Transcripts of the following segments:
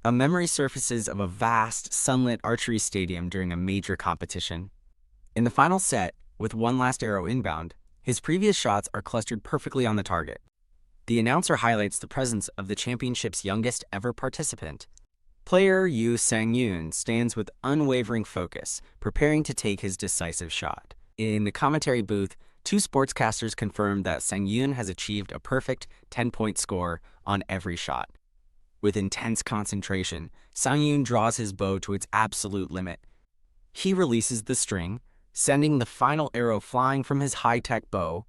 A memory surfaces of a vast, sunlit archery stadium during a major competition. In the final set, with one last arrow inbound, his previous shots are clustered perfectly on the target. The announcer highlights the presence of the championship's youngest ever participant. Player Yu Sang-yoon stands with unwavering focus, preparing to take his decisive shot. In the commentary booth, two sportscasters confirm that Sang-yoon has achieved a perfect 10-point score on every shot. With intense concentration, Sang-yoon draws his bow to its absolute limit. He releases the string, sending the final arrow flying from his high-tech bow.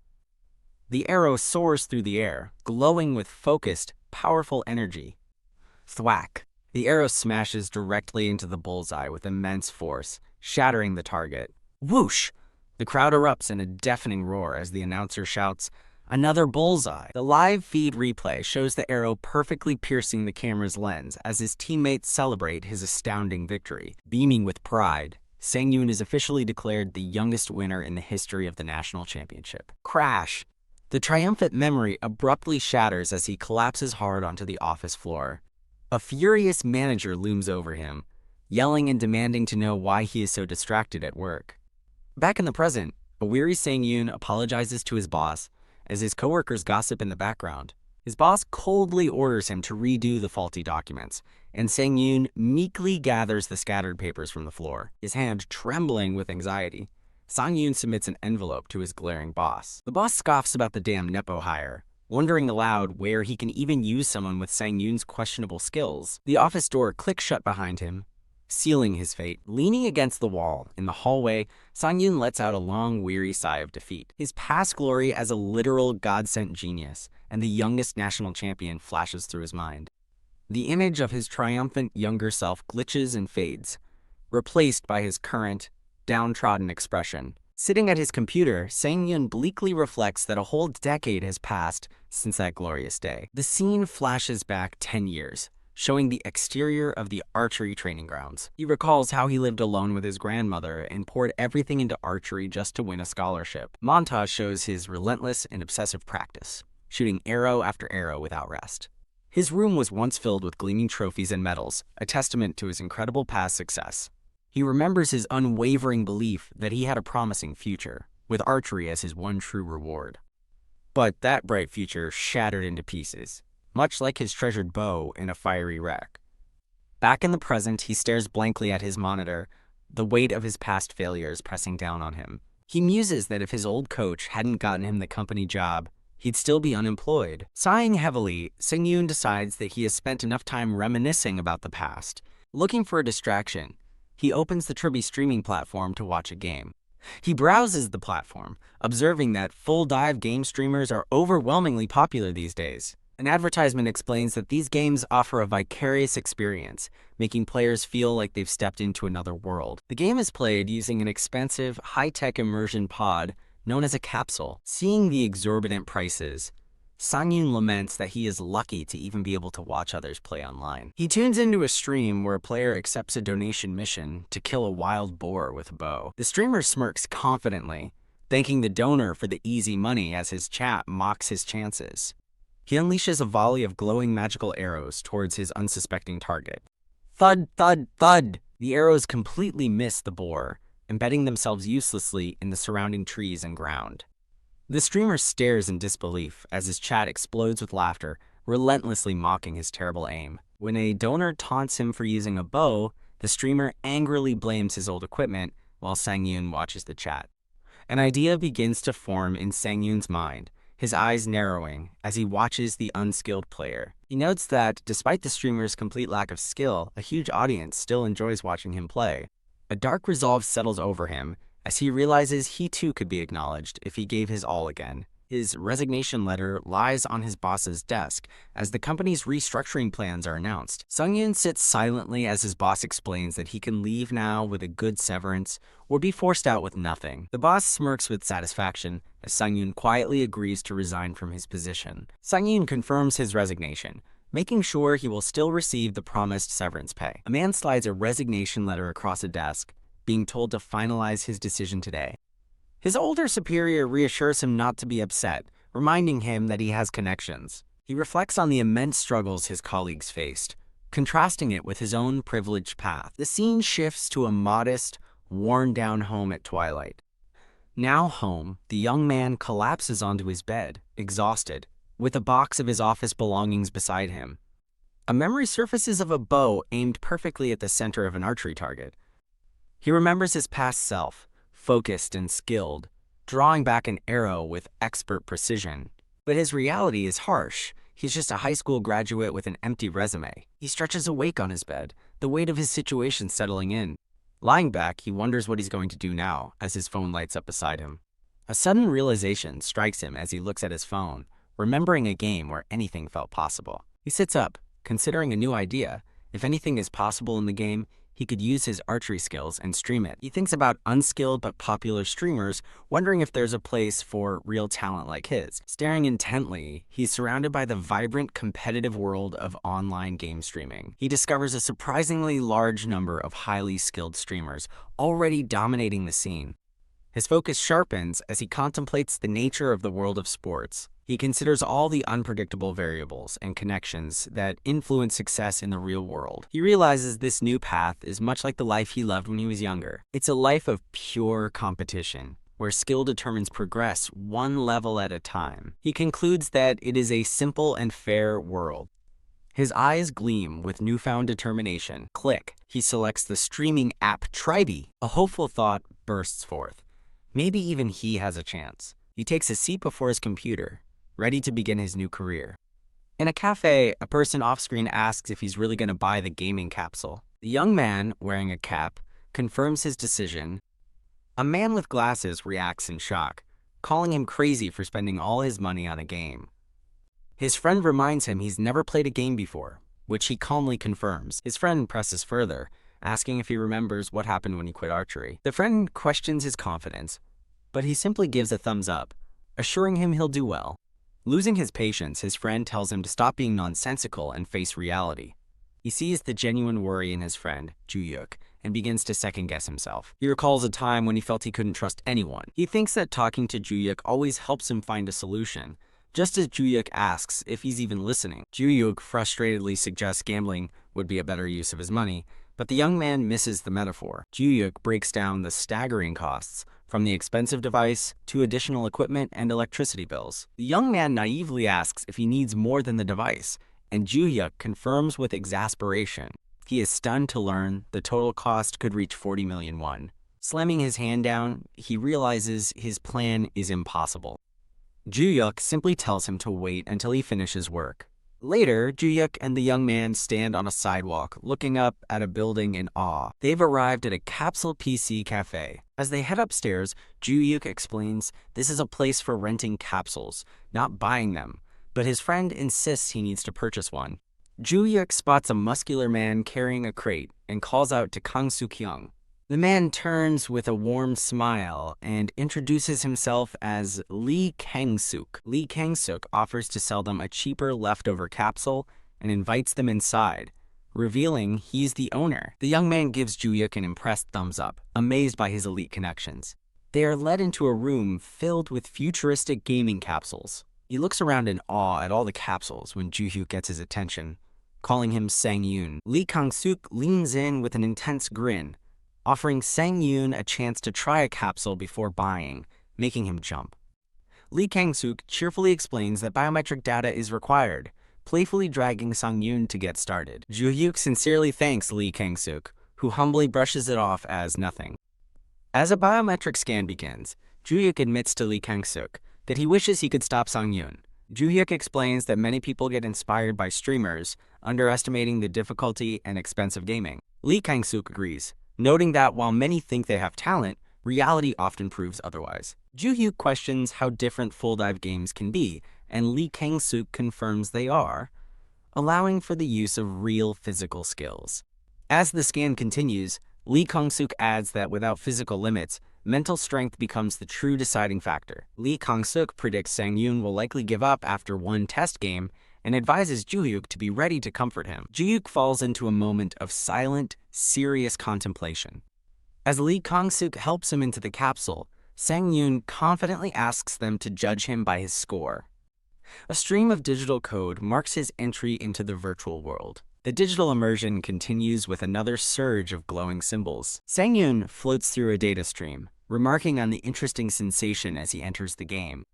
The arrow soars through the air, glowing with focused, powerful energy. Thwack! The arrow smashes directly into the bullseye with immense force, shattering the target. Whoosh! The crowd erupts in a deafening roar as the announcer shouts, "Another bullseye!" The live feed replay shows the arrow perfectly piercing the camera's lens as his teammates celebrate his astounding victory. Beaming with pride, Sang-yoon is officially declared the youngest winner in the history of the national championship. Crash! The triumphant memory abruptly shatters as he collapses hard onto the office floor. A furious manager looms over him, yelling and demanding to know why he is so distracted at work. Back in the present, a weary Sang-yoon apologizes to his boss as his coworkers gossip in the background. His boss coldly orders him to redo the faulty documents, and Sang-yoon meekly gathers the scattered papers from the floor, his hand trembling with anxiety. Sang-yoon submits an envelope to his glaring boss. The boss scoffs about the damn Nepo hire, wondering aloud where he can even use someone with Sang-yoon's questionable skills. The office door clicks shut behind him, sealing his fate. Leaning against the wall in the hallway, Sang-yoon lets out a long, weary sigh of defeat. His past glory as a literal God-sent genius and the youngest national champion flashes through his mind. The image of his triumphant younger self glitches and fades, replaced by his current, downtrodden expression. Sitting at his computer, Sang-yoon bleakly reflects that a whole decade has passed since that glorious day. The scene flashes back 10 years, showing the exterior of the archery training grounds. He recalls how he lived alone with his grandmother and poured everything into archery just to win a scholarship. Montage shows his relentless and obsessive practice, shooting arrow after arrow without rest. His room was once filled with gleaming trophies and medals, a testament to his incredible past success. He remembers his unwavering belief that he had a promising future, with archery as his one true reward. But that bright future shattered into pieces, much like his treasured bow in a fiery wreck. Back in the present, he stares blankly at his monitor, the weight of his past failures pressing down on him. He muses that if his old coach hadn't gotten him the company job, he'd still be unemployed. Sighing heavily, Sang-yoon decides that he has spent enough time reminiscing about the past. Looking for a distraction, he opens the Tribi streaming platform to watch a game. He browses the platform, observing that full-dive game streamers are overwhelmingly popular these days. An advertisement explains that these games offer a vicarious experience, making players feel like they've stepped into another world. The game is played using an expensive, high-tech immersion pod known as a capsule. Seeing the exorbitant prices, Sang-yoon laments that he is lucky to even be able to watch others play online. He tunes into a stream where a player accepts a donation mission to kill a wild boar with a bow. The streamer smirks confidently, thanking the donor for the easy money as his chat mocks his chances. He unleashes a volley of glowing magical arrows towards his unsuspecting target. Thud, thud, thud! The arrows completely miss the boar, embedding themselves uselessly in the surrounding trees and ground. The streamer stares in disbelief as his chat explodes with laughter, relentlessly mocking his terrible aim. When a donor taunts him for using a bow, the streamer angrily blames his old equipment while Sang-yoon watches the chat. An idea begins to form in Sang-yoon's mind, his eyes narrowing as he watches the unskilled player. He notes that, despite the streamer's complete lack of skill, a huge audience still enjoys watching him play. A dark resolve settles over him as he realizes he too could be acknowledged if he gave his all again. His resignation letter lies on his boss's desk as the company's restructuring plans are announced. Sang-yoon sits silently as his boss explains that he can leave now with a good severance or be forced out with nothing. The boss smirks with satisfaction as Sang-yoon quietly agrees to resign from his position. Sang-yoon confirms his resignation, making sure he will still receive the promised severance pay. A man slides a resignation letter across a desk, being told to finalize his decision today. His older superior reassures him not to be upset, reminding him that he has connections. He reflects on the immense struggles his colleagues faced, contrasting it with his own privileged path. The scene shifts to a modest, worn-down home at twilight. Now home, the young man collapses onto his bed, exhausted, with a box of his office belongings beside him. A memory surfaces of a bow aimed perfectly at the center of an archery target. He remembers his past self, focused and skilled, drawing back an arrow with expert precision. But his reality is harsh. He's just a high school graduate with an empty resume. He stretches awake on his bed, the weight of his situation settling in. Lying back, he wonders what he's going to do now as his phone lights up beside him. A sudden realization strikes him as he looks at his phone, remembering a game where anything felt possible. He sits up, considering a new idea. If anything is possible in the game, he could use his archery skills and stream it. He thinks about unskilled but popular streamers, wondering if there's a place for real talent like his. Staring intently, he's surrounded by the vibrant, competitive world of online game streaming. He discovers a surprisingly large number of highly skilled streamers, already dominating the scene. His focus sharpens as he contemplates the nature of the world of sports. He considers all the unpredictable variables and connections that influence success in the real world. He realizes this new path is much like the life he loved when he was younger. It's a life of pure competition, where skill determines progress one level at a time. He concludes that it is a simple and fair world. His eyes gleam with newfound determination. Click. He selects the streaming app Tribe. A hopeful thought bursts forth. Maybe even he has a chance. He takes a seat before his computer, ready to begin his new career. In a cafe, a person off-screen asks if he's really going to buy the gaming capsule. The young man, wearing a cap, confirms his decision. A man with glasses reacts in shock, calling him crazy for spending all his money on a game. His friend reminds him he's never played a game before, which he calmly confirms. His friend presses further, asking if he remembers what happened when he quit archery. The friend questions his confidence, but he simply gives a thumbs up, assuring him he'll do well. Losing his patience, his friend tells him to stop being nonsensical and face reality. He sees the genuine worry in his friend, Ju-yuk, and begins to second-guess himself. He recalls a time when he felt he couldn't trust anyone. He thinks that talking to Ju-yuk always helps him find a solution, just as Ju-yuk asks if he's even listening. Ju-yuk frustratedly suggests gambling would be a better use of his money, but the young man misses the metaphor. Ju-yuk breaks down the staggering costs, from the expensive device to additional equipment and electricity bills. The young man naively asks if he needs more than the device, and Ju-yuk confirms with exasperation. He is stunned to learn the total cost could reach 40 million won. Slamming his hand down, he realizes his plan is impossible. Ju-yuk simply tells him to wait until he finishes work. Later, Ju-yuk and the young man stand on a sidewalk, looking up at a building in awe. They've arrived at a capsule PC cafe. As they head upstairs, Ju-yuk explains this is a place for renting capsules, not buying them, but his friend insists he needs to purchase one. Ju-yuk spots a muscular man carrying a crate and calls out to Kang Suk-young. The man turns with a warm smile and introduces himself as Lee Kang-suk. Lee Kang-suk offers to sell them a cheaper leftover capsule and invites them inside, revealing he's the owner. The young man gives Ju-yuk an impressed thumbs up, amazed by his elite connections. They are led into a room filled with futuristic gaming capsules. He looks around in awe at all the capsules when Ju-hyuk gets his attention, calling him Sang-yoon. Lee Kang-suk leans in with an intense grin, offering Sang-yoon a chance to try a capsule before buying, making him jump. Lee Kang-suk cheerfully explains that biometric data is required, playfully dragging Sang-yoon to get started. Ju-hyuk sincerely thanks Lee Kang-suk, who humbly brushes it off as nothing. As a biometric scan begins, Ju-hyuk admits to Lee Kang-suk that he wishes he could stop Sang-yoon. Ju-hyuk explains that many people get inspired by streamers, underestimating the difficulty and expense of gaming. Lee Kang-suk agrees, noting that while many think they have talent, reality often proves otherwise. Ju-hyuk questions how different full dive games can be, and Lee Kang-suk confirms they are, allowing for the use of real physical skills. As the scan continues, Lee Kang-suk adds that without physical limits, mental strength becomes the true deciding factor. Lee Kang-suk predicts Sang-yoon will likely give up after one test game, and advises Ju-hyuk to be ready to comfort him. Ju-hyuk falls into a moment of silent, serious contemplation. As Lee Kang-suk helps him into the capsule, Sang-yoon confidently asks them to judge him by his score. A stream of digital code marks his entry into the virtual world. The digital immersion continues with another surge of glowing symbols. Sang-yoon floats through a data stream, remarking on the interesting sensation as he enters the game.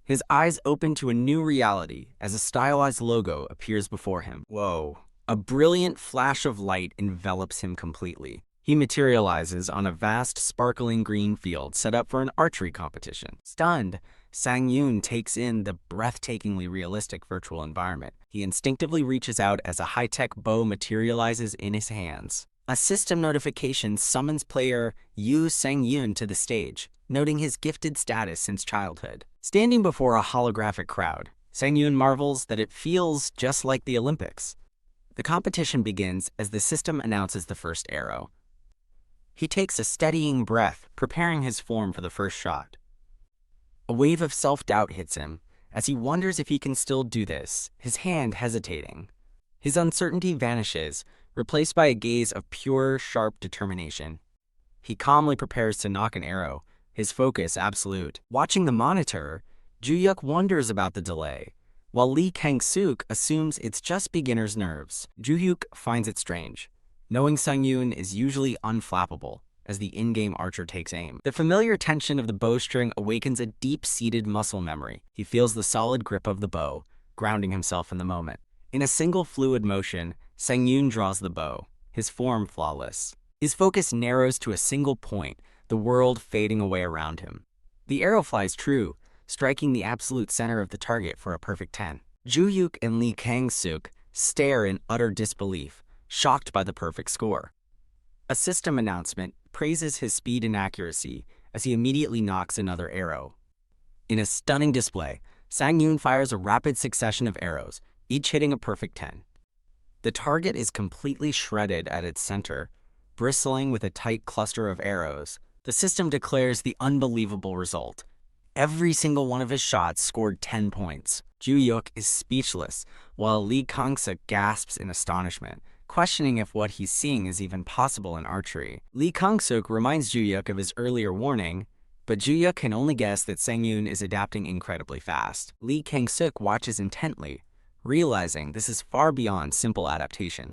His eyes open to a new reality as a stylized logo appears before him. Whoa. A brilliant flash of light envelops him completely. He materializes on a vast, sparkling green field set up for an archery competition. Stunned, Sang-yoon takes in the breathtakingly realistic virtual environment. He instinctively reaches out as a high-tech bow materializes in his hands. A system notification summons player Yoo Sang-yoon to the stage, noting his gifted status since childhood. Standing before a holographic crowd, Sang-yoon marvels that it feels just like the Olympics. The competition begins as the system announces the first arrow. He takes a steadying breath, preparing his form for the first shot. A wave of self-doubt hits him as he wonders if he can still do this, his hand hesitating. His uncertainty vanishes, replaced by a gaze of pure, sharp determination. He calmly prepares to nock an arrow, his focus absolute. Watching the monitor, Joo-yuk wonders about the delay, while Lee Kang-suk assumes it's just beginner's nerves. Joo-yuk finds it strange, knowing Sang-yoon is usually unflappable as the in-game archer takes aim. The familiar tension of the bowstring awakens a deep-seated muscle memory. He feels the solid grip of the bow, grounding himself in the moment. In a single fluid motion, Sang-yoon draws the bow, his form flawless. His focus narrows to a single point, the world fading away around him. The arrow flies true, striking the absolute center of the target for a perfect 10. Joo-yuk and Lee Kang-suk stare in utter disbelief, shocked by the perfect score. A system announcement praises his speed and accuracy as he immediately nocks another arrow. In a stunning display, Sang-yoon fires a rapid succession of arrows, each hitting a perfect 10. The target is completely shredded at its center, bristling with a tight cluster of arrows. The system declares the unbelievable result. Every single one of his shots scored 10 points. Joo-yuk is speechless, while Lee Kang-suk gasps in astonishment, questioning if what he's seeing is even possible in archery. Lee Kang-suk reminds Joo-yuk of his earlier warning, but Joo-yuk can only guess that Sang-yoon is adapting incredibly fast. Lee Kang-suk watches intently, realizing this is far beyond simple adaptation.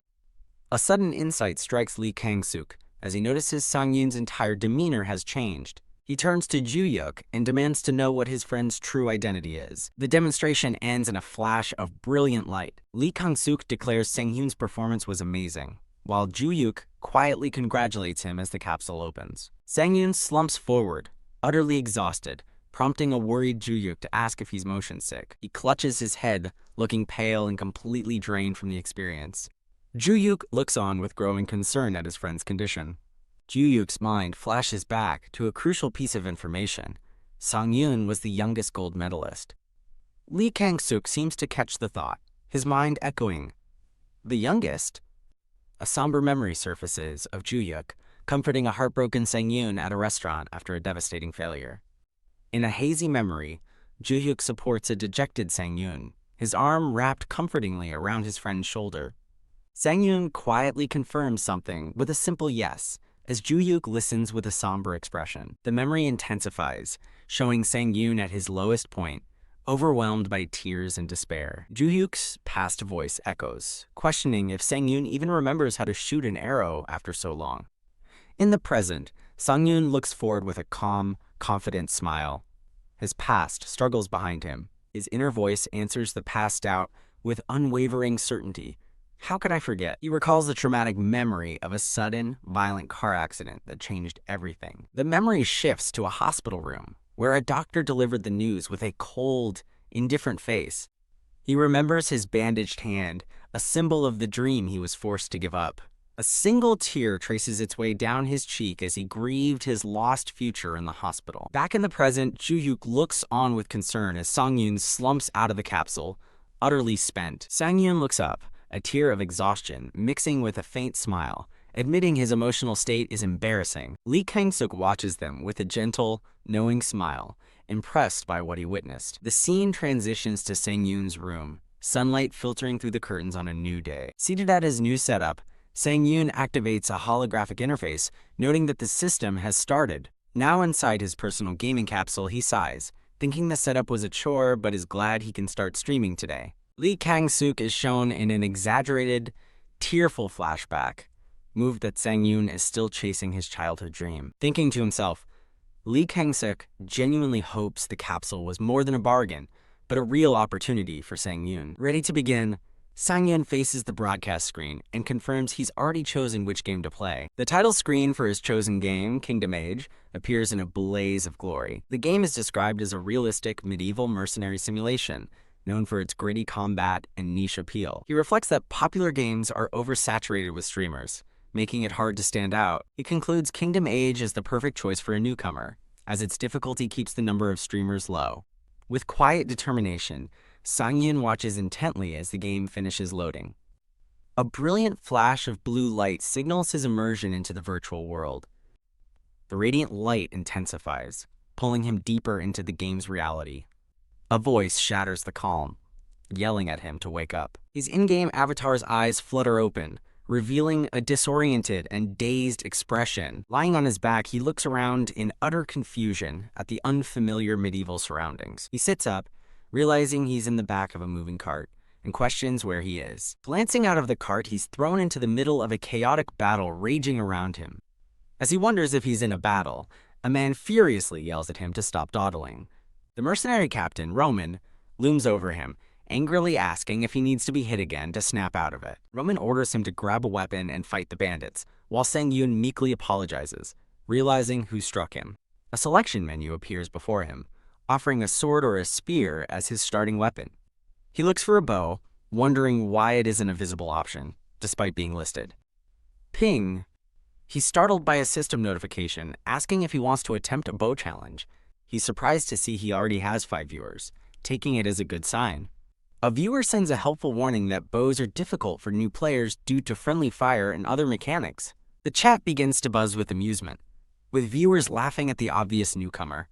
A sudden insight strikes Lee Kang-suk as he notices Sang-yoon's entire demeanor has changed. He turns to Joo-yuk and demands to know what his friend's true identity is. The demonstration ends in a flash of brilliant light. Lee Kang-suk declares Sang-yoon's performance was amazing, while Joo-yuk quietly congratulates him as the capsule opens. Sang-yoon slumps forward, utterly exhausted, prompting a worried Joo-yuk to ask if he's motion sick. He clutches his head, looking pale and completely drained from the experience. Joo-yuk looks on with growing concern at his friend's condition. Joo-yuk's mind flashes back to a crucial piece of information. Sang-yoon was the youngest gold medalist. Lee Kang-suk seems to catch the thought, his mind echoing, "The youngest?" A somber memory surfaces of Joo-yuk, comforting a heartbroken Sang-yoon at a restaurant after a devastating failure. In a hazy memory, Joo-yuk supports a dejected Sang-yoon, his arm wrapped comfortingly around his friend's shoulder. Sang-yoon quietly confirms something with a simple yes, as Joo-yuk listens with a somber expression. The memory intensifies, showing Sang-yoon at his lowest point, overwhelmed by tears and despair. Joo-yuk's past voice echoes, questioning if Sang-yoon even remembers how to shoot an arrow after so long. In the present, Sang-yoon looks forward with a calm, confident smile. His past struggles behind him. His inner voice answers the past doubt with unwavering certainty. How could I forget? He recalls the traumatic memory of a sudden, violent car accident that changed everything. The memory shifts to a hospital room, where a doctor delivered the news with a cold, indifferent face. He remembers his bandaged hand, a symbol of the dream he was forced to give up. A single tear traces its way down his cheek as he grieved his lost future in the hospital. Back in the present, Joo-yuk looks on with concern as Sang-yoon slumps out of the capsule, utterly spent. Sang-yoon looks up, a tear of exhaustion mixing with a faint smile, admitting his emotional state is embarrassing. Lee Kang-suk watches them with a gentle, knowing smile, impressed by what he witnessed. The scene transitions to Sang-yoon's room, sunlight filtering through the curtains on a new day. Seated at his new setup, Sang-yoon activates a holographic interface, noting that the system has started. Now inside his personal gaming capsule, he sighs, thinking the setup was a chore but is glad he can start streaming today. Lee Kang-suk is shown in an exaggerated, tearful flashback, moved that Sang-yoon is still chasing his childhood dream. Thinking to himself, Lee Kang-suk genuinely hopes the capsule was more than a bargain, but a real opportunity for Sang-yoon. Ready to begin, Sang-yoon faces the broadcast screen and confirms he's already chosen which game to play. The title screen for his chosen game, Kingdom Age, appears in a blaze of glory. The game is described as a realistic medieval mercenary simulation, known for its gritty combat and niche appeal. He reflects that popular games are oversaturated with streamers, making it hard to stand out. He concludes Kingdom Age is the perfect choice for a newcomer, as its difficulty keeps the number of streamers low. With quiet determination, Sang-yoon watches intently as the game finishes loading. A brilliant flash of blue light signals his immersion into the virtual world. The radiant light intensifies, pulling him deeper into the game's reality. A voice shatters the calm, yelling at him to wake up. His in-game avatar's eyes flutter open, revealing a disoriented and dazed expression. Lying on his back, he looks around in utter confusion at the unfamiliar medieval surroundings. He sits up, realizing he's in the back of a moving cart, and questions where he is. Glancing out of the cart, he's thrown into the middle of a chaotic battle raging around him. As he wonders if he's in a battle, a man furiously yells at him to stop dawdling. The mercenary captain, Roman, looms over him, angrily asking if he needs to be hit again to snap out of it. Roman orders him to grab a weapon and fight the bandits, while Sang-yoon meekly apologizes, realizing who struck him. A selection menu appears before him, offering a sword or a spear as his starting weapon. He looks for a bow, wondering why it isn't a visible option, despite being listed. Ping! He's startled by a system notification asking if he wants to attempt a bow challenge. He's surprised to see he already has 5 viewers, taking it as a good sign. A viewer sends a helpful warning that bows are difficult for new players due to friendly fire and other mechanics. The chat begins to buzz with amusement, with viewers laughing at the obvious newcomer.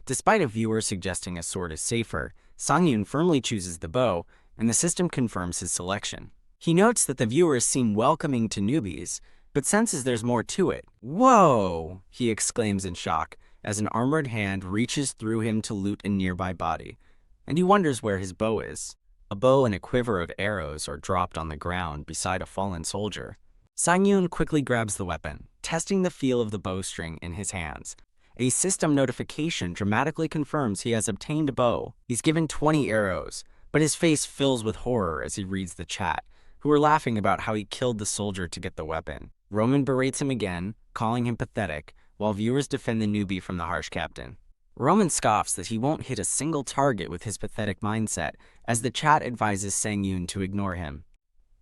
Despite a viewer suggesting a sword is safer, Sang-yoon firmly chooses the bow, and the system confirms his selection. He notes that the viewers seem welcoming to newbies, but senses there's more to it. "Whoa!" he exclaims in shock, as an armored hand reaches through him to loot a nearby body, and he wonders where his bow is. A bow and a quiver of arrows are dropped on the ground beside a fallen soldier. Sang-yoon quickly grabs the weapon, testing the feel of the bowstring in his hands. A system notification dramatically confirms he has obtained a bow. He's given 20 arrows, but his face fills with horror as he reads the chat, who are laughing about how he killed the soldier to get the weapon. Roman berates him again, calling him pathetic, while viewers defend the newbie from the harsh captain. Roman scoffs that he won't hit a single target with his pathetic mindset, as the chat advises Sang-yoon to ignore him.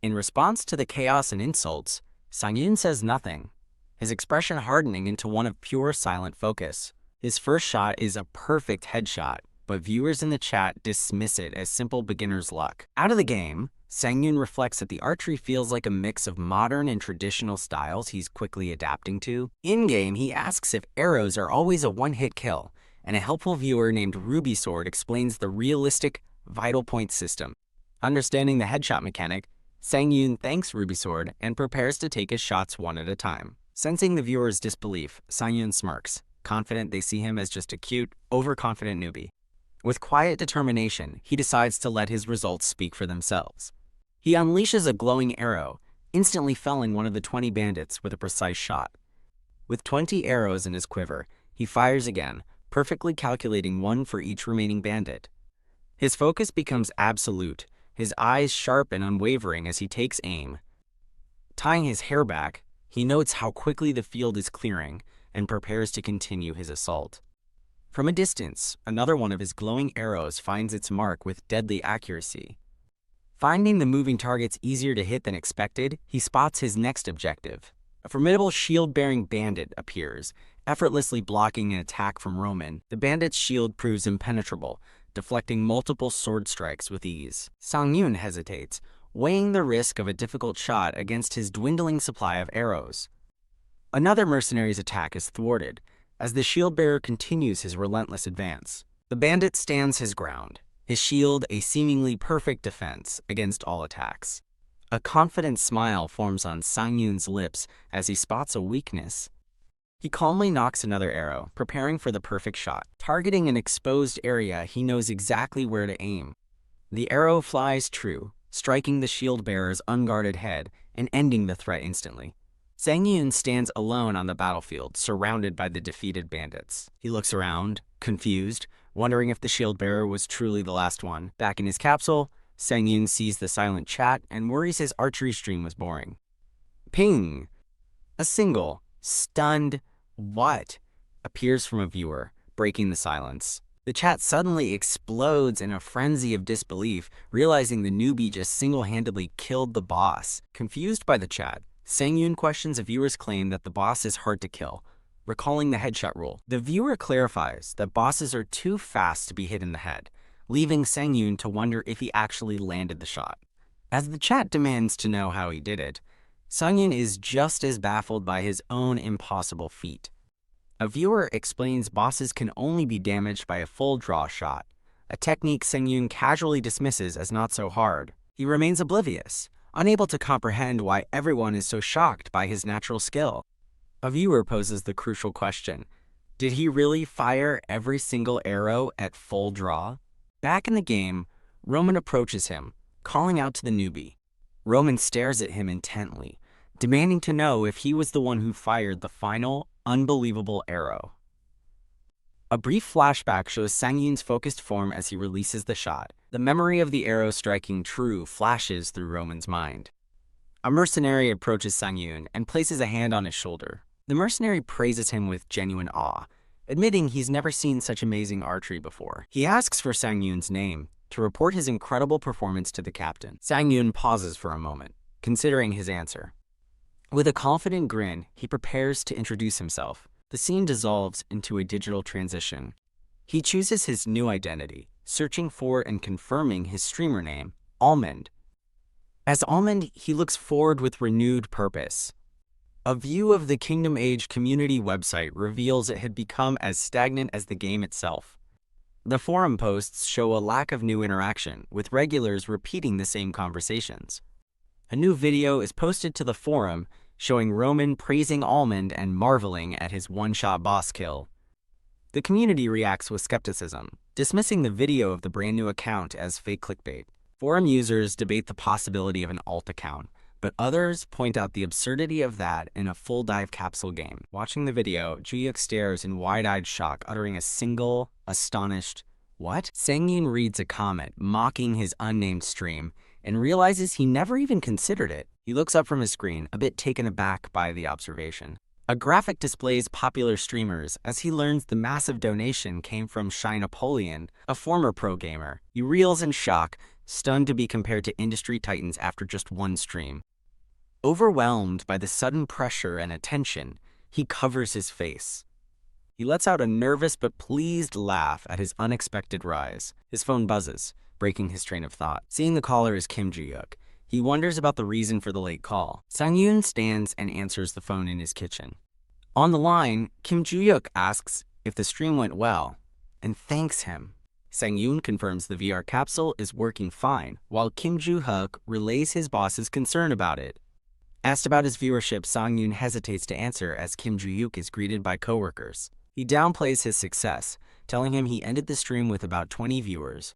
In response to the chaos and insults, Sang-yoon says nothing, his expression hardening into one of pure silent focus. His first shot is a perfect headshot, but viewers in the chat dismiss it as simple beginner's luck. Out of the game, Sang-yoon reflects that the archery feels like a mix of modern and traditional styles he's quickly adapting to. In-game, he asks if arrows are always a one-hit kill, and a helpful viewer named Ruby Sword explains the realistic vital point system. Understanding the headshot mechanic, Sang-yoon thanks Ruby Sword and prepares to take his shots one at a time. Sensing the viewer's disbelief, Sang-yoon smirks, confident they see him as just a cute, overconfident newbie. With quiet determination, he decides to let his results speak for themselves. He unleashes a glowing arrow, instantly felling one of the 20 bandits with a precise shot. With 20 arrows in his quiver, he fires again, perfectly calculating one for each remaining bandit. His focus becomes absolute, his eyes sharp and unwavering as he takes aim. Tying his hair back, he notes how quickly the field is clearing and prepares to continue his assault. From a distance, another one of his glowing arrows finds its mark with deadly accuracy. Finding the moving targets easier to hit than expected, he spots his next objective. A formidable shield-bearing bandit appears, effortlessly blocking an attack from Roman. The bandit's shield proves impenetrable, deflecting multiple sword strikes with ease. Sang-yoon hesitates, weighing the risk of a difficult shot against his dwindling supply of arrows. Another mercenary's attack is thwarted, as the shield-bearer continues his relentless advance. The bandit stands his ground, his shield a seemingly perfect defense against all attacks. A confident smile forms on Sang-yoon's lips as he spots a weakness. He calmly nocks another arrow, preparing for the perfect shot. Targeting an exposed area, he knows exactly where to aim. The arrow flies true, striking the shield-bearer's unguarded head and ending the threat instantly. Sang-yoon stands alone on the battlefield, surrounded by the defeated bandits. He looks around, confused, wondering if the shield bearer was truly the last one. Back in his capsule, Sang-yoon sees the silent chat and worries his archery stream was boring. Ping! A single, stunned "what?" appears from a viewer, breaking the silence. The chat suddenly explodes in a frenzy of disbelief, realizing the newbie just single-handedly killed the boss. Confused by the chat, Sang-yoon questions a viewer's claim that the boss is hard to kill, recalling the headshot rule. The viewer clarifies that bosses are too fast to be hit in the head, leaving Sang-yoon to wonder if he actually landed the shot. As the chat demands to know how he did it, Sang-yoon is just as baffled by his own impossible feat. A viewer explains bosses can only be damaged by a full draw shot, a technique Sang-yoon casually dismisses as not so hard. He remains oblivious, unable to comprehend why everyone is so shocked by his natural skill. A viewer poses the crucial question: did he really fire every single arrow at full draw? Back in the game, Roman approaches him, calling out to the newbie. Roman stares at him intently, demanding to know if he was the one who fired the final, unbelievable arrow. A brief flashback shows Sang-yoon's focused form as he releases the shot. The memory of the arrow striking true flashes through Roman's mind. A mercenary approaches Sang-yoon and places a hand on his shoulder. The mercenary praises him with genuine awe, admitting he's never seen such amazing archery before. He asks for Sang-yoon's name to report his incredible performance to the captain. Sang-yoon pauses for a moment, considering his answer. With a confident grin, he prepares to introduce himself. The scene dissolves into a digital transition. He chooses his new identity, searching for and confirming his streamer name, Almond. As Almond, he looks forward with renewed purpose. A view of the Kingdom Age community website reveals it had become as stagnant as the game itself. The forum posts show a lack of new interaction, with regulars repeating the same conversations. A new video is posted to the forum showing Roman praising Almond and marveling at his one-shot boss kill. The community reacts with skepticism, dismissing the video of the brand new account as fake clickbait. Forum users debate the possibility of an alt account, but others point out the absurdity of that in a full dive capsule game. Watching the video, Ju-hyuk stares in wide-eyed shock, uttering a single, astonished, "What?" Sang-yoon reads a comment mocking his unnamed stream and realizes he never even considered it. He looks up from his screen, a bit taken aback by the observation. A graphic displays popular streamers as he learns the massive donation came from Shy Napoleon, a former pro gamer. He reels in shock, stunned to be compared to industry titans after just one stream. Overwhelmed by the sudden pressure and attention, he covers his face. He lets out a nervous but pleased laugh at his unexpected rise. His phone buzzes, breaking his train of thought. Seeing the caller is Kim Ju-hyuk, he wonders about the reason for the late call. Sang-yoon stands and answers the phone in his kitchen. On the line, Kim Ju-hyuk asks if the stream went well, and thanks him. Sang-yoon confirms the VR capsule is working fine, while Kim Ju-hyuk relays his boss's concern about it. Asked about his viewership, Sang-yoon hesitates to answer as Kim Ju-hyuk is greeted by coworkers. He downplays his success, telling him he ended the stream with about 20 viewers.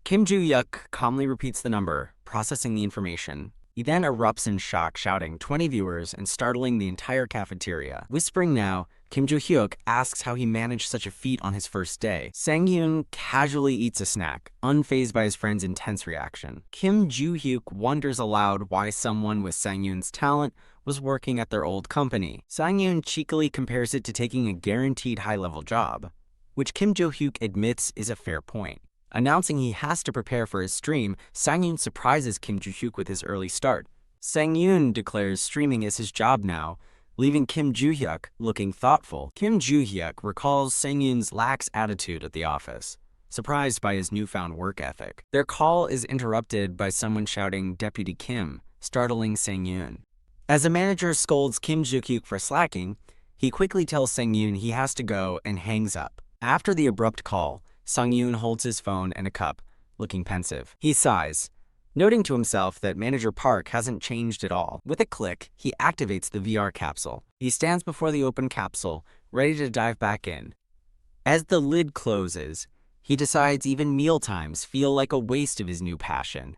Kim Ju-hyuk calmly repeats the number, processing the information. He then erupts in shock, shouting 20 viewers and startling the entire cafeteria. Whispering now, Kim Ju-hyuk asks how he managed such a feat on his first day. Sang-yoon casually eats a snack, unfazed by his friend's intense reaction. Kim Ju-hyuk wonders aloud why someone with Sang-yoon's talent was working at their old company. Sang-yoon cheekily compares it to taking a guaranteed high-level job, which Kim Ju-hyuk admits is a fair point. Announcing he has to prepare for his stream, Sang-yoon surprises Kim Ju-hyuk with his early start. Sang-yoon declares streaming is his job now, leaving Kim Ju-hyuk looking thoughtful. Kim Ju-hyuk recalls Sang-yoon's lax attitude at the office, surprised by his newfound work ethic. Their call is interrupted by someone shouting "Deputy Kim," startling Sang-yoon. As the manager scolds Kim Ju-hyuk for slacking, he quickly tells Sang-yoon he has to go and hangs up. After the abrupt call, Sang-yoon holds his phone and a cup, looking pensive. He sighs, noting to himself that Manager Park hasn't changed at all. With a click, he activates the VR capsule. He stands before the open capsule, ready to dive back in. As the lid closes, he decides even mealtimes feel like a waste of his new passion.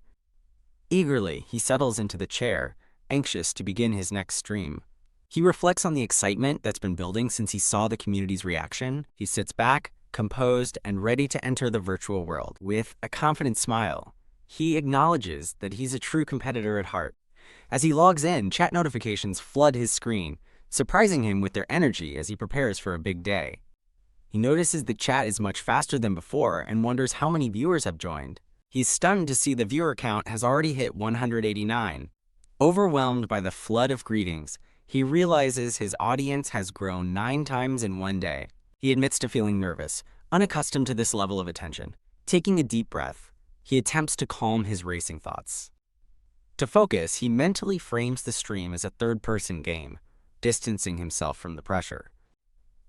Eagerly, he settles into the chair, anxious to begin his next stream. He reflects on the excitement that's been building since he saw the community's reaction. He sits back, composed, and ready to enter the virtual world. With a confident smile, he acknowledges that he's a true competitor at heart. As he logs in, chat notifications flood his screen, surprising him with their energy as he prepares for a big day. He notices the chat is much faster than before and wonders how many viewers have joined. He's stunned to see the viewer count has already hit 189. Overwhelmed by the flood of greetings, he realizes his audience has grown 9 times in one day. He admits to feeling nervous, unaccustomed to this level of attention. Taking a deep breath, he attempts to calm his racing thoughts. To focus, he mentally frames the stream as a third-person game, distancing himself from the pressure.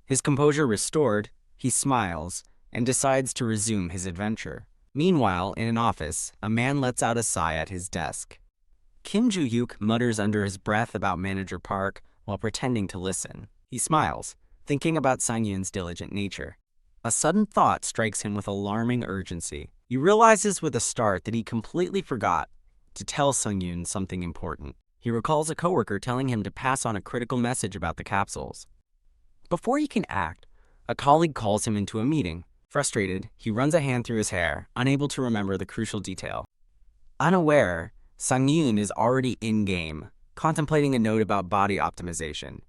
His composure restored, he smiles and decides to resume his adventure. Meanwhile, in an office, a man lets out a sigh at his desk. Kim Joo-hyuk mutters under his breath about Manager Park while pretending to listen. He smiles, thinking about Sang-yoon's diligent nature. A sudden thought strikes him with alarming urgency. He realizes with a start that he completely forgot to tell Sang-yoon something important. He recalls a coworker telling him to pass on a critical message about the capsules. Before he can act, a colleague calls him into a meeting. Frustrated, he runs a hand through his hair, unable to remember the crucial detail. Unaware, Sang-yoon is already in-game, contemplating a note about body optimization.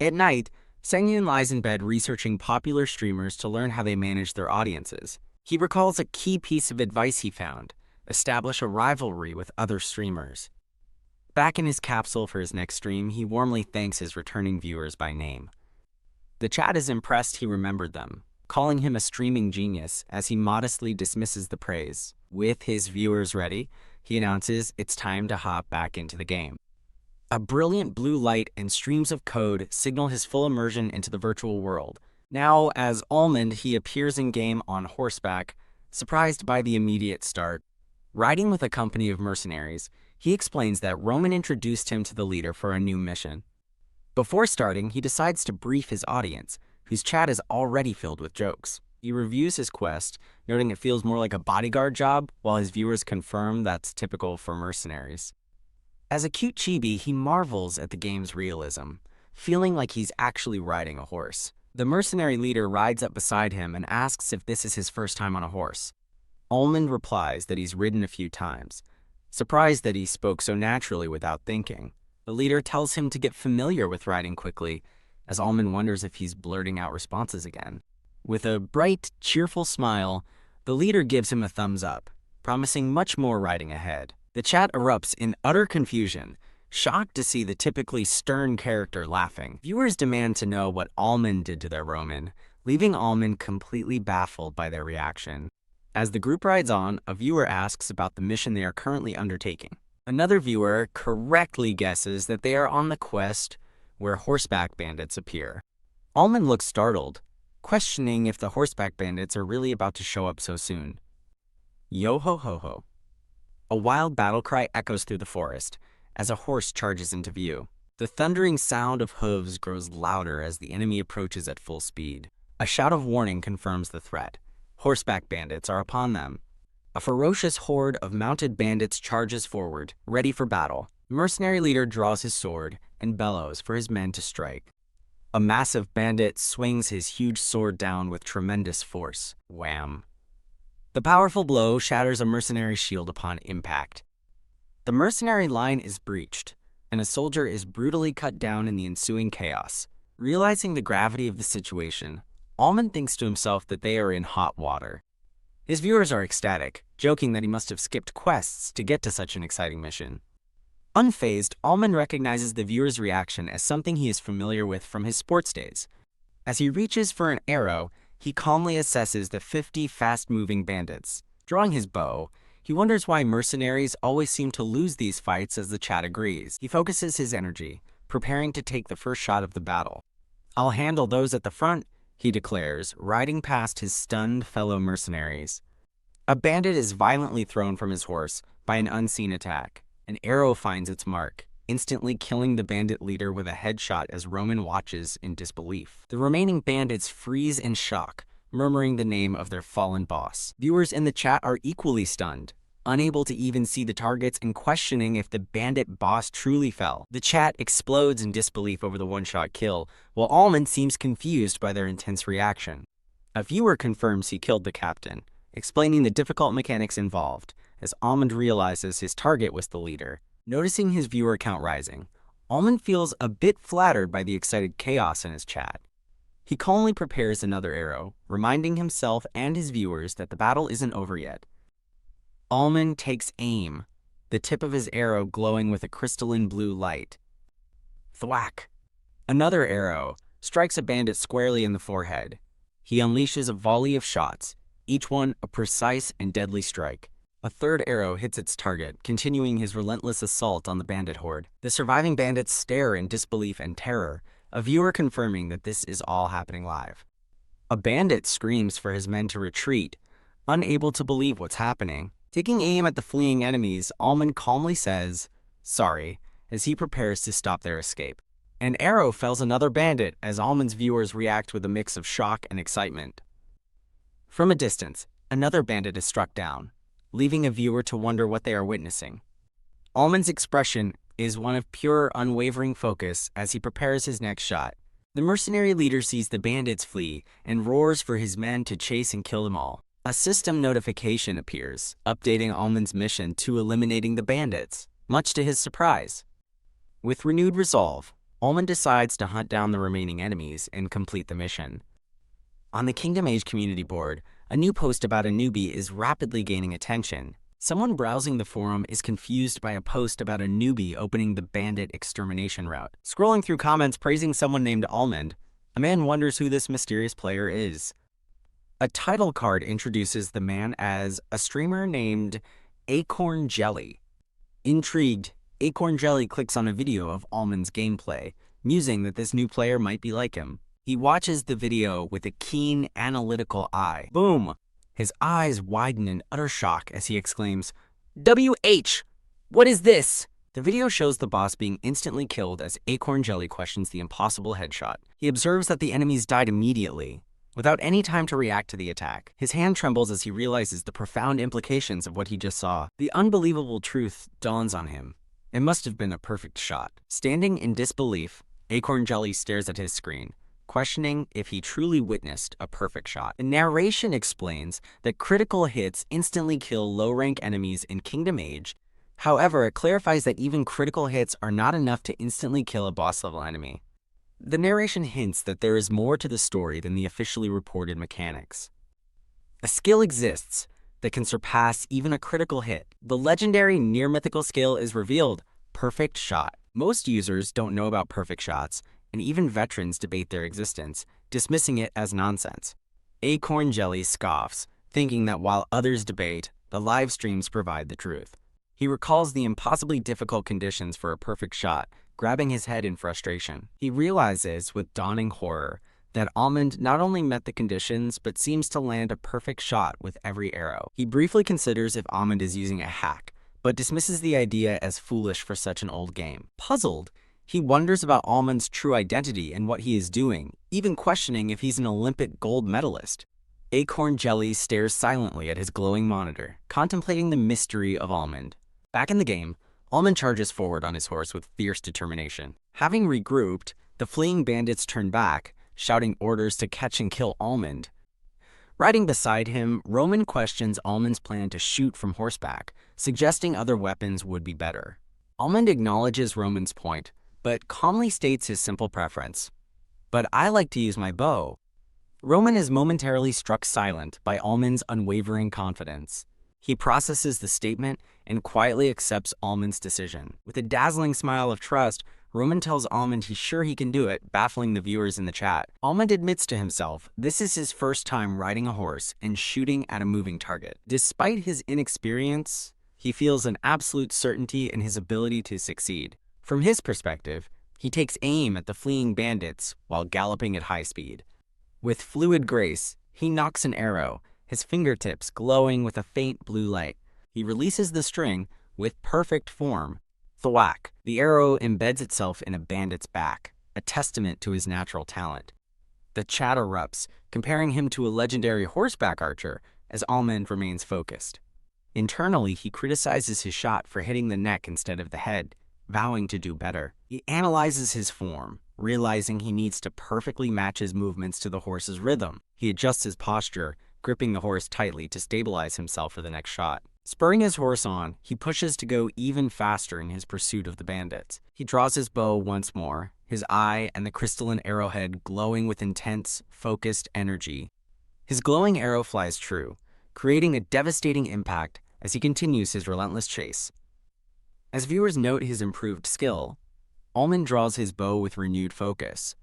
At night, Sang-yoon lies in bed researching popular streamers to learn how they manage their audiences. He recalls a key piece of advice he found: establish a rivalry with other streamers. Back in his capsule for his next stream, he warmly thanks his returning viewers by name. The chat is impressed he remembered them, calling him a streaming genius as he modestly dismisses the praise. With his viewers ready, he announces it's time to hop back into the game. A brilliant blue light and streams of code signal his full immersion into the virtual world. Now, as Almond, he appears in-game on horseback, surprised by the immediate start. Riding with a company of mercenaries, he explains that Roman introduced him to the leader for a new mission. Before starting, he decides to brief his audience, whose chat is already filled with jokes. He reviews his quest, noting it feels more like a bodyguard job, while his viewers confirm that's typical for mercenaries. As a cute chibi, he marvels at the game's realism, feeling like he's actually riding a horse. The mercenary leader rides up beside him and asks if this is his first time on a horse. Almond replies that he's ridden a few times, surprised that he spoke so naturally without thinking. The leader tells him to get familiar with riding quickly, as Almond wonders if he's blurting out responses again. With a bright, cheerful smile, the leader gives him a thumbs up, promising much more riding ahead. The chat erupts in utter confusion, shocked to see the typically stern character laughing. Viewers demand to know what Almond did to their Roman, leaving Almond completely baffled by their reaction. As the group rides on, a viewer asks about the mission they are currently undertaking. Another viewer correctly guesses that they are on the quest where horseback bandits appear. Almond looks startled, questioning if the horseback bandits are really about to show up so soon. Yo ho ho ho. A wild battle cry echoes through the forest as a horse charges into view. The thundering sound of hooves grows louder as the enemy approaches at full speed. A shout of warning confirms the threat. Horseback bandits are upon them. A ferocious horde of mounted bandits charges forward, ready for battle. The mercenary leader draws his sword and bellows for his men to strike. A massive bandit swings his huge sword down with tremendous force. Wham! The powerful blow shatters a mercenary shield upon impact. The mercenary line is breached, and a soldier is brutally cut down in the ensuing chaos. Realizing the gravity of the situation, Almond thinks to himself that they are in hot water. His viewers are ecstatic, joking that he must have skipped quests to get to such an exciting mission. Unfazed, Almond recognizes the viewer's reaction as something he is familiar with from his sports days. As he reaches for an arrow, he calmly assesses the 50 fast-moving bandits. Drawing his bow, he wonders why mercenaries always seem to lose these fights as the chat agrees. He focuses his energy, preparing to take the first shot of the battle. "I'll handle those at the front," he declares, riding past his stunned fellow mercenaries. A bandit is violently thrown from his horse by an unseen attack. An arrow finds its mark, instantly killing the bandit leader with a headshot as Roman watches in disbelief. The remaining bandits freeze in shock, murmuring the name of their fallen boss. Viewers in the chat are equally stunned, unable to even see the targets and questioning if the bandit boss truly fell. The chat explodes in disbelief over the one-shot kill, while Almond seems confused by their intense reaction. A viewer confirms he killed the captain, explaining the difficult mechanics involved, as Almond realizes his target was the leader. Noticing his viewer count rising, Almond feels a bit flattered by the excited chaos in his chat. He calmly prepares another arrow, reminding himself and his viewers that the battle isn't over yet. Almond takes aim, the tip of his arrow glowing with a crystalline blue light. Thwack! Another arrow strikes a bandit squarely in the forehead. He unleashes a volley of shots, each one a precise and deadly strike. A third arrow hits its target, continuing his relentless assault on the bandit horde. The surviving bandits stare in disbelief and terror, a viewer confirming that this is all happening live. A bandit screams for his men to retreat, unable to believe what's happening. Taking aim at the fleeing enemies, Almond calmly says, "Sorry," as he prepares to stop their escape. An arrow fells another bandit as Almond's viewers react with a mix of shock and excitement. From a distance, another bandit is struck down, leaving a viewer to wonder what they are witnessing. Almond's expression is one of pure, unwavering focus as he prepares his next shot. The mercenary leader sees the bandits flee and roars for his men to chase and kill them all. A system notification appears, updating Almond's mission to eliminating the bandits, much to his surprise. With renewed resolve, Almond decides to hunt down the remaining enemies and complete the mission. On the Kingdom Age community board, a new post about a newbie is rapidly gaining attention. Someone browsing the forum is confused by a post about a newbie opening the bandit extermination route. Scrolling through comments praising someone named Almond, a man wonders who this mysterious player is. A title card introduces the man as a streamer named Acorn Jelly. Intrigued, Acorn Jelly clicks on a video of Almond's gameplay, musing that this new player might be like him. He watches the video with a keen, analytical eye. Boom! His eyes widen in utter shock as he exclaims, "WH! What is this?" The video shows the boss being instantly killed as Acorn Jelly questions the impossible headshot. He observes that the enemies died immediately, without any time to react to the attack. His hand trembles as he realizes the profound implications of what he just saw. The unbelievable truth dawns on him. It must have been a perfect shot. Standing in disbelief, Acorn Jelly stares at his screen, questioning if he truly witnessed a perfect shot. The narration explains that critical hits instantly kill low-rank enemies in Kingdom Age. However, it clarifies that even critical hits are not enough to instantly kill a boss-level enemy. The narration hints that there is more to the story than the officially reported mechanics. A skill exists that can surpass even a critical hit. The legendary near-mythical skill is revealed, Perfect Shot. Most users don't know about perfect shots, and even veterans debate their existence, dismissing it as nonsense. Acorn Jelly scoffs, thinking that while others debate, the live streams provide the truth. He recalls the impossibly difficult conditions for a perfect shot, grabbing his head in frustration. He realizes, with dawning horror, that Almond not only met the conditions, but seems to land a perfect shot with every arrow. He briefly considers if Almond is using a hack, but dismisses the idea as foolish for such an old game. Puzzled, he wonders about Almond's true identity and what he is doing, even questioning if he's an Olympic gold medalist. Acorn Jelly stares silently at his glowing monitor, contemplating the mystery of Almond. Back in the game, Almond charges forward on his horse with fierce determination. Having regrouped, the fleeing bandits turn back, shouting orders to catch and kill Almond. Riding beside him, Roman questions Almond's plan to shoot from horseback, suggesting other weapons would be better. Almond acknowledges Roman's point, but calmly states his simple preference. "But I like to use my bow." Roman is momentarily struck silent by Almond's unwavering confidence. He processes the statement and quietly accepts Almond's decision. With a dazzling smile of trust, Roman tells Almond he's sure he can do it, baffling the viewers in the chat. Almond admits to himself this is his first time riding a horse and shooting at a moving target. Despite his inexperience, he feels an absolute certainty in his ability to succeed. From his perspective, he takes aim at the fleeing bandits while galloping at high speed. With fluid grace, he knocks an arrow, his fingertips glowing with a faint blue light. He releases the string with perfect form. Thwack! The arrow embeds itself in a bandit's back, a testament to his natural talent. The chat erupts, comparing him to a legendary horseback archer as Almond remains focused. Internally, he criticizes his shot for hitting the neck instead of the head, vowing to do better. He analyzes his form, realizing he needs to perfectly match his movements to the horse's rhythm. He adjusts his posture, gripping the horse tightly to stabilize himself for the next shot. Spurring his horse on, he pushes to go even faster in his pursuit of the bandits. He draws his bow once more, his eye and the crystalline arrowhead glowing with intense, focused energy. His glowing arrow flies true, creating a devastating impact as he continues his relentless chase. As viewers note his improved skill, Almond draws his bow with renewed focus.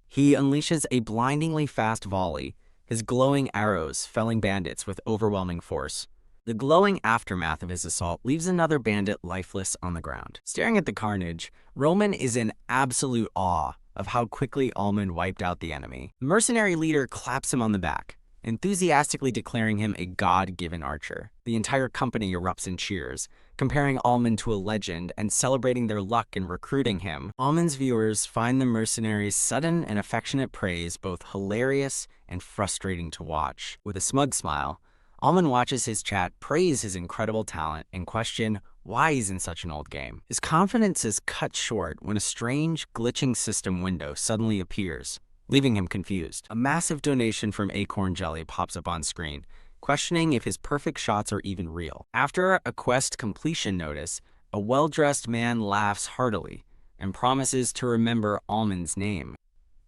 He unleashes a blindingly fast volley, his glowing arrows felling bandits with overwhelming force. The glowing aftermath of his assault leaves another bandit lifeless on the ground. Staring at the carnage, Roman is in absolute awe of how quickly Almond wiped out the enemy. The mercenary leader claps him on the back, enthusiastically declaring him a god-given archer. The entire company erupts in cheers, comparing Almond to a legend and celebrating their luck in recruiting him. Almond's viewers find the mercenary's sudden and affectionate praise both hilarious and frustrating to watch. With a smug smile, Almond watches his chat praise his incredible talent and question why he's in such an old game. His confidence is cut short when a strange, glitching system window suddenly appears, leaving him confused. A massive donation from Acorn Jelly pops up on screen, questioning if his perfect shots are even real. After a quest completion notice, a well-dressed man laughs heartily and promises to remember Almond's name.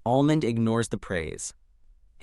Almond ignores the praise,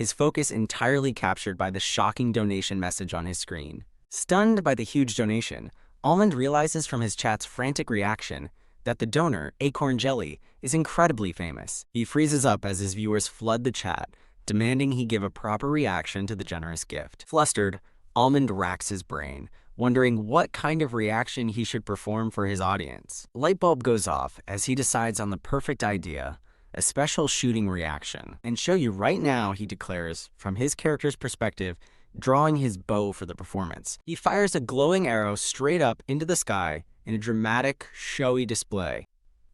his focus entirely captured by the shocking donation message on his screen. Stunned by the huge donation, Almond realizes from his chat's frantic reaction that the donor, Acorn Jelly, is incredibly famous. He freezes up as his viewers flood the chat, demanding he give a proper reaction to the generous gift. Flustered, Almond racks his brain, wondering what kind of reaction he should perform for his audience. A light bulb goes off as he decides on the perfect idea, a special shooting reaction. And show you right now, he declares, from his character's perspective, drawing his bow for the performance. He fires a glowing arrow straight up into the sky in a dramatic, showy display.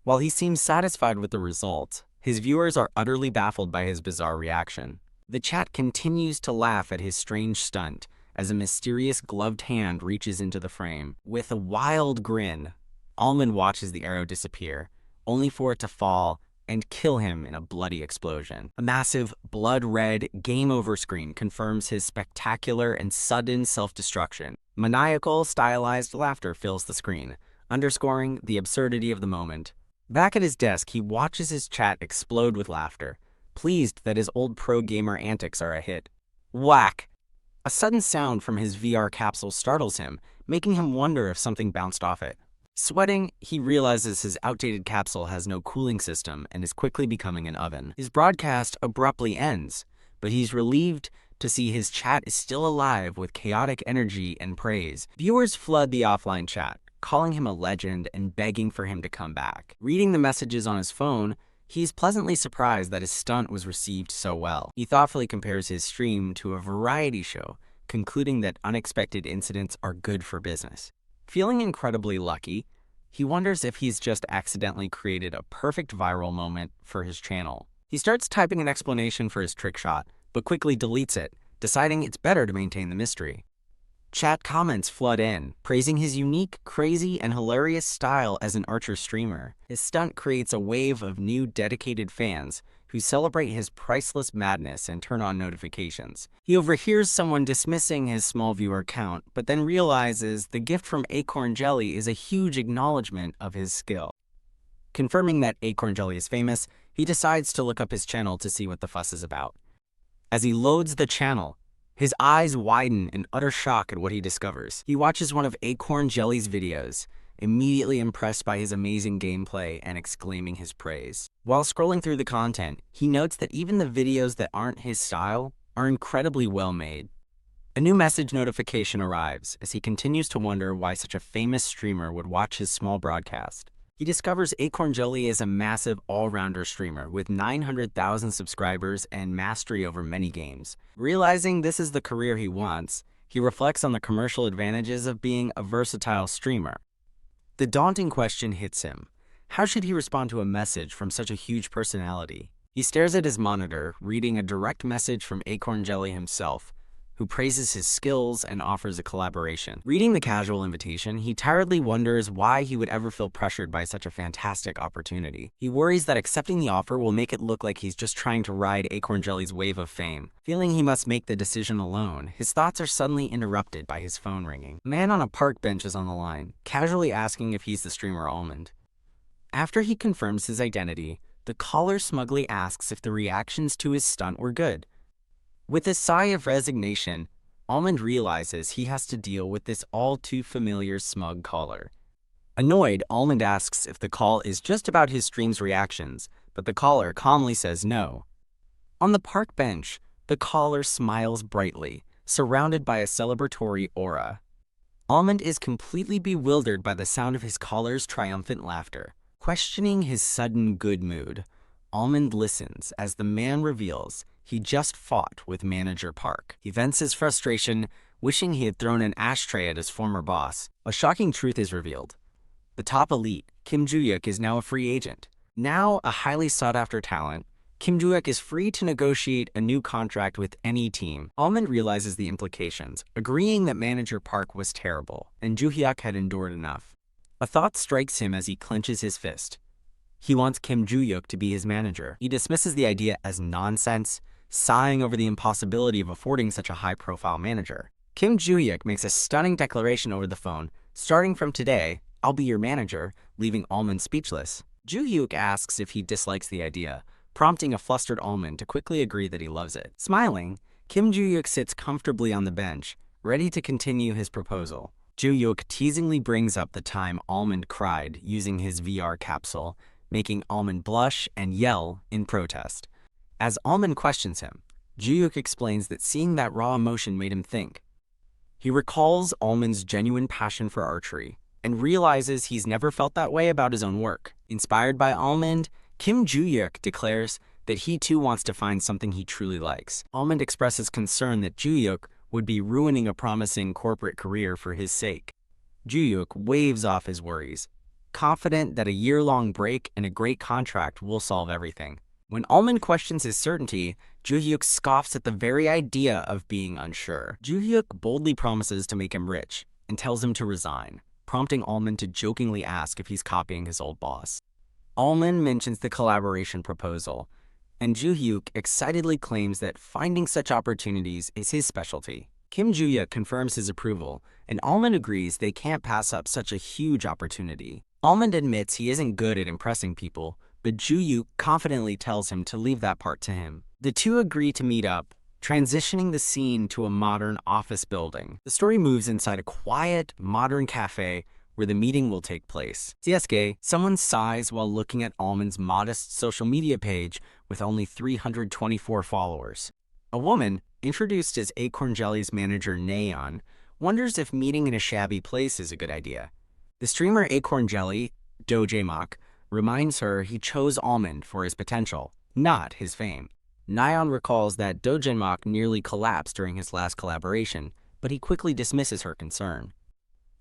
While he seems satisfied with the result, his viewers are utterly baffled by his bizarre reaction. The chat continues to laugh at his strange stunt as a mysterious gloved hand reaches into the frame. With a wild grin, Almond watches the arrow disappear, only for it to fall and kill him in a bloody explosion. A massive, blood-red game-over screen confirms his spectacular and sudden self-destruction. Maniacal, stylized laughter fills the screen, underscoring the absurdity of the moment. Back at his desk, he watches his chat explode with laughter, pleased that his old pro gamer antics are a hit. Whack! A sudden sound from his VR capsule startles him, making him wonder if something bounced off it. Sweating, he realizes his outdated capsule has no cooling system and is quickly becoming an oven. His broadcast abruptly ends, but he's relieved to see his chat is still alive with chaotic energy and praise. Viewers flood the offline chat, calling him a legend and begging for him to come back. Reading the messages on his phone, he's pleasantly surprised that his stunt was received so well. He thoughtfully compares his stream to a variety show, concluding that unexpected incidents are good for business. Feeling incredibly lucky, he wonders if he's just accidentally created a perfect viral moment for his channel. He starts typing an explanation for his trick shot, but quickly deletes it, deciding it's better to maintain the mystery. Chat comments flood in, praising his unique, crazy, and hilarious style as an archer streamer. His stunt creates a wave of new dedicated fans who celebrate his priceless madness and turn on notifications. He overhears someone dismissing his small viewer count, but then realizes the gift from Acorn Jelly is a huge acknowledgement of his skill. Confirming that Acorn Jelly is famous, he decides to look up his channel to see what the fuss is about. As he loads the channel, his eyes widen in utter shock at what he discovers. He watches one of Acorn Jelly's videos, immediately impressed by his amazing gameplay and exclaiming his praise. While scrolling through the content, he notes that even the videos that aren't his style are incredibly well made. A new message notification arrives as he continues to wonder why such a famous streamer would watch his small broadcast. He discovers Acorn Jelly is a massive all-rounder streamer with 900,000 subscribers and mastery over many games. Realizing this is the career he wants, he reflects on the commercial advantages of being a versatile streamer. The daunting question hits him. How should he respond to a message from such a huge personality? He stares at his monitor, reading a direct message from Acorn Jelly himself, who praises his skills and offers a collaboration. Reading the casual invitation, he tiredly wonders why he would ever feel pressured by such a fantastic opportunity. He worries that accepting the offer will make it look like he's just trying to ride Acorn Jelly's wave of fame. Feeling he must make the decision alone, his thoughts are suddenly interrupted by his phone ringing. A man on a park bench is on the line, casually asking if he's the streamer Almond. After he confirms his identity, the caller smugly asks if the reactions to his stunt were good. With a sigh of resignation, Almond realizes he has to deal with this all-too-familiar smug caller. Annoyed, Almond asks if the call is just about his stream's reactions, but the caller calmly says no. On the park bench, the caller smiles brightly, surrounded by a celebratory aura. Almond is completely bewildered by the sound of his caller's triumphant laughter. Questioning his sudden good mood, Almond listens as the man reveals he just fought with Manager Park. He vents his frustration, wishing he had thrown an ashtray at his former boss. A shocking truth is revealed. The top elite, Kim Joo-yuk, is now a free agent. Now a highly sought-after talent, Kim Joo-yuk is free to negotiate a new contract with any team. Almond realizes the implications, agreeing that Manager Park was terrible, and Joo-hyuk had endured enough. A thought strikes him as he clenches his fist. He wants Kim Joo-yuk to be his manager. He dismisses the idea as nonsense, sighing over the impossibility of affording such a high-profile manager. Kim Joo-yuk makes a stunning declaration over the phone. Starting from today, I'll be your manager, leaving Almond speechless. Joo-hyuk asks if he dislikes the idea, prompting a flustered Almond to quickly agree that he loves it. Smiling, Kim Joo-yuk sits comfortably on the bench, ready to continue his proposal. Joo-hyuk teasingly brings up the time Almond cried using his VR capsule, making Almond blush and yell in protest. As Almond questions him, Joo-hyuk explains that seeing that raw emotion made him think. He recalls Almond's genuine passion for archery and realizes he's never felt that way about his own work. Inspired by Almond, Kim Joo-yuk declares that he too wants to find something he truly likes. Almond expresses concern that Joo-hyuk would be ruining a promising corporate career for his sake. Joo-hyuk waves off his worries, confident that a year-long break and a great contract will solve everything. When Almond questions his certainty, Joo-hyuk scoffs at the very idea of being unsure. Joo-hyuk boldly promises to make him rich and tells him to resign, prompting Almond to jokingly ask if he's copying his old boss. Almond mentions the collaboration proposal, and Joo-hyuk excitedly claims that finding such opportunities is his specialty. Kim Joo-yuk confirms his approval, and Almond agrees they can't pass up such a huge opportunity. Almond admits he isn't good at impressing people, but Joo-hyuk confidently tells him to leave that part to him. The two agree to meet up, transitioning the scene to a modern office building. The story moves inside a quiet, modern cafe where the meeting will take place. CSK, someone sighs while looking at Almond's modest social media page with only 324 followers. A woman, introduced as Acorn Jelly's manager Nayeon, wonders if meeting in a shabby place is a good idea. The streamer Acorn Jelly, Dojemok, reminds her he chose Almond for his potential, not his fame. Nayeon recalls that Dojemok nearly collapsed during his last collaboration, but he quickly dismisses her concern.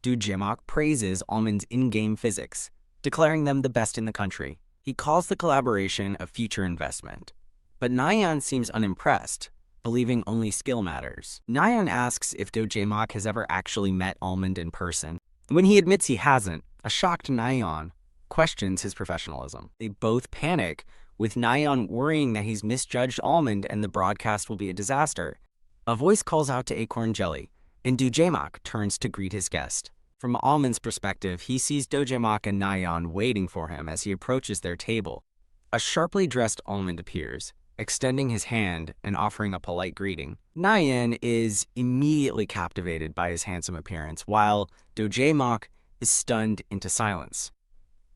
Dojemok praises Almond's in-game physics, declaring them the best in the country. He calls the collaboration a future investment. But Nayeon seems unimpressed, believing only skill matters. Nayeon asks if Dojemok has ever actually met Almond in person. When he admits he hasn't, a shocked Nayeon questions his professionalism. They both panic, with Nayeon worrying that he's misjudged Almond and the broadcast will be a disaster. A voice calls out to Acorn Jelly, and Dojemok turns to greet his guest. From Almond's perspective, he sees Dojemok and Nayeon waiting for him as he approaches their table. A sharply dressed Almond appears, extending his hand and offering a polite greeting. Nayeon is immediately captivated by his handsome appearance, while Dojemok is stunned into silence.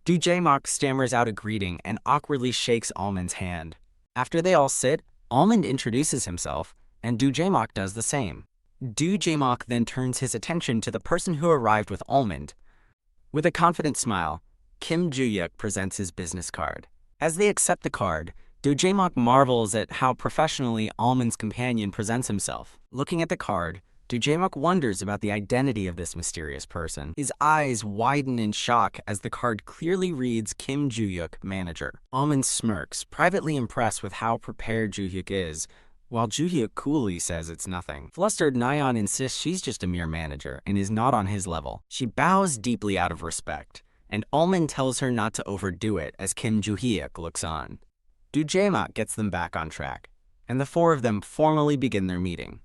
Dojemok stammers out a greeting and awkwardly shakes Almond's hand. After they all sit, Almond introduces himself, and Dojemok does the same. Dojemok then turns his attention to the person who arrived with Almond. With a confident smile, Kim Joo-yuk presents his business card. As they accept the card, Dojemok marvels at how professionally Almond's companion presents himself. Looking at the card, Dojemok wonders about the identity of this mysterious person. His eyes widen in shock as the card clearly reads Kim Joo-yuk, manager. Almond smirks, privately impressed with how prepared Joo-hyuk is, while Juhyuk coolly says it's nothing. Flustered, Nayeon insists she's just a mere manager and is not on his level. She bows deeply out of respect, and Almond tells her not to overdo it as Kim Juhyuk looks on. Do Jae-mak gets them back on track, and the four of them formally begin their meeting.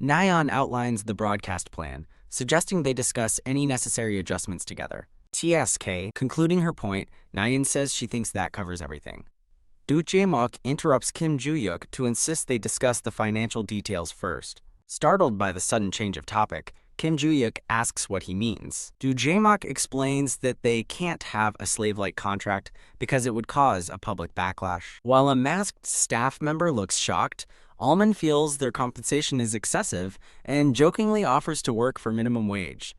Nayeon outlines the broadcast plan, suggesting they discuss any necessary adjustments together. TSK, concluding her point, Nayeon says she thinks that covers everything. Do Jae-mak interrupts Kim Juhyuk to insist they discuss the financial details first. Startled by the sudden change of topic, Kim Juhyuk asks what he means. Do Jae-mak explains that they can't have a slave-like contract because it would cause a public backlash. While a masked staff member looks shocked, Almond feels their compensation is excessive and jokingly offers to work for minimum wage.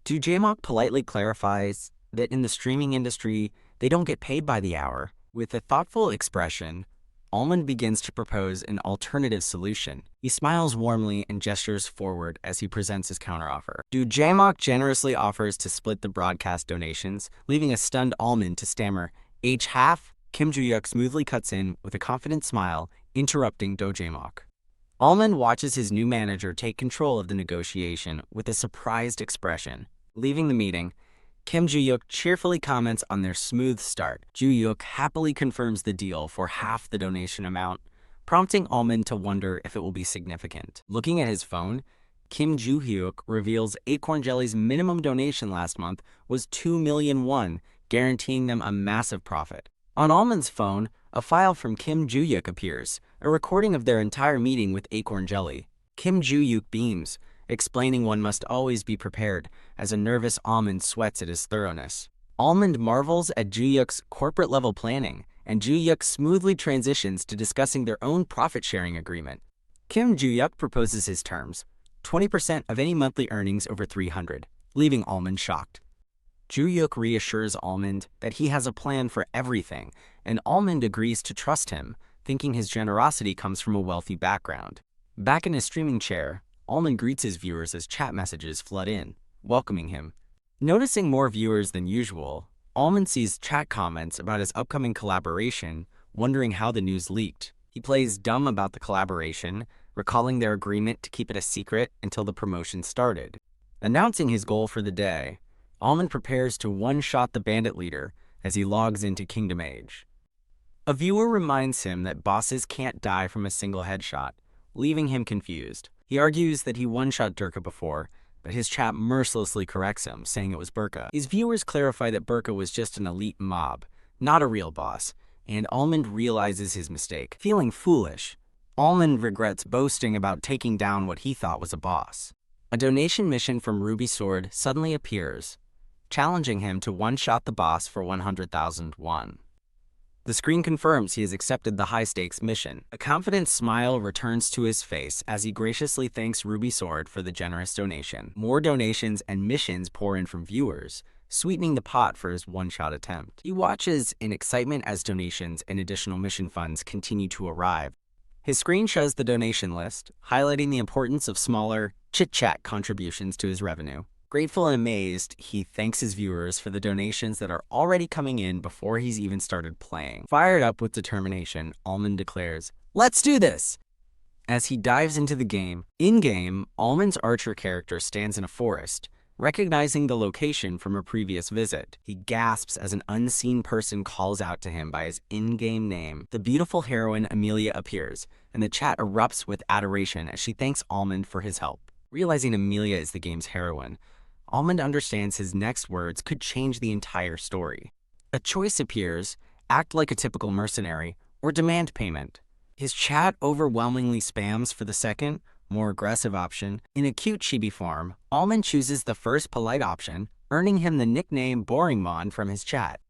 Do Jae-mak politely clarifies that in the streaming industry, they don't get paid by the hour. With a thoughtful expression, Almond begins to propose an alternative solution. He smiles warmly and gestures forward as he presents his counteroffer. Do Jae-mak generously offers to split the broadcast donations, leaving a stunned Almond to stammer, "H half?" Kim Juhyuk smoothly cuts in with a confident smile, interrupting Do Jae-mak. Almond watches his new manager take control of the negotiation with a surprised expression. Leaving the meeting, Kim Juhyuk cheerfully comments on their smooth start. Juhyuk happily confirms the deal for half the donation amount, prompting Almond to wonder if it will be significant. Looking at his phone, Kim Juhyuk reveals Acorn Jelly's minimum donation last month was 2 million won, guaranteeing them a massive profit. On Almond's phone, a file from Kim Juhyuk appears, a recording of their entire meeting with Acorn Jelly. Kim Juhyuk beams, explaining one must always be prepared, as a nervous Almond sweats at his thoroughness. Almond marvels at Juhyuk's corporate-level planning, and Juhyuk smoothly transitions to discussing their own profit-sharing agreement. Kim Juhyuk proposes his terms, 20% of any monthly earnings over 300, leaving Almond shocked. Juhyuk reassures Almond that he has a plan for everything, and Almond agrees to trust him, thinking his generosity comes from a wealthy background. Back in his streaming chair, Almond greets his viewers as chat messages flood in, welcoming him. Noticing more viewers than usual, Almond sees chat comments about his upcoming collaboration, wondering how the news leaked. He plays dumb about the collaboration, recalling their agreement to keep it a secret until the promotion started. Announcing his goal for the day, Almond prepares to one-shot the bandit leader as he logs into Kingdom Age. A viewer reminds him that bosses can't die from a single headshot, leaving him confused. He argues that he one-shot Durka before, but his chat mercilessly corrects him, saying it was Burka. His viewers clarify that Burka was just an elite mob, not a real boss, and Almond realizes his mistake. Feeling foolish, Almond regrets boasting about taking down what he thought was a boss. A donation mission from Ruby Sword suddenly appears, challenging him to one-shot the boss for 100,000 won. The screen confirms he has accepted the high-stakes mission. A confident smile returns to his face as he graciously thanks Ruby Sword for the generous donation. More donations and missions pour in from viewers, sweetening the pot for his one-shot attempt. He watches in excitement as donations and additional mission funds continue to arrive. His screen shows the donation list, highlighting the importance of smaller, chit-chat contributions to his revenue. Grateful and amazed, he thanks his viewers for the donations that are already coming in before he's even started playing. Fired up with determination, Almond declares, "Let's do this!" As he dives into the game, in-game, Almond's archer character stands in a forest, recognizing the location from a previous visit. He gasps as an unseen person calls out to him by his in-game name. The beautiful heroine Amelia appears, and the chat erupts with adoration as she thanks Almond for his help. Realizing Amelia is the game's heroine, Almond understands his next words could change the entire story. A choice appears: act like a typical mercenary, or demand payment. His chat overwhelmingly spams for the second, more aggressive option. In a cute chibi form, Almond chooses the first polite option, earning him the nickname Boringmon from his chat.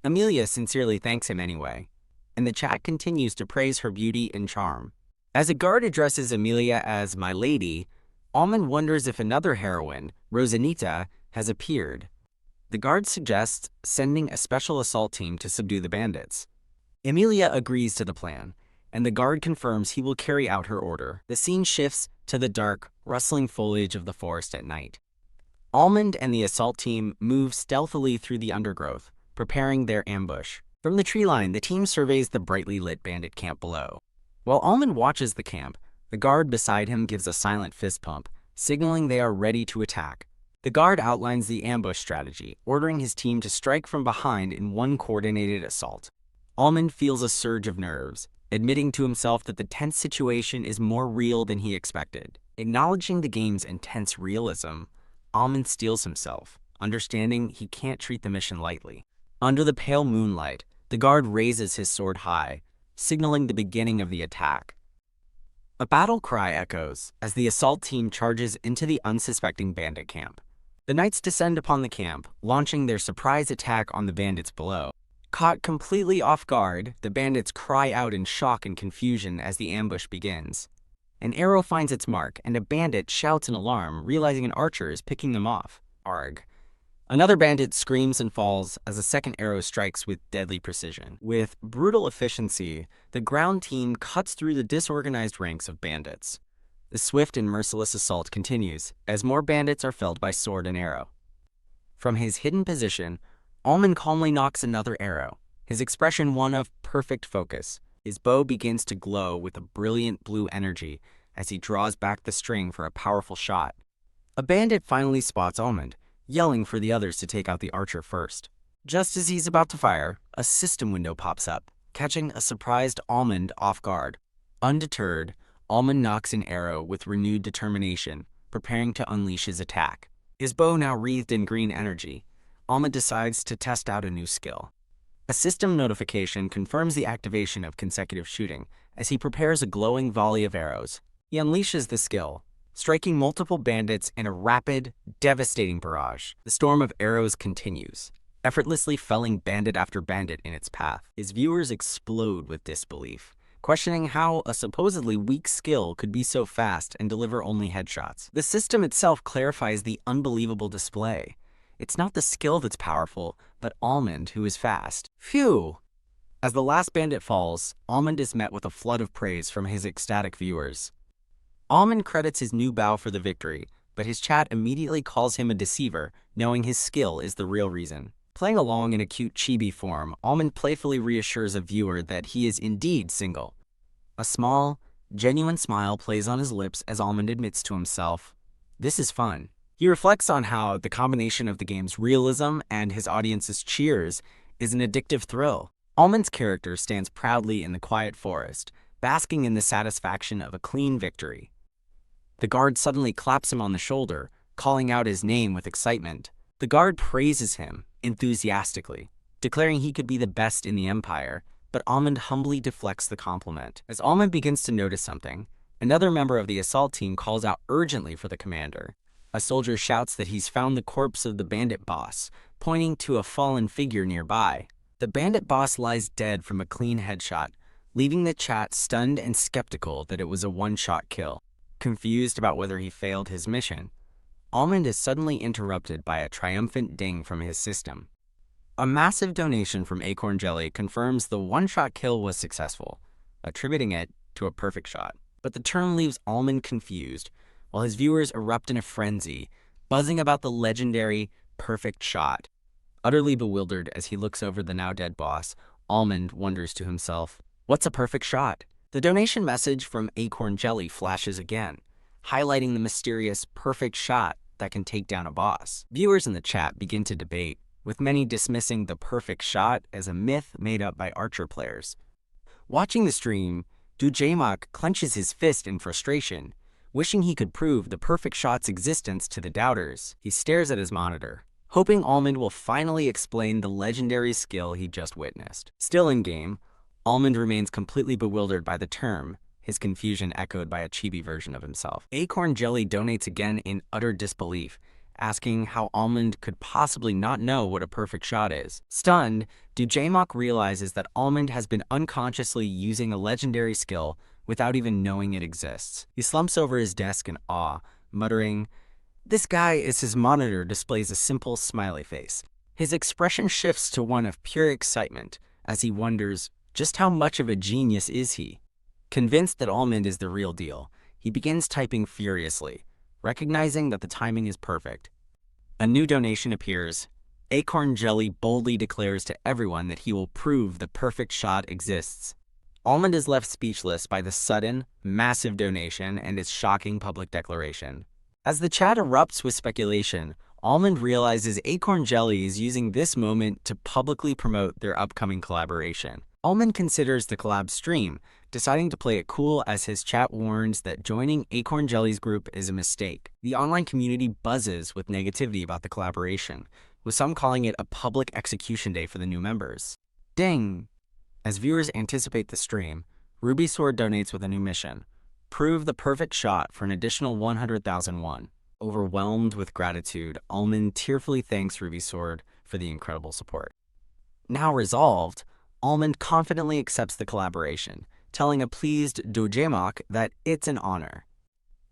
Amelia sincerely thanks him anyway, and the chat continues to praise her beauty and charm. As a guard addresses Amelia as "my lady," Almond wonders if another heroine, Rosanita, has appeared. The guard suggests sending a special assault team to subdue the bandits. Amelia agrees to the plan, and the guard confirms he will carry out her order. The scene shifts to the dark, rustling foliage of the forest at night. Almond and the assault team move stealthily through the undergrowth, preparing their ambush. From the tree line, the team surveys the brightly lit bandit camp below. While Almond watches the camp, the guard beside him gives a silent fist pump, signaling they are ready to attack. The guard outlines the ambush strategy, ordering his team to strike from behind in one coordinated assault. Almond feels a surge of nerves, admitting to himself that the tense situation is more real than he expected. Acknowledging the game's intense realism, Almond steels himself, understanding he can't treat the mission lightly. Under the pale moonlight, the guard raises his sword high, signaling the beginning of the attack. A battle cry echoes as the assault team charges into the unsuspecting bandit camp. The knights descend upon the camp, launching their surprise attack on the bandits below. Caught completely off guard, the bandits cry out in shock and confusion as the ambush begins. An arrow finds its mark, and a bandit shouts in alarm, realizing an archer is picking them off. Arg. Another bandit screams and falls as a second arrow strikes with deadly precision. With brutal efficiency, the ground team cuts through the disorganized ranks of bandits. The swift and merciless assault continues, as more bandits are felled by sword and arrow. From his hidden position, Almond calmly knocks another arrow, his expression one of perfect focus. His bow begins to glow with a brilliant blue energy as he draws back the string for a powerful shot. A bandit finally spots Almond, yelling for the others to take out the archer first. Just as he's about to fire, a system window pops up, catching a surprised Almond off guard. Undeterred, Almond knocks an arrow with renewed determination, preparing to unleash his attack. His bow now wreathed in green energy, Almond decides to test out a new skill. A system notification confirms the activation of consecutive shooting as he prepares a glowing volley of arrows. He unleashes the skill, striking multiple bandits in a rapid, devastating barrage. The storm of arrows continues, effortlessly felling bandit after bandit in its path. His viewers explode with disbelief, questioning how a supposedly weak skill could be so fast and deliver only headshots. The system itself clarifies the unbelievable display. It's not the skill that's powerful, but Almond who is fast. Phew! As the last bandit falls, Almond is met with a flood of praise from his ecstatic viewers. Almond credits his new bow for the victory, but his chat immediately calls him a deceiver, knowing his skill is the real reason. Playing along in a cute chibi form, Almond playfully reassures a viewer that he is indeed single. A small, genuine smile plays on his lips as Almond admits to himself, "This is fun." He reflects on how the combination of the game's realism and his audience's cheers is an addictive thrill. Almond's character stands proudly in the quiet forest, basking in the satisfaction of a clean victory. The guard suddenly claps him on the shoulder, calling out his name with excitement. The guard praises him enthusiastically, declaring he could be the best in the Empire, but Almond humbly deflects the compliment. As Almond begins to notice something, another member of the assault team calls out urgently for the commander. A soldier shouts that he's found the corpse of the bandit boss, pointing to a fallen figure nearby. The bandit boss lies dead from a clean headshot, leaving the chat stunned and skeptical that it was a one-shot kill. Confused about whether he failed his mission, Almond is suddenly interrupted by a triumphant ding from his system. A massive donation from Acorn Jelly confirms the one-shot kill was successful, attributing it to a perfect shot. But the term leaves Almond confused, while his viewers erupt in a frenzy, buzzing about the legendary perfect shot. Utterly bewildered as he looks over the now-dead boss, Almond wonders to himself, "What's a perfect shot?" The donation message from Acorn Jelly flashes again, highlighting the mysterious perfect shot that can take down a boss. Viewers in the chat begin to debate, with many dismissing the perfect shot as a myth made up by archer players. Watching the stream, Dujamok clenches his fist in frustration, wishing he could prove the perfect shot's existence to the doubters. He stares at his monitor, hoping Almond will finally explain the legendary skill he just witnessed. Still in-game, Almond remains completely bewildered by the term, his confusion echoed by a chibi version of himself. Acorn Jelly donates again in utter disbelief, asking how Almond could possibly not know what a perfect shot is. Stunned, Dujamok realizes that Almond has been unconsciously using a legendary skill without even knowing it exists. He slumps over his desk in awe, muttering, "This guy," as his monitor displays a simple smiley face. His expression shifts to one of pure excitement as he wonders, just how much of a genius is he? Convinced that Almond is the real deal, he begins typing furiously, recognizing that the timing is perfect. A new donation appears. Acorn Jelly boldly declares to everyone that he will prove the perfect shot exists. Almond is left speechless by the sudden, massive donation and its shocking public declaration. As the chat erupts with speculation, Almond realizes Acorn Jelly is using this moment to publicly promote their upcoming collaboration. Almond considers the collab stream, deciding to play it cool as his chat warns that joining Acorn Jelly's group is a mistake. The online community buzzes with negativity about the collaboration, with some calling it a public execution day for the new members. Ding! As viewers anticipate the stream, Ruby Sword donates with a new mission: prove the perfect shot for an additional 100,000 won. Overwhelmed with gratitude, Almond tearfully thanks Ruby Sword for the incredible support. Now resolved, Almond confidently accepts the collaboration, telling a pleased Dojemok that it's an honor.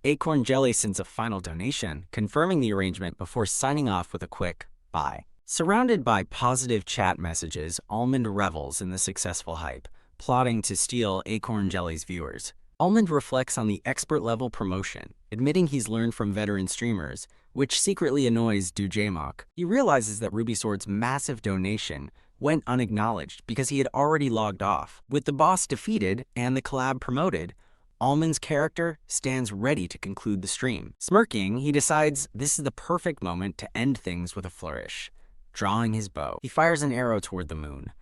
Acorn Jelly sends a final donation, confirming the arrangement before signing off with a quick bye. Surrounded by positive chat messages, Almond revels in the successful hype, plotting to steal Acorn Jelly's viewers. Almond reflects on the expert-level promotion, admitting he's learned from veteran streamers, which secretly annoys Dojemok. He realizes that Ruby Sword's massive donation went unacknowledged because he had already logged off. With the boss defeated and the collab promoted, Almond's character stands ready to conclude the stream. Smirking, he decides this is the perfect moment to end things with a flourish. Drawing his bow, he fires an arrow toward the moon,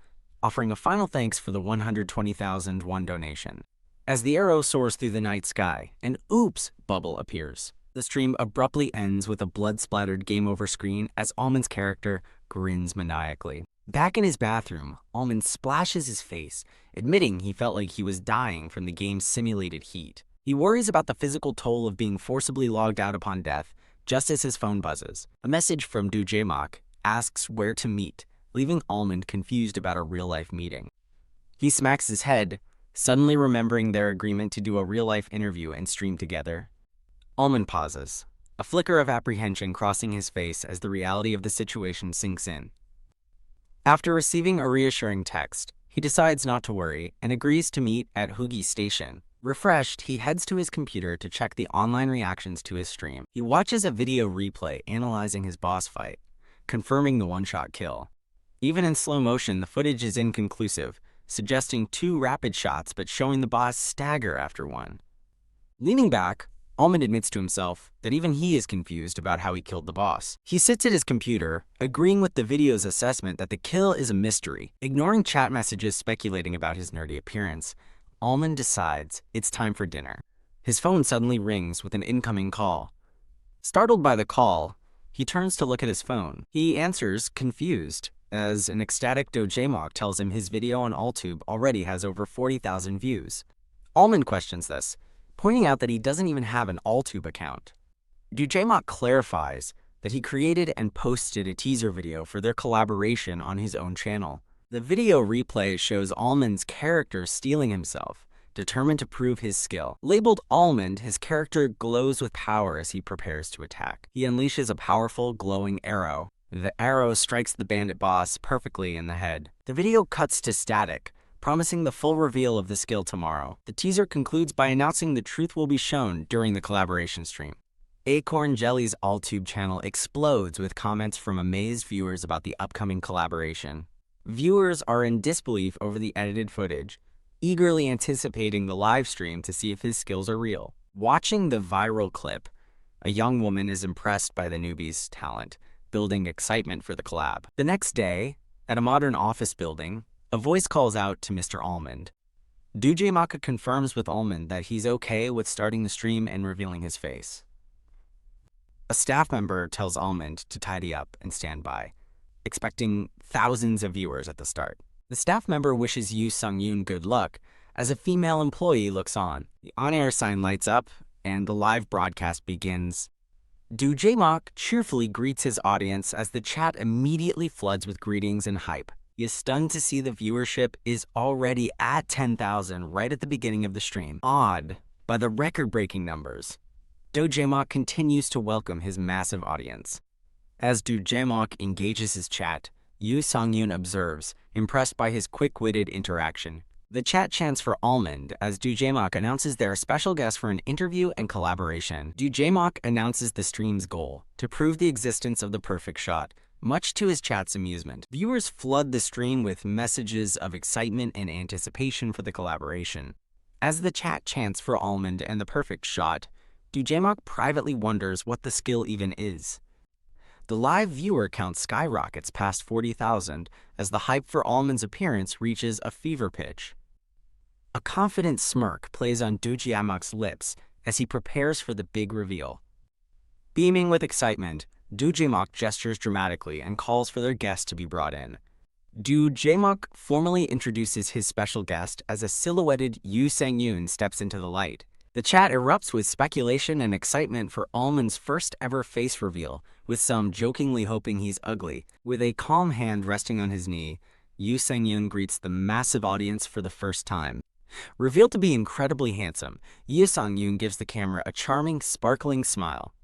offering a final thanks for the 120,000 won donation. As the arrow soars through the night sky, an oops bubble appears. The stream abruptly ends with a blood-splattered game over screen as Almond's character grins maniacally. Back in his bathroom, Almond splashes his face, admitting he felt like he was dying from the game's simulated heat. He worries about the physical toll of being forcibly logged out upon death, just as his phone buzzes. A message from Dojemok asks where to meet, leaving Almond confused about a real-life meeting. He smacks his head, suddenly remembering their agreement to do a real-life interview and stream together. Almond pauses, a flicker of apprehension crossing his face as the reality of the situation sinks in. After receiving a reassuring text, he decides not to worry and agrees to meet at Hugi Station. Refreshed, he heads to his computer to check the online reactions to his stream. He watches a video replay analyzing his boss fight, confirming the one-shot kill. Even in slow motion, the footage is inconclusive, suggesting 2 rapid shots but showing the boss stagger after one. Leaning back, Almond admits to himself that even he is confused about how he killed the boss. He sits at his computer, agreeing with the video's assessment that the kill is a mystery. Ignoring chat messages speculating about his nerdy appearance, Almond decides it's time for dinner. His phone suddenly rings with an incoming call. Startled by the call, he turns to look at his phone. He answers, confused, as an ecstatic Dojemok tells him his video on AllTube already has over 40,000 views. Almond questions this, pointing out that he doesn't even have an AllTube account. Dojemok clarifies that he created and posted a teaser video for their collaboration on his own channel. The video replay shows Almond's character stealing himself, determined to prove his skill. Labeled Almond, his character glows with power as he prepares to attack. He unleashes a powerful, glowing arrow. The arrow strikes the bandit boss perfectly in the head. The video cuts to static, promising the full reveal of the skill tomorrow. The teaser concludes by announcing the truth will be shown during the collaboration stream. Acorn Jelly's AllTube channel explodes with comments from amazed viewers about the upcoming collaboration. Viewers are in disbelief over the edited footage, eagerly anticipating the live stream to see if his skills are real. Watching the viral clip, a young woman is impressed by the newbie's talent, building excitement for the collab. The next day, at a modern office building, a voice calls out to Mr. Almond. Dojemok confirms with Almond that he's okay with starting the stream and revealing his face. A staff member tells Almond to tidy up and stand by, expecting thousands of viewers at the start. The staff member wishes Yoo Sung-yoon good luck as a female employee looks on. The on-air sign lights up and the live broadcast begins. Dojemok cheerfully greets his audience as the chat immediately floods with greetings and hype. He is stunned to see the viewership is already at 10,000 right at the beginning of the stream, awed by the record-breaking numbers. Dojemok continues to welcome his massive audience. As Dojemok engages his chat, Yoo Sung-yoon observes, impressed by his quick-witted interaction. The chat chants for Almond as Dojemok announces they're a special guest for an interview and collaboration. Dojemok announces the stream's goal, to prove the existence of the perfect shot, Much to his chat's amusement, viewers flood the stream with messages of excitement and anticipation for the collaboration. As the chat chants for Almond and the perfect shot, Jaemock privately wonders what the skill even is. The live viewer count skyrockets past 40,000 as the hype for Almond's appearance reaches a fever pitch. A confident smirk plays on Jaemock's lips as he prepares for the big reveal. Beaming with excitement, Jaemock gestures dramatically and calls for their guest to be brought in. Jaemock formally introduces his special guest as a silhouetted Yoo Sang-yoon steps into the light. The chat erupts with speculation and excitement for Almond's first ever face reveal, with some jokingly hoping he's ugly. With a calm hand resting on his knee, Yoo Sang-yoon greets the massive audience for the first time. Revealed to be incredibly handsome, Yoo Sang-yoon gives the camera a charming, sparkling smile.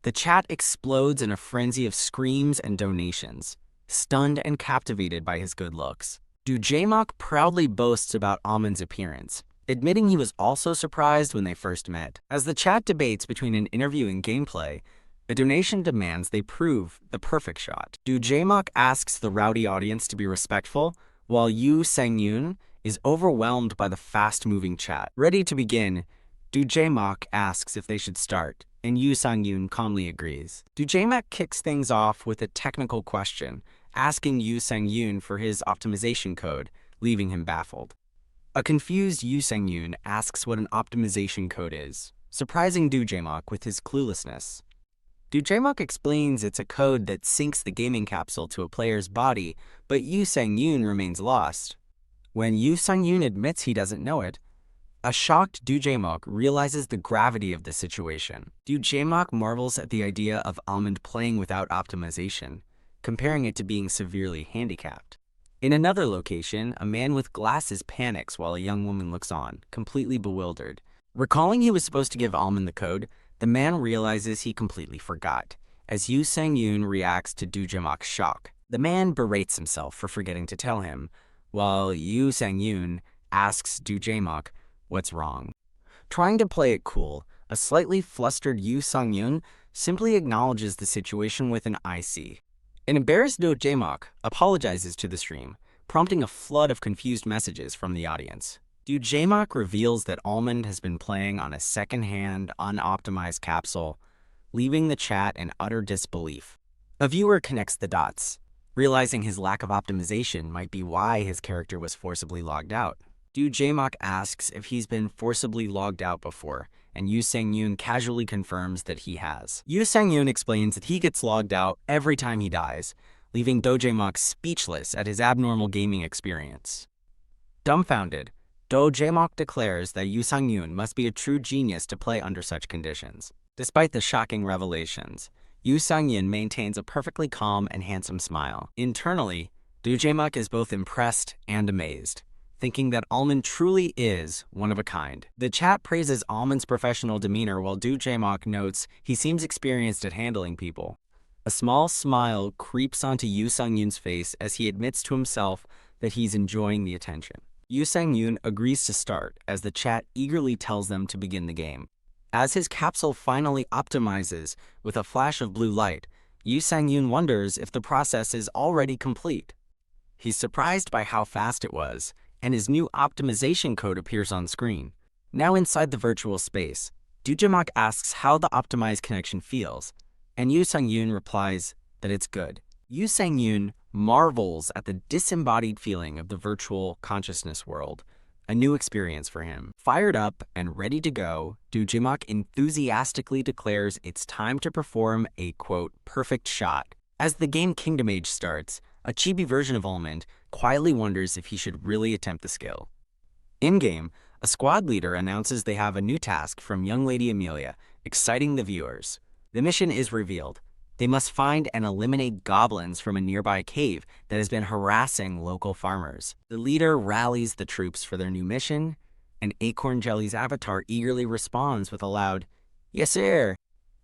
The chat explodes in a frenzy of screams and donations, stunned and captivated by his good looks. Jaemock proudly boasts about Almond's appearance, admitting he was also surprised when they first met. As the chat debates between an interview and gameplay, a donation demands they prove the perfect shot. Jaemock asks the rowdy audience to be respectful, while Yoo Sang-yoon is overwhelmed by the fast-moving chat. Ready to begin, Jaemock asks if they should start, and Yoo Sang-yoon calmly agrees. Jaemock kicks things off with a technical question, asking Yoo Sang-yoon for his optimization code, leaving him baffled. A confused Yoo Sang-yoon asks what an optimization code is, surprising Jaemock with his cluelessness. Jaemock explains it's a code that syncs the gaming capsule to a player's body, but Yoo Sang-yoon remains lost. When Yoo Sang-yoon admits he doesn't know it, a shocked Jaemock realizes the gravity of the situation. Jaemock marvels at the idea of Almond playing without optimization, comparing it to being severely handicapped. In another location, a man with glasses panics while a young woman looks on, completely bewildered. Recalling he was supposed to give Almond the code, the man realizes he completely forgot. As Yoo Sang-yoon reacts to Jaemock's shock, the man berates himself for forgetting to tell him, while Yoo Sang-yoon asks Jaemock what's wrong. Trying to play it cool, a slightly flustered Yoo Sang-yoon simply acknowledges the situation with an "I see." An embarrassed Jaemock apologizes to the stream, prompting a flood of confused messages from the audience. Jaemock reveals that Almond has been playing on a second-hand, unoptimized capsule, leaving the chat in utter disbelief. A viewer connects the dots, realizing his lack of optimization might be why his character was forcibly logged out. Jaemock asks if he's been forcibly logged out before, and Yoo Sang-yoon casually confirms that he has. Yoo Sang-yoon explains that he gets logged out every time he dies, leaving Jaemock speechless at his abnormal gaming experience. Dumbfounded, Jaemock declares that Yoo Sang-yoon must be a true genius to play under such conditions. Despite the shocking revelations, Yoo Sang-yoon maintains a perfectly calm and handsome smile. Internally, Jaemock is both impressed and amazed, thinking that Almond truly is one of a kind. The chat praises Almond's professional demeanor while Jaemock notes he seems experienced at handling people. A small smile creeps onto Yoo Sang-yoon's face as he admits to himself that he's enjoying the attention. Yoo Sang-yoon agrees to start as the chat eagerly tells them to begin the game. As his capsule finally optimizes with a flash of blue light, Yoo Sang-yoon wonders if the process is already complete. He's surprised by how fast it was, and his new optimization code appears on screen. Now inside the virtual space, Jaemock asks how the optimized connection feels, and Yoo Sang-yoon replies that it's good. Yoo Sang-yoon marvels at the disembodied feeling of the virtual consciousness world, a new experience for him. Fired up and ready to go, Jaemock enthusiastically declares it's time to perform a, quote, perfect shot. As the game Kingdom Age starts, a chibi version of Almond quietly wonders if he should really attempt the skill. In-game, a squad leader announces they have a new task from young Lady Amelia, exciting the viewers. The mission is revealed. They must find and eliminate goblins from a nearby cave that has been harassing local farmers. The leader rallies the troops for their new mission, and Acorn Jelly's avatar eagerly responds with a loud, "Yes, sir."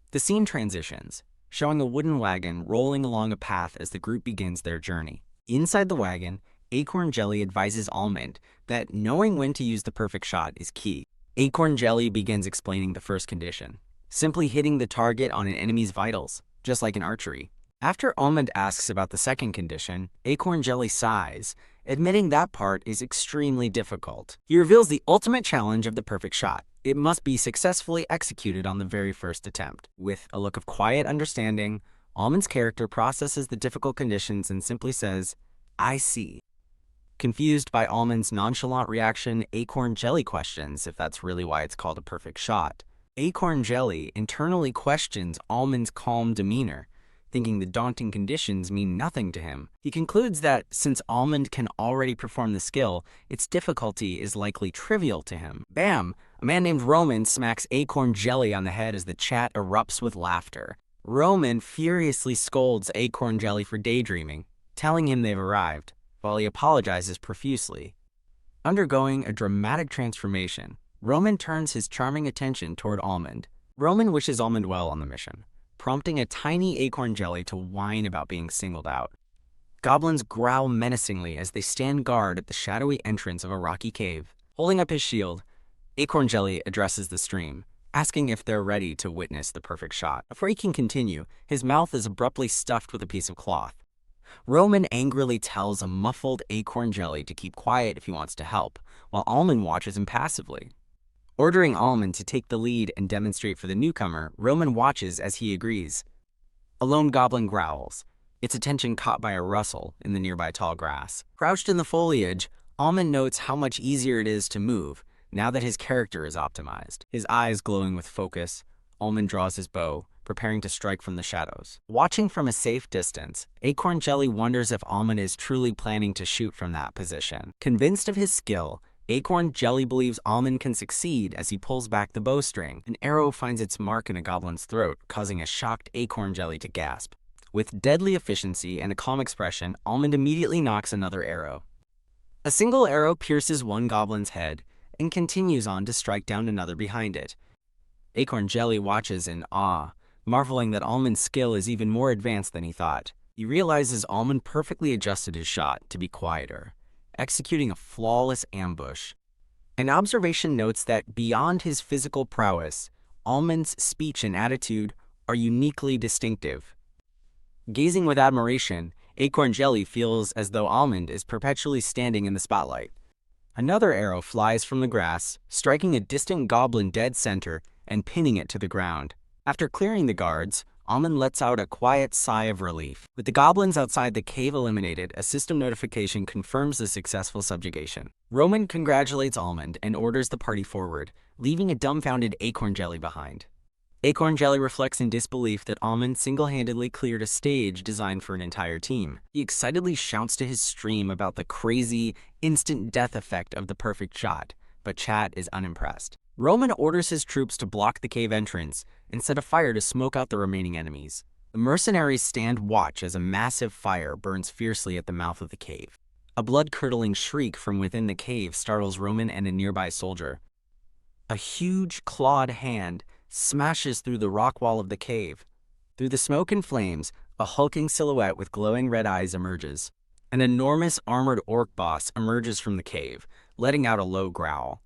The scene transitions, showing a wooden wagon rolling along a path as the group begins their journey. Inside the wagon, Acorn Jelly advises Almond that knowing when to use the perfect shot is key. Acorn Jelly begins explaining the first condition, simply hitting the target on an enemy's vitals, just like in archery. After Almond asks about the second condition, Acorn Jelly sighs, admitting that part is extremely difficult. He reveals the ultimate challenge of the perfect shot. It must be successfully executed on the very first attempt. With a look of quiet understanding, Almond's character processes the difficult conditions and simply says, "I see." Confused by Almond's nonchalant reaction, Acorn Jelly questions if that's really why it's called a perfect shot. Acorn Jelly internally questions Almond's calm demeanor, thinking the daunting conditions mean nothing to him. He concludes that since Almond can already perform the skill, its difficulty is likely trivial to him. Bam! A man named Roman smacks Acorn Jelly on the head as the chat erupts with laughter. Roman furiously scolds Acorn Jelly for daydreaming, telling him they've arrived, while he apologizes profusely. Undergoing a dramatic transformation, Roman turns his charming attention toward Almond. Roman wishes Almond well on the mission, prompting a tiny Acorn Jelly to whine about being singled out. Goblins growl menacingly as they stand guard at the shadowy entrance of a rocky cave. Holding up his shield, Acorn Jelly addresses the stream, asking if they're ready to witness the perfect shot. Before he can continue, his mouth is abruptly stuffed with a piece of cloth. Roman angrily tells a muffled Acorn Jelly to keep quiet if he wants to help, while Almond watches impassively. Ordering Almond to take the lead and demonstrate for the newcomer, Roman watches as he agrees. A lone goblin growls, its attention caught by a rustle in the nearby tall grass. Crouched in the foliage, Almond notes how much easier it is to move now that his character is optimized. His eyes glowing with focus, Almond draws his bow, preparing to strike from the shadows. Watching from a safe distance, Acorn Jelly wonders if Almond is truly planning to shoot from that position. Convinced of his skill, Acorn Jelly believes Almond can succeed as he pulls back the bowstring. An arrow finds its mark in a goblin's throat, causing a shocked Acorn Jelly to gasp. With deadly efficiency and a calm expression, Almond immediately knocks another arrow. A single arrow pierces one goblin's head and continues on to strike down another behind it. Acorn Jelly watches in awe, marveling that Almond's skill is even more advanced than he thought. He realizes Almond perfectly adjusted his shot to be quieter, executing a flawless ambush. An observation notes that beyond his physical prowess, Almond's speech and attitude are uniquely distinctive. Gazing with admiration, Acorn Jelly feels as though Almond is perpetually standing in the spotlight. Another arrow flies from the grass, striking a distant goblin dead center and pinning it to the ground. After clearing the guards, Almond lets out a quiet sigh of relief. With the goblins outside the cave eliminated, a system notification confirms the successful subjugation. Roman congratulates Almond and orders the party forward, leaving a dumbfounded Acorn Jelly behind. Acorn Jelly reflects in disbelief that Almond single-handedly cleared a stage designed for an entire team. He excitedly shouts to his stream about the crazy, instant death effect of the perfect shot, but chat is unimpressed. Roman orders his troops to block the cave entrance and set a fire to smoke out the remaining enemies. The mercenaries stand watch as a massive fire burns fiercely at the mouth of the cave. A blood-curdling shriek from within the cave startles Roman and a nearby soldier. A huge, clawed hand smashes through the rock wall of the cave. Through the smoke and flames, a hulking silhouette with glowing red eyes emerges. An enormous armored orc boss emerges from the cave, letting out a low growl.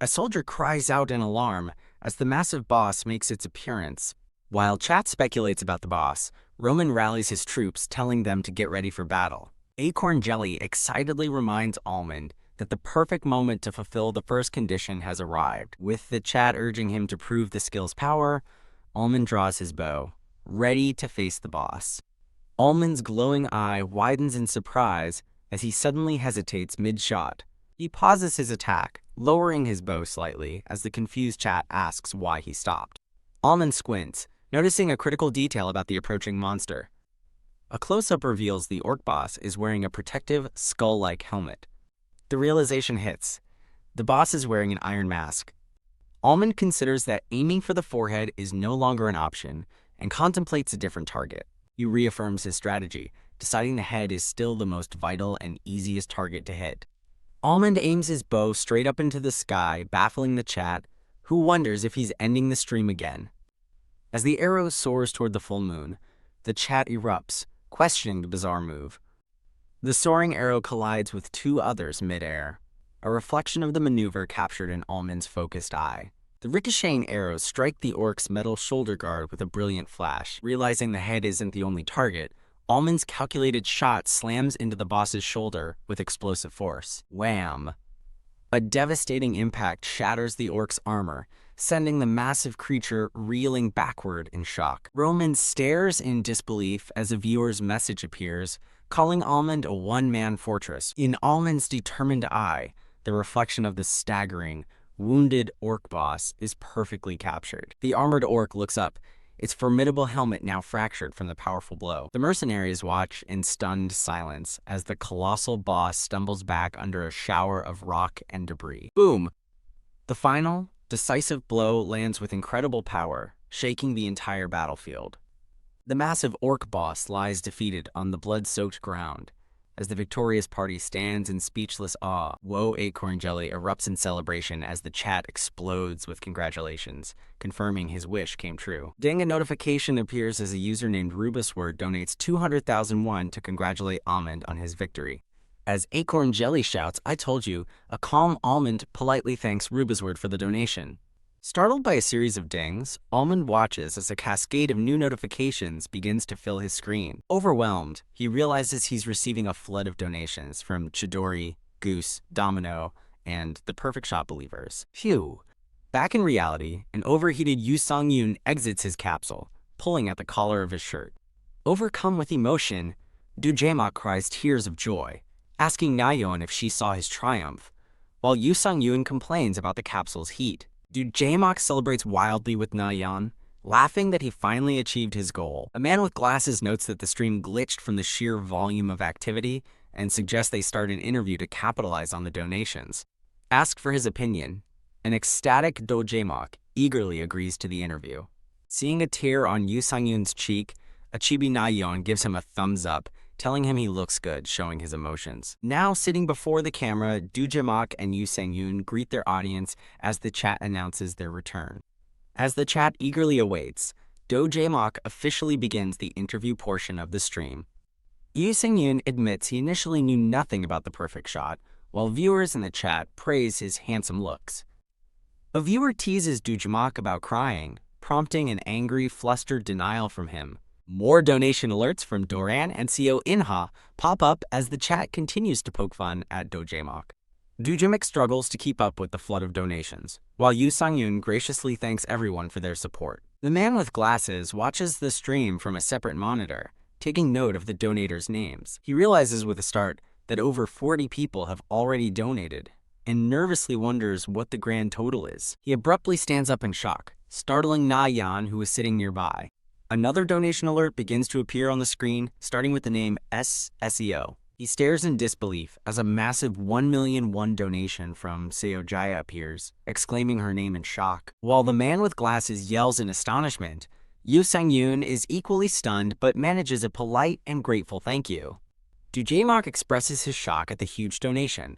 A soldier cries out in alarm as the massive boss makes its appearance. While chat speculates about the boss, Roman rallies his troops, telling them to get ready for battle. Acorn Jelly excitedly reminds Almond that the perfect moment to fulfill the first condition has arrived. With the chat urging him to prove the skill's power, Almond draws his bow, ready to face the boss. Almond's glowing eye widens in surprise as he suddenly hesitates mid-shot. He pauses his attack, lowering his bow slightly as the confused chat asks why he stopped. Almond squints, noticing a critical detail about the approaching monster. A close-up reveals the orc boss is wearing a protective, skull-like helmet. The realization hits. The boss is wearing an iron mask. Almond considers that aiming for the forehead is no longer an option and contemplates a different target. He reaffirms his strategy, deciding the head is still the most vital and easiest target to hit. Almond aims his bow straight up into the sky, baffling the chat, who wonders if he's ending the stream again. As the arrow soars toward the full moon, the chat erupts, questioning the bizarre move. The soaring arrow collides with two others mid-air, a reflection of the maneuver captured in Almond's focused eye. The ricocheting arrows strike the orc's metal shoulder guard with a brilliant flash. Realizing the head isn't the only target, Almond's calculated shot slams into the boss's shoulder with explosive force. Wham! A devastating impact shatters the orc's armor, sending the massive creature reeling backward in shock. Roman stares in disbelief as a viewer's message appears, calling Almond a one-man fortress. In Almond's determined eye, the reflection of the staggering, wounded orc boss is perfectly captured. The armored orc looks up, its formidable helmet now fractured from the powerful blow. The mercenaries watch in stunned silence as the colossal boss stumbles back under a shower of rock and debris. Boom! The final, decisive blow lands with incredible power, shaking the entire battlefield. The massive orc boss lies defeated on the blood-soaked ground. As the victorious party stands in speechless awe, Woe Acorn Jelly erupts in celebration as the chat explodes with congratulations, confirming his wish came true. Ding, a notification appears as a user named Rubusword donates 200,000 won to congratulate Almond on his victory. As Acorn Jelly shouts, "I told you," a calm Almond politely thanks Rubusword for the donation. Startled by a series of dings, Almond watches as a cascade of new notifications begins to fill his screen. Overwhelmed, he realizes he's receiving a flood of donations from Chidori, Goose, Domino, and the Perfect Shot believers. Phew! Back in reality, an overheated Yu Sung-yoon exits his capsule, pulling at the collar of his shirt. Overcome with emotion, Do Jae-mak cries tears of joy, asking Na-yeon if she saw his triumph, while Yu Sung-yoon complains about the capsule's heat. Do Jae-mak celebrates wildly with Na-yeon, laughing that he finally achieved his goal. A man with glasses notes that the stream glitched from the sheer volume of activity and suggests they start an interview to capitalize on the donations. Asked for his opinion, an ecstatic Do Jae-mak eagerly agrees to the interview. Seeing a tear on Yu Sang-yoon's cheek, a chibi Na-yeon gives him a thumbs up, telling him he looks good, showing his emotions. Now sitting before the camera, Do Jae-mak and Yu Sang-yoon greet their audience as the chat announces their return. As the chat eagerly awaits, Do Jae-mak officially begins the interview portion of the stream. Yu Sang-yoon admits he initially knew nothing about the perfect shot, while viewers in the chat praise his handsome looks. A viewer teases Do Jae-mak about crying, prompting an angry, flustered denial from him. More donation alerts from Doran and CO Inha pop up as the chat continues to poke fun at Do Jae-mak. Do Jae-mak struggles to keep up with the flood of donations, while Yu Sang-yoon graciously thanks everyone for their support. The man with glasses watches the stream from a separate monitor, taking note of the donators' names. He realizes with a start that over 40 people have already donated, and nervously wonders what the grand total is. He abruptly stands up in shock, startling Na-yeon, who is sitting nearby. Another donation alert begins to appear on the screen, starting with the name SEO. He stares in disbelief as a massive 1 million won donation from Seo Jaya appears, exclaiming her name in shock. While the man with glasses yells in astonishment, Yu Sang-yoon is equally stunned but manages a polite and grateful thank you. Do Jae-mak expresses his shock at the huge donation,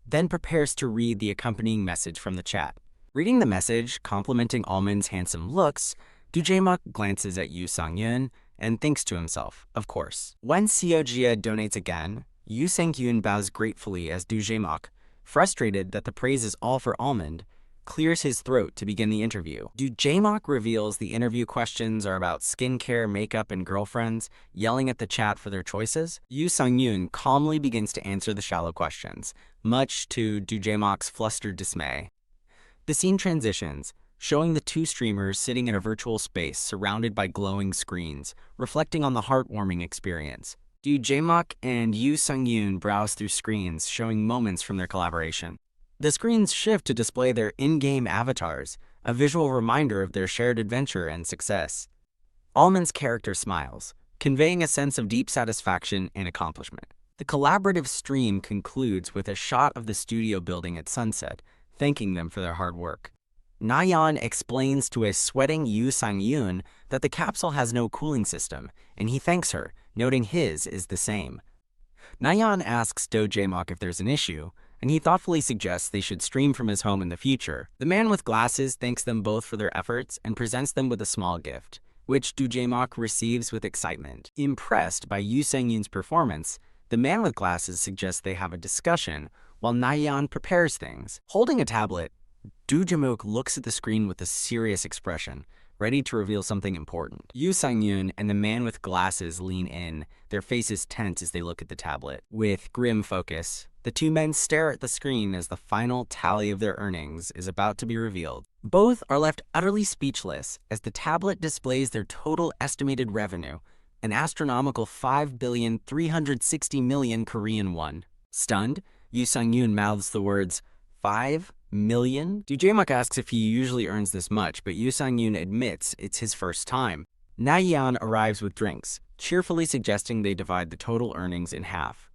then prepares to read the accompanying message from the chat. Reading the message, complimenting Almond's handsome looks, Do Jae-mak glances at Yu Sang-yoon and thinks to himself, of course. When Seo Jia donates again, Yu Sang-yoon bows gratefully as Do Jae-mak, frustrated that the praise is all for Almond, clears his throat to begin the interview. Do Jae-mak reveals the interview questions are about skincare, makeup, and girlfriends, yelling at the chat for their choices. Yu Sang-yoon calmly begins to answer the shallow questions, much to Do Jae-mak's flustered dismay. The scene transitions, showing the two streamers sitting in a virtual space surrounded by glowing screens, reflecting on the heartwarming experience. Do Jae-mak and Yu Sang-yoon browse through screens, showing moments from their collaboration. The screens shift to display their in-game avatars, a visual reminder of their shared adventure and success. Almond's character smiles, conveying a sense of deep satisfaction and accomplishment. The collaborative stream concludes with a shot of the studio building at sunset, thanking them for their hard work. Na-yeon explains to a sweating Yu Sang-yoon that the capsule has no cooling system, and he thanks her, noting his is the same. Na-yeon asks Do Jae-mak if there's an issue, and he thoughtfully suggests they should stream from his home in the future. The man with glasses thanks them both for their efforts and presents them with a small gift, which Do Jae-mak receives with excitement. Impressed by Yu Sang-yoon's performance, the man with glasses suggests they have a discussion, while Na-yeon prepares things. Holding a tablet, Do Jae-mook looks at the screen with a serious expression, ready to reveal something important. Yoo Sang-yoon and the man with glasses lean in, their faces tense as they look at the tablet. With grim focus, the two men stare at the screen as the final tally of their earnings is about to be revealed. Both are left utterly speechless as the tablet displays their total estimated revenue, an astronomical 5,360,000,000 Korean won. Stunned, Yoo Sang-yoon mouths the words, 5 million? Do Jae-mook asks if he usually earns this much, but Yoo Sang-yoon admits it's his first time. Na Yeon arrives with drinks, cheerfully suggesting they divide the total earnings in half.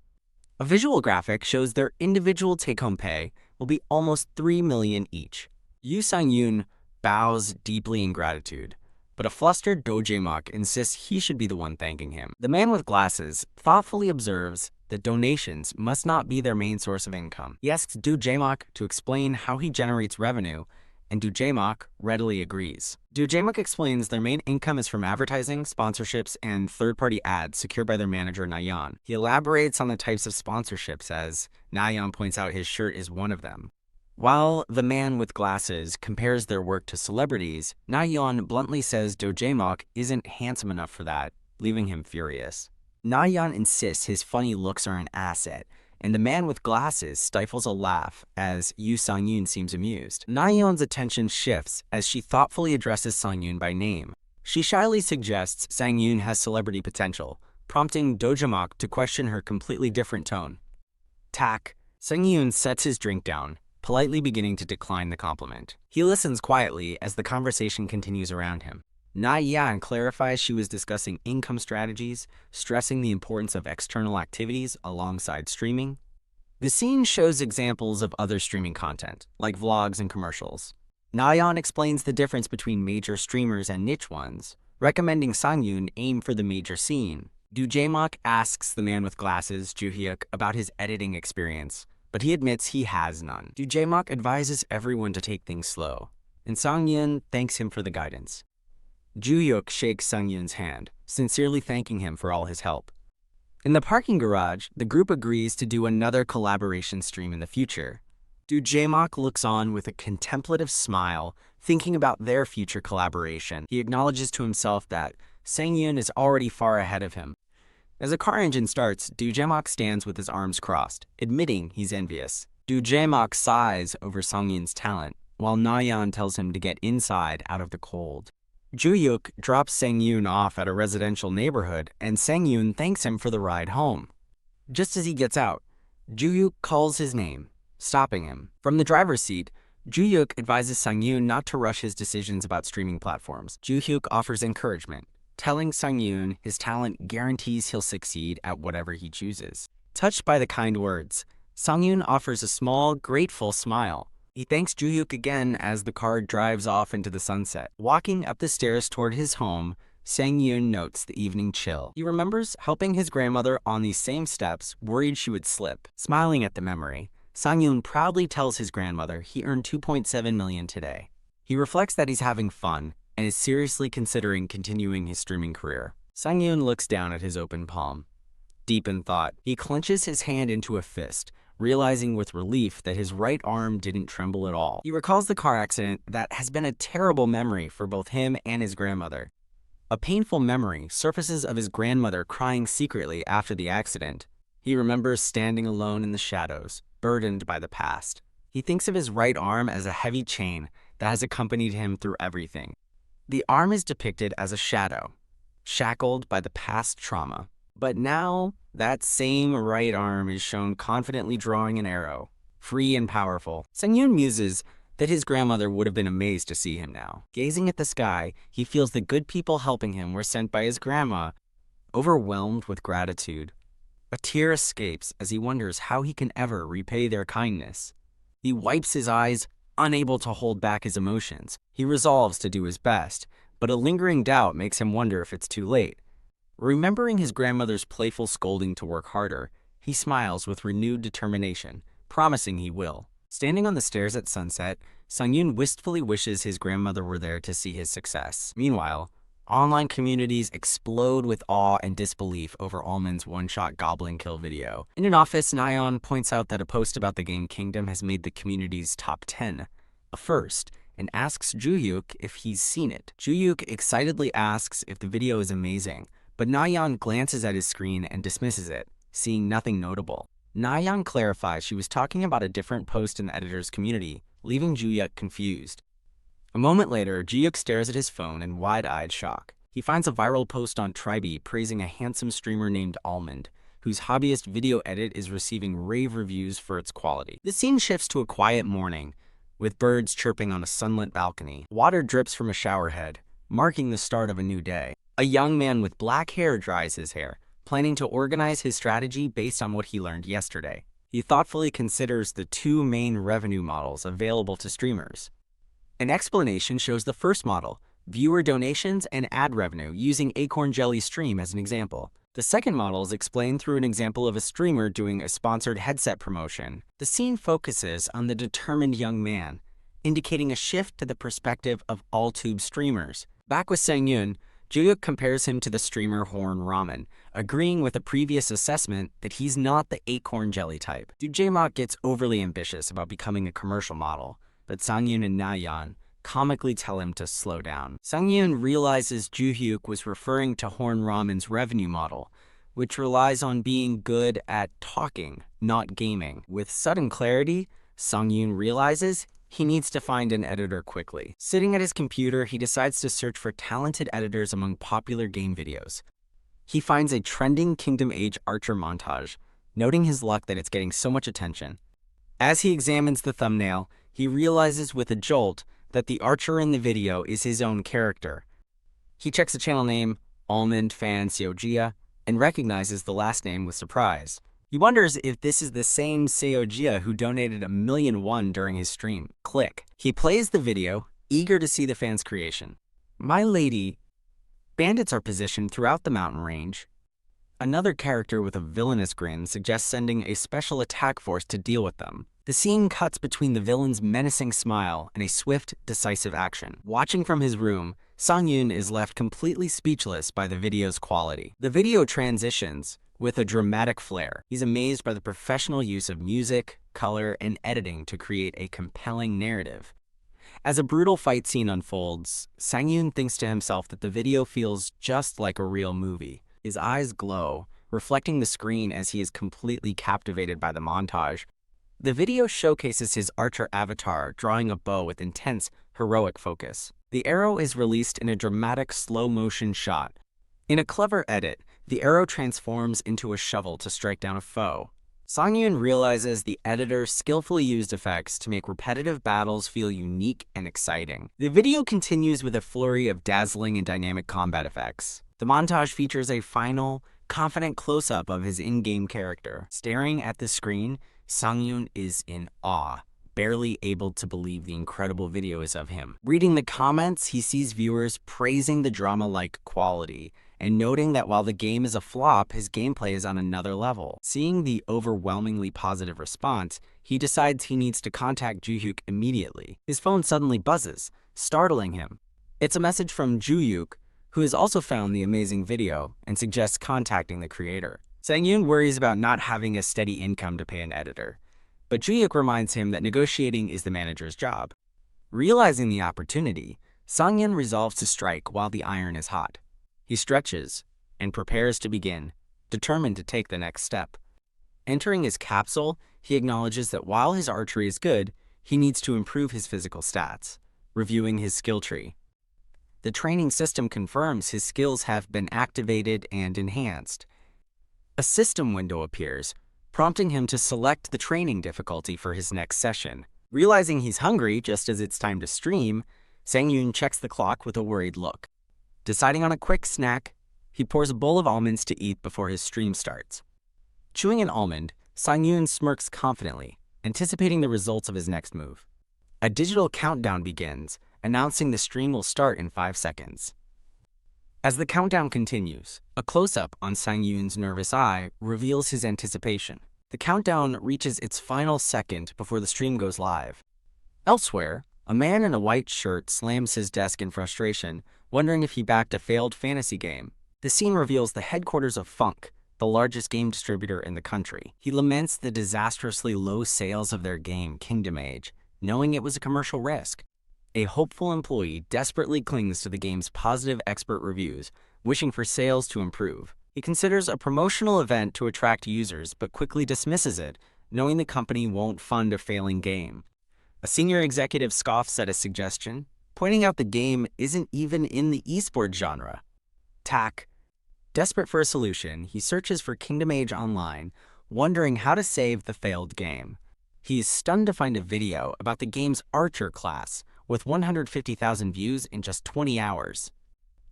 A visual graphic shows their individual take-home pay will be almost 3 million each. Yoo Sang-yoon bows deeply in gratitude, but a flustered Do Jae-mook insists he should be the one thanking him. The man with glasses thoughtfully observes that donations must not be their main source of income. He asks Do Jae-mook to explain how he generates revenue, and Do Jae-mook readily agrees. Do Jae-mook explains their main income is from advertising, sponsorships, and third-party ads secured by their manager Na Yeon. He elaborates on the types of sponsorships as Na Yeon points out his shirt is one of them. While the man with glasses compares their work to celebrities, Na Yeon bluntly says Do Jae-mook isn't handsome enough for that, leaving him furious. Na Yeon insists his funny looks are an asset, and the man with glasses stifles a laugh as Yoo Sang-yoon seems amused. Na Yeon's attention shifts as she thoughtfully addresses Sang-yoon by name. She shyly suggests Sang-yoon has celebrity potential, prompting Do Jae-mook to question her completely different tone. Tak. Sang-yoon sets his drink down, politely beginning to decline the compliment. He listens quietly as the conversation continues around him. Na Yeon clarifies she was discussing income strategies, stressing the importance of external activities alongside streaming. The scene shows examples of other streaming content, like vlogs and commercials. Na Yeon explains the difference between major streamers and niche ones, recommending Sang-yoon aim for the major scene. Do Jae-mook asks the man with glasses, Joo-hyuk, about his editing experience, but he admits he has none. Do Jae-mook advises everyone to take things slow, and Sang-yoon thanks him for the guidance. Joo-hyuk shakes Sang-yoon's hand, sincerely thanking him for all his help. In the parking garage, the group agrees to do another collaboration stream in the future. Do Jae-mook looks on with a contemplative smile, thinking about their future collaboration. He acknowledges to himself that Sang-yoon is already far ahead of him. As a car engine starts, Do Jae-mook stands with his arms crossed, admitting he's envious. Do Jae-mook sighs over Sang-yoon's talent, while Na Yeon tells him to get inside out of the cold. Joo-hyuk drops Sang-yoon off at a residential neighborhood, and Sang-yoon thanks him for the ride home. Just as he gets out, Joo-hyuk calls his name, stopping him. From the driver's seat, Joo-hyuk advises Sang-yoon not to rush his decisions about streaming platforms. Joo-hyuk offers encouragement, telling Sang-yoon his talent guarantees he'll succeed at whatever he chooses. Touched by the kind words, Sang-yoon offers a small, grateful smile. He thanks Joo-hyuk again as the car drives off into the sunset. Walking up the stairs toward his home, Sang-yoon notes the evening chill. He remembers helping his grandmother on these same steps, worried she would slip. Smiling at the memory, Sang-yoon proudly tells his grandmother he earned 2.7 million today. He reflects that he's having fun and is seriously considering continuing his streaming career. Sang-yoon looks down at his open palm. Deep in thought, he clenches his hand into a fist, realizing with relief that his right arm didn't tremble at all. He recalls the car accident that has been a terrible memory for both him and his grandmother. A painful memory surfaces of his grandmother crying secretly after the accident. He remembers standing alone in the shadows, burdened by the past. He thinks of his right arm as a heavy chain that has accompanied him through everything. The arm is depicted as a shadow, shackled by the past trauma. But now, that same right arm is shown confidently drawing an arrow, free and powerful. Sang-yoon muses that his grandmother would have been amazed to see him now. Gazing at the sky, he feels the good people helping him were sent by his grandma. Overwhelmed with gratitude, a tear escapes as he wonders how he can ever repay their kindness. He wipes his eyes, unable to hold back his emotions. He resolves to do his best, but a lingering doubt makes him wonder if it's too late. Remembering his grandmother's playful scolding to work harder, he smiles with renewed determination, promising he will. Standing on the stairs at sunset, Sang-yoon wistfully wishes his grandmother were there to see his success. Meanwhile, online communities explode with awe and disbelief over Almond's one-shot goblin kill video. In an office, Na Yeon points out that a post about the game Kingdom has made the community's top 10. first and asks Joohyuk if he's seen it. Joohyuk excitedly asks if the video is amazing, but Nayeon glances at his screen and dismisses it, seeing nothing notable. Nayeon clarifies she was talking about a different post in the editor's community, leaving Joohyuk confused. A moment later, Joohyuk stares at his phone in wide-eyed shock. He finds a viral post on Tribe praising a handsome streamer named Almond, whose hobbyist video edit is receiving rave reviews for its quality. The scene shifts to a quiet morning, with birds chirping on a sunlit balcony. Water drips from a shower head, marking the start of a new day. A young man with black hair dries his hair, planning to organize his strategy based on what he learned yesterday. He thoughtfully considers the two main revenue models available to streamers. An explanation shows the first model, viewer donations and ad revenue, using Acorn Jelly Stream as an example. The second model is explained through an example of a streamer doing a sponsored headset promotion. The scene focuses on the determined young man, indicating a shift to the perspective of all tube streamers. Back with Sang-yoon, Joohyuk compares him to the streamer Horn Ramen, agreeing with a previous assessment that he's not the Acorn Jelly type. Jae-mak gets overly ambitious about becoming a commercial model, but Sang-yoon and Nayeon comically tell him to slow down. Sang-yoon realizes Joohyuk was referring to Horn Ramen's revenue model, which relies on being good at talking, not gaming. With sudden clarity, Sang-yoon realizes he needs to find an editor quickly. Sitting at his computer, he decides to search for talented editors among popular game videos. He finds a trending Kingdom Age Archer montage, noting his luck that it's getting so much attention. As he examines the thumbnail, he realizes with a jolt that the archer in the video is his own character. He checks the channel name, Almond Fan Seojia, and recognizes the last name with surprise. He wonders if this is the same Seojia who donated 1,000,000 won during his stream. Click. He plays the video, eager to see the fan's creation. My lady. Bandits are positioned throughout the mountain range. Another character with a villainous grin suggests sending a special attack force to deal with them. The scene cuts between the villain's menacing smile and a swift, decisive action. Watching from his room, Sang-yoon is left completely speechless by the video's quality. The video transitions with a dramatic flair. He's amazed by the professional use of music, color, and editing to create a compelling narrative. As a brutal fight scene unfolds, Sang-yoon thinks to himself that the video feels just like a real movie. His eyes glow, reflecting the screen as he is completely captivated by the montage. The video showcases his archer avatar drawing a bow with intense, heroic focus. The arrow is released in a dramatic slow-motion shot. In a clever edit, the arrow transforms into a shovel to strike down a foe. Sang-yoon realizes the editor skillfully used effects to make repetitive battles feel unique and exciting. The video continues with a flurry of dazzling and dynamic combat effects. The montage features a final, confident close-up of his in-game character. Staring at the screen, Sang-yoon is in awe, barely able to believe the incredible video is of him. Reading the comments, he sees viewers praising the drama-like quality and noting that while the game is a flop, his gameplay is on another level. Seeing the overwhelmingly positive response, he decides he needs to contact Joohyuk immediately. His phone suddenly buzzes, startling him. It's a message from Joohyuk, who has also found the amazing video and suggests contacting the creator. Sang-yoon worries about not having a steady income to pay an editor, but Joohyuk reminds him that negotiating is the manager's job. Realizing the opportunity, Sang-yoon resolves to strike while the iron is hot. He stretches and prepares to begin, determined to take the next step. Entering his capsule, he acknowledges that while his archery is good, he needs to improve his physical stats, reviewing his skill tree. The training system confirms his skills have been activated and enhanced. A system window appears, prompting him to select the training difficulty for his next session. Realizing he's hungry just as it's time to stream, Sang-yoon checks the clock with a worried look. Deciding on a quick snack, he pours a bowl of almonds to eat before his stream starts. Chewing an almond, Sang-yoon smirks confidently, anticipating the results of his next move. A digital countdown begins, announcing the stream will start in 5 seconds. As the countdown continues, a close-up on Sang-yoon's nervous eye reveals his anticipation. The countdown reaches its final second before the stream goes live. Elsewhere, a man in a white shirt slams his desk in frustration, wondering if he backed a failed fantasy game. The scene reveals the headquarters of Funk, the largest game distributor in the country. He laments the disastrously low sales of their game, Kingdom Age, knowing it was a commercial risk. A hopeful employee desperately clings to the game's positive expert reviews, wishing for sales to improve. He considers a promotional event to attract users, but quickly dismisses it, knowing the company won't fund a failing game. A senior executive scoffs at his suggestion, pointing out the game isn't even in the esports genre. Tack. Desperate for a solution, he searches for Kingdom Age Online, wondering how to save the failed game. He is stunned to find a video about the game's archer class, with 150,000 views in just 20 hours.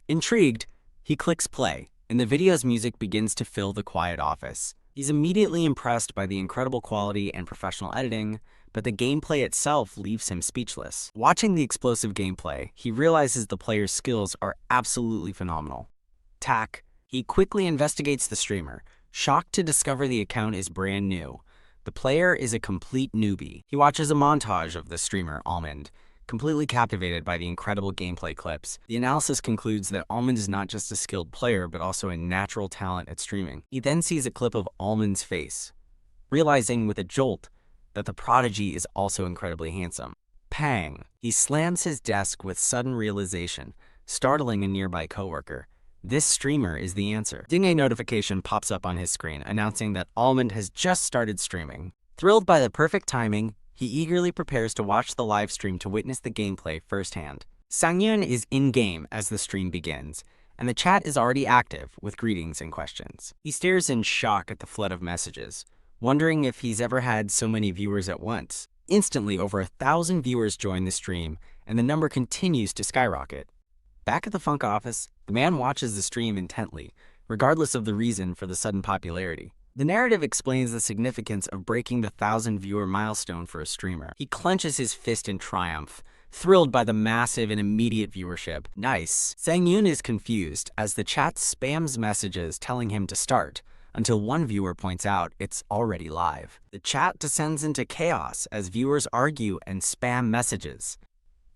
Intrigued, he clicks play, and the video's music begins to fill the quiet office. He's immediately impressed by the incredible quality and professional editing, but the gameplay itself leaves him speechless. Watching the explosive gameplay, he realizes the player's skills are absolutely phenomenal. Tack. He quickly investigates the streamer, shocked to discover the account is brand new. The player is a complete newbie. He watches a montage of the streamer, Almond, completely captivated by the incredible gameplay clips. The analysis concludes that Almond is not just a skilled player, but also a natural talent at streaming. He then sees a clip of Almond's face, realizing with a jolt that the prodigy is also incredibly handsome. Pang! He slams his desk with sudden realization, startling a nearby coworker. This streamer is the answer. Ding, a notification pops up on his screen, announcing that Almond has just started streaming. Thrilled by the perfect timing, he eagerly prepares to watch the live stream to witness the gameplay firsthand. Sang-yoon is in-game as the stream begins, and the chat is already active with greetings and questions. He stares in shock at the flood of messages, wondering if he's ever had so many viewers at once. Instantly, over 1,000 viewers join the stream, and the number continues to skyrocket. Back at the Funk office, the man watches the stream intently, regardless of the reason for the sudden popularity. The narrative explains the significance of breaking the 1,000-viewer milestone for a streamer. He clenches his fist in triumph, thrilled by the massive and immediate viewership. Nice. Sang-yoon is confused as the chat spams messages telling him to start, until one viewer points out it's already live. The chat descends into chaos as viewers argue and spam messages.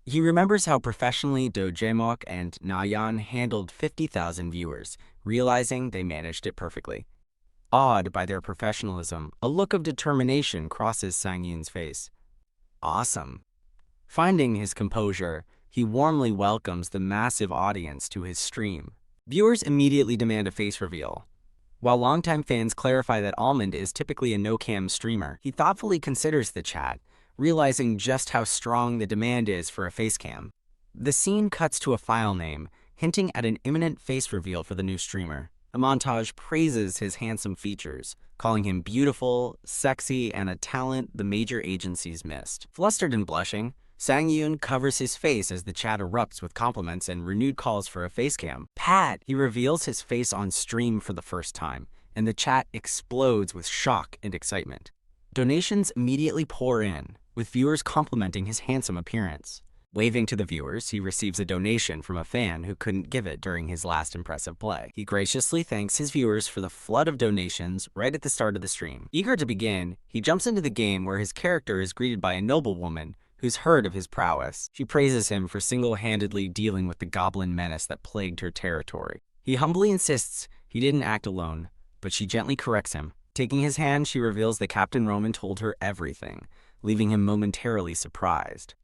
He remembers how professionally Do Jae-mok and Na-yeon handled 50,000 viewers, realizing they managed it perfectly. Awed by their professionalism, a look of determination crosses Sang-yoon's face. Awesome. Finding his composure, he warmly welcomes the massive audience to his stream. Viewers immediately demand a face reveal. While longtime fans clarify that Almond is typically a no-cam streamer, he thoughtfully considers the chat, realizing just how strong the demand is for a face cam. The scene cuts to a file name, hinting at an imminent face reveal for the new streamer. A montage praises his handsome features, calling him beautiful, sexy, and a talent the major agencies missed. Flustered and blushing, Sang-yoon covers his face as the chat erupts with compliments and renewed calls for a face cam. Pat! He reveals his face on stream for the first time, and the chat explodes with shock and excitement. Donations immediately pour in, with viewers complimenting his handsome appearance. Waving to the viewers, he receives a donation from a fan who couldn't give it during his last impressive play. He graciously thanks his viewers for the flood of donations right at the start of the stream. Eager to begin, he jumps into the game where his character is greeted by a noblewoman who's heard of his prowess. She praises him for single-handedly dealing with the goblin menace that plagued her territory. He humbly insists he didn't act alone, but she gently corrects him. Taking his hand, she reveals that Captain Roman told her everything, leaving him momentarily surprised.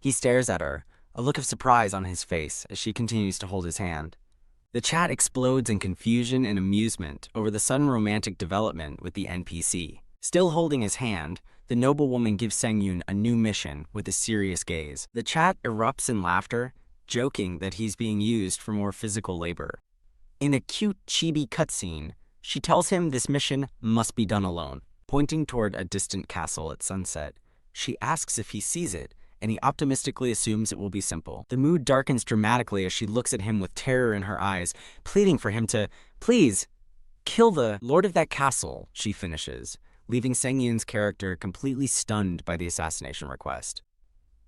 He stares at her, a look of surprise on his face as she continues to hold his hand. The chat explodes in confusion and amusement over the sudden romantic development with the NPC. Still holding his hand, the noblewoman gives Sang-yoon a new mission with a serious gaze. The chat erupts in laughter, joking that he's being used for more physical labor. In a cute chibi cutscene, she tells him this mission must be done alone. Pointing toward a distant castle at sunset, she asks if he sees it, and he optimistically assumes it will be simple. The mood darkens dramatically as she looks at him with terror in her eyes, pleading for him to, please, kill the lord of that castle, she finishes, leaving Sang-yoon's character completely stunned by the assassination request.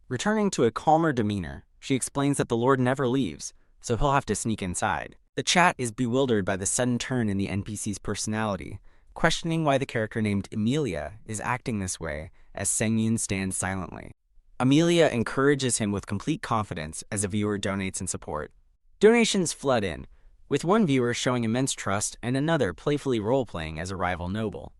Returning to a calmer demeanor, she explains that the lord never leaves, so he'll have to sneak inside. The chat is bewildered by the sudden turn in the NPC's personality, questioning why the character named Emilia is acting this way as Sang-yoon stands silently. Amelia encourages him with complete confidence as a viewer donates in support. Donations flood in, with one viewer showing immense trust and another playfully role-playing as a rival noble.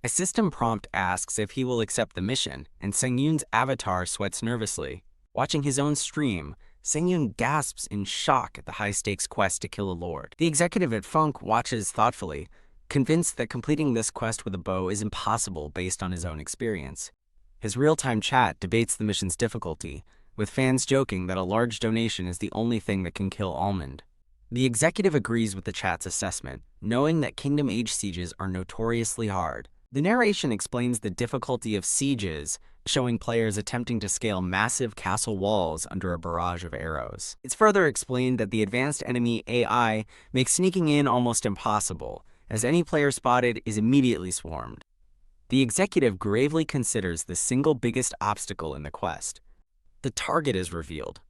A system prompt asks if he will accept the mission, and Sang-yoon's avatar sweats nervously. Watching his own stream, Sang-yoon gasps in shock at the high-stakes quest to kill a lord. The executive at Funk watches thoughtfully, convinced that completing this quest with a bow is impossible based on his own experience. His real-time chat debates the mission's difficulty, with fans joking that a large donation is the only thing that can kill Almond. The executive agrees with the chat's assessment, knowing that Kingdom Age sieges are notoriously hard. The narration explains the difficulty of sieges, showing players attempting to scale massive castle walls under a barrage of arrows. It's further explained that the advanced enemy AI makes sneaking in almost impossible, as any player spotted is immediately swarmed. The executive gravely considers the single biggest obstacle in the quest. The target is revealed: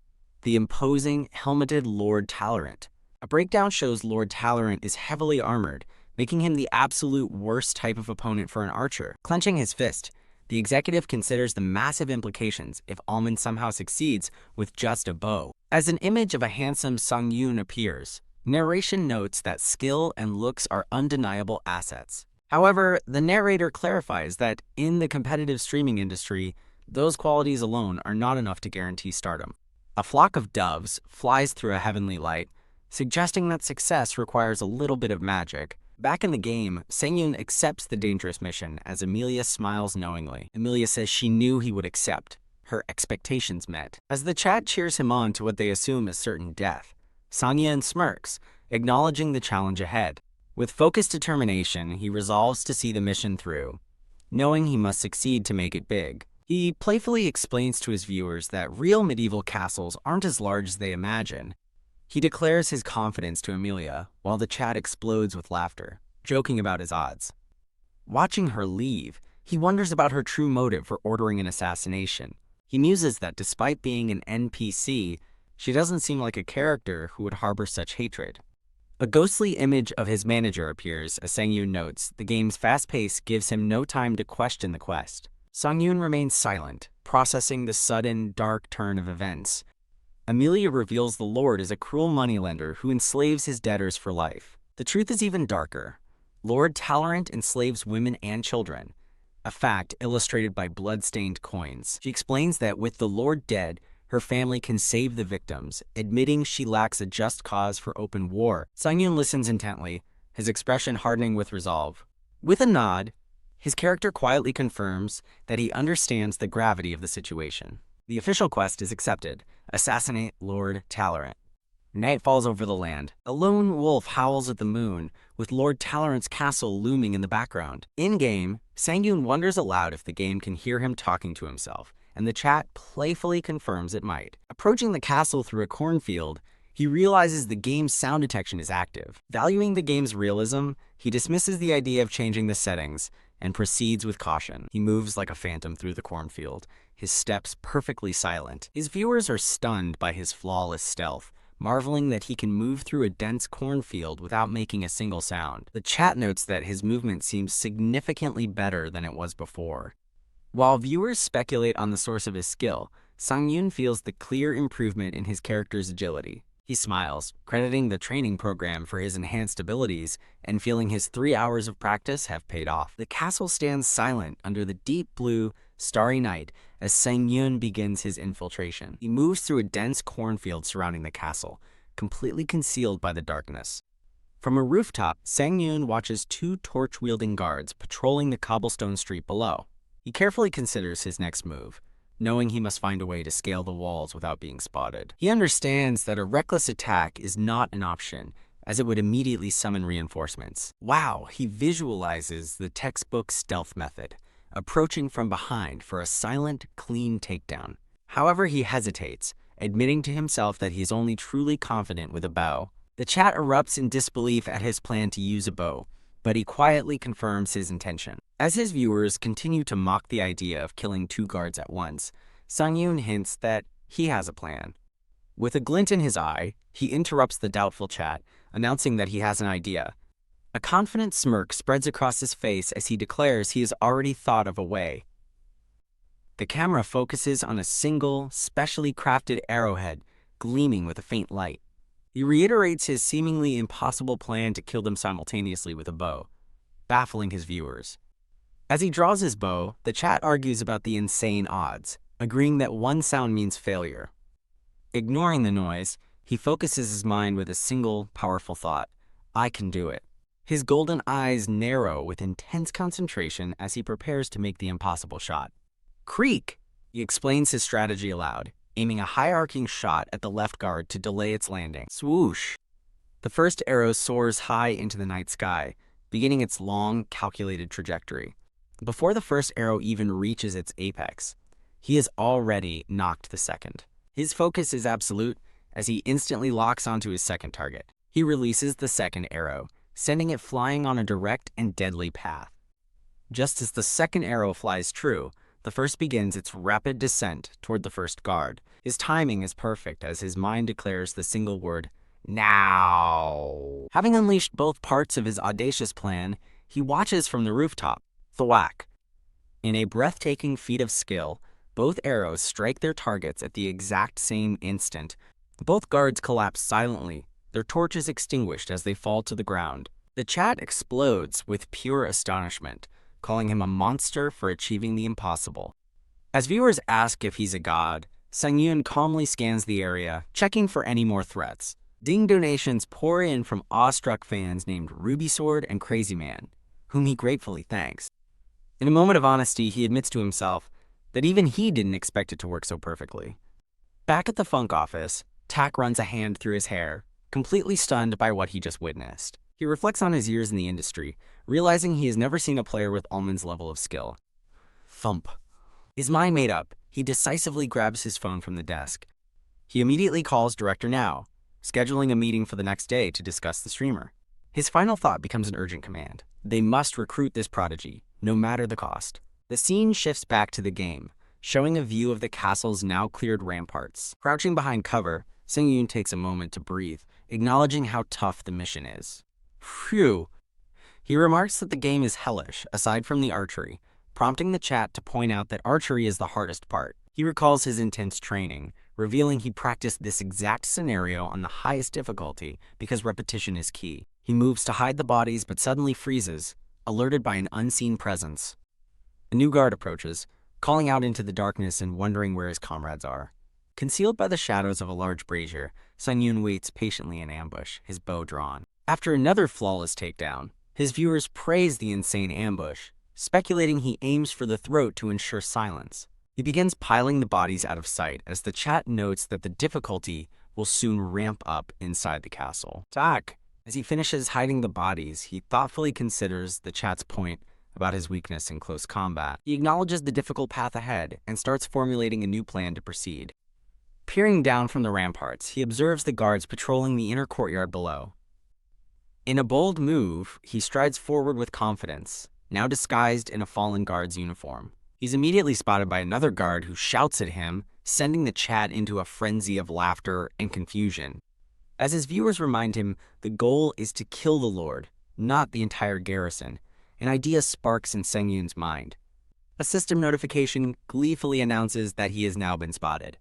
the imposing, helmeted Lord Talorant. A breakdown shows Lord Talorant is heavily armored, making him the absolute worst type of opponent for an archer. Clenching his fist, the executive considers the massive implications if Almond somehow succeeds with just a bow. As an image of a handsome Sang-yoon appears, narration notes that skill and looks are undeniable assets. However, the narrator clarifies that in the competitive streaming industry, those qualities alone are not enough to guarantee stardom. A flock of doves flies through a heavenly light, suggesting that success requires a little bit of magic. Back in the game, Sang-yoon accepts the dangerous mission as Emilia smiles knowingly. Emilia says she knew he would accept, her expectations met. As the chat cheers him on to what they assume is certain death, Sang-yoon smirks, acknowledging the challenge ahead. With focused determination, he resolves to see the mission through, knowing he must succeed to make it big. He playfully explains to his viewers that real medieval castles aren't as large as they imagine. He declares his confidence to Emilia, while the chat explodes with laughter, joking about his odds. Watching her leave, he wonders about her true motive for ordering an assassination. He muses that despite being an NPC, she doesn't seem like a character who would harbor such hatred. A ghostly image of his manager appears as Sang-yoon notes the game's fast pace gives him no time to question the quest. Sang-yoon remains silent, processing the sudden, dark turn of events. Emilia reveals the Lord is a cruel moneylender who enslaves his debtors for life. The truth is even darker. Lord Talorant enslaves women and children, a fact illustrated by blood-stained coins. She explains that with the Lord dead, her family can save the victims, admitting she lacks a just cause for open war. Sang-yoon listens intently, his expression hardening with resolve. With a nod, his character quietly confirms that he understands the gravity of the situation. The official quest is accepted: assassinate Lord Talorant. Night falls over the land. A lone wolf howls at the moon, with Lord Talorant's castle looming in the background. In-game, Sang-yoon wonders aloud if the game can hear him talking to himself, and the chat playfully confirms it might. Approaching the castle through a cornfield, he realizes the game's sound detection is active. Valuing the game's realism, he dismisses the idea of changing the settings and proceeds with caution. He moves like a phantom through the cornfield, his steps perfectly silent. His viewers are stunned by his flawless stealth, marveling that he can move through a dense cornfield without making a single sound. The chat notes that his movement seems significantly better than it was before. While viewers speculate on the source of his skill, Sang-yoon feels the clear improvement in his character's agility. He smiles, crediting the training program for his enhanced abilities and feeling his 3 hours of practice have paid off. The castle stands silent under the deep blue, starry night as Sang-yoon begins his infiltration. He moves through a dense cornfield surrounding the castle, completely concealed by the darkness. From a rooftop, Sang-yoon watches 2 torch-wielding guards patrolling the cobblestone street below. He carefully considers his next move, knowing he must find a way to scale the walls without being spotted. He understands that a reckless attack is not an option, as it would immediately summon reinforcements. Wow, he visualizes the textbook stealth method, approaching from behind for a silent, clean takedown. However, he hesitates, admitting to himself that he is only truly confident with a bow. The chat erupts in disbelief at his plan to use a bow, but he quietly confirms his intention. As his viewers continue to mock the idea of killing 2 guards at once, Sang-yoon hints that he has a plan. With a glint in his eye, he interrupts the doubtful chat, announcing that he has an idea. A confident smirk spreads across his face as he declares he has already thought of a way. The camera focuses on a single, specially crafted arrowhead, gleaming with a faint light. He reiterates his seemingly impossible plan to kill them simultaneously with a bow, baffling his viewers. As he draws his bow, the chat argues about the insane odds, agreeing that one sound means failure. Ignoring the noise, he focuses his mind with a single, powerful thought: I can do it. His golden eyes narrow with intense concentration as he prepares to make the impossible shot. Creak! He explains his strategy aloud, aiming a high-arcing shot at the left guard to delay its landing. Swoosh! The first arrow soars high into the night sky, beginning its long, calculated trajectory. Before the first arrow even reaches its apex, he has already knocked the second. His focus is absolute as he instantly locks onto his second target. He releases the second arrow, sending it flying on a direct and deadly path. Just as the second arrow flies true, the first begins its rapid descent toward the first guard. His timing is perfect as his mind declares the single word, now. Having unleashed both parts of his audacious plan, he watches from the rooftop. Thwack. In a breathtaking feat of skill, both arrows strike their targets at the exact same instant. Both guards collapse silently, their torches extinguished as they fall to the ground. The chat explodes with pure astonishment, calling him a monster for achieving the impossible. As viewers ask if he's a god, Sang-yoon calmly scans the area, checking for any more threats. Ding donations pour in from awestruck fans named Ruby Sword and Crazy Man, whom he gratefully thanks. In a moment of honesty, he admits to himself that even he didn't expect it to work so perfectly. Back at the funk office, Tak runs a hand through his hair, completely stunned by what he just witnessed. He reflects on his years in the industry, realizing he has never seen a player with Almond's level of skill. Thump. His mind made up, he decisively grabs his phone from the desk. He immediately calls Director Now, scheduling a meeting for the next day to discuss the streamer. His final thought becomes an urgent command. They must recruit this prodigy, no matter the cost. The scene shifts back to the game, showing a view of the castle's now cleared ramparts. Crouching behind cover, Sang-yoon takes a moment to breathe, acknowledging how tough the mission is. Phew. He remarks that the game is hellish, aside from the archery, prompting the chat to point out that archery is the hardest part. He recalls his intense training, revealing he practiced this exact scenario on the highest difficulty because repetition is key. He moves to hide the bodies but suddenly freezes, alerted by an unseen presence. A new guard approaches, calling out into the darkness and wondering where his comrades are. Concealed by the shadows of a large brazier, Sang-yoon waits patiently in ambush, his bow drawn. After another flawless takedown, his viewers praise the insane ambush, speculating he aims for the throat to ensure silence. He begins piling the bodies out of sight as the chat notes that the difficulty will soon ramp up inside the castle. Tak! As he finishes hiding the bodies, he thoughtfully considers the chat's point about his weakness in close combat. He acknowledges the difficult path ahead and starts formulating a new plan to proceed. Peering down from the ramparts, he observes the guards patrolling the inner courtyard below. In a bold move, he strides forward with confidence, now disguised in a fallen guard's uniform. He's immediately spotted by another guard who shouts at him, sending the chat into a frenzy of laughter and confusion. As his viewers remind him, the goal is to kill the Lord, not the entire garrison. An idea sparks in Sang-yoon's mind. A system notification gleefully announces that he has now been spotted.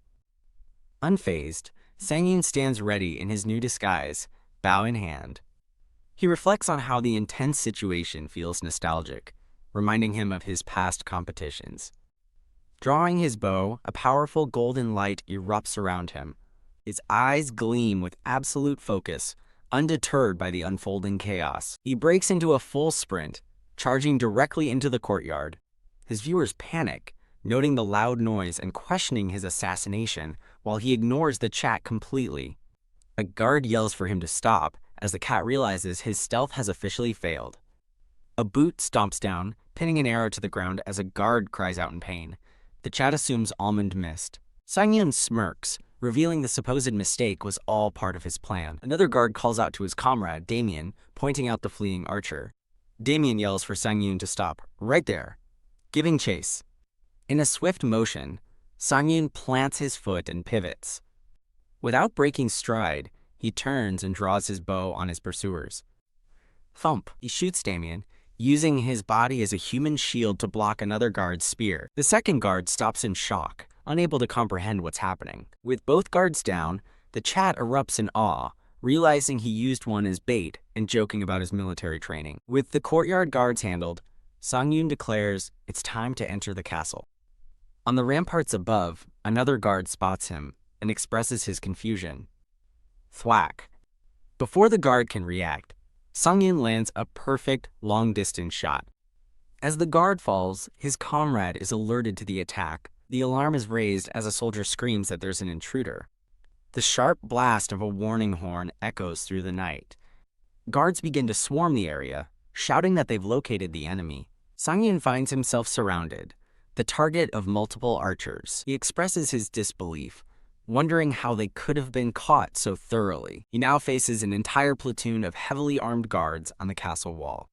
Unfazed, Sang-yoon stands ready in his new disguise, bow in hand. He reflects on how the intense situation feels nostalgic, reminding him of his past competitions. Drawing his bow, a powerful golden light erupts around him. His eyes gleam with absolute focus, undeterred by the unfolding chaos. He breaks into a full sprint, charging directly into the courtyard. His viewers panic, noting the loud noise and questioning his assassination, while he ignores the chat completely. A guard yells for him to stop, as the cat realizes his stealth has officially failed. A boot stomps down, pinning an arrow to the ground as a guard cries out in pain. The chat assumes Almond missed. Sang-yoon smirks, revealing the supposed mistake was all part of his plan. Another guard calls out to his comrade, Damien, pointing out the fleeing archer. Damien yells for Sang-yoon to stop, right there, giving chase. In a swift motion, Sang-yoon plants his foot and pivots. Without breaking stride, he turns and draws his bow on his pursuers. Thump! He shoots Damien, using his body as a human shield to block another guard's spear. The second guard stops in shock, unable to comprehend what's happening. With both guards down, the chat erupts in awe, realizing he used one as bait and joking about his military training. With the courtyard guards handled, Sang-yoon declares it's time to enter the castle. On the ramparts above, another guard spots him and expresses his confusion. Thwack. Before the guard can react, Sang-yoon lands a perfect long-distance shot. As the guard falls, his comrade is alerted to the attack. The alarm is raised as a soldier screams that there's an intruder. The sharp blast of a warning horn echoes through the night. Guards begin to swarm the area, shouting that they've located the enemy. Sang-yoon finds himself surrounded, the target of multiple archers. He expresses his disbelief, wondering how they could have been caught so thoroughly. He now faces an entire platoon of heavily armed guards on the castle wall.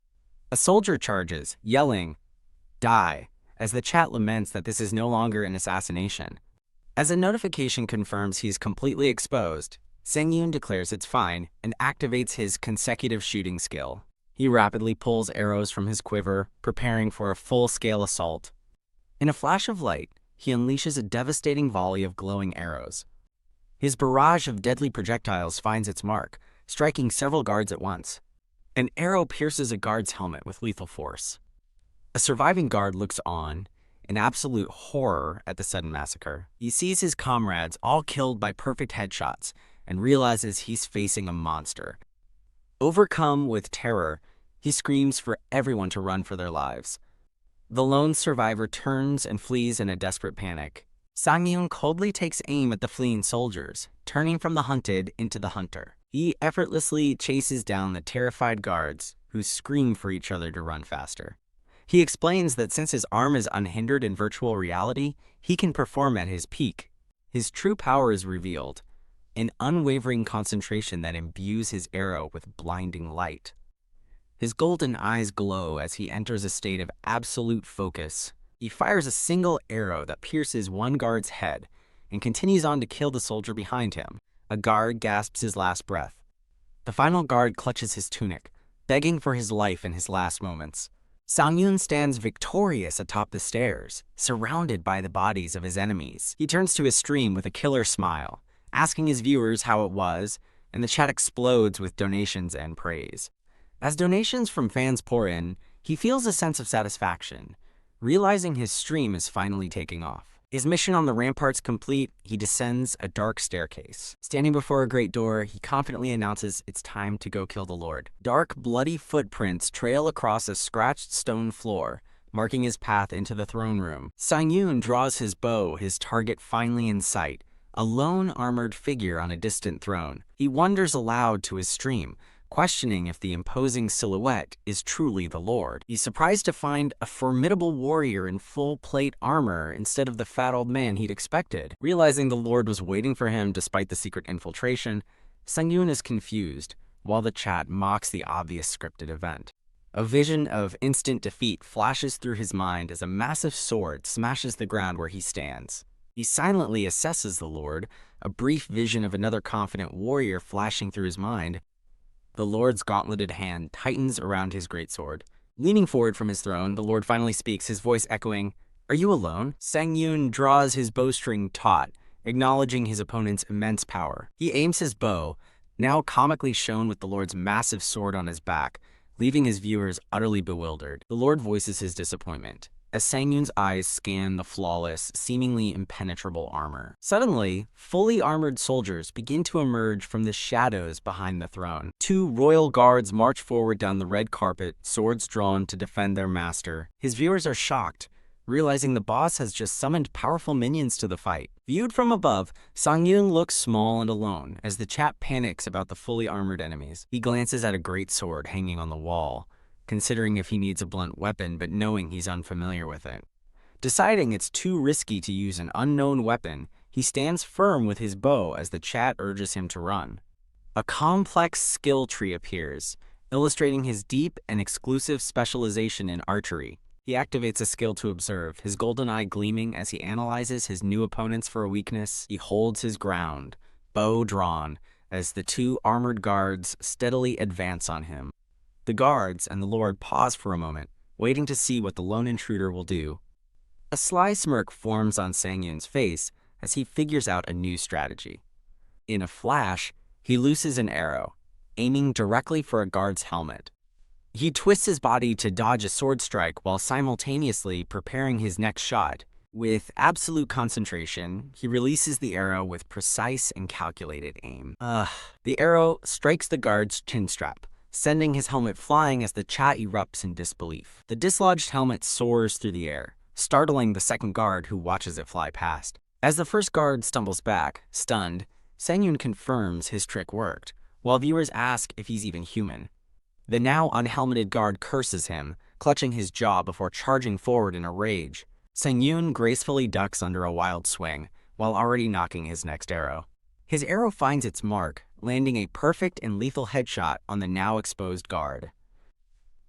A soldier charges, yelling, "Die," as the chat laments that this is no longer an assassination. As a notification confirms he's completely exposed, Sang-yoon declares it's fine and activates his consecutive shooting skill. He rapidly pulls arrows from his quiver, preparing for a full-scale assault. In a flash of light, he unleashes a devastating volley of glowing arrows. His barrage of deadly projectiles finds its mark, striking several guards at once. An arrow pierces a guard's helmet with lethal force. A surviving guard looks on, in absolute horror at the sudden massacre. He sees his comrades all killed by perfect headshots and realizes he's facing a monster. Overcome with terror, he screams for everyone to run for their lives. The lone survivor turns and flees in a desperate panic. Sang-yoon coldly takes aim at the fleeing soldiers, turning from the hunted into the hunter. He effortlessly chases down the terrified guards, who scream for each other to run faster. He explains that since his arm is unhindered in virtual reality, he can perform at his peak. His true power is revealed, an unwavering concentration that imbues his arrow with blinding light. His golden eyes glow as he enters a state of absolute focus. He fires a single arrow that pierces one guard's head and continues on to kill the soldier behind him. A guard gasps his last breath. The final guard clutches his tunic, begging for his life in his last moments. Sang-yoon stands victorious atop the stairs, surrounded by the bodies of his enemies. He turns to his stream with a killer smile, asking his viewers how it was, and the chat explodes with donations and praise. As donations from fans pour in, he feels a sense of satisfaction, realizing his stream is finally taking off. His mission on the ramparts complete, he descends a dark staircase. Standing before a great door, he confidently announces it's time to go kill the Lord. Dark, bloody footprints trail across a scratched stone floor, marking his path into the throne room. Sang-yoon draws his bow, his target finally in sight, a lone armored figure on a distant throne. He wonders aloud to his stream, questioning if the imposing silhouette is truly the Lord. He's surprised to find a formidable warrior in full plate armor instead of the fat old man he'd expected. Realizing the Lord was waiting for him despite the secret infiltration, Sang-yoon is confused, while the chat mocks the obvious scripted event. A vision of instant defeat flashes through his mind as a massive sword smashes the ground where he stands. He silently assesses the Lord, a brief vision of another confident warrior flashing through his mind. The Lord's gauntleted hand tightens around his greatsword. Leaning forward from his throne, the Lord finally speaks, his voice echoing, "Are you alone?" Sang-yoon draws his bowstring taut, acknowledging his opponent's immense power. He aims his bow, now comically shown with the Lord's massive sword on his back, leaving his viewers utterly bewildered. The Lord voices his disappointment as Sang-yoon's eyes scan the flawless, seemingly impenetrable armor. Suddenly, fully armored soldiers begin to emerge from the shadows behind the throne. 2 royal guards march forward down the red carpet, swords drawn to defend their master. His viewers are shocked, realizing the boss has just summoned powerful minions to the fight. Viewed from above, Sang-yoon looks small and alone as the chat panics about the fully armored enemies. He glances at a great sword hanging on the wall, considering if he needs a blunt weapon but knowing he's unfamiliar with it. Deciding it's too risky to use an unknown weapon, he stands firm with his bow as the chat urges him to run. A complex skill tree appears, illustrating his deep and exclusive specialization in archery. He activates a skill to observe, his golden eye gleaming as he analyzes his new opponents for a weakness. He holds his ground, bow drawn, as the 2 armored guards steadily advance on him. The guards and the Lord pause for a moment, waiting to see what the lone intruder will do. A sly smirk forms on Sang-yoon's face as he figures out a new strategy. In a flash, he looses an arrow, aiming directly for a guard's helmet. He twists his body to dodge a sword strike while simultaneously preparing his next shot. With absolute concentration, he releases the arrow with precise and calculated aim. The arrow strikes the guard's chin strap, sending his helmet flying as the chat erupts in disbelief. The dislodged helmet soars through the air, startling the second guard who watches it fly past. As the first guard stumbles back, stunned, Sang-yoon confirms his trick worked, while viewers ask if he's even human. The now unhelmeted guard curses him, clutching his jaw before charging forward in a rage. Sang-yoon gracefully ducks under a wild swing, while already knocking his next arrow. His arrow finds its mark, landing a perfect and lethal headshot on the now exposed guard.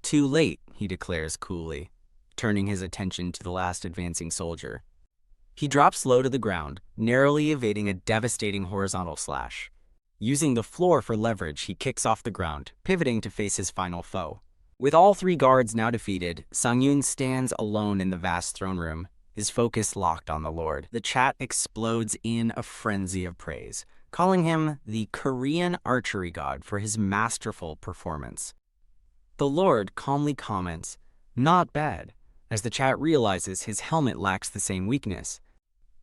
"Too late," he declares coolly, turning his attention to the last advancing soldier. He drops low to the ground, narrowly evading a devastating horizontal slash. Using the floor for leverage, he kicks off the ground, pivoting to face his final foe. With all three guards now defeated, Sang-yoon stands alone in the vast throne room, his focus locked on the Lord. The chat explodes in a frenzy of praise, calling him the Korean archery god for his masterful performance. The Lord calmly comments, "Not bad," as the chat realizes his helmet lacks the same weakness.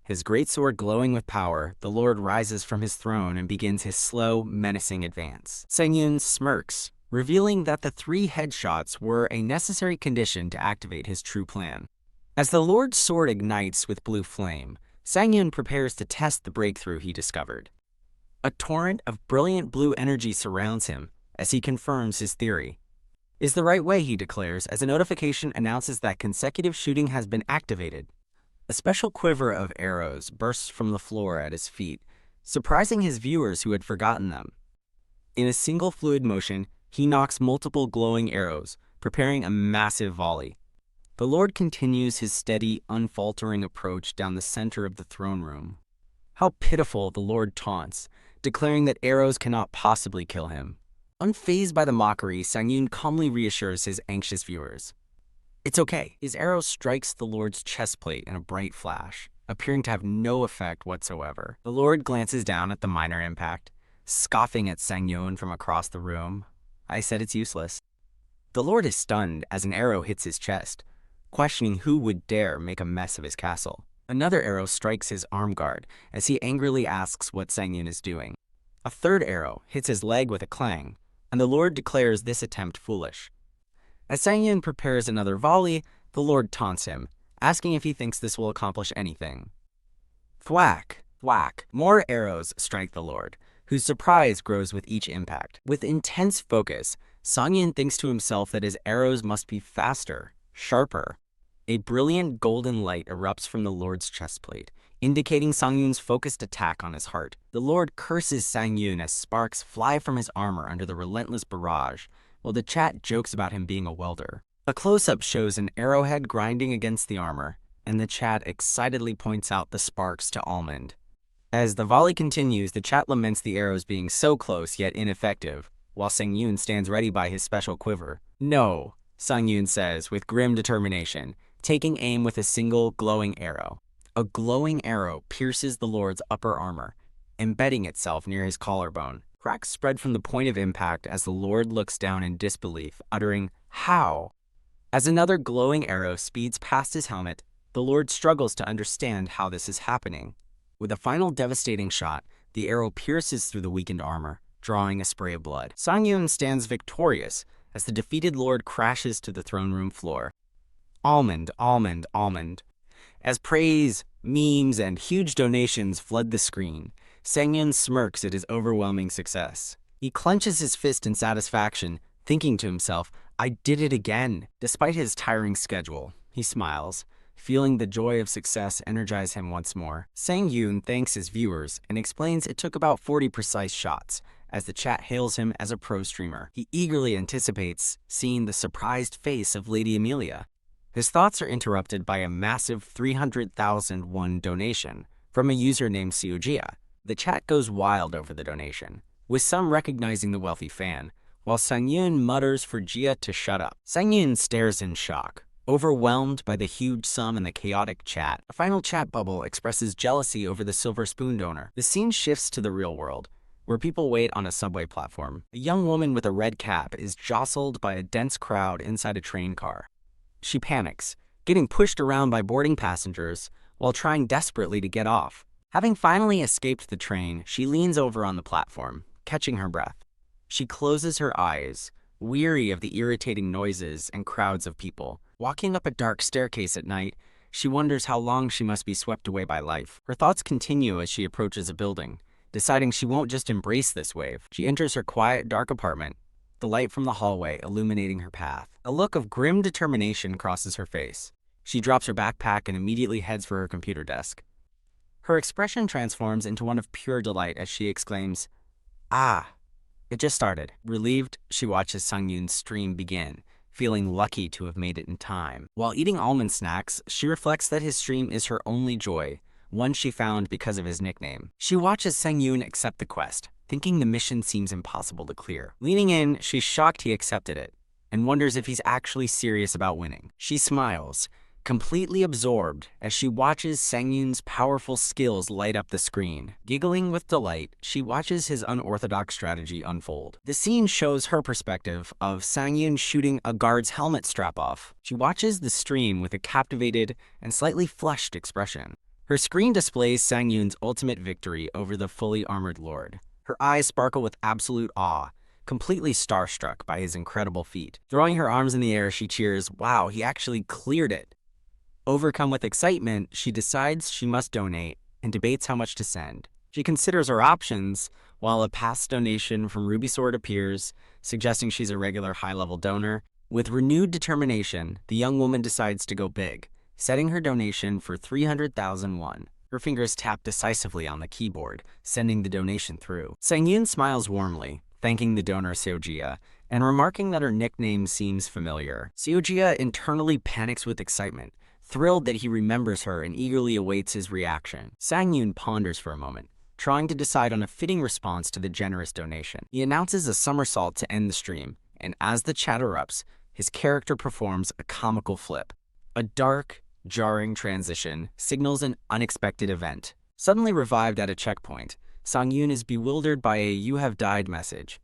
His greatsword glowing with power, the Lord rises from his throne and begins his slow, menacing advance. Sang-yoon smirks, revealing that the 3 headshots were a necessary condition to activate his true plan. As the Lord's sword ignites with blue flame, Sang-yoon prepares to test the breakthrough he discovered. A torrent of brilliant blue energy surrounds him as he confirms his theory. "Is the right way," he declares, as a notification announces that consecutive shooting has been activated. A special quiver of arrows bursts from the floor at his feet, surprising his viewers who had forgotten them. In a single fluid motion, he knocks multiple glowing arrows, preparing a massive volley. The Lord continues his steady, unfaltering approach down the center of the throne room. How pitiful, the Lord taunts, declaring that arrows cannot possibly kill him. Unfazed by the mockery, Sang-yoon calmly reassures his anxious viewers. It's okay. His arrow strikes the Lord's chest plate in a bright flash, appearing to have no effect whatsoever. The Lord glances down at the minor impact, scoffing at Sang-yoon from across the room. "I said it's useless." The Lord is stunned as an arrow hits his chest, questioning who would dare make a mess of his castle. Another arrow strikes his arm guard as he angrily asks what Sang-yoon is doing. A third arrow hits his leg with a clang, and the Lord declares this attempt foolish. As Sang-yoon prepares another volley, the Lord taunts him, asking if he thinks this will accomplish anything. Thwack, thwack. More arrows strike the Lord, whose surprise grows with each impact. With intense focus, Sang-yoon thinks to himself that his arrows must be faster, sharper. A brilliant golden light erupts from the Lord's chestplate, indicating Sang-yoon's focused attack on his heart. The Lord curses Sang-yoon as sparks fly from his armor under the relentless barrage, while the chat jokes about him being a welder. A close-up shows an arrowhead grinding against the armor, and the chat excitedly points out the sparks to Almond. As the volley continues, the chat laments the arrows being so close yet ineffective, while Sang-yoon stands ready by his special quiver. "No," Sang-yoon says with grim determination, taking aim with a single glowing arrow. A glowing arrow pierces the Lord's upper armor, embedding itself near his collarbone. Cracks spread from the point of impact as the Lord looks down in disbelief, uttering, "How?" As another glowing arrow speeds past his helmet, the Lord struggles to understand how this is happening. With a final devastating shot, the arrow pierces through the weakened armor, drawing a spray of blood. Sang-yoon stands victorious as the defeated Lord crashes to the throne room floor. Almond, almond, almond. As praise, memes, and huge donations flood the screen, Sang-yoon smirks at his overwhelming success. He clenches his fist in satisfaction, thinking to himself, "I did it again." Despite his tiring schedule, he smiles, feeling the joy of success energize him once more. Sang-yoon thanks his viewers and explains it took about 40 precise shots, as the chat hails him as a pro streamer. He eagerly anticipates seeing the surprised face of Lady Amelia. His thoughts are interrupted by a massive 300,000 won donation from a user named Seojia. The chat goes wild over the donation, with some recognizing the wealthy fan, while Sang-yoon mutters for Jia to shut up. Sang-yoon stares in shock, overwhelmed by the huge sum and the chaotic chat. A final chat bubble expresses jealousy over the silver spoon donor. The scene shifts to the real world, where people wait on a subway platform. A young woman with a red cap is jostled by a dense crowd inside a train car. She panics, getting pushed around by boarding passengers while trying desperately to get off. Having finally escaped the train, she leans over on the platform, catching her breath. She closes her eyes, weary of the irritating noises and crowds of people. Walking up a dark staircase at night, she wonders how long she must be swept away by life. Her thoughts continue as she approaches a building, deciding she won't just embrace this wave. She enters her quiet, dark apartment, the light from the hallway illuminating her path. A look of grim determination crosses her face. She drops her backpack and immediately heads for her computer desk. Her expression transforms into one of pure delight as she exclaims, "Ah, it just started." Relieved, she watches Sung-yoon's stream begin, feeling lucky to have made it in time. While eating almond snacks, she reflects that his stream is her only joy, one she found because of his nickname. She watches Sang-yoon accept the quest, thinking the mission seems impossible to clear. Leaning in, she's shocked he accepted it, and wonders if he's actually serious about winning. She smiles, completely absorbed as she watches Sang-yoon's powerful skills light up the screen. Giggling with delight, she watches his unorthodox strategy unfold. The scene shows her perspective of Sang-yoon shooting a guard's helmet strap off. She watches the stream with a captivated and slightly flushed expression. Her screen displays Sang-yoon's ultimate victory over the fully armored lord. Her eyes sparkle with absolute awe, completely starstruck by his incredible feat. Throwing her arms in the air, she cheers, "Wow, he actually cleared it." Overcome with excitement, she decides she must donate and debates how much to send. She considers her options while a past donation from Ruby Sword appears, suggesting she's a regular high-level donor. With renewed determination, the young woman decides to go big, setting her donation for 300,000 won. Her fingers tap decisively on the keyboard, sending the donation through. Sang-yoon smiles warmly, thanking the donor Seo-jia, and remarking that her nickname seems familiar. Seo-jia internally panics with excitement, thrilled that he remembers her and eagerly awaits his reaction. Sang-yoon ponders for a moment, trying to decide on a fitting response to the generous donation. He announces a somersault to end the stream, and as the chat erupts, his character performs a comical flip. A dark, jarring transition signals an unexpected event. Suddenly revived at a checkpoint, Sang-yoon is bewildered by a "you have died" message.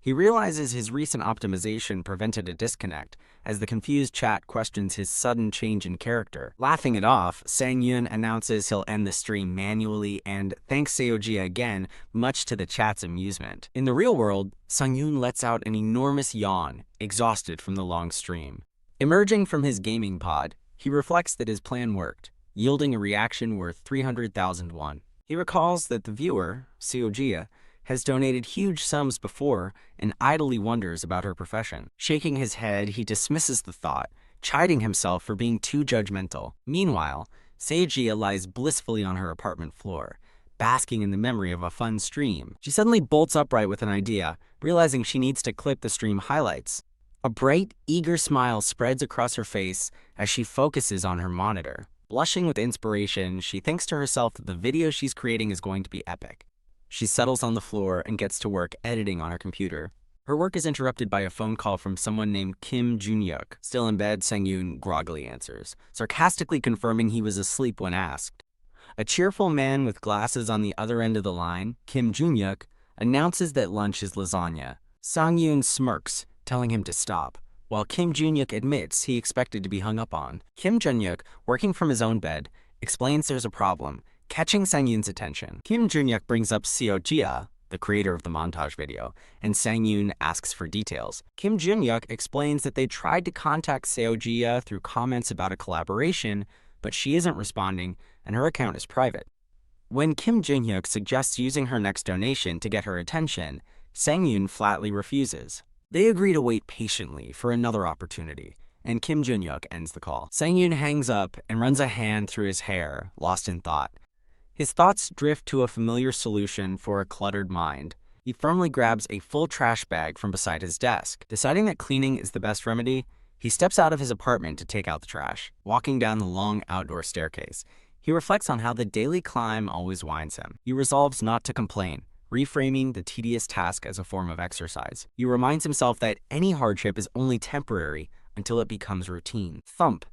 He realizes his recent optimization prevented a disconnect, as the confused chat questions his sudden change in character. Laughing it off, Sang-yoon announces he'll end the stream manually and thanks Seo-jia again, much to the chat's amusement. In the real world, Sang-yoon lets out an enormous yawn, exhausted from the long stream. Emerging from his gaming pod, he reflects that his plan worked, yielding a reaction worth 300,000 won. He recalls that the viewer, Seo-jia, has donated huge sums before and idly wonders about her profession. Shaking his head, he dismisses the thought, chiding himself for being too judgmental. Meanwhile, Seo-jia lies blissfully on her apartment floor, basking in the memory of a fun stream. She suddenly bolts upright with an idea, realizing she needs to clip the stream highlights. A bright, eager smile spreads across her face as she focuses on her monitor. Blushing with inspiration, she thinks to herself that the video she's creating is going to be epic. She settles on the floor and gets to work editing on her computer. Her work is interrupted by a phone call from someone named Kim Jun-hyuk. Still in bed, Sang-yoon groggily answers, sarcastically confirming he was asleep when asked. A cheerful man with glasses on the other end of the line, Kim Jun-hyuk, announces that lunch is lasagna. Sang-yoon smirks, telling him to stop, while Kim Jun-hyuk admits he expected to be hung up on. Kim Jun-hyuk, working from his own bed, explains there's a problem, catching Sang-yoon's attention. Kim Jun-hyuk brings up Seo-jia, the creator of the montage video, and Sang-yoon asks for details. Kim Jun-hyuk explains that they tried to contact Seo-jia through comments about a collaboration, but she isn't responding and her account is private. When Kim Jun-hyuk suggests using her next donation to get her attention, Sang-yoon flatly refuses. They agree to wait patiently for another opportunity, and Kim Jun-hyuk ends the call. Sang-yoon hangs up and runs a hand through his hair, lost in thought. His thoughts drift to a familiar solution for a cluttered mind. He firmly grabs a full trash bag from beside his desk. Deciding that cleaning is the best remedy, he steps out of his apartment to take out the trash. Walking down the long outdoor staircase, he reflects on how the daily climb always winds him. He resolves not to complain, reframing the tedious task as a form of exercise. He reminds himself that any hardship is only temporary until it becomes routine. Thump.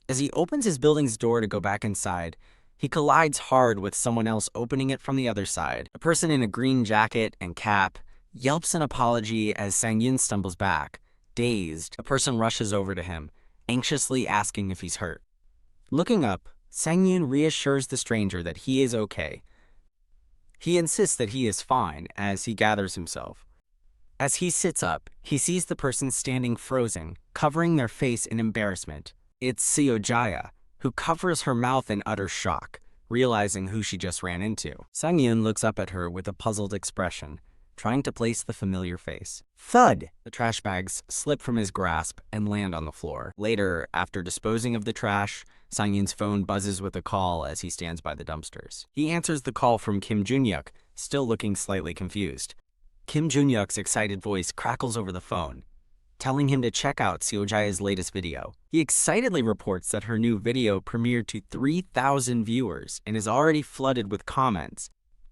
As he opens his building's door to go back inside, He collides hard with someone else opening it from the other side. A person in a green jacket and cap yelps an apology as Sang-yoon stumbles back. Dazed, a person rushes over to him, anxiously asking if he's hurt. Looking up, Sang-yoon reassures the stranger that he is okay. He insists that he is fine as he gathers himself. As he sits up, he sees the person standing frozen, covering their face in embarrassment. It's Seo-jaya, who covers her mouth in utter shock, realizing who she just ran into. Sang-yoon looks up at her with a puzzled expression, trying to place the familiar face. Thud! The trash bags slip from his grasp and land on the floor. Later, after disposing of the trash, Sang-yoon's phone buzzes with a call as he stands by the dumpsters. He answers the call from Kim Jun-hyuk, still looking slightly confused. Kim Jun-hyuk's excited voice crackles over the phone, telling him to check out Seo-jaya's latest video. He excitedly reports that her new video premiered to 3,000 viewers and is already flooded with comments.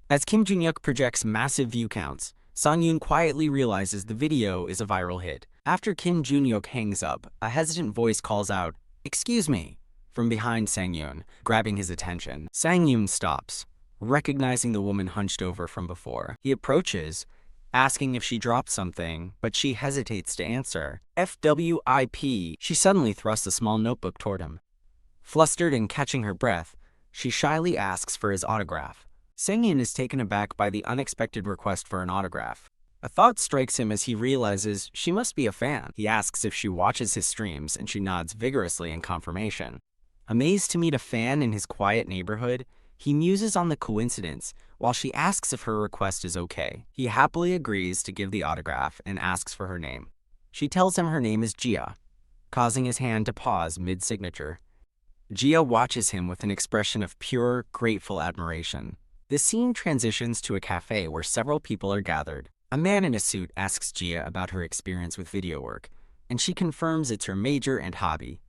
As Kim Jun-hyuk projects massive view counts, Sang-yoon quietly realizes the video is a viral hit. After Kim Jun-hyuk hangs up, a hesitant voice calls out, "Excuse me," from behind Sang-yoon, grabbing his attention. Sang-yoon stops, recognizing the woman hunched over from before. He approaches, asking if she dropped something, but she hesitates to answer. FWIP. She suddenly thrusts a small notebook toward him. Flustered and catching her breath, she shyly asks for his autograph. Sang-yoon is taken aback by the unexpected request for an autograph. A thought strikes him as he realizes she must be a fan. He asks if she watches his streams, and she nods vigorously in confirmation. Amazed to meet a fan in his quiet neighborhood, he muses on the coincidence while she asks if her request is okay. He happily agrees to give the autograph and asks for her name. She tells him her name is Jia, causing his hand to pause mid-signature. Jia watches him with an expression of pure, grateful admiration. The scene transitions to a cafe where several people are gathered. A man in a suit asks Jia about her experience with video work, and she confirms it's her major and hobby.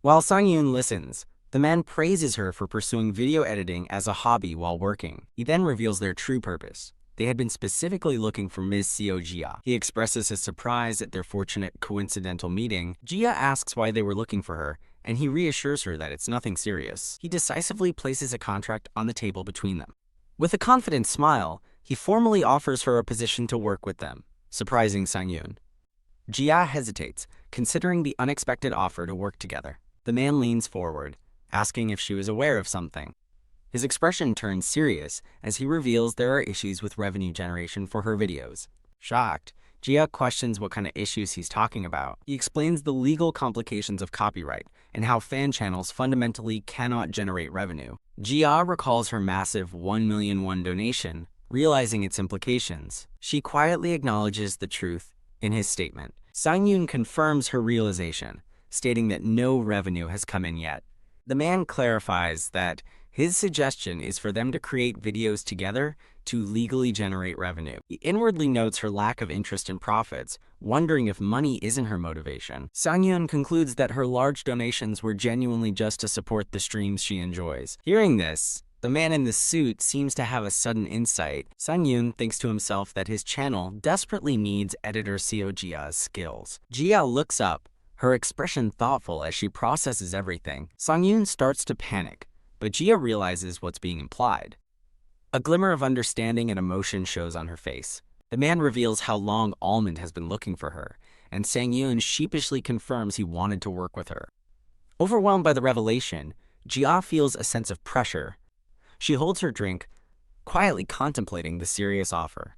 While Sang-yoon listens, the man praises her for pursuing video editing as a hobby while working. He then reveals their true purpose. They had been specifically looking for Ms. Seo-jia. He expresses his surprise at their fortunate coincidental meeting. Jia asks why they were looking for her, and he reassures her that it's nothing serious. He decisively places a contract on the table between them. With a confident smile, he formally offers her a position to work with them, surprising Sang-yoon. Jia hesitates, considering the unexpected offer to work together. The man leans forward, asking if she was aware of something. His expression turns serious as he reveals there are issues with revenue generation for her videos. Shocked, Jia questions what kind of issues he's talking about. He explains the legal complications of copyright and how fan channels fundamentally cannot generate revenue. Jia recalls her massive 1 million won donation, realizing its implications. She quietly acknowledges the truth in his statement. Sang-yoon confirms her realization, stating that no revenue has come in yet. The man clarifies that his suggestion is for them to create videos together to legally generate revenue. He inwardly notes her lack of interest in profits, wondering if money isn't her motivation. Sang-yoon concludes that her large donations were genuinely just to support the streams she enjoys. Hearing this, the man in the suit seems to have a sudden insight. Sang-yoon thinks to himself that his channel desperately needs editor Seo-jia's skills. Jia looks up, her expression thoughtful as she processes everything. Sang-yoon starts to panic, but Jia realizes what's being implied. A glimmer of understanding and emotion shows on her face. The man reveals how long Almond has been looking for her, and Sang-yoon sheepishly confirms he wanted to work with her. Overwhelmed by the revelation, Jia feels a sense of pressure. She holds her drink, quietly contemplating the serious offer.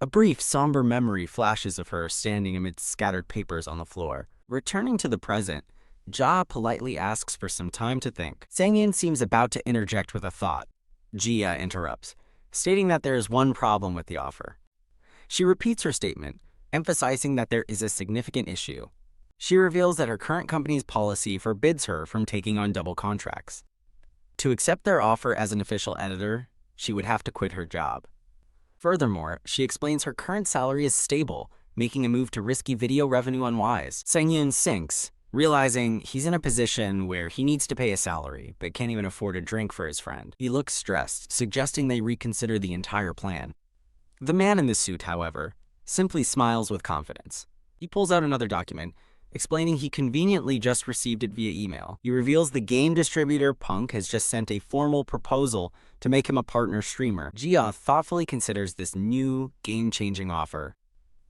A brief, somber memory flashes of her standing amidst scattered papers on the floor. Returning to the present, Jia politely asks for some time to think. Sang-yoon seems about to interject with a thought. Jia interrupts, stating that there is one problem with the offer. She repeats her statement, emphasizing that there is a significant issue. She reveals that her current company's policy forbids her from taking on double contracts. To accept their offer as an official editor, she would have to quit her job. Furthermore, she explains her current salary is stable, making a move to risky video revenue unwise. Sang-yoon sinks, realizing he's in a position where he needs to pay a salary, but can't even afford a drink for his friend. He looks stressed, suggesting they reconsider the entire plan. The man in the suit, however, simply smiles with confidence. He pulls out another document, explaining he conveniently just received it via email. He reveals the game distributor Punk has just sent a formal proposal to make him a partner streamer. Jia thoughtfully considers this new, game-changing offer.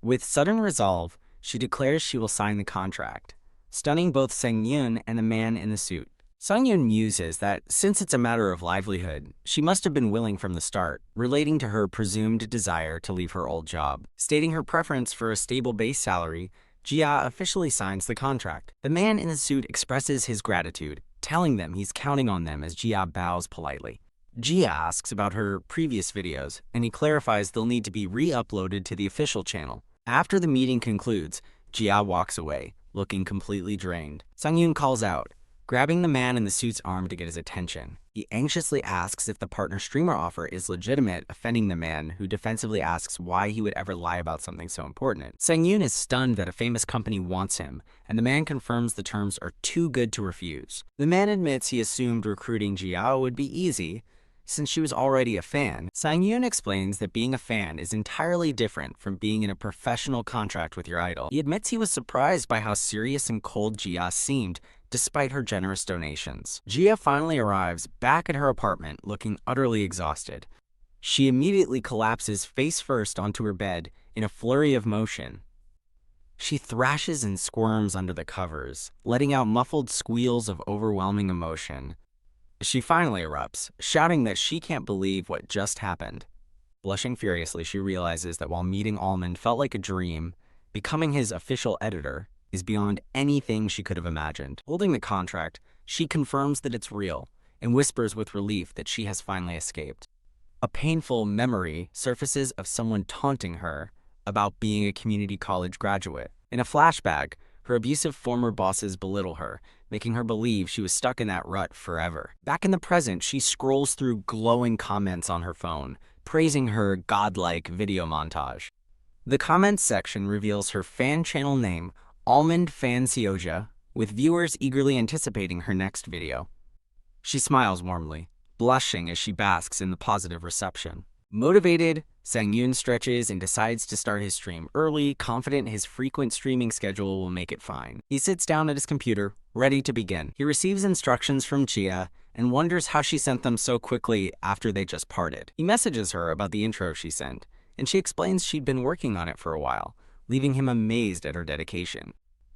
With sudden resolve, she declares she will sign the contract, stunning both Sang-yoon and the man in the suit. Sang-yoon muses that since it's a matter of livelihood, she must have been willing from the start, relating to her presumed desire to leave her old job. Stating her preference for a stable base salary, Jia officially signs the contract. The man in the suit expresses his gratitude, telling them he's counting on them as Jia bows politely. Jia asks about her previous videos, and he clarifies they'll need to be re-uploaded to the official channel. After the meeting concludes, Jia walks away, looking completely drained. Sang-yoon calls out, grabbing the man in the suit's arm to get his attention. He anxiously asks if the partner streamer offer is legitimate, offending the man, who defensively asks why he would ever lie about something so important. Sang-yoon is stunned that a famous company wants him, and the man confirms the terms are too good to refuse. The man admits he assumed recruiting Jia would be easy, since she was already a fan. Sang-yoon explains that being a fan is entirely different from being in a professional contract with your idol. He admits he was surprised by how serious and cold Jia seemed, despite her generous donations. Jia finally arrives back at her apartment looking utterly exhausted. She immediately collapses face first onto her bed in a flurry of motion. She thrashes and squirms under the covers, letting out muffled squeals of overwhelming emotion. She finally erupts, shouting that she can't believe what just happened. Blushing furiously, she realizes that while meeting Almond felt like a dream, becoming his official editor is beyond anything she could have imagined. Holding the contract, she confirms that it's real and whispers with relief that she has finally escaped. A painful memory surfaces of someone taunting her about being a community college graduate. In a flashback, her abusive former bosses belittle her, making her believe she was stuck in that rut forever. Back in the present, she scrolls through glowing comments on her phone, praising her godlike video montage. The comments section reveals her fan channel name, Almond Fan Seoja, with viewers eagerly anticipating her next video. She smiles warmly, blushing as she basks in the positive reception. Motivated, Sang-yoon stretches and decides to start his stream early, confident his frequent streaming schedule will make it fine. He sits down at his computer, ready to begin. He receives instructions from Jia and wonders how she sent them so quickly after they just parted. He messages her about the intro she sent, and she explains she'd been working on it for a while, leaving him amazed at her dedication.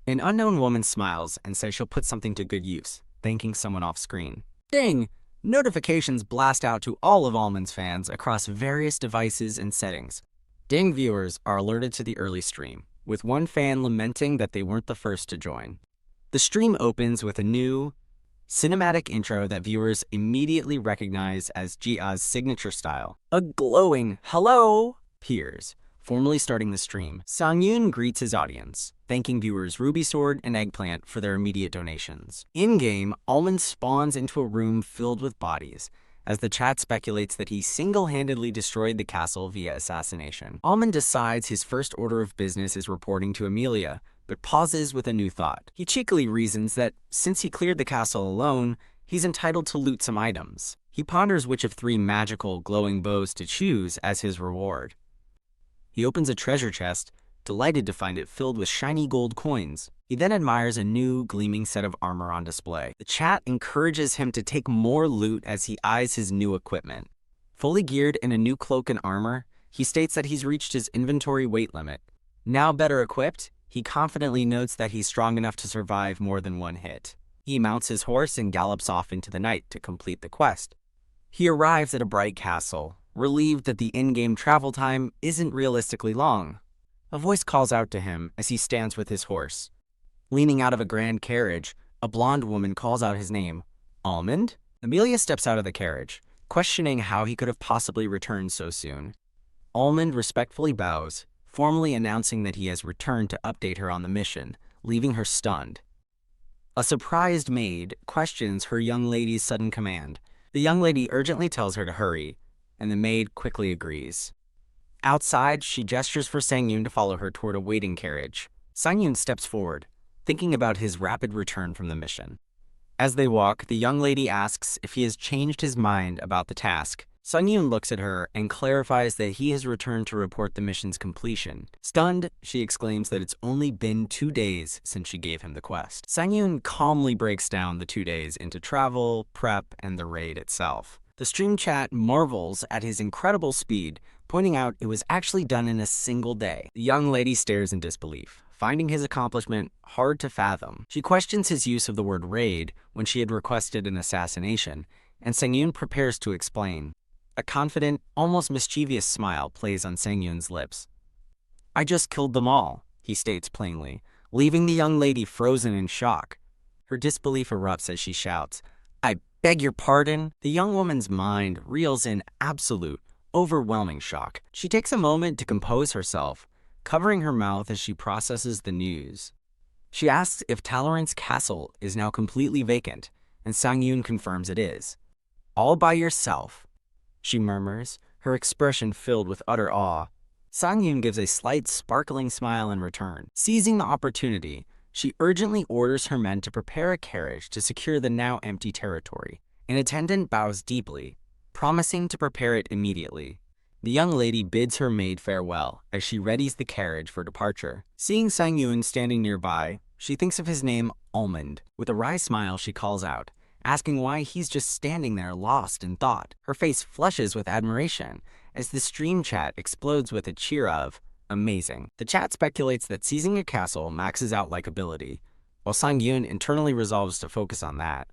An unknown woman smiles and says she'll put something to good use, thanking someone off screen. Ding! Notifications blast out to all of Almond's fans across various devices and settings. Ding viewers are alerted to the early stream, with one fan lamenting that they weren't the first to join. The stream opens with a new, cinematic intro that viewers immediately recognize as Jia's signature style. A glowing "hello" appears, formally starting the stream. Sang-yoon greets his audience, thanking viewers Ruby Sword and Eggplant for their immediate donations. In-game, Almond spawns into a room filled with bodies, as the chat speculates that he single-handedly destroyed the castle via assassination. Almond decides his first order of business is reporting to Amelia, but pauses with a new thought. He cheekily reasons that, since he cleared the castle alone, he's entitled to loot some items. He ponders which of 3 magical, glowing bows to choose as his reward. He opens a treasure chest, delighted to find it filled with shiny gold coins. He then admires a new, gleaming set of armor on display. The chat encourages him to take more loot as he eyes his new equipment. Fully geared in a new cloak and armor, he states that he's reached his inventory weight limit. Now better equipped, he confidently notes that he's strong enough to survive more than one hit. He mounts his horse and gallops off into the night to complete the quest. He arrives at a bright castle, relieved that the in-game travel time isn't realistically long. A voice calls out to him as he stands with his horse. Leaning out of a grand carriage, a blonde woman calls out his name, Almond? Amelia steps out of the carriage, questioning how he could have possibly returned so soon. Almond respectfully bows, formally announcing that he has returned to update her on the mission, leaving her stunned. A surprised maid questions her young lady's sudden command. The young lady urgently tells her to hurry, and the maid quickly agrees. Outside, she gestures for Sang-yoon to follow her toward a waiting carriage. Sang-yoon steps forward, thinking about his rapid return from the mission. As they walk, the young lady asks if he has changed his mind about the task, Sungyun looks at her and clarifies that he has returned to report the mission's completion. Stunned, she exclaims that it's only been 2 days since she gave him the quest. Sungyun calmly breaks down the 2 days into travel, prep, and the raid itself. The stream chat marvels at his incredible speed, pointing out it was actually done in a single day. The young lady stares in disbelief, finding his accomplishment hard to fathom. She questions his use of the word raid when she had requested an assassination, and Sang-yoon prepares to explain. A confident, almost mischievous smile plays on Sang-yoon's lips. "I just killed them all," he states plainly, leaving the young lady frozen in shock. Her disbelief erupts as she shouts, "I beg your pardon?" The young woman's mind reels in absolute, overwhelming shock. She takes a moment to compose herself, covering her mouth as she processes the news. She asks if Talorant's castle is now completely vacant, and Sang-yoon confirms it is. "All by yourself," she murmurs, her expression filled with utter awe. Sang-yoon gives a slight sparkling smile in return. Seizing the opportunity, she urgently orders her men to prepare a carriage to secure the now empty territory. An attendant bows deeply, promising to prepare it immediately. The young lady bids her maid farewell as she readies the carriage for departure. Seeing Sang-yoon standing nearby, she thinks of his name, Almond. With a wry smile, she calls out, asking why he's just standing there lost in thought. Her face flushes with admiration as the stream chat explodes with a cheer of, "Amazing." The chat speculates that seizing a castle maxes out likability, while Sang-yoon internally resolves to focus on that.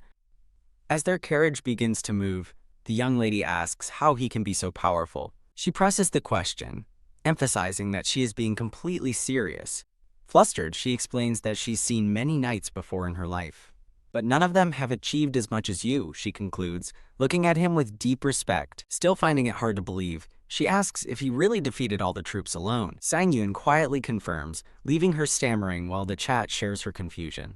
As their carriage begins to move, the young lady asks how he can be so powerful. She presses the question, emphasizing that she is being completely serious. Flustered, she explains that she's seen many knights before in her life. "But none of them have achieved as much as you," she concludes, looking at him with deep respect. Still finding it hard to believe, she asks if he really defeated all the troops alone. Sang-yoon quietly confirms, leaving her stammering while the chat shares her confusion.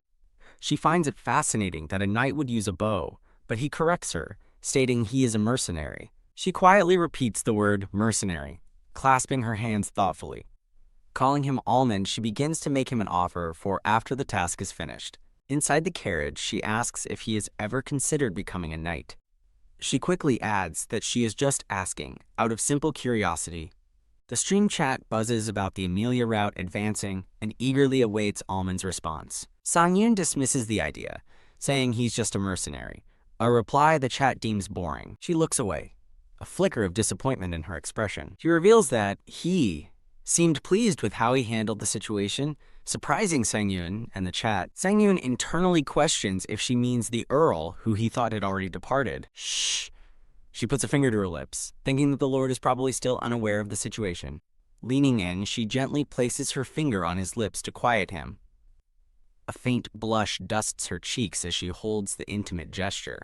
She finds it fascinating that a knight would use a bow, but he corrects her, stating he is a mercenary. She quietly repeats the word mercenary, clasping her hands thoughtfully. Calling him Almond, she begins to make him an offer for after the task is finished. Inside the carriage, she asks if he has ever considered becoming a knight. She quickly adds that she is just asking, out of simple curiosity. The stream chat buzzes about the Amelia route advancing and eagerly awaits Almond's response. Sang-yoon dismisses the idea, saying he's just a mercenary, a reply the chat deems boring. She looks away, a flicker of disappointment in her expression. She reveals that he seemed pleased with how he handled the situation, surprising Sang-yoon and the chat. Sang-yoon internally questions if she means the Earl, who he thought had already departed. Shh. She puts a finger to her lips, thinking that the Lord is probably still unaware of the situation. Leaning in, she gently places her finger on his lips to quiet him. A faint blush dusts her cheeks as she holds the intimate gesture.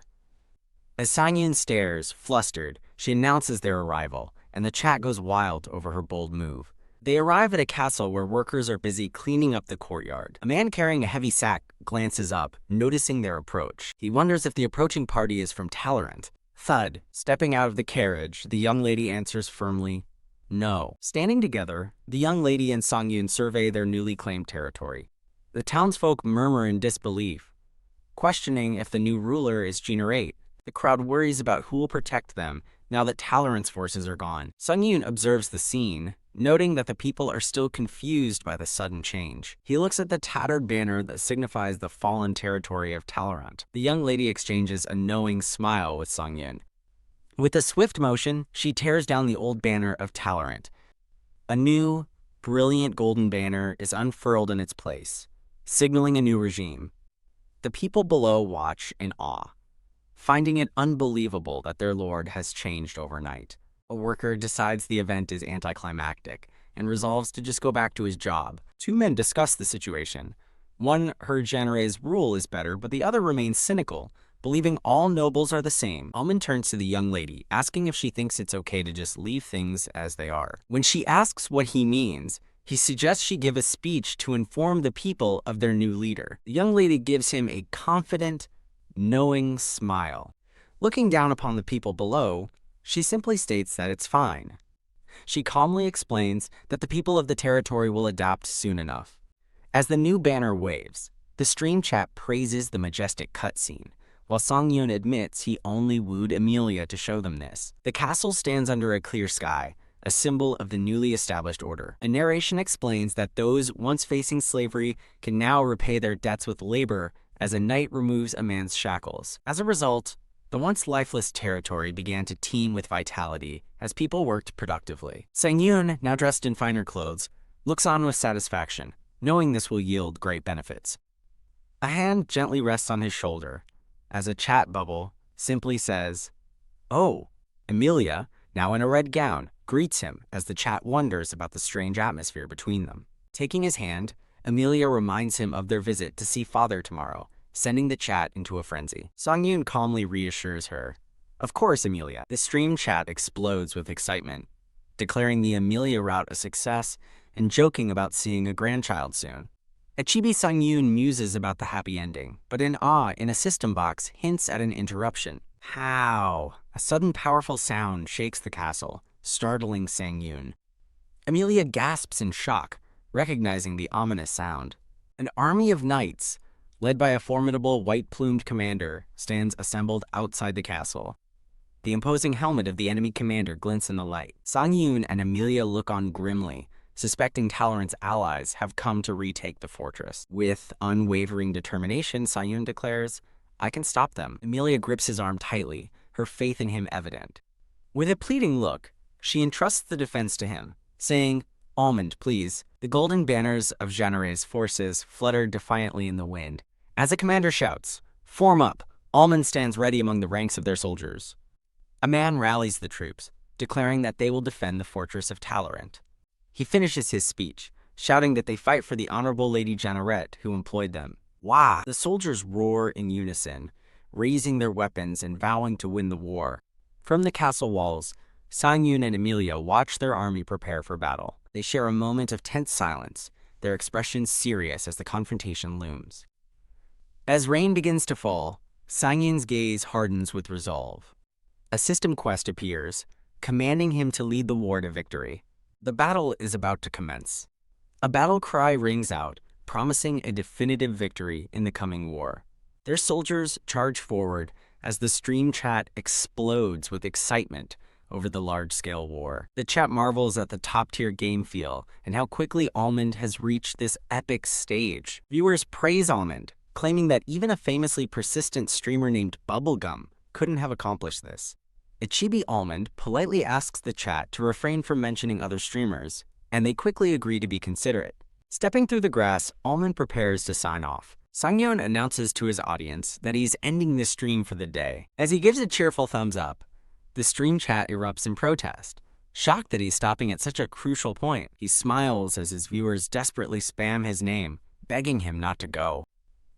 As Sang-yoon stares, flustered, she announces their arrival, and the chat goes wild over her bold move. They arrive at a castle where workers are busy cleaning up the courtyard. A man carrying a heavy sack glances up, noticing their approach. He wonders if the approaching party is from Talorant. Thud. Stepping out of the carriage, the young lady answers firmly, "No." Standing together, the young lady and Sang-yoon survey their newly claimed territory. The townsfolk murmur in disbelief, questioning if the new ruler is generate. The crowd worries about who will protect them now that Talorant's forces are gone. Sang-yoon observes the scene, noting that the people are still confused by the sudden change. He looks at the tattered banner that signifies the fallen territory of Talorant. The young lady exchanges a knowing smile with Sang-yoon. With a swift motion, she tears down the old banner of Talorant. A new, brilliant golden banner is unfurled in its place, signaling a new regime. The people below watch in awe, finding it unbelievable that their lord has changed overnight. A worker decides the event is anticlimactic and resolves to just go back to his job. Two men discuss the situation. One heard Genre's rule is better, but the other remains cynical, believing all nobles are the same. Almond turns to the young lady, asking if she thinks it's okay to just leave things as they are. When she asks what he means, he suggests she give a speech to inform the people of their new leader. The young lady gives him a confident, knowing smile. Looking down upon the people below, she simply states that it's fine. She calmly explains that the people of the territory will adapt soon enough. As the new banner waves, the stream chat praises the majestic cutscene, while Song-yoon admits he only wooed Amelia to show them this. The castle stands under a clear sky, a symbol of the newly established order. A narration explains that those once facing slavery can now repay their debts with labor as a knight removes a man's shackles. As a result, the once lifeless territory began to teem with vitality as people worked productively. Sang-yoon, now dressed in finer clothes, looks on with satisfaction, knowing this will yield great benefits. A hand gently rests on his shoulder, as a chat bubble simply says, "Oh." Amelia, now in a red gown, greets him as the chat wonders about the strange atmosphere between them. Taking his hand, Amelia reminds him of their visit to see father tomorrow, sending the chat into a frenzy. Song-yoon calmly reassures her, "Of course, Amelia." The stream chat explodes with excitement, declaring the Amelia route a success and joking about seeing a grandchild soon. At Chibi, Song-yoon muses about the happy ending, but in awe, in a system box, hints at an interruption. How? A sudden powerful sound shakes the castle, startling Sang-yoon. Amelia gasps in shock, recognizing the ominous sound. An army of knights, led by a formidable white-plumed commander, stands assembled outside the castle. The imposing helmet of the enemy commander glints in the light. Sang-yoon and Amelia look on grimly, suspecting Talorant's allies have come to retake the fortress. With unwavering determination, Sang-yoon declares, "I can stop them." Amelia grips his arm tightly, her faith in him evident. With a pleading look, she entrusts the defense to him, saying, "Almond, please." The golden banners of Jeannere's forces flutter defiantly in the wind. As the commander shouts, "Form up!" Almond stands ready among the ranks of their soldiers. A man rallies the troops, declaring that they will defend the fortress of Talorant. He finishes his speech, shouting that they fight for the Honorable Lady Jeanneret, who employed them. Wah! The soldiers roar in unison, raising their weapons and vowing to win the war. From the castle walls, Sang-yoon and Amelia watch their army prepare for battle. They share a moment of tense silence, their expressions serious as the confrontation looms. As rain begins to fall, Sang-yoon's gaze hardens with resolve. A system quest appears, commanding him to lead the war to victory. The battle is about to commence. A battle cry rings out, promising a definitive victory in the coming war. Their soldiers charge forward as the stream chat explodes with excitement over the large-scale war. The chat marvels at the top-tier game feel and how quickly Almond has reached this epic stage. Viewers praise Almond, claiming that even a famously persistent streamer named Bubblegum couldn't have accomplished this. Ichibi Almond politely asks the chat to refrain from mentioning other streamers, and they quickly agree to be considerate. Stepping through the grass, Almond prepares to sign off. Sang-yoon announces to his audience that he's ending the stream for the day. As he gives a cheerful thumbs up, the stream chat erupts in protest. Shocked that he's stopping at such a crucial point, he smiles as his viewers desperately spam his name, begging him not to go.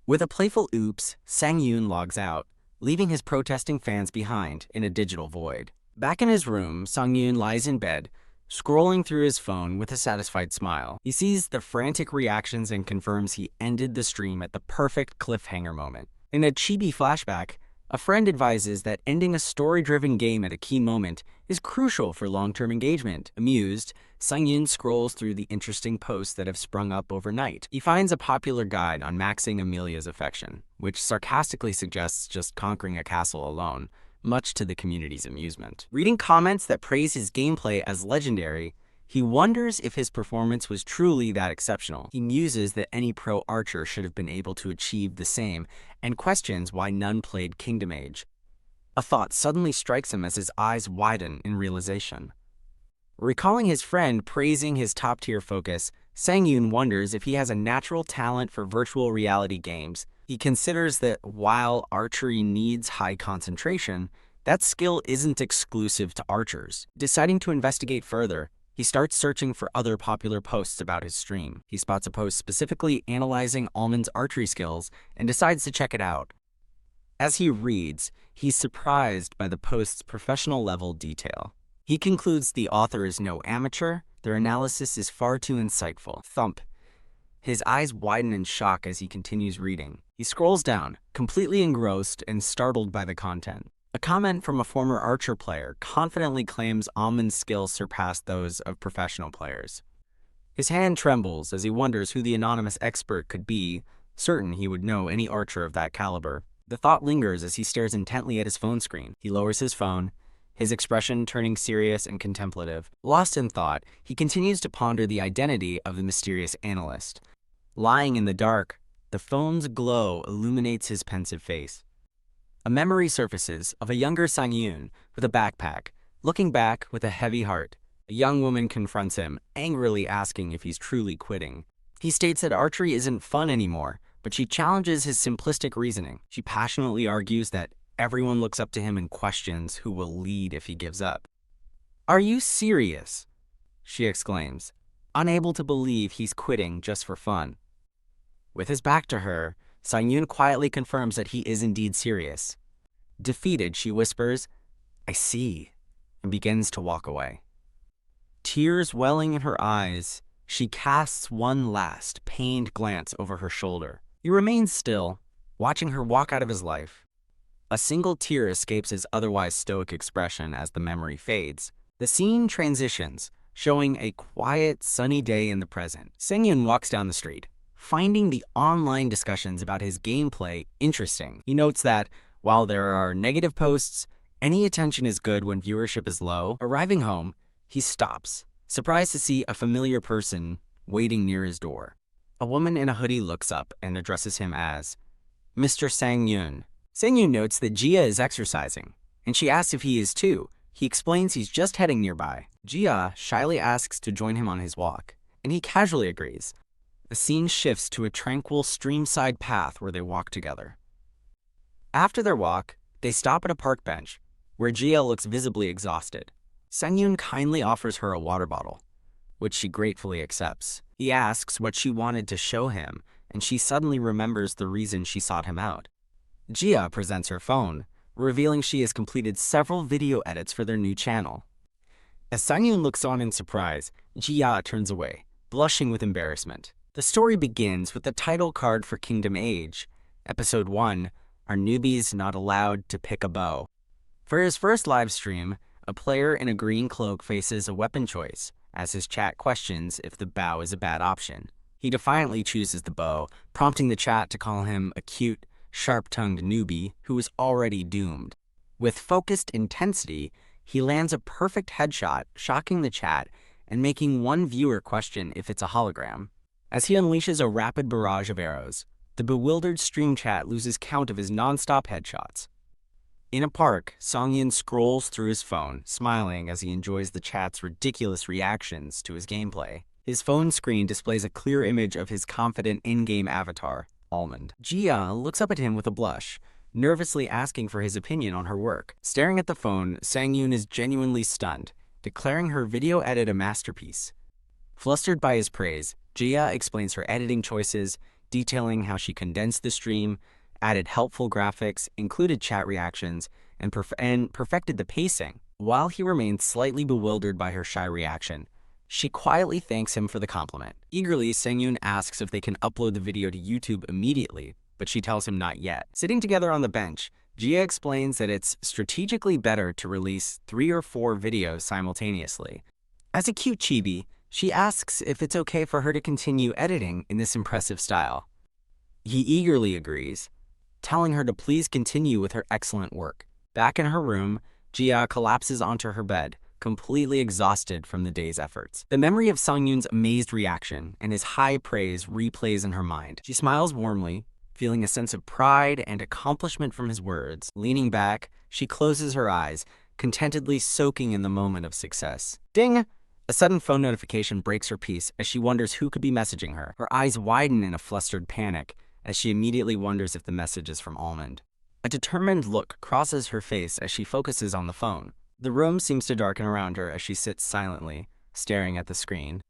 With a playful oops, Sang-yoon logs out, leaving his protesting fans behind in a digital void. Back in his room, Sang-yoon lies in bed, scrolling through his phone with a satisfied smile. He sees the frantic reactions and confirms he ended the stream at the perfect cliffhanger moment. In a chibi flashback, a friend advises that ending a story-driven game at a key moment is crucial for long-term engagement. Amused, Sang-yoon scrolls through the interesting posts that have sprung up overnight. He finds a popular guide on maxing Amelia's affection, which sarcastically suggests just conquering a castle alone, much to the community's amusement. Reading comments that praise his gameplay as legendary, he wonders if his performance was truly that exceptional. He muses that any pro archer should have been able to achieve the same, and questions why none played Kingdom Age. A thought suddenly strikes him as his eyes widen in realization. Recalling his friend praising his top-tier focus, Sang-yoon wonders if he has a natural talent for virtual reality games. He considers that while archery needs high concentration, that skill isn't exclusive to archers. Deciding to investigate further, he starts searching for other popular posts about his stream. He spots a post specifically analyzing Almond's archery skills and decides to check it out. As he reads, he's surprised by the post's professional-level detail. He concludes the author is no amateur, their analysis is far too insightful. Thump. His eyes widen in shock as he continues reading. He scrolls down, completely engrossed and startled by the content. A comment from a former archer player confidently claims Almond's skills surpass those of professional players. His hand trembles as he wonders who the anonymous expert could be, certain he would know any archer of that caliber. The thought lingers as he stares intently at his phone screen. He lowers his phone, his expression turning serious and contemplative. Lost in thought, he continues to ponder the identity of the mysterious analyst. Lying in the dark, the phone's glow illuminates his pensive face. A memory surfaces of a younger Sang-yoon with a backpack, looking back with a heavy heart. A young woman confronts him, angrily asking if he's truly quitting. He states that archery isn't fun anymore, but she challenges his simplistic reasoning. She passionately argues that everyone looks up to him and questions who will lead if he gives up. "Are you serious?" she exclaims, unable to believe he's quitting just for fun. With his back to her, Sang-yoon quietly confirms that he is indeed serious. Defeated, she whispers, "I see," and begins to walk away. Tears welling in her eyes, she casts one last, pained glance over her shoulder. He remains still, watching her walk out of his life. A single tear escapes his otherwise stoic expression as the memory fades. The scene transitions, showing a quiet, sunny day in the present. Sang-yoon walks down the street, finding the online discussions about his gameplay interesting. He notes that, while there are negative posts, any attention is good when viewership is low. Arriving home, he stops, surprised to see a familiar person waiting near his door. A woman in a hoodie looks up and addresses him as Mr. Sang-yoon. Sang-yoon notes that Jia is exercising, and she asks if he is too. He explains he's just heading nearby. Jia shyly asks to join him on his walk, and he casually agrees. The scene shifts to a tranquil streamside path where they walk together. After their walk, they stop at a park bench, where Jia looks visibly exhausted. Sang-yoon kindly offers her a water bottle, which she gratefully accepts. He asks what she wanted to show him, and she suddenly remembers the reason she sought him out. Jia presents her phone, revealing she has completed several video edits for their new channel. As Sang-yoon looks on in surprise, Jia turns away, blushing with embarrassment. The story begins with the title card for Kingdom Age. Episode 1, Are Newbies Not Allowed to Pick a Bow? For his first live stream, a player in a green cloak faces a weapon choice, as his chat questions if the bow is a bad option. He defiantly chooses the bow, prompting the chat to call him a cute, sharp-tongued newbie who is already doomed. With focused intensity, he lands a perfect headshot, shocking the chat and making one viewer question if it's a hologram. As he unleashes a rapid barrage of arrows, the bewildered stream chat loses count of his non-stop headshots. In a park, Sang-yoon scrolls through his phone, smiling as he enjoys the chat's ridiculous reactions to his gameplay. His phone screen displays a clear image of his confident in-game avatar, Almond. Jia looks up at him with a blush, nervously asking for his opinion on her work. Staring at the phone, Sang-yoon is genuinely stunned, declaring her video edit a masterpiece. Flustered by his praise, Jia explains her editing choices, detailing how she condensed the stream, added helpful graphics, included chat reactions, and perfected the pacing. While he remains slightly bewildered by her shy reaction, she quietly thanks him for the compliment. Eagerly, Sang-yoon asks if they can upload the video to YouTube immediately, but she tells him not yet. Sitting together on the bench, Jia explains that it's strategically better to release 3 or 4 videos simultaneously. As a cute chibi, she asks if it's okay for her to continue editing in this impressive style. He eagerly agrees, telling her to please continue with her excellent work. Back in her room, Jia collapses onto her bed, completely exhausted from the day's efforts. The memory of Sang-yoon's amazed reaction and his high praise replays in her mind. She smiles warmly, feeling a sense of pride and accomplishment from his words. Leaning back, she closes her eyes, contentedly soaking in the moment of success. Ding! A sudden phone notification breaks her peace as she wonders who could be messaging her. Her eyes widen in a flustered panic, as she immediately wonders if the message is from Almond. A determined look crosses her face as she focuses on the phone. The room seems to darken around her as she sits silently, staring at the screen.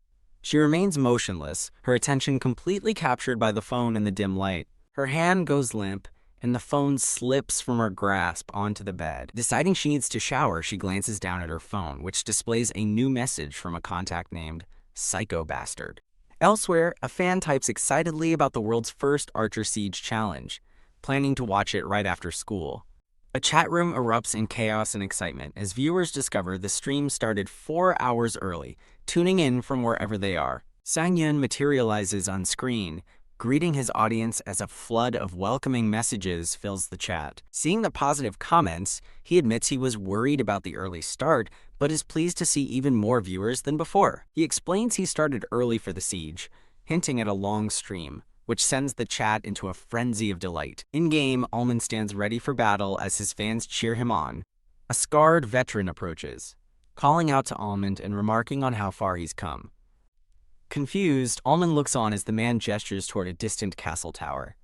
She remains motionless, her attention completely captured by the phone in the dim light. Her hand goes limp, and the phone slips from her grasp onto the bed. Deciding she needs to shower, she glances down at her phone, which displays a new message from a contact named Psycho-Bastard. Elsewhere, a fan types excitedly about the world's first Archer Siege challenge, planning to watch it right after school. A chat room erupts in chaos and excitement as viewers discover the stream started 4 hours early, tuning in from wherever they are. Sang-yoon materializes on screen, greeting his audience as a flood of welcoming messages fills the chat. Seeing the positive comments, he admits he was worried about the early start, but is pleased to see even more viewers than before. He explains he started early for the siege, hinting at a long stream, which sends the chat into a frenzy of delight. In-game, Almond stands ready for battle as his fans cheer him on. A scarred veteran approaches, calling out to Almond and remarking on how far he's come. Confused, Almond looks on as the man gestures toward a distant castle tower.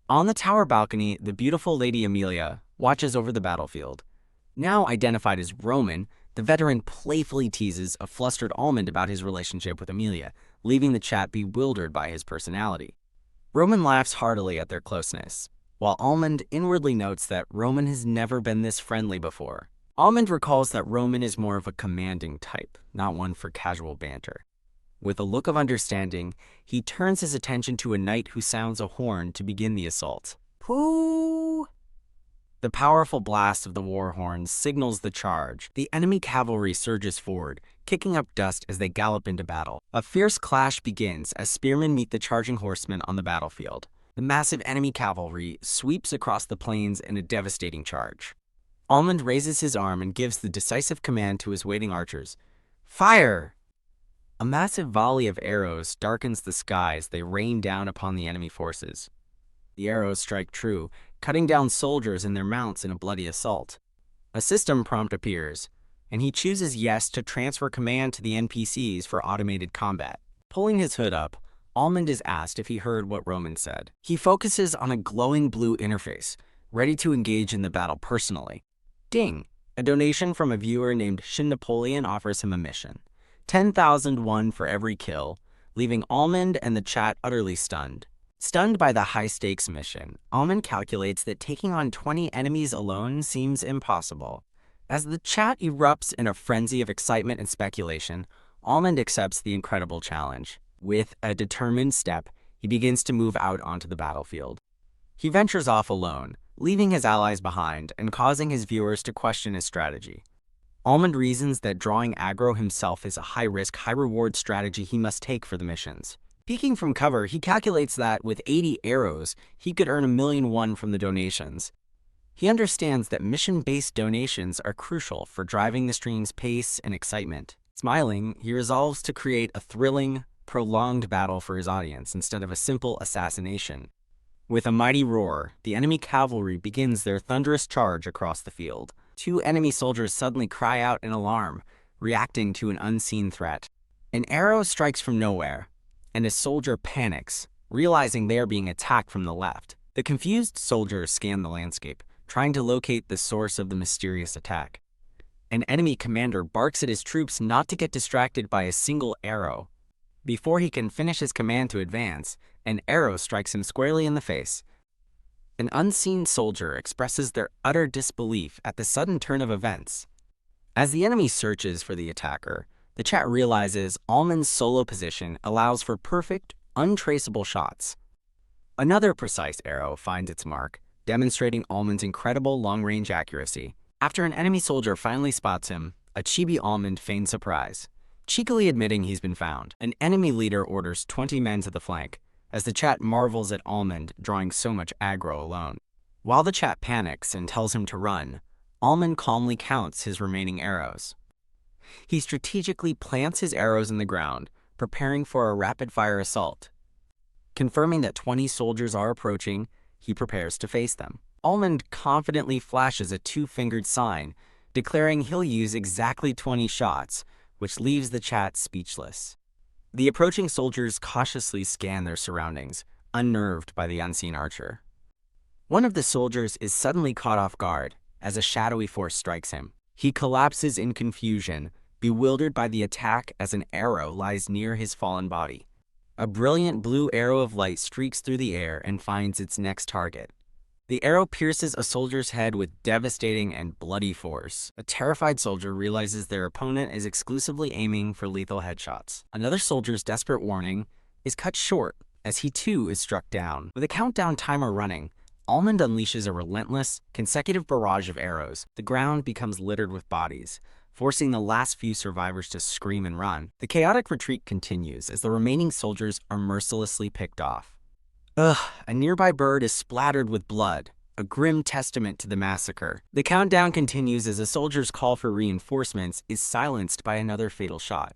On the tower balcony, the beautiful Lady Amelia watches over the battlefield. Now identified as Roman, the veteran playfully teases a flustered Almond about his relationship with Amelia, leaving the chat bewildered by his personality. Roman laughs heartily at their closeness, while Almond inwardly notes that Roman has never been this friendly before. Almond recalls that Roman is more of a commanding type, not one for casual banter. With a look of understanding, he turns his attention to a knight who sounds a horn to begin the assault. Pooh! The powerful blast of the war horn signals the charge. The enemy cavalry surges forward, kicking up dust as they gallop into battle. A fierce clash begins as spearmen meet the charging horsemen on the battlefield. The massive enemy cavalry sweeps across the plains in a devastating charge. Almond raises his arm and gives the decisive command to his waiting archers. Fire! A massive volley of arrows darkens the sky as they rain down upon the enemy forces. The arrows strike true, cutting down soldiers and their mounts in a bloody assault. A system prompt appears, and he chooses yes to transfer command to the NPCs for automated combat. Pulling his hood up, Almond is asked if he heard what Roman said. He focuses on a glowing blue interface, ready to engage in the battle personally. Ding! A donation from a viewer named Shin Napoleon offers him a mission. 10,001 for every kill, leaving Almond and the chat utterly stunned. Stunned by the high-stakes mission, Almond calculates that taking on 20 enemies alone seems impossible. As the chat erupts in a frenzy of excitement and speculation, Almond accepts the incredible challenge. With a determined step, he begins to move out onto the battlefield. He ventures off alone, leaving his allies behind and causing his viewers to question his strategy. Almond reasons that drawing aggro himself is a high-risk, high-reward strategy he must take for the missions. Peeking from cover, he calculates that with 80 arrows, he could earn 1,000,001 from the donations. He understands that mission-based donations are crucial for driving the stream's pace and excitement. Smiling, he resolves to create a thrilling, prolonged battle for his audience instead of a simple assassination. With a mighty roar, the enemy cavalry begins their thunderous charge across the field. 2 enemy soldiers suddenly cry out in alarm, reacting to an unseen threat. An arrow strikes from nowhere, and a soldier panics, realizing they are being attacked from the left. The confused soldiers scan the landscape, trying to locate the source of the mysterious attack. An enemy commander barks at his troops not to get distracted by a single arrow. Before he can finish his command to advance, an arrow strikes him squarely in the face. An unseen soldier expresses their utter disbelief at the sudden turn of events. As the enemy searches for the attacker, the chat realizes Almond's solo position allows for perfect, untraceable shots. Another precise arrow finds its mark, demonstrating Almond's incredible long-range accuracy. After an enemy soldier finally spots him, a chibi Almond feigns surprise, cheekily admitting he's been found. An enemy leader orders 20 men to the flank, as the chat marvels at Almond drawing so much aggro alone. While the chat panics and tells him to run, Almond calmly counts his remaining arrows. He strategically plants his arrows in the ground, preparing for a rapid-fire assault. Confirming that 20 soldiers are approaching, he prepares to face them. Almond confidently flashes a 2-fingered sign, declaring he'll use exactly 20 shots, which leaves the chat speechless. The approaching soldiers cautiously scan their surroundings, unnerved by the unseen archer. One of the soldiers is suddenly caught off guard as a shadowy force strikes him. He collapses in confusion, bewildered by the attack as an arrow lies near his fallen body. A brilliant blue arrow of light streaks through the air and finds its next target. The arrow pierces a soldier's head with devastating and bloody force. A terrified soldier realizes their opponent is exclusively aiming for lethal headshots. Another soldier's desperate warning is cut short as he too is struck down. With a countdown timer running, Almond unleashes a relentless, consecutive barrage of arrows. The ground becomes littered with bodies, forcing the last few survivors to scream and run. The chaotic retreat continues as the remaining soldiers are mercilessly picked off. Ugh, a nearby bird is splattered with blood, a grim testament to the massacre. The countdown continues as a soldier's call for reinforcements is silenced by another fatal shot.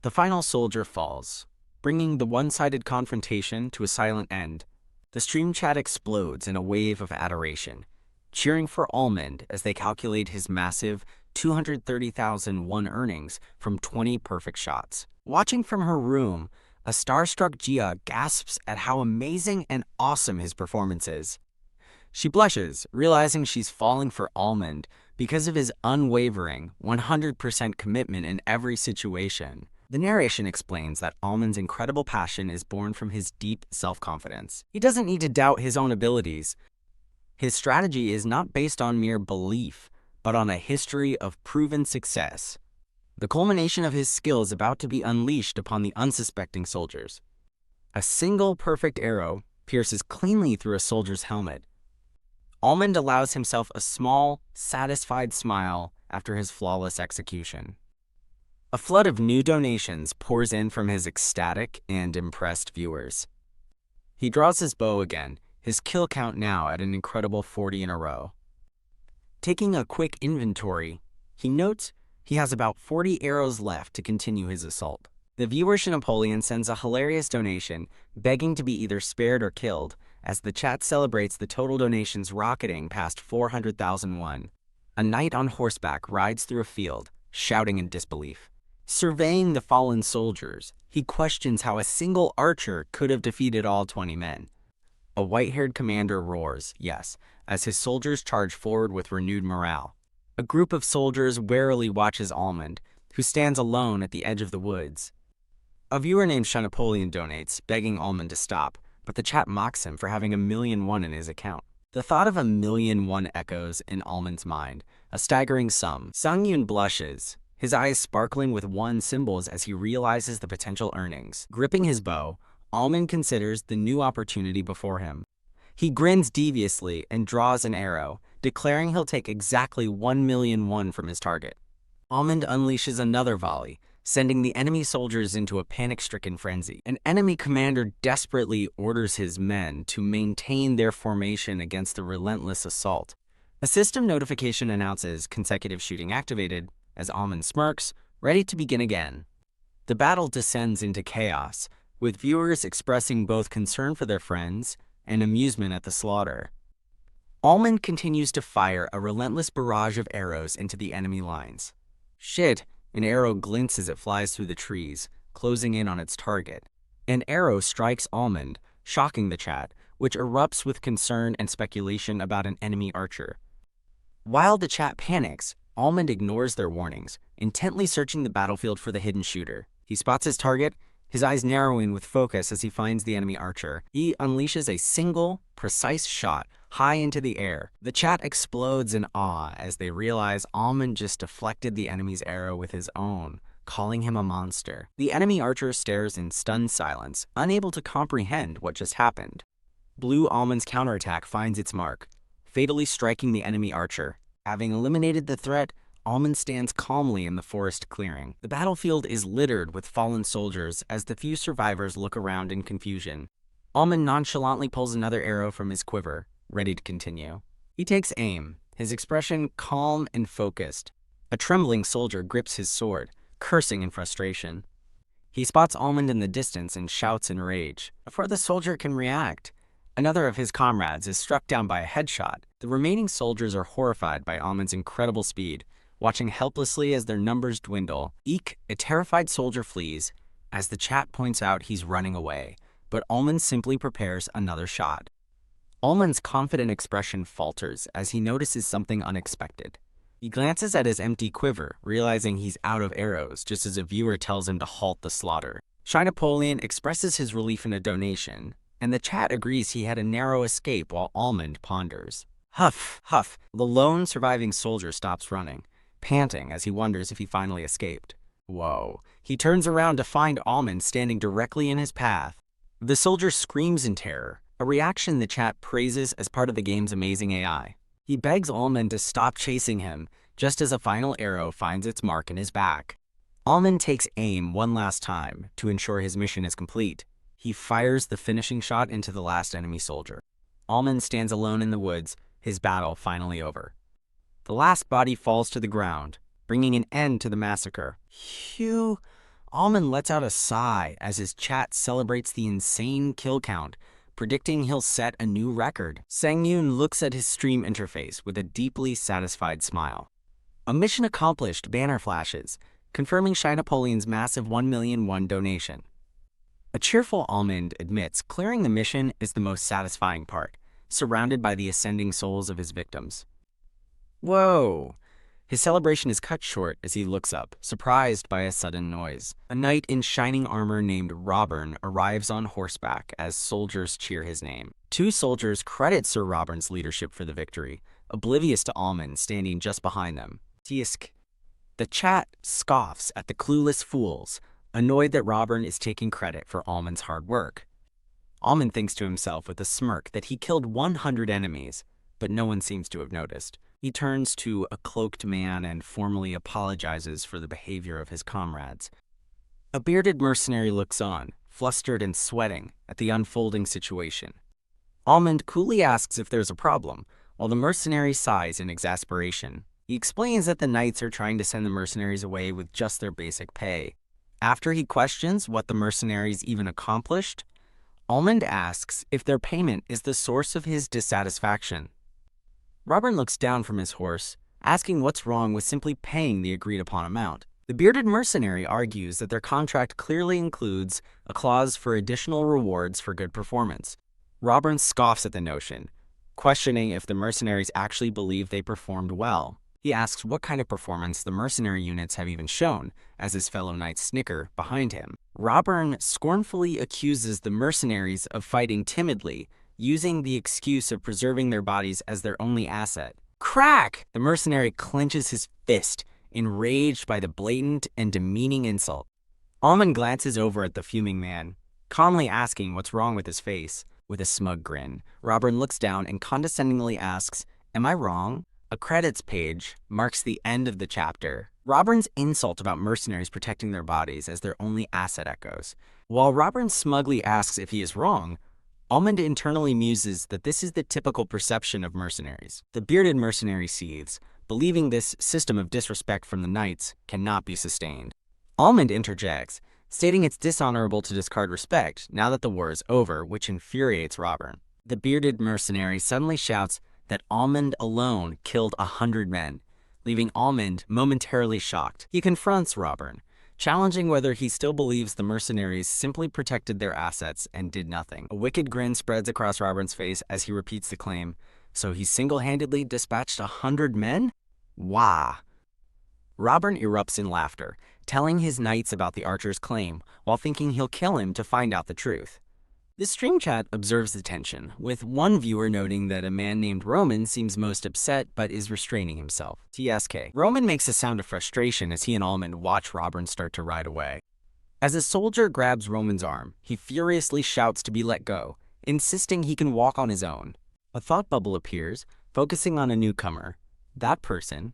The final soldier falls, bringing the one-sided confrontation to a silent end. The stream chat explodes in a wave of adoration, cheering for Almond as they calculate his massive 230,001 earnings from 20 perfect shots. Watching from her room, a starstruck Gia gasps at how amazing and awesome his performance is. She blushes, realizing she's falling for Almond because of his unwavering, 100% commitment in every situation. The narration explains that Almond's incredible passion is born from his deep self-confidence. He doesn't need to doubt his own abilities. His strategy is not based on mere belief, but on a history of proven success. The culmination of his skill is about to be unleashed upon the unsuspecting soldiers. A single perfect arrow pierces cleanly through a soldier's helmet. Almond allows himself a small, satisfied smile after his flawless execution. A flood of new donations pours in from his ecstatic and impressed viewers. He draws his bow again, his kill count now at an incredible 40 in a row. Taking a quick inventory, he notes he has about 40 arrows left to continue his assault. The viewer Napoleon sends a hilarious donation, begging to be either spared or killed, as the chat celebrates the total donations rocketing past 400,001. A knight on horseback rides through a field, shouting in disbelief. Surveying the fallen soldiers, he questions how a single archer could have defeated all 20 men. A white-haired commander roars, yes, as his soldiers charge forward with renewed morale. A group of soldiers warily watches Almond, who stands alone at the edge of the woods. A viewer named Napoleon donates, begging Almond to stop, but the chat mocks him for having 1,000,001 in his account. The thought of 1,000,001 echoes in Almond's mind, a staggering sum. Sang-yoon blushes, his eyes sparkling with one symbols as he realizes the potential earnings. Gripping his bow, Almond considers the new opportunity before him. He grins deviously and draws an arrow, declaring he'll take exactly 1,000,001 from his target. Almond unleashes another volley, sending the enemy soldiers into a panic-stricken frenzy. An enemy commander desperately orders his men to maintain their formation against the relentless assault. A system notification announces consecutive shooting activated, as Almond smirks, ready to begin again. The battle descends into chaos, with viewers expressing both concern for their friends and amusement at the slaughter. Almond continues to fire a relentless barrage of arrows into the enemy lines. Shit, an arrow glints as it flies through the trees, closing in on its target. An arrow strikes Almond, shocking the chat, which erupts with concern and speculation about an enemy archer. While the chat panics, Almond ignores their warnings, intently searching the battlefield for the hidden shooter. He spots his target, his eyes narrowing with focus as he finds the enemy archer. He unleashes a single, precise shot high into the air. The chat explodes in awe as they realize Almond just deflected the enemy's arrow with his own, calling him a monster. The enemy archer stares in stunned silence, unable to comprehend what just happened. Blue Almond's counterattack finds its mark, fatally striking the enemy archer. Having eliminated the threat, Almond stands calmly in the forest clearing. The battlefield is littered with fallen soldiers as the few survivors look around in confusion. Almond nonchalantly pulls another arrow from his quiver, ready to continue. He takes aim, his expression calm and focused. A trembling soldier grips his sword, cursing in frustration. He spots Almond in the distance and shouts in rage. Before the soldier can react, another of his comrades is struck down by a headshot. The remaining soldiers are horrified by Almond's incredible speed, watching helplessly as their numbers dwindle. Eek, a terrified soldier flees, as the chat points out he's running away, but Almond simply prepares another shot. Almond's confident expression falters as he notices something unexpected. He glances at his empty quiver, realizing he's out of arrows just as a viewer tells him to halt the slaughter. Napoleon expresses his relief in a donation, and the chat agrees he had a narrow escape while Almond ponders. Huff, huff, the lone surviving soldier stops running, panting as he wonders if he finally escaped. Whoa. He turns around to find Almond standing directly in his path. The soldier screams in terror, a reaction the chat praises as part of the game's amazing AI. He begs Almond to stop chasing him, just as a final arrow finds its mark in his back. Almond takes aim one last time to ensure his mission is complete. He fires the finishing shot into the last enemy soldier. Almond stands alone in the woods, his battle finally over. The last body falls to the ground, bringing an end to the massacre. Phew! Almond lets out a sigh as his chat celebrates the insane kill count, predicting he'll set a new record. Sang-yoon looks at his stream interface with a deeply satisfied smile. A mission accomplished banner flashes, confirming Shy Napoleon's massive 1,000,001 donation. A cheerful Almond admits clearing the mission is the most satisfying part, surrounded by the ascending souls of his victims. Whoa! His celebration is cut short as he looks up, surprised by a sudden noise. A knight in shining armor named Robin arrives on horseback as soldiers cheer his name. Two soldiers credit Sir Robin's leadership for the victory, oblivious to Almond standing just behind them. Tisk. The chat scoffs at the clueless fools, annoyed that Robin is taking credit for Almond's hard work. Almond thinks to himself with a smirk that he killed 100 enemies, but no one seems to have noticed. He turns to a cloaked man and formally apologizes for the behavior of his comrades. A bearded mercenary looks on, flustered and sweating, at the unfolding situation. Almond coolly asks if there's a problem, while the mercenary sighs in exasperation. He explains that the knights are trying to send the mercenaries away with just their basic pay. After he questions what the mercenaries even accomplished, Almond asks if their payment is the source of his dissatisfaction. Robin looks down from his horse, asking what's wrong with simply paying the agreed-upon amount. The bearded mercenary argues that their contract clearly includes a clause for additional rewards for good performance. Robin scoffs at the notion, questioning if the mercenaries actually believe they performed well. He asks what kind of performance the mercenary units have even shown, as his fellow knights snicker behind him. Robin scornfully accuses the mercenaries of fighting timidly, using the excuse of preserving their bodies as their only asset. Crack! The mercenary clenches his fist, enraged by the blatant and demeaning insult. Almond glances over at the fuming man, calmly asking what's wrong with his face. With a smug grin, Robin looks down and condescendingly asks, "Am I wrong?" A credits page marks the end of the chapter. Robin's insult about mercenaries protecting their bodies as their only asset echoes. While Robin smugly asks if he is wrong, Almond internally muses that this is the typical perception of mercenaries. The bearded mercenary seethes, believing this system of disrespect from the knights cannot be sustained. Almond interjects, stating it's dishonorable to discard respect now that the war is over, which infuriates Robin. The bearded mercenary suddenly shouts that Almond alone killed 100 men, leaving Almond momentarily shocked. He confronts Robin, challenging whether he still believes the mercenaries simply protected their assets and did nothing. A wicked grin spreads across Robin's face as he repeats the claim, "So he single-handedly dispatched 100 men? Wah!" Robin erupts in laughter, telling his knights about the archer's claim, while thinking he'll kill him to find out the truth. The stream chat observes the tension, with one viewer noting that a man named Roman seems most upset but is restraining himself. TSK. Roman makes a sound of frustration as he and Almond watch Robin start to ride away. As a soldier grabs Roman's arm, he furiously shouts to be let go, insisting he can walk on his own. A thought bubble appears, focusing on a newcomer. That person,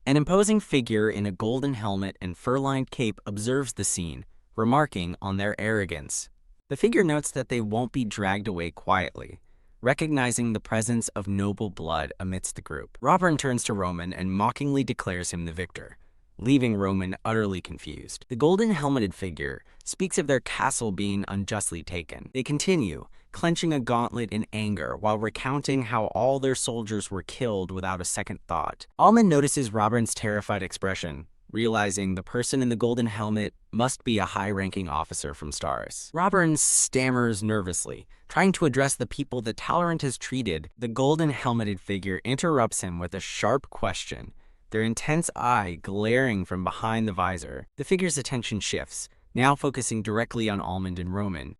an imposing figure in a golden helmet and fur-lined cape, observes the scene, remarking on their arrogance. The figure notes that they won't be dragged away quietly, recognizing the presence of noble blood amidst the group. Robin turns to Roman and mockingly declares him the victor, leaving Roman utterly confused. The golden helmeted figure speaks of their castle being unjustly taken. They continue, clenching a gauntlet in anger while recounting how all their soldiers were killed without a second thought. Almond notices Robin's terrified expression, realizing the person in the golden helmet must be a high-ranking officer from Stars. Robin stammers nervously, trying to address the people the Tolerant has treated. The golden helmeted figure interrupts him with a sharp question, their intense eye glaring from behind the visor. The figure's attention shifts, now focusing directly on Almond and Roman.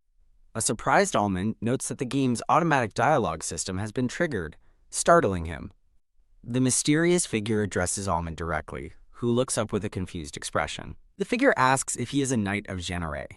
A surprised Almond notes that the game's automatic dialogue system has been triggered, startling him. The mysterious figure addresses Almond directly, who looks up with a confused expression. The figure asks if he is a knight of Genere,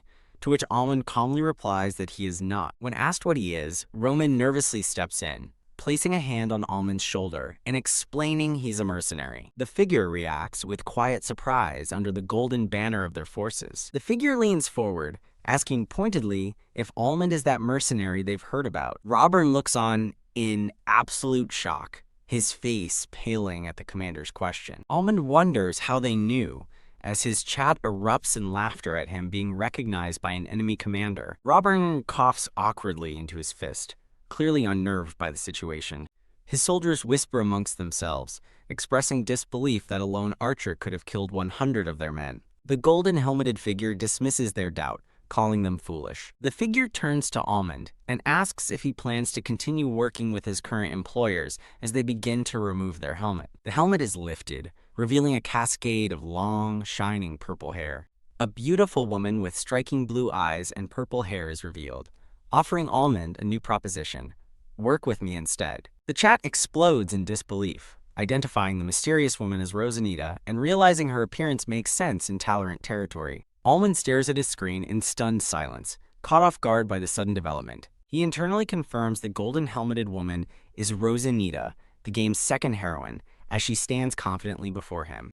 to which Almond calmly replies that he is not. When asked what he is, Roman nervously steps in, placing a hand on Almond's shoulder and explaining he's a mercenary. The figure reacts with quiet surprise under the golden banner of their forces. The figure leans forward, asking pointedly if Almond is that mercenary they've heard about. Robin looks on in absolute shock, his face paling at the commander's question. Almond wonders how they knew, as his chat erupts in laughter at him being recognized by an enemy commander. Robin coughs awkwardly into his fist, clearly unnerved by the situation. His soldiers whisper amongst themselves, expressing disbelief that a lone archer could have killed 100 of their men. The golden helmeted figure dismisses their doubt, calling them foolish. The figure turns to Almond and asks if he plans to continue working with his current employers as they begin to remove their helmet. The helmet is lifted, revealing a cascade of long, shining purple hair. A beautiful woman with striking blue eyes and purple hair is revealed, offering Almond a new proposition: work with me instead. The chat explodes in disbelief, identifying the mysterious woman as Rosanita and realizing her appearance makes sense in Tolerant territory. Almond stares at his screen in stunned silence, caught off guard by the sudden development. He internally confirms the golden-helmeted woman is Rosanita, the game's second heroine, as she stands confidently before him.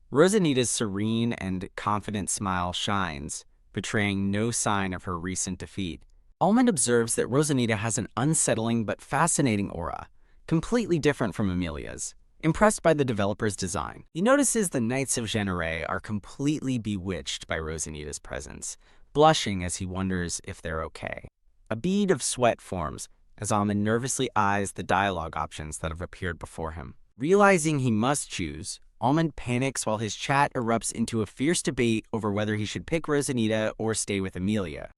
Rosanita's serene and confident smile shines, betraying no sign of her recent defeat. Almond observes that Rosanita has an unsettling but fascinating aura, completely different from Amelia's. Impressed by the developer's design, he notices the Knights of Genere are completely bewitched by Rosanita's presence, blushing as he wonders if they're okay. A bead of sweat forms as Almond nervously eyes the dialogue options that have appeared before him. Realizing he must choose, Almond panics while his chat erupts into a fierce debate over whether he should pick Rosanita or stay with Amelia.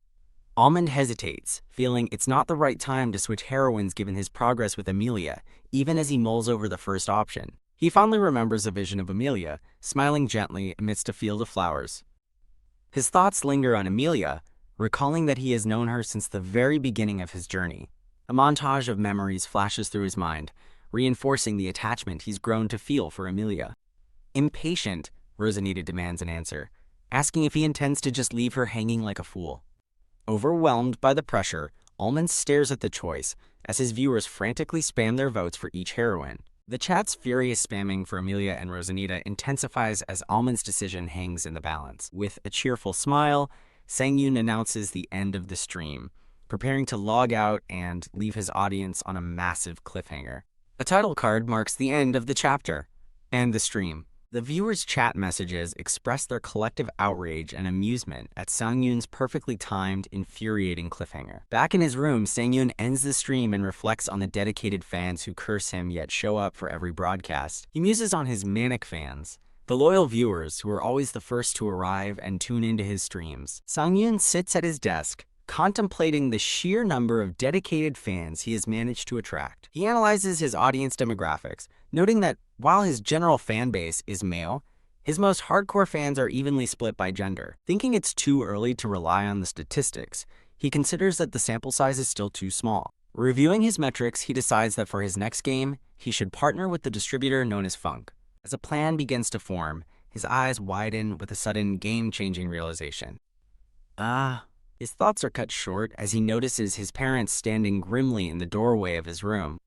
Almond hesitates, feeling it's not the right time to switch heroines given his progress with Amelia, even as he mulls over the first option. He fondly remembers a vision of Amelia, smiling gently amidst a field of flowers. His thoughts linger on Amelia, recalling that he has known her since the very beginning of his journey. A montage of memories flashes through his mind, reinforcing the attachment he's grown to feel for Amelia. Impatient, Rosanita demands an answer, asking if he intends to just leave her hanging like a fool. Overwhelmed by the pressure, Almond stares at the choice as his viewers frantically spam their votes for each heroine. The chat's furious spamming for Amelia and Rosanita intensifies as Almond's decision hangs in the balance. With a cheerful smile, Sang-yoon announces the end of the stream, preparing to log out and leave his audience on a massive cliffhanger. A title card marks the end of the chapter and the stream. The viewers' chat messages express their collective outrage and amusement at Sang-yoon's perfectly timed, infuriating cliffhanger. Back in his room, Sang-yoon ends the stream and reflects on the dedicated fans who curse him yet show up for every broadcast. He muses on his manic fans, the loyal viewers who are always the first to arrive and tune into his streams. Sang-yoon sits at his desk, contemplating the sheer number of dedicated fans he has managed to attract. He analyzes his audience demographics, noting that while his general fan base is male, his most hardcore fans are evenly split by gender. Thinking it's too early to rely on the statistics, he considers that the sample size is still too small. Reviewing his metrics, he decides that for his next game, he should partner with the distributor known as Funk. As a plan begins to form, his eyes widen with a sudden game-changing realization. His thoughts are cut short as he notices his parents standing grimly in the doorway of his room.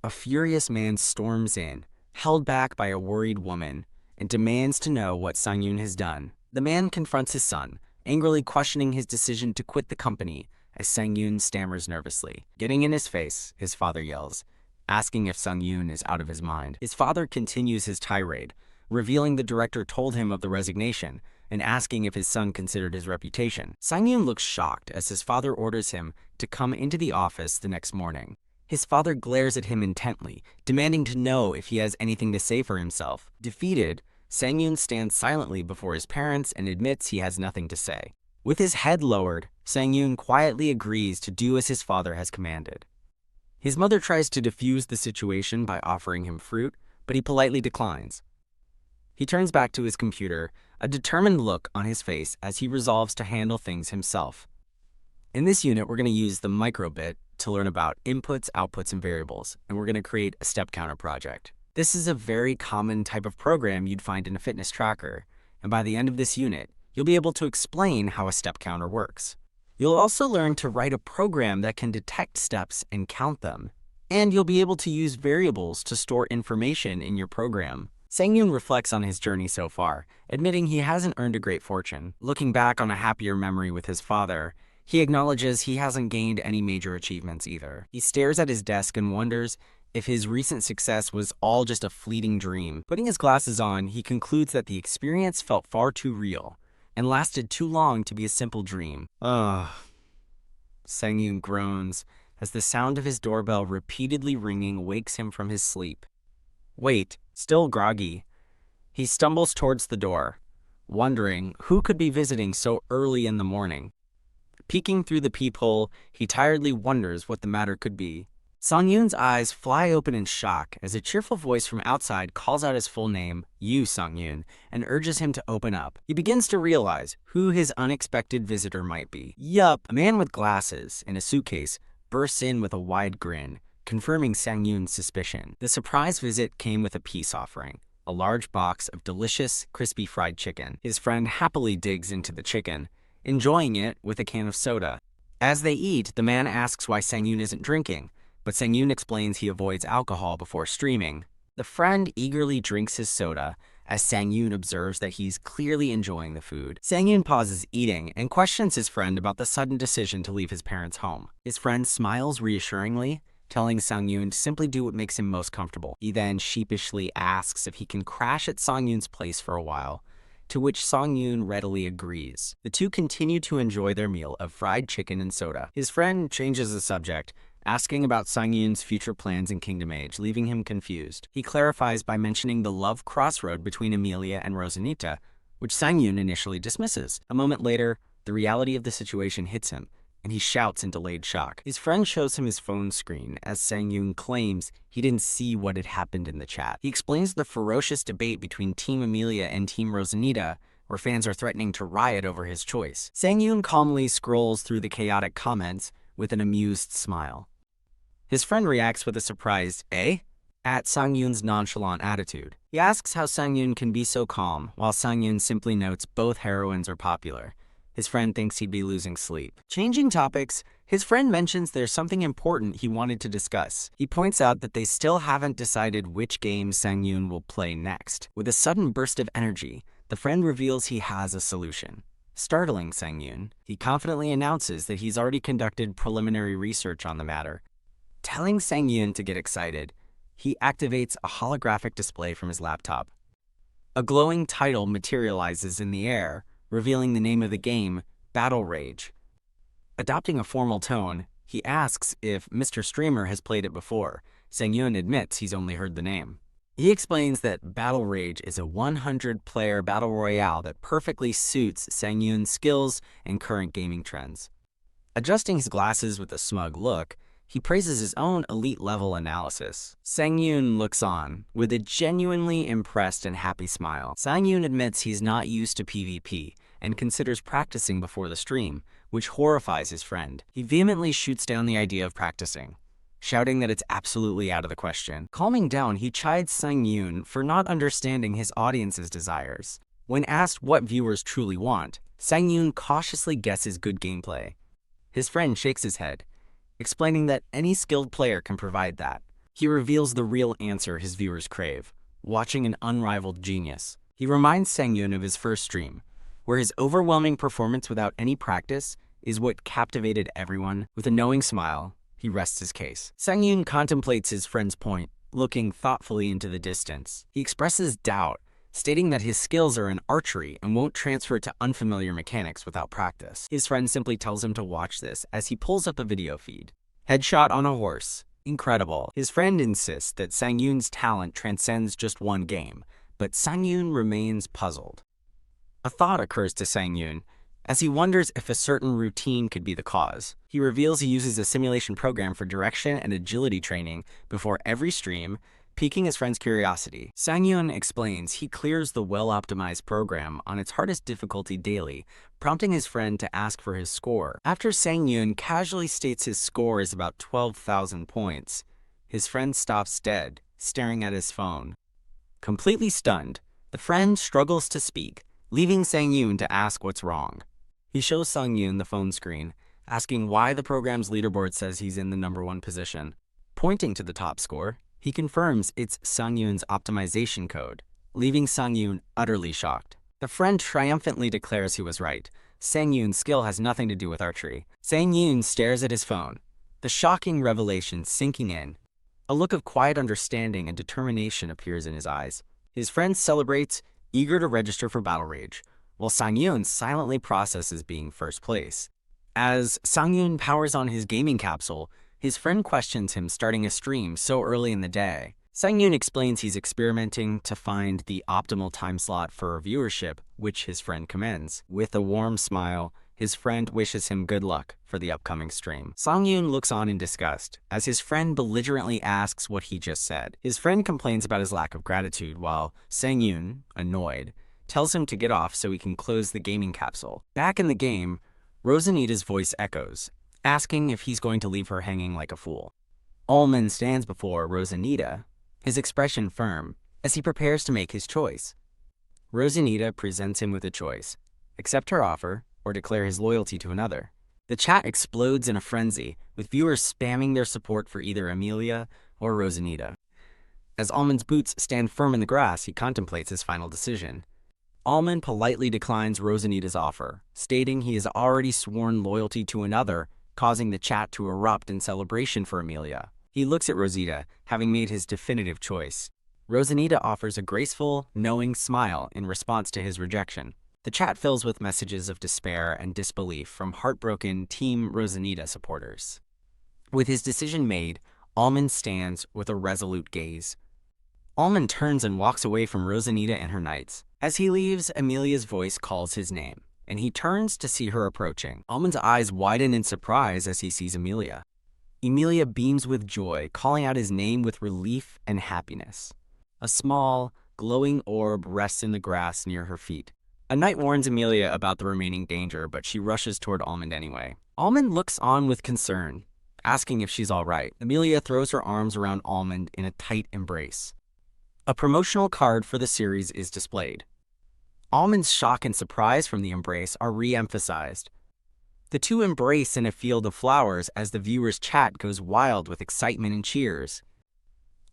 A furious man storms in, held back by a worried woman, and demands to know what Sang-yoon has done. The man confronts his son, angrily questioning his decision to quit the company as Sang-yoon stammers nervously. Getting in his face, his father yells, asking if Sang-yoon is out of his mind. His father continues his tirade, revealing the director told him of the resignation and asking if his son considered his reputation. Sang-yoon looks shocked as his father orders him to come into the office the next morning. His father glares at him intently, demanding to know if he has anything to say for himself. Defeated, Sang-yoon stands silently before his parents and admits he has nothing to say. With his head lowered, Sang-yoon quietly agrees to do as his father has commanded. His mother tries to defuse the situation by offering him fruit, but he politely declines. He turns back to his computer, a determined look on his face as he resolves to handle things himself. In this unit, we're going to use the microbit to learn about inputs, outputs, and variables, and we're going to create a step counter project. This is a very common type of program you'd find in a fitness tracker, and by the end of this unit, you'll be able to explain how a step counter works. You'll also learn to write a program that can detect steps and count them, and you'll be able to use variables to store information in your program. Sang-yoon reflects on his journey so far, admitting he hasn't earned a great fortune. Looking back on a happier memory with his father, he acknowledges he hasn't gained any major achievements either. He stares at his desk and wonders if his recent success was all just a fleeting dream. Putting his glasses on, he concludes that the experience felt far too real and lasted too long to be a simple dream. Ugh. Sang-yoon groans as the sound of his doorbell repeatedly ringing wakes him from his sleep. Wait, still groggy, he stumbles towards the door, wondering who could be visiting so early in the morning. Peeking through the peephole, he tiredly wonders what the matter could be. Sang-yoon's eyes fly open in shock as a cheerful voice from outside calls out his full name, Yu Sang-yoon, and urges him to open up. He begins to realize who his unexpected visitor might be. Yup, a man with glasses and a suitcase bursts in with a wide grin, confirming Sang-yoon's suspicion. The surprise visit came with a peace offering, a large box of delicious, crispy fried chicken. His friend happily digs into the chicken, enjoying it with a can of soda. As they eat, the man asks why Sang-yoon isn't drinking, but Sang-yoon explains he avoids alcohol before streaming. The friend eagerly drinks his soda as Sang-yoon observes that he's clearly enjoying the food. Sang-yoon pauses eating and questions his friend about the sudden decision to leave his parents' home. His friend smiles reassuringly, telling Sang-yoon to simply do what makes him most comfortable. He then sheepishly asks if he can crash at Sang-yoon's place for a while, to which Sang-yoon readily agrees. The two continue to enjoy their meal of fried chicken and soda. His friend changes the subject, asking about Sang-yoon's future plans in Kingdom Age, leaving him confused. He clarifies by mentioning the love crossroad between Emilia and Rosanita, which Sang-yoon initially dismisses. A moment later, the reality of the situation hits him, and he shouts in delayed shock. His friend shows him his phone screen as Sang-yoon claims he didn't see what had happened in the chat. He explains the ferocious debate between Team Emilia and Team Rosanita, where fans are threatening to riot over his choice. Sang-yoon calmly scrolls through the chaotic comments with an amused smile. His friend reacts with a surprised, "Eh?" at Sang-yoon's nonchalant attitude. He asks how Sang-yoon can be so calm, while Sang-yoon simply notes both heroines are popular. His friend thinks he'd be losing sleep. Changing topics, his friend mentions there's something important he wanted to discuss. He points out that they still haven't decided which game Sang-yoon will play next. With a sudden burst of energy, the friend reveals he has a solution. Startling Sang-yoon, he confidently announces that he's already conducted preliminary research on the matter. Telling Sang-yoon to get excited, he activates a holographic display from his laptop. A glowing title materializes in the air, revealing the name of the game, Battle Rage. Adopting a formal tone, he asks if Mr. Streamer has played it before. Sang-yoon admits he's only heard the name. He explains that Battle Rage is a 100-player battle royale that perfectly suits Sang-yoon's skills and current gaming trends. Adjusting his glasses with a smug look, he praises his own elite-level analysis. Sang-yoon looks on, with a genuinely impressed and happy smile. Sang-yoon admits he's not used to PvP, and considers practicing before the stream, which horrifies his friend. He vehemently shoots down the idea of practicing, shouting that it's absolutely out of the question. Calming down, he chides Sang-yoon for not understanding his audience's desires. When asked what viewers truly want, Sang-yoon cautiously guesses good gameplay. His friend shakes his head, explaining that any skilled player can provide that. He reveals the real answer his viewers crave, watching an unrivaled genius. He reminds Sang-yoon of his first stream, where his overwhelming performance without any practice is what captivated everyone. With a knowing smile, he rests his case. Sang-yoon contemplates his friend's point, looking thoughtfully into the distance. He expresses doubt, stating that his skills are in archery and won't transfer to unfamiliar mechanics without practice. His friend simply tells him to watch this as he pulls up a video feed. Headshot on a horse. Incredible. His friend insists that Sang-yoon's talent transcends just one game, but Sang-yoon remains puzzled. A thought occurs to Sang-yoon as he wonders if a certain routine could be the cause. He reveals he uses a simulation program for direction and agility training before every stream, piquing his friend's curiosity. Sang-yoon explains he clears the well-optimized program on its hardest difficulty daily, prompting his friend to ask for his score. After Sang-yoon casually states his score is about 12,000 points, his friend stops dead, staring at his phone. Completely stunned, the friend struggles to speak, leaving Sang-yoon to ask what's wrong. He shows Sang-yoon the phone screen, asking why the program's leaderboard says he's in the #1 position. Pointing to the top score, he confirms it's Sang-yoon's optimization code. leaving Sang-yoon utterly shocked. The friend triumphantly declares he was right. Sang-yoon's skill has nothing to do with archery. Sang-yoon stares at his phone, the shocking revelation sinking in. A look of quiet understanding and determination appears in his eyes. His friend celebrates, eager to register for Battle Rage, while Sang-yoon silently processes being first place. As Sang-yoon powers on his gaming capsule, his friend questions him starting a stream so early in the day. Sang-yoon explains he's experimenting to find the optimal time slot for viewership, which his friend commends. With a warm smile, his friend wishes him good luck for the upcoming stream. Sang-yoon looks on in disgust as his friend belligerently asks what he just said. His friend complains about his lack of gratitude, while Sang-yoon, annoyed, tells him to get off so he can close the gaming capsule. Back in the game, Rosanita's voice echoes, asking if he's going to leave her hanging like a fool. Allman stands before Rosanita, his expression firm, as he prepares to make his choice. Rosanita presents him with a choice: accept her offer or declare his loyalty to another. The chat explodes in a frenzy, with viewers spamming their support for either Emilia or Rosanita. As Allman's boots stand firm in the grass, he contemplates his final decision. Allman politely declines Rosanita's offer, stating he has already sworn loyalty to another, causing the chat to erupt in celebration for Emilia. He looks at Rosita, having made his definitive choice. Rosanita offers a graceful, knowing smile in response to his rejection. The chat fills with messages of despair and disbelief from heartbroken Team Rosanita supporters. With his decision made, Allman stands with a resolute gaze. Allman turns and walks away from Rosanita and her knights. As he leaves, Emilia's voice calls his name, and he turns to see her approaching. Allman's eyes widen in surprise as he sees Emilia. Emilia beams with joy, calling out his name with relief and happiness. A small, glowing orb rests in the grass near her feet. A knight warns Emilia about the remaining danger, but she rushes toward Allman anyway. Allman looks on with concern, asking if she's all right. Emilia throws her arms around Allman in a tight embrace. A promotional card for the series is displayed. Allman's shock and surprise from the embrace are re-emphasized. The two embrace in a field of flowers as the viewer's chat goes wild with excitement and cheers.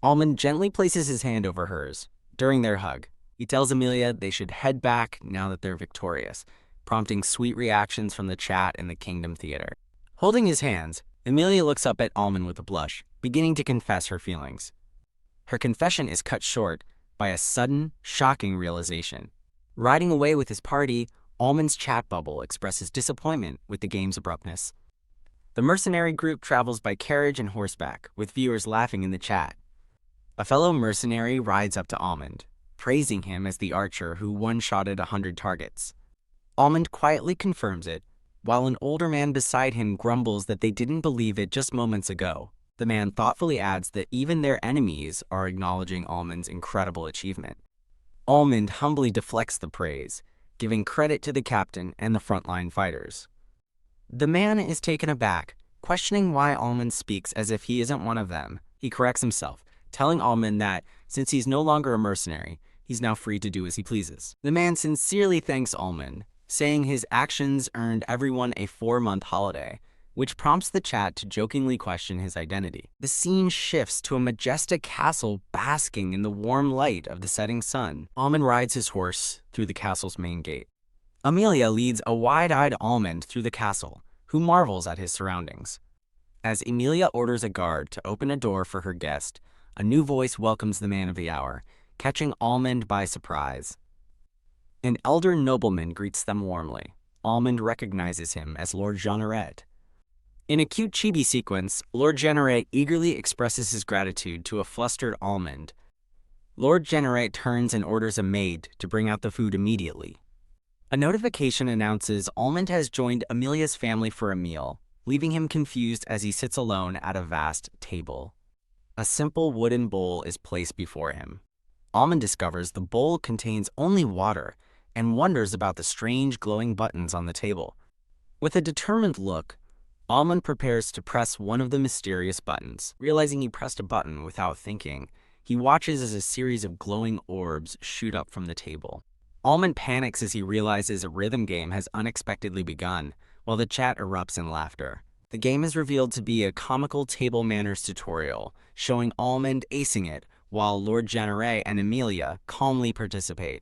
Allman gently places his hand over hers. During their hug, he tells Emilia they should head back now that they're victorious, prompting sweet reactions from the chat in the Kingdom Theater. Holding his hands, Emilia looks up at Allman with a blush, beginning to confess her feelings. Her confession is cut short by a sudden, shocking realization. Riding away with his party, Allman's chat bubble expresses disappointment with the game's abruptness. The mercenary group travels by carriage and horseback, with viewers laughing in the chat. A fellow mercenary rides up to Allman, praising him as the archer who one-shotted 100 targets. Allman quietly confirms it, while an older man beside him grumbles that they didn't believe it just moments ago. The man thoughtfully adds that even their enemies are acknowledging Allman's incredible achievement. Allman humbly deflects the praise, giving credit to the captain and the frontline fighters. The man is taken aback, questioning why Allman speaks as if he isn't one of them. He corrects himself, telling Allman that, since he's no longer a mercenary, he's now free to do as he pleases. The man sincerely thanks Allman, saying his actions earned everyone a 4-month holiday, which prompts the chat to jokingly question his identity. The scene shifts to a majestic castle basking in the warm light of the setting sun. Allman rides his horse through the castle's main gate. Emilia leads a wide-eyed Allman through the castle, who marvels at his surroundings. As Emilia orders a guard to open a door for her guest, a new voice welcomes the man of the hour, catching Allman by surprise. An elder nobleman greets them warmly. Allman recognizes him as Lord Jeanneret. In a cute chibi sequence, Lord Jeanneret eagerly expresses his gratitude to a flustered Allman. Lord Jeanneret turns and orders a maid to bring out the food immediately. A notification announces Allman has joined Emilia's family for a meal, leaving him confused as he sits alone at a vast table. A simple wooden bowl is placed before him. Allman discovers the bowl contains only water and wonders about the strange glowing buttons on the table. With a determined look, Allman prepares to press one of the mysterious buttons. Realizing he pressed a button without thinking, he watches as a series of glowing orbs shoot up from the table. Allman panics as he realizes a rhythm game has unexpectedly begun, while the chat erupts in laughter. The game is revealed to be a comical table manners tutorial, showing Allman acing it while Lord Janaray and Emilia calmly participate.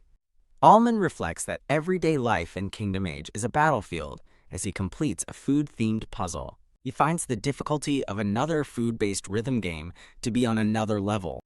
Almond reflects that everyday life in Kingdom Age is a battlefield as he completes a food-themed puzzle. He finds the difficulty of another food-based rhythm game to be on another level.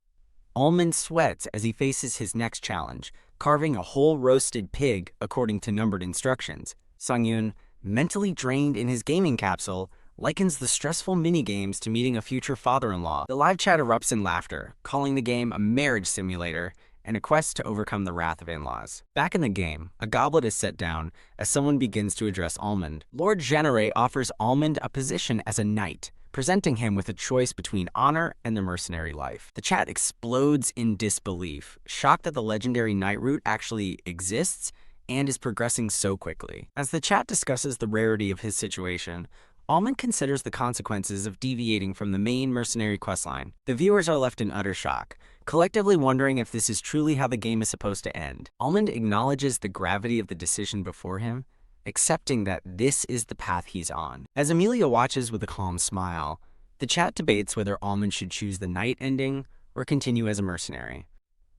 Almond sweats as he faces his next challenge, carving a whole roasted pig according to numbered instructions. Sungyun, mentally drained in his gaming capsule, likens the stressful minigames to meeting a future father-in-law. The live chat erupts in laughter, calling the game a marriage simulator and a quest to overcome the wrath of in-laws. Back in the game, a goblet is set down as someone begins to address Almond. Lord Janaray offers Almond a position as a knight, presenting him with a choice between honor and the mercenary life. The chat explodes in disbelief, shocked that the legendary knight route actually exists and is progressing so quickly. As the chat discusses the rarity of his situation, Almond considers the consequences of deviating from the main mercenary questline. The viewers are left in utter shock, collectively wondering if this is truly how the game is supposed to end. Almond acknowledges the gravity of the decision before him, accepting that this is the path he's on. As Emilia watches with a calm smile, the chat debates whether Almond should choose the knight ending or continue as a mercenary.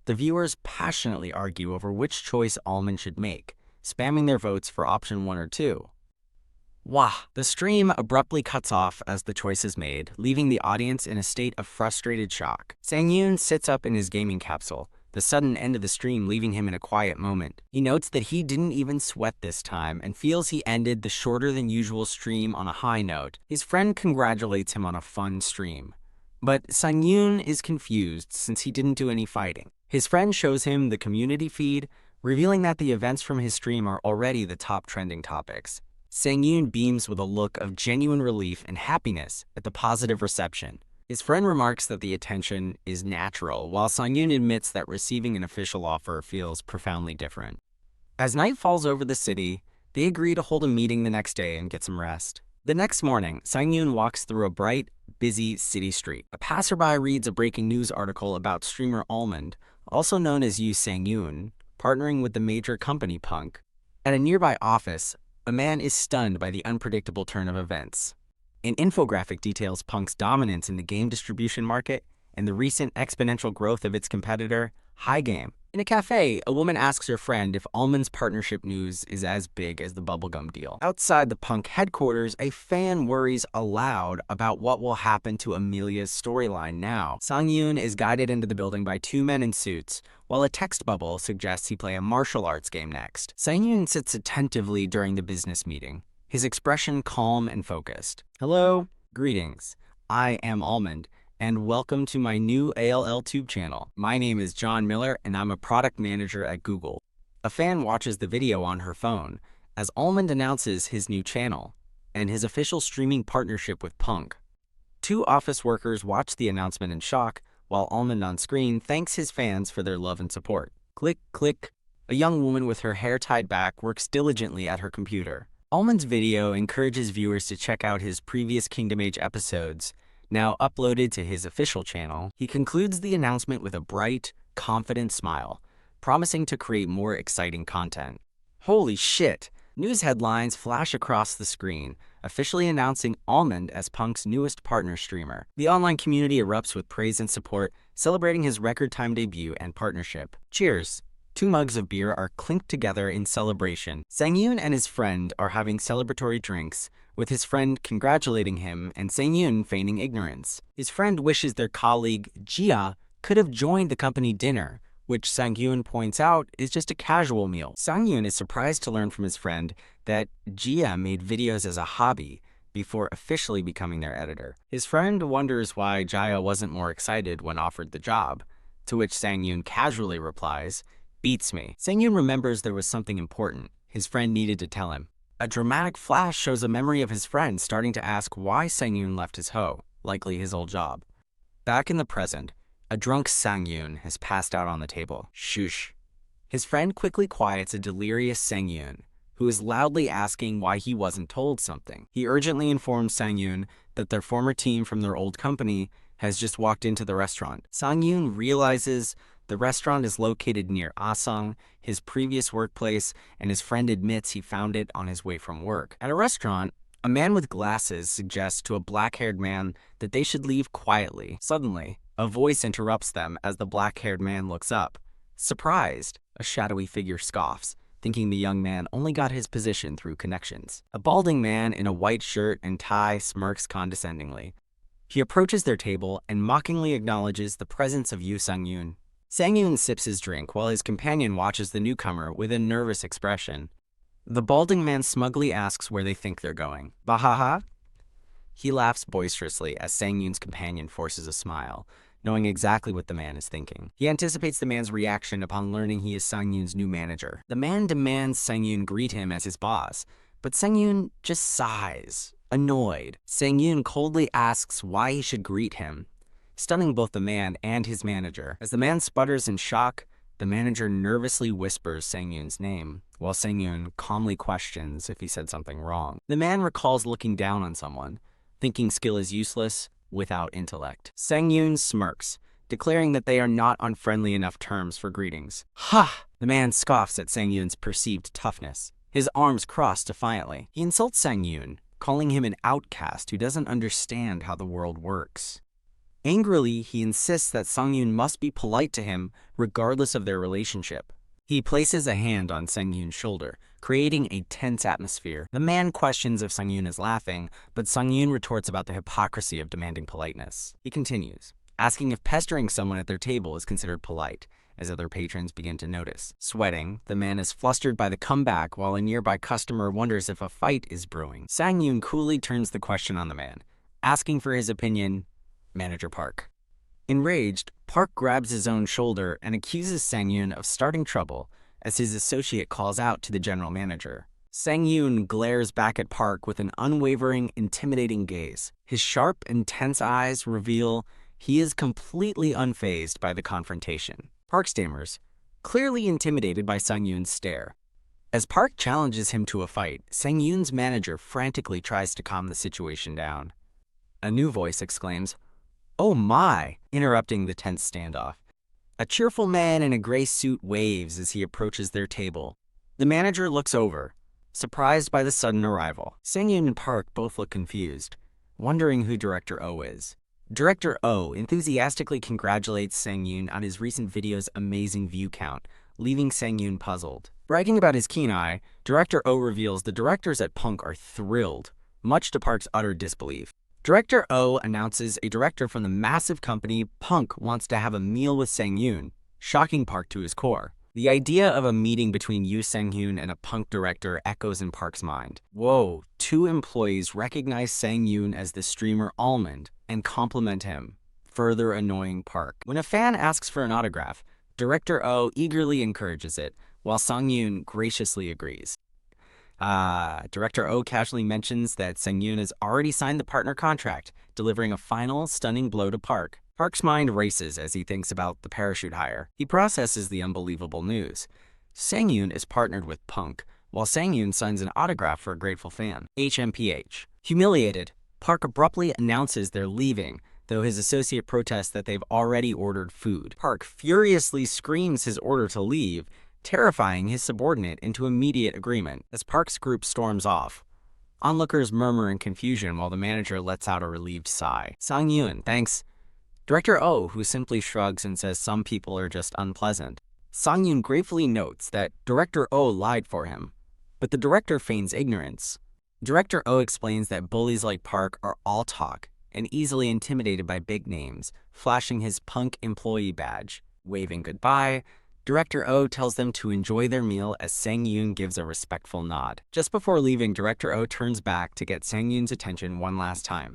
The viewers passionately argue over which choice Almond should make, spamming their votes for option 1 or 2. Wah! The stream abruptly cuts off as the choice is made, leaving the audience in a state of frustrated shock. Sangyun sits up in his gaming capsule, the sudden end of the stream leaving him in a quiet moment. He notes that he didn't even sweat this time and feels he ended the shorter than usual stream on a high note. His friend congratulates him on a fun stream. But Sangyun is confused since he didn't do any fighting. His friend shows him the community feed, revealing that the events from his stream are already the top trending topics. Sangyun beams with a look of genuine relief and happiness at the positive reception. His friend remarks that the attention is natural, while Sangyun admits that receiving an official offer feels profoundly different. As night falls over the city, they agree to hold a meeting the next day and get some rest. The next morning, Sangyun walks through a bright, busy city street. A passerby reads a breaking news article about streamer Almond, also known as Yu Sangyun, partnering with the major company Punk. At a nearby office, a man is stunned by the unpredictable turn of events. An infographic details Punk's dominance in the game distribution market and the recent exponential growth of its competitor, High. In a cafe, a woman asks her friend if Almond's partnership news is as big as the bubblegum deal. Outside the Punk headquarters, a fan worries aloud about what will happen to Emilia's storyline now. Sangyun is guided into the building by 2 men in suits, while a text bubble suggests he play a martial arts game next. Sangyun sits attentively during the business meeting, his expression calm and focused. Hello, greetings. I am Almond, and welcome to my new ALL Tube channel. My name is John Miller, and I'm a product manager at Google. A fan watches the video on her phone as Almond announces his new channel and his official streaming partnership with Punk. 2 office workers watch the announcement in shock, while Almond on screen thanks his fans for their love and support. Click, click. A young woman with her hair tied back works diligently at her computer. Almond's video encourages viewers to check out his previous Kingdom Age episodes, now uploaded to his official channel. He concludes the announcement with a bright, confident smile, promising to create more exciting content. Holy shit! News headlines flash across the screen, officially announcing Almond as Punk's newest partner streamer. The online community erupts with praise and support, celebrating his record-time debut and partnership. Cheers! 2 mugs of beer are clinked together in celebration. Sangyun and his friend are having celebratory drinks, with his friend congratulating him and Sangyun feigning ignorance. His friend wishes their colleague, Jia, could have joined the company dinner, which Sangyun points out is just a casual meal. Sangyun is surprised to learn from his friend that Jia made videos as a hobby before officially becoming their editor. His friend wonders why Jia wasn't more excited when offered the job, to which Sangyun casually replies, "Beats me." Sangyun remembers there was something important his friend needed to tell him. A dramatic flash shows a memory of his friend starting to ask why Sangyun left his hoe, likely his old job. Back in the present, a drunk Sangyun has passed out on the table. Shush. His friend quickly quiets a delirious Sangyun, who is loudly asking why he wasn't told something. He urgently informs Sangyun that their former team from their old company has just walked into the restaurant. Sangyun realizes the restaurant is located near Asang, his previous workplace, and his friend admits he found it on his way from work. At a restaurant, A man with glasses suggests to a black-haired man that they should leave quietly. Suddenly, a voice interrupts them as the black-haired man looks up. Surprised, a shadowy figure scoffs, thinking the young man only got his position through connections. A balding man in a white shirt and tie smirks condescendingly. He approaches their table and mockingly acknowledges the presence of Yu Sang-yoon. Sang-yoon sips his drink while his companion watches the newcomer with a nervous expression. The balding man smugly asks where they think they're going. Bahaha? He laughs boisterously as Sang-yoon's companion forces a smile, knowing exactly what the man is thinking. He anticipates the man's reaction upon learning he is Sang-yoon's new manager. The man demands Sang-yoon greet him as his boss, but Sang-yoon just sighs, annoyed. Sang-yoon coldly asks why he should greet him, stunning both the man and his manager. As the man sputters in shock, the manager nervously whispers Sang-yoon's name, while Sang-yoon calmly questions if he said something wrong. The man recalls looking down on someone, thinking skill is useless without intellect. Sang-yoon smirks, declaring that they are not on friendly enough terms for greetings. Ha! The man scoffs at Sang-yoon's perceived toughness, his arms crossed defiantly. He insults Sang-yoon, calling him an outcast who doesn't understand how the world works. Angrily, he insists that Sang-yoon must be polite to him regardless of their relationship. He places a hand on Sang-yoon's shoulder, creating a tense atmosphere. The man questions if Sang-yoon is laughing, but Sang-yoon retorts about the hypocrisy of demanding politeness. He continues, asking if pestering someone at their table is considered polite, as other patrons begin to notice. Sweating, the man is flustered by the comeback while a nearby customer wonders if a fight is brewing. Sang-yoon coolly turns the question on the man, asking for his opinion. Manager Park. Enraged, Park grabs his own shoulder and accuses Sang-yoon of starting trouble as his associate calls out to the general manager. Sang-yoon glares back at Park with an unwavering, intimidating gaze. His sharp, intense eyes reveal he is completely unfazed by the confrontation. Park stammers, clearly intimidated by Sang-yoon's stare. As Park challenges him to a fight, Sang-yoon's manager frantically tries to calm the situation down. A new voice exclaims, "Oh my!" interrupting the tense standoff. A cheerful man in a gray suit waves as he approaches their table. The manager looks over, surprised by the sudden arrival. Sang-yoon and Park both look confused, wondering who Director O is. Director O enthusiastically congratulates Sang-yoon on his recent video's amazing view count, leaving Sang-yoon puzzled. Bragging about his keen eye, Director O reveals the directors at Punk are thrilled, much to Park's utter disbelief. Director O announces a director from the massive company Punk wants to have a meal with Sang-yoon, shocking Park to his core. The idea of a meeting between Yu Sang-yoon and a Punk director echoes in Park's mind. Whoa, two employees recognize Sang-yoon as the streamer Almond and compliment him, further annoying Park. When a fan asks for an autograph, Director O eagerly encourages it, while Sang-yoon graciously agrees. Director O casually mentions that Sang-yoon has already signed the partner contract, delivering a final, stunning blow to Park. Park's mind races as he thinks about the parachute hire. He processes the unbelievable news. Sang-yoon is partnered with Punk, while Sang-yoon signs an autograph for a grateful fan. HMPH. Humiliated, Park abruptly announces they're leaving, though his associate protests that they've already ordered food. Park furiously screams his order to leave, terrifying his subordinate into immediate agreement. As Park's group storms off, onlookers murmur in confusion while the manager lets out a relieved sigh. Sang-yoon, thanks. Director O, who simply shrugs and says some people are just unpleasant. Sang-yoon gratefully notes that Director O lied for him, but the director feigns ignorance. Director O explains that bullies like Park are all talk and easily intimidated by big names, flashing his Punk employee badge. Waving goodbye, Director O tells them to enjoy their meal as Sang-yoon gives a respectful nod. Just before leaving, Director O turns back to get Sang-yoon's attention one last time.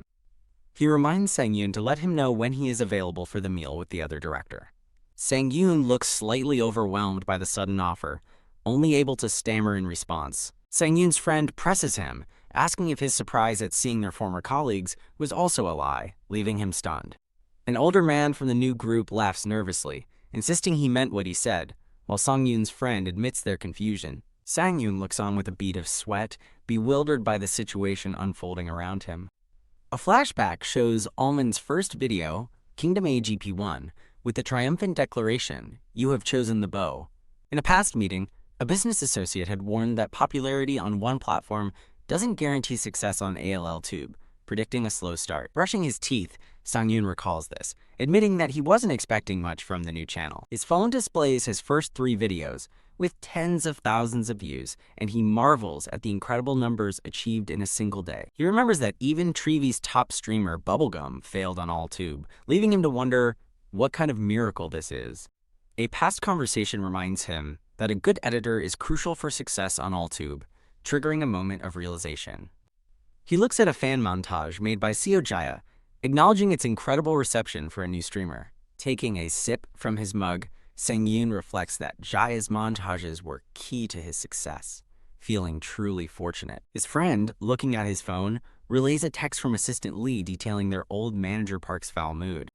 He reminds Sang-yoon to let him know when he is available for the meal with the other director. Sang-yoon looks slightly overwhelmed by the sudden offer, only able to stammer in response. Sang-yoon's friend presses him, asking if his surprise at seeing their former colleagues was also a lie, leaving him stunned. An older man from the new group laughs nervously, insisting he meant what he said, while Sang-yoon's friend admits their confusion. Sang-yoon looks on with a bead of sweat, bewildered by the situation unfolding around him. A flashback shows Almond's first video, Kingdom AGP1, with the triumphant declaration, "You have chosen the bow." In a past meeting, a business associate had warned that popularity on one platform doesn't guarantee success on ALL-tube, predicting a slow start. Brushing his teeth, Sang-yoon recalls this, admitting that he wasn't expecting much from the new channel. His phone displays his first 3 videos, with tens of thousands of views, and he marvels at the incredible numbers achieved in a single day. He remembers that even Treevy's top streamer, Bubblegum, failed on AllTube, leaving him to wonder what kind of miracle this is. A past conversation reminds him that a good editor is crucial for success on AllTube, triggering a moment of realization. He looks at a fan montage made by Seo Jaya, acknowledging its incredible reception for a new streamer. Taking a sip from his mug, Sang-yoon reflects that Jaya's montages were key to his success, feeling truly fortunate. His friend, looking at his phone, relays a text from Assistant Lee detailing their old Manager Park's foul mood.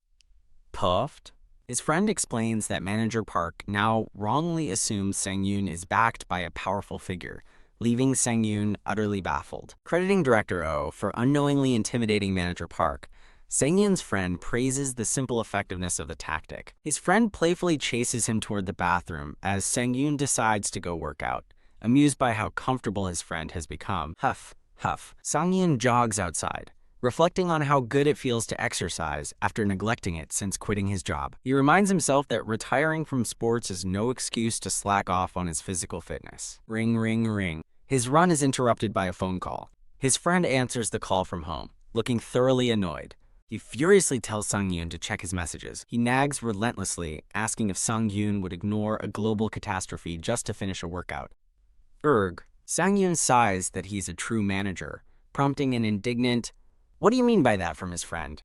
Puffed? His friend explains that Manager Park now wrongly assumes Sang-yoon is backed by a powerful figure, leaving Sang-yoon utterly baffled. Crediting Director Oh for unknowingly intimidating Manager Park, Sang-yoon's friend praises the simple effectiveness of the tactic. His friend playfully chases him toward the bathroom as Sang-yoon decides to go work out, amused by how comfortable his friend has become. Huff, huff. Sang-yoon jogs outside, reflecting on how good it feels to exercise after neglecting it since quitting his job. He reminds himself that retiring from sports is no excuse to slack off on his physical fitness. Ring, ring, ring. His run is interrupted by a phone call. His friend answers the call from home, looking thoroughly annoyed. He furiously tells Sang-yoon to check his messages. He nags relentlessly, asking if Sang-yoon would ignore a global catastrophe just to finish a workout. Sang-yoon sighs that he's a true manager, prompting an indignant, "What do you mean by that?" from his friend.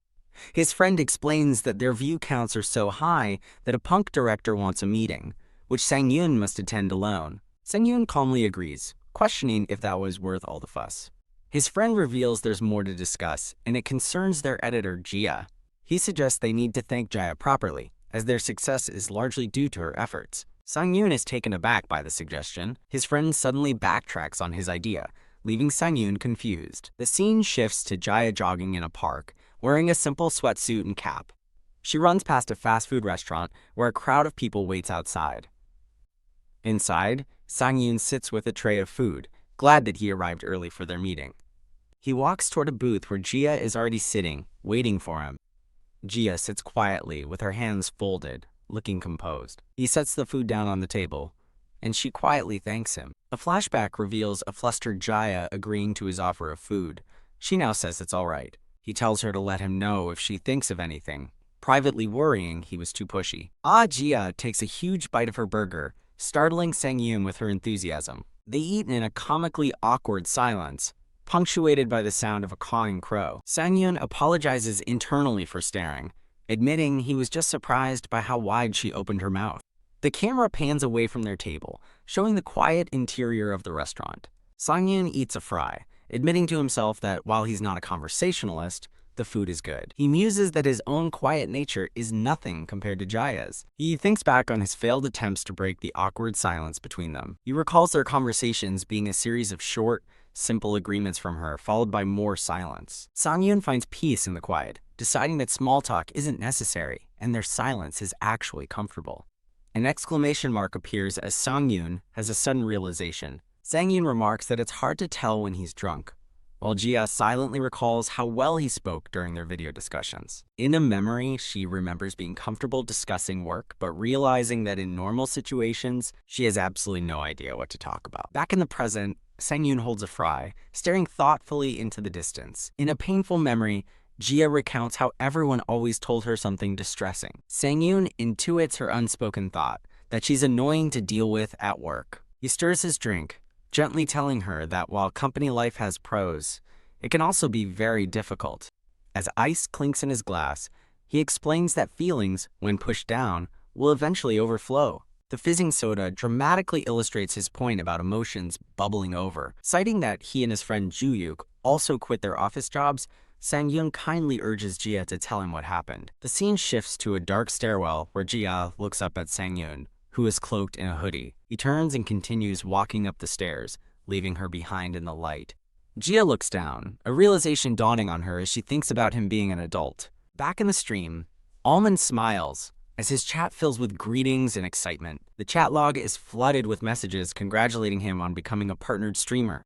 His friend explains that their view counts are so high that a punk director wants a meeting, which Sang-yoon must attend alone. Sang-yoon calmly agrees, questioning if that was worth all the fuss. His friend reveals there's more to discuss, and it concerns their editor, Jia. He suggests they need to thank Jaya properly, as their success is largely due to her efforts. Sang-yoon is taken aback by the suggestion. His friend suddenly backtracks on his idea, leaving Sang-yoon confused. The scene shifts to Jaya jogging in a park, wearing a simple sweatsuit and cap. She runs past a fast food restaurant where a crowd of people waits outside. Inside, Sang-yoon sits with a tray of food, glad that he arrived early for their meeting. He walks toward a booth where Jia is already sitting, waiting for him. Jia sits quietly with her hands folded, looking composed. He sets the food down on the table, and she quietly thanks him. A flashback reveals a flustered Jaya agreeing to his offer of food. She now says it's all right. He tells her to let him know if she thinks of anything, privately worrying he was too pushy. Jia takes a huge bite of her burger, startling Sang-yoon with her enthusiasm. They eat in a comically awkward silence, punctuated by the sound of a cawing crow. Sang-yoon apologizes internally for staring, admitting he was just surprised by how wide she opened her mouth. The camera pans away from their table, showing the quiet interior of the restaurant. Sang-yoon eats a fry, admitting to himself that while he's not a conversationalist, the food is good. He muses that his own quiet nature is nothing compared to Jaya's. He thinks back on his failed attempts to break the awkward silence between them. He recalls their conversations being a series of short, simple agreements from her, followed by more silence. Sang-yoon finds peace in the quiet, deciding that small talk isn't necessary, and their silence is actually comfortable. An exclamation mark appears as Sang-yoon has a sudden realization. Sang-yoon remarks that it's hard to tell when he's drunk, while Jia silently recalls how well he spoke during their video discussions. In a memory, she remembers being comfortable discussing work, but realizing that in normal situations, she has absolutely no idea what to talk about. Back in the present, Sang-yoon holds a fry, staring thoughtfully into the distance. In a painful memory, Jia recounts how everyone always told her something distressing. Sang-yoon intuits her unspoken thought, that she's annoying to deal with at work. He stirs his drink, gently telling her that while company life has pros, it can also be very difficult. As ice clinks in his glass, he explains that feelings, when pushed down, will eventually overflow. The fizzing soda dramatically illustrates his point about emotions bubbling over. Citing that he and his friend Juyuk also quit their office jobs, Sang-yoon kindly urges Jia to tell him what happened. The scene shifts to a dark stairwell where Jia looks up at Sang-yoon, who is cloaked in a hoodie. He turns and continues walking up the stairs, leaving her behind in the light. Jia looks down, a realization dawning on her as she thinks about him being an adult. Back in the stream, Almond smiles as his chat fills with greetings and excitement. The chat log is flooded with messages congratulating him on becoming a partnered streamer.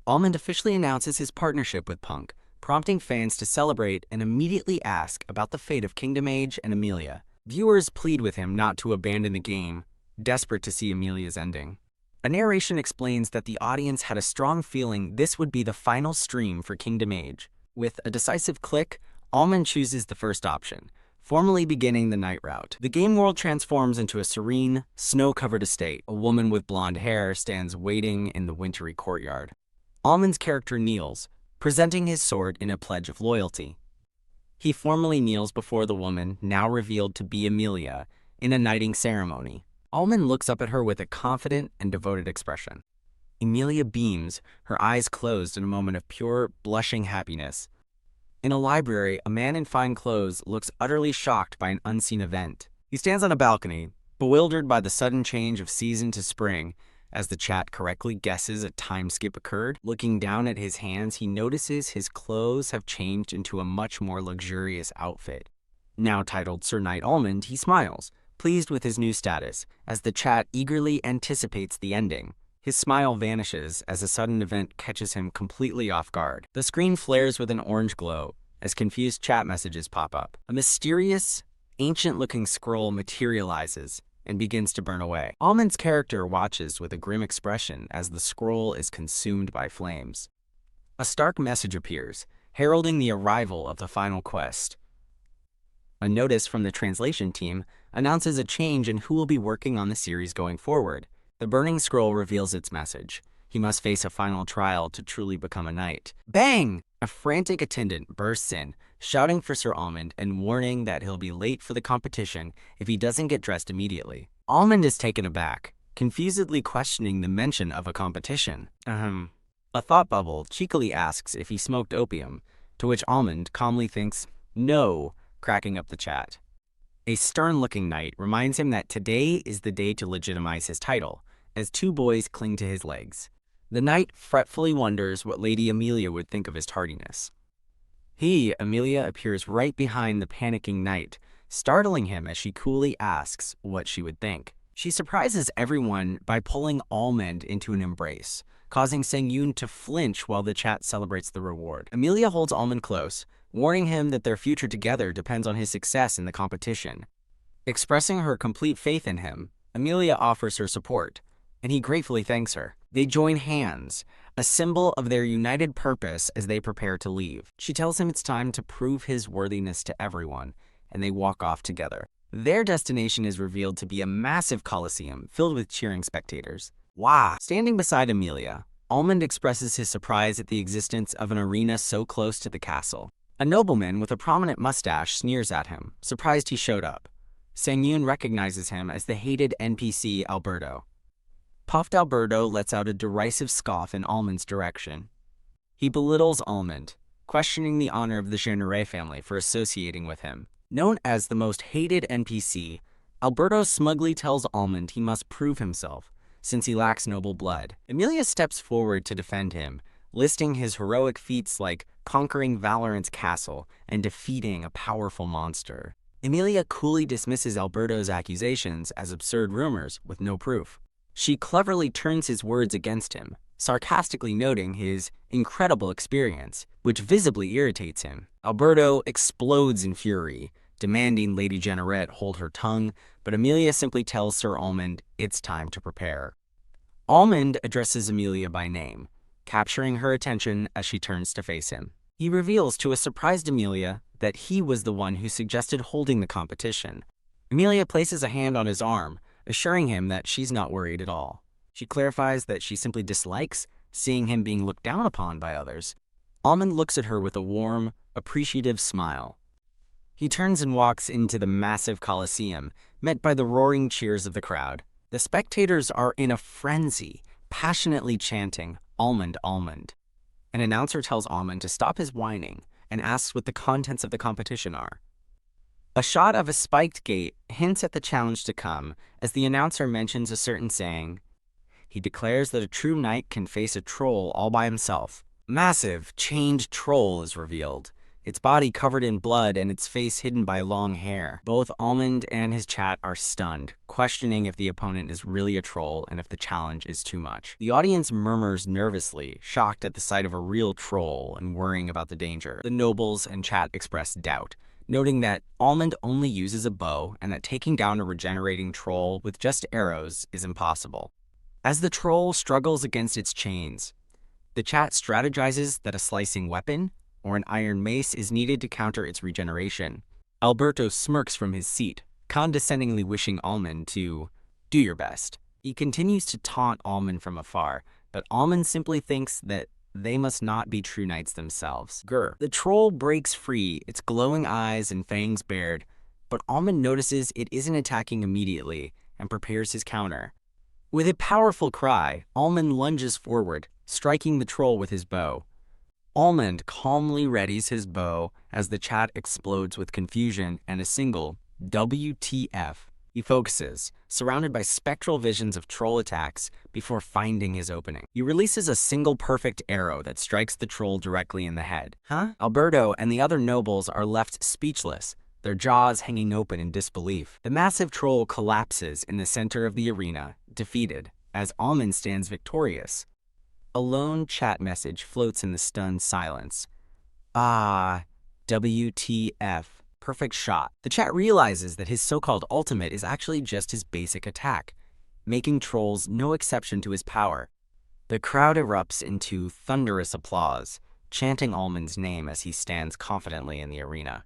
Almond officially announces his partnership with Punk, prompting fans to celebrate and immediately ask about the fate of Kingdom Age and Amelia. Viewers plead with him not to abandon the game, desperate to see Amelia's ending. A narration explains that the audience had a strong feeling this would be the final stream for Kingdom Age. With a decisive click, Almond chooses the first option, formally beginning the night route. The game world transforms into a serene, snow-covered estate. A woman with blonde hair stands waiting in the wintry courtyard. Almond's character kneels, presenting his sword in a pledge of loyalty. He formally kneels before the woman, now revealed to be Amelia, in a knighting ceremony. Almond looks up at her with a confident and devoted expression. Amelia beams, her eyes closed in a moment of pure, blushing happiness. In a library, a man in fine clothes looks utterly shocked by an unseen event. He stands on a balcony, bewildered by the sudden change of season to spring, as the chat correctly guesses a time skip occurred. Looking down at his hands, he notices his clothes have changed into a much more luxurious outfit. Now titled Sir Knight Almond, he smiles, pleased with his new status, as the chat eagerly anticipates the ending. His smile vanishes as a sudden event catches him completely off guard. The screen flares with an orange glow as confused chat messages pop up. A mysterious, ancient-looking scroll materializes and begins to burn away. Almond's character watches with a grim expression as the scroll is consumed by flames. A stark message appears, heralding the arrival of the final quest. A notice from the translation team announces a change in who will be working on the series going forward. The burning scroll reveals its message. He must face a final trial to truly become a knight. Bang! A frantic attendant bursts in, shouting for Sir Almond and warning that he'll be late for the competition if he doesn't get dressed immediately. Almond is taken aback, confusedly questioning the mention of a competition. A thought bubble cheekily asks if he smoked opium, to which Almond calmly thinks, no, cracking up the chat. A stern-looking knight reminds him that today is the day to legitimize his title, as two boys cling to his legs. The knight fretfully wonders what Lady Amelia would think of his tardiness. Amelia, appears right behind the panicking knight, startling him as she coolly asks what she would think. She surprises everyone by pulling Almond into an embrace, causing Sang-yoon to flinch while the chat celebrates the reward. Amelia holds Almond close, warning him that their future together depends on his success in the competition. Expressing her complete faith in him, Amelia offers her support, and he gratefully thanks her. They join hands, a symbol of their united purpose as they prepare to leave. She tells him it's time to prove his worthiness to everyone, and they walk off together. Their destination is revealed to be a massive coliseum filled with cheering spectators. Wow! Standing beside Amelia, Almond expresses his surprise at the existence of an arena so close to the castle. A nobleman with a prominent mustache sneers at him, surprised he showed up. Sang-yoon recognizes him as the hated NPC Alberto. Puffed Alberto lets out a derisive scoff in Almond's direction. He belittles Almond, questioning the honor of the Jeanneret family for associating with him. Known as the most hated NPC, Alberto smugly tells Almond he must prove himself, since he lacks noble blood. Amelia steps forward to defend him, listing his heroic feats like conquering Valorant's castle and defeating a powerful monster. Amelia coolly dismisses Alberto's accusations as absurd rumors with no proof. She cleverly turns his words against him, sarcastically noting his incredible experience, which visibly irritates him. Alberto explodes in fury, demanding Lady Jeanneret hold her tongue, but Amelia simply tells Sir Almond it's time to prepare. Almond addresses Amelia by name, capturing her attention as she turns to face him. He reveals to a surprised Amelia that he was the one who suggested holding the competition. Amelia places a hand on his arm, assuring him that she's not worried at all. She clarifies that she simply dislikes seeing him being looked down upon by others. Almond looks at her with a warm, appreciative smile. He turns and walks into the massive coliseum, met by the roaring cheers of the crowd. The spectators are in a frenzy, passionately chanting, "Almond, Almond." An announcer tells Almond to stop his whining and asks what the contents of the competition are. A shot of a spiked gate hints at the challenge to come as the announcer mentions a certain saying. He declares that a true knight can face a troll all by himself. Massive, chained troll is revealed, its body covered in blood and its face hidden by long hair. Both Almond and his chat are stunned, questioning if the opponent is really a troll and if the challenge is too much. The audience murmurs nervously, shocked at the sight of a real troll and worrying about the danger. The nobles and chat express doubt, noting that Almond only uses a bow and that taking down a regenerating troll with just arrows is impossible. As the troll struggles against its chains, the chat strategizes that a slicing weapon or an iron mace is needed to counter its regeneration. Alberto smirks from his seat, condescendingly wishing Almond to do your best. He continues to taunt Almond from afar, but Almond simply thinks that they must not be true knights themselves. Grr. The troll breaks free, its glowing eyes and fangs bared, but Almond notices it isn't attacking immediately and prepares his counter. With a powerful cry, Almond lunges forward, striking the troll with his bow. Almond calmly readies his bow as the chat explodes with confusion and a single WTF. He focuses, surrounded by spectral visions of troll attacks, before finding his opening. He releases a single perfect arrow that strikes the troll directly in the head. Alberto and the other nobles are left speechless, their jaws hanging open in disbelief. The massive troll collapses in the center of the arena, defeated, as Almond stands victorious. A lone chat message floats in the stunned silence. WTF. Perfect shot. The chat realizes that his so-called ultimate is actually just his basic attack, making trolls no exception to his power. The crowd erupts into thunderous applause, chanting Almond's name as he stands confidently in the arena.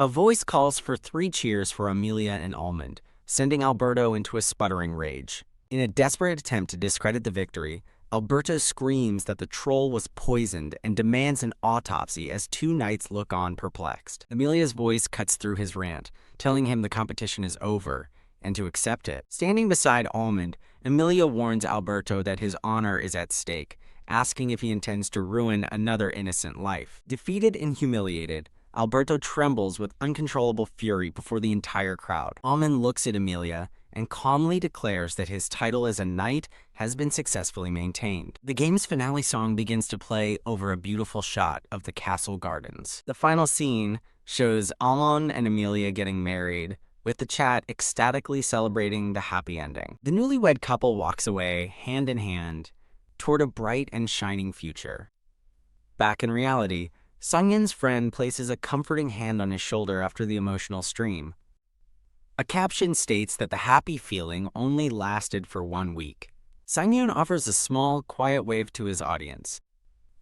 A voice calls for 3 cheers for Amelia and Almond, sending Alberto into a sputtering rage. In a desperate attempt to discredit the victory, Alberto screams that the troll was poisoned and demands an autopsy as 2 knights look on perplexed. Amelia's voice cuts through his rant, telling him the competition is over and to accept it. Standing beside Almond, Amelia warns Alberto that his honor is at stake, asking if he intends to ruin another innocent life. Defeated and humiliated, Alberto trembles with uncontrollable fury before the entire crowd. Almond looks at Amelia and calmly declares that his title as a knight has been successfully maintained. The game's finale song begins to play over a beautiful shot of the castle gardens. The final scene shows Almond and Amelia getting married, with the chat ecstatically celebrating the happy ending. The newlywed couple walks away, hand in hand, toward a bright and shining future. Back in reality, Sungyun's friend places a comforting hand on his shoulder after the emotional stream. A caption states that the happy feeling only lasted for 1 week. Sungyun offers a small, quiet wave to his audience.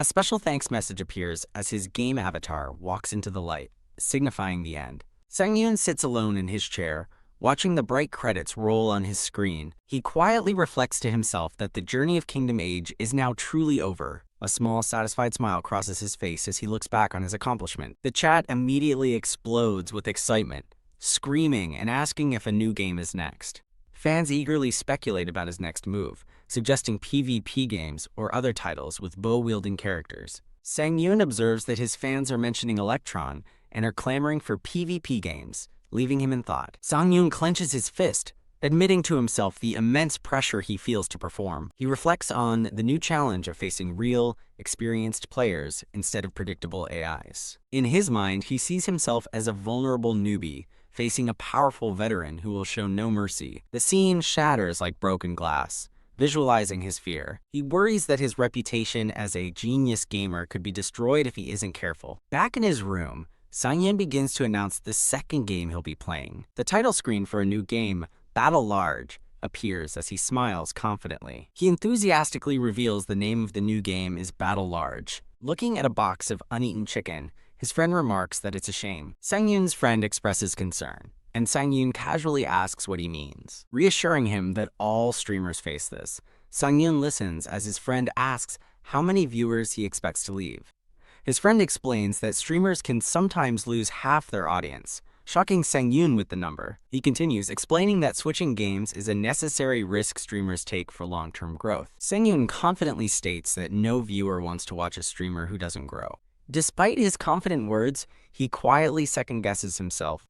A special thanks message appears as his game avatar walks into the light, signifying the end. Sungyun sits alone in his chair, watching the bright credits roll on his screen. He quietly reflects to himself that the journey of Kingdom Age is now truly over. A small, satisfied smile crosses his face as he looks back on his accomplishment. The chat immediately explodes with excitement, screaming and asking if a new game is next. Fans eagerly speculate about his next move, suggesting PvP games or other titles with bow-wielding characters. Sungyun observes that his fans are mentioning Electron and are clamoring for PvP games, leaving him in thought. Sungyun clenches his fist, admitting to himself the immense pressure he feels to perform. He reflects on the new challenge of facing real, experienced players instead of predictable AIs. In his mind, he sees himself as a vulnerable newbie, facing a powerful veteran who will show no mercy. The scene shatters like broken glass, visualizing his fear. He worries that his reputation as a genius gamer could be destroyed if he isn't careful. Back in his room, Sungyun begins to announce the second game he'll be playing. The title screen for a new game, Battle Large, appears as he smiles confidently. He enthusiastically reveals the name of the new game is Battle Large. Looking at a box of uneaten chicken, his friend remarks that it's a shame. Sungyun's friend expresses concern, and Sungyun casually asks what he means. Reassuring him that all streamers face this, Sungyun listens as his friend asks how many viewers he expects to leave. His friend explains that streamers can sometimes lose half their audience, shocking Sungyun with the number. He continues, explaining that switching games is a necessary risk streamers take for long-term growth. Sungyun confidently states that no viewer wants to watch a streamer who doesn't grow. Despite his confident words, he quietly second-guesses himself.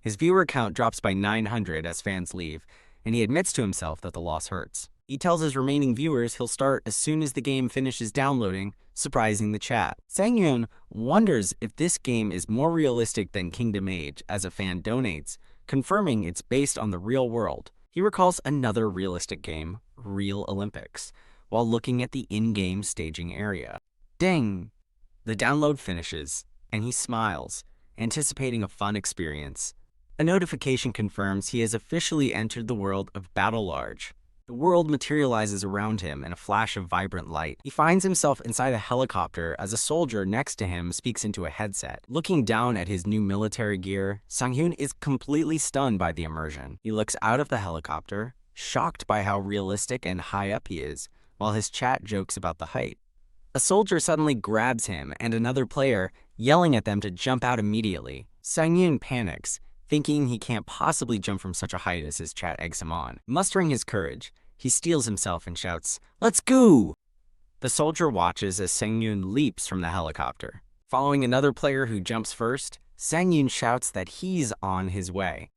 His viewer count drops by 900 as fans leave, and he admits to himself that the loss hurts. He tells his remaining viewers he'll start as soon as the game finishes downloading, surprising the chat. Sang-yoon wonders if this game is more realistic than Kingdom Age as a fan donates, confirming it's based on the real world. He recalls another realistic game, Real Olympics, while looking at the in-game staging area. Ding! The download finishes, and he smiles, anticipating a fun experience. A notification confirms he has officially entered the world of Battle Large. The world materializes around him in a flash of vibrant light. He finds himself inside a helicopter as a soldier next to him speaks into a headset. Looking down at his new military gear, Sang-yoon is completely stunned by the immersion. He looks out of the helicopter, shocked by how realistic and high up he is, while his chat jokes about the height. A soldier suddenly grabs him and another player, yelling at them to jump out immediately. Sang-yoon panics, thinking he can't possibly jump from such a height as his chat eggs him on. Mustering his courage, he steels himself and shouts, "Let's go!" The soldier watches as Sang-yoon leaps from the helicopter. Following another player who jumps first, Sang-yoon shouts that he's on his way.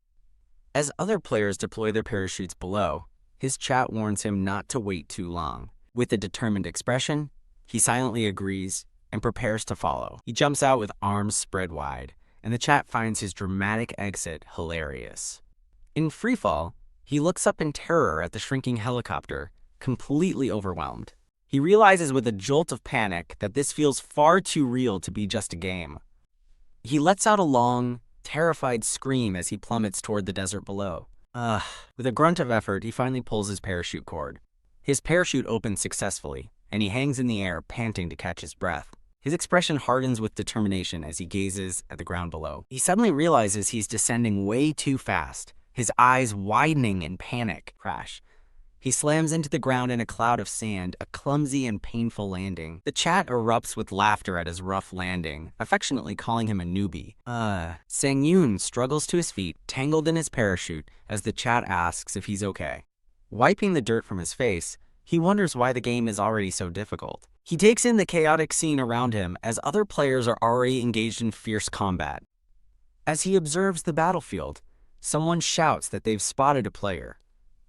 As other players deploy their parachutes below, his chat warns him not to wait too long. With a determined expression, he silently agrees and prepares to follow. He jumps out with arms spread wide, and the chat finds his dramatic exit hilarious. In freefall, he looks up in terror at the shrinking helicopter, completely overwhelmed. He realizes with a jolt of panic that this feels far too real to be just a game. He lets out a long, terrified scream as he plummets toward the desert below. With a grunt of effort, he finally pulls his parachute cord. His parachute opens successfully, and he hangs in the air, panting to catch his breath. His expression hardens with determination as he gazes at the ground below. He suddenly realizes he's descending way too fast, his eyes widening in panic. Crash. He slams into the ground in a cloud of sand, a clumsy and painful landing. The chat erupts with laughter at his rough landing, affectionately calling him a newbie. Sang-yoon struggles to his feet, tangled in his parachute, as the chat asks if he's okay. Wiping the dirt from his face, he wonders why the game is already so difficult. He takes in the chaotic scene around him as other players are already engaged in fierce combat. As he observes the battlefield, someone shouts that they've spotted a player.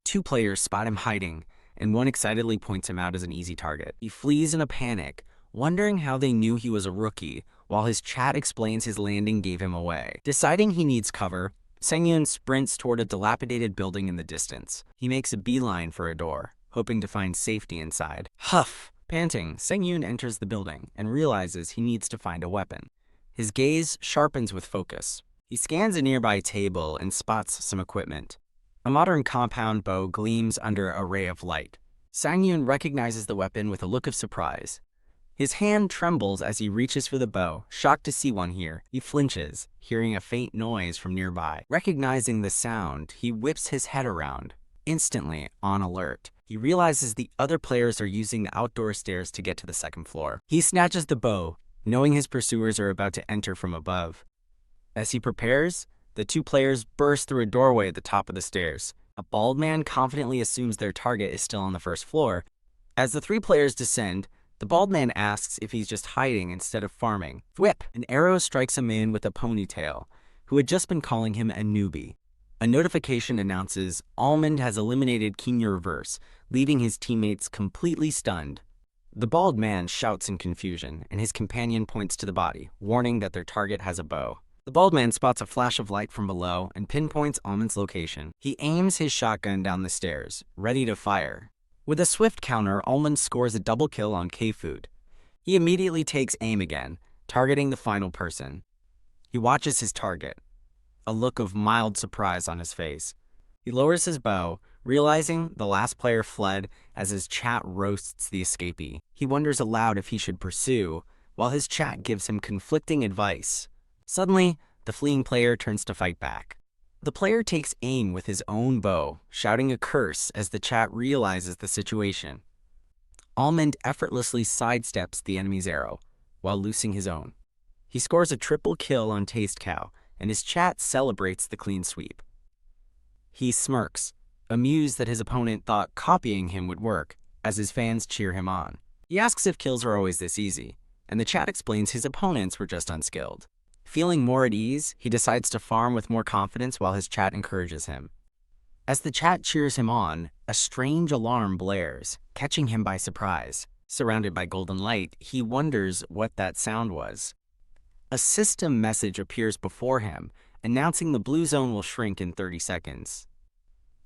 2 players spot him hiding, and one excitedly points him out as an easy target. He flees in a panic, wondering how they knew he was a rookie, while his chat explains his landing gave him away. Deciding he needs cover, Sang-yoon sprints toward a dilapidated building in the distance. He makes a beeline for a door, hoping to find safety inside. Huff! Panting, Sang-yoon enters the building and realizes he needs to find a weapon. His gaze sharpens with focus. He scans a nearby table and spots some equipment. A modern compound bow gleams under a ray of light. Sang-yoon recognizes the weapon with a look of surprise. His hand trembles as he reaches for the bow, shocked to see one here. He flinches, hearing a faint noise from nearby. Recognizing the sound, he whips his head around, instantly on alert. He realizes the other players are using the outdoor stairs to get to the second floor. He snatches the bow, knowing his pursuers are about to enter from above. As he prepares, the 2 players burst through a doorway at the top of the stairs. A bald man confidently assumes their target is still on the first floor. As the 3 players descend, the bald man asks if he's just hiding instead of farming. Whip! An arrow strikes a man with a ponytail, who had just been calling him a newbie. A notification announces Almond has eliminated Kenya Reverse, leaving his teammates completely stunned. The bald man shouts in confusion, and his companion points to the body, warning that their target has a bow. The bald man spots a flash of light from below and pinpoints Almond's location. He aims his shotgun down the stairs, ready to fire. With a swift counter, Almond scores a double kill on K-Food. He immediately takes aim again, targeting the final person. He watches his target, a look of mild surprise on his face. He lowers his bow, realizing the last player fled as his chat roasts the escapee. He wonders aloud if he should pursue, while his chat gives him conflicting advice. Suddenly, the fleeing player turns to fight back. The player takes aim with his own bow, shouting a curse as the chat realizes the situation. Almond effortlessly sidesteps the enemy's arrow, while loosing his own. He scores a triple kill on Taste Cow, and his chat celebrates the clean sweep. He smirks, amused that his opponent thought copying him would work, as his fans cheer him on. He asks if kills are always this easy, and the chat explains his opponents were just unskilled. Feeling more at ease, he decides to farm with more confidence while his chat encourages him. As the chat cheers him on, a strange alarm blares, catching him by surprise. Surrounded by golden light, he wonders what that sound was. A system message appears before him, announcing the blue zone will shrink in 30 seconds.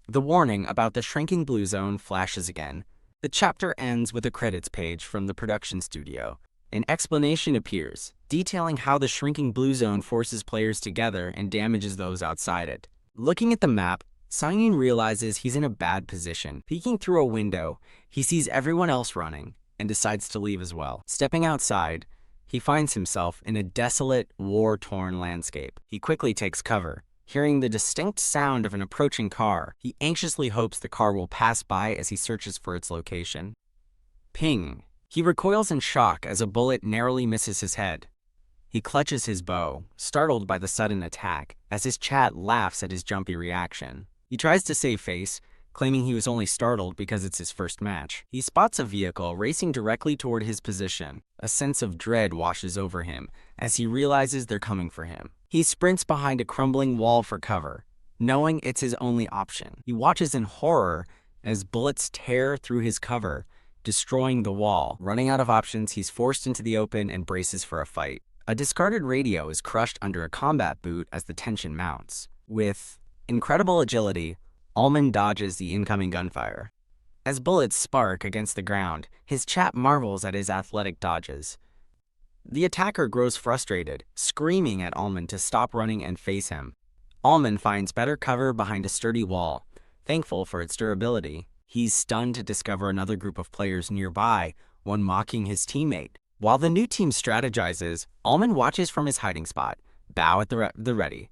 The warning about the shrinking blue zone flashes again. The chapter ends with a credits page from the production studio. An explanation appears, detailing how the shrinking blue zone forces players together and damages those outside it. Looking at the map, Sang-in realizes he's in a bad position. Peeking through a window, he sees everyone else running and decides to leave as well. Stepping outside, he finds himself in a desolate, war-torn landscape. He quickly takes cover. Hearing the distinct sound of an approaching car, he anxiously hopes the car will pass by as he searches for its location. Ping! He recoils in shock as a bullet narrowly misses his head. He clutches his bow, startled by the sudden attack, as his chat laughs at his jumpy reaction. He tries to save face, claiming he was only startled because it's his first match. He spots a vehicle racing directly toward his position. A sense of dread washes over him as he realizes they're coming for him. He sprints behind a crumbling wall for cover, knowing it's his only option. He watches in horror as bullets tear through his cover, destroying the wall. Running out of options, he's forced into the open and braces for a fight. A discarded radio is crushed under a combat boot as the tension mounts. With incredible agility, Allman dodges the incoming gunfire. As bullets spark against the ground, his chat marvels at his athletic dodges. The attacker grows frustrated, screaming at Allman to stop running and face him. Allman finds better cover behind a sturdy wall, thankful for its durability. He's stunned to discover another group of players nearby, one mocking his teammate. While the new team strategizes, Allman watches from his hiding spot, bow at the ready.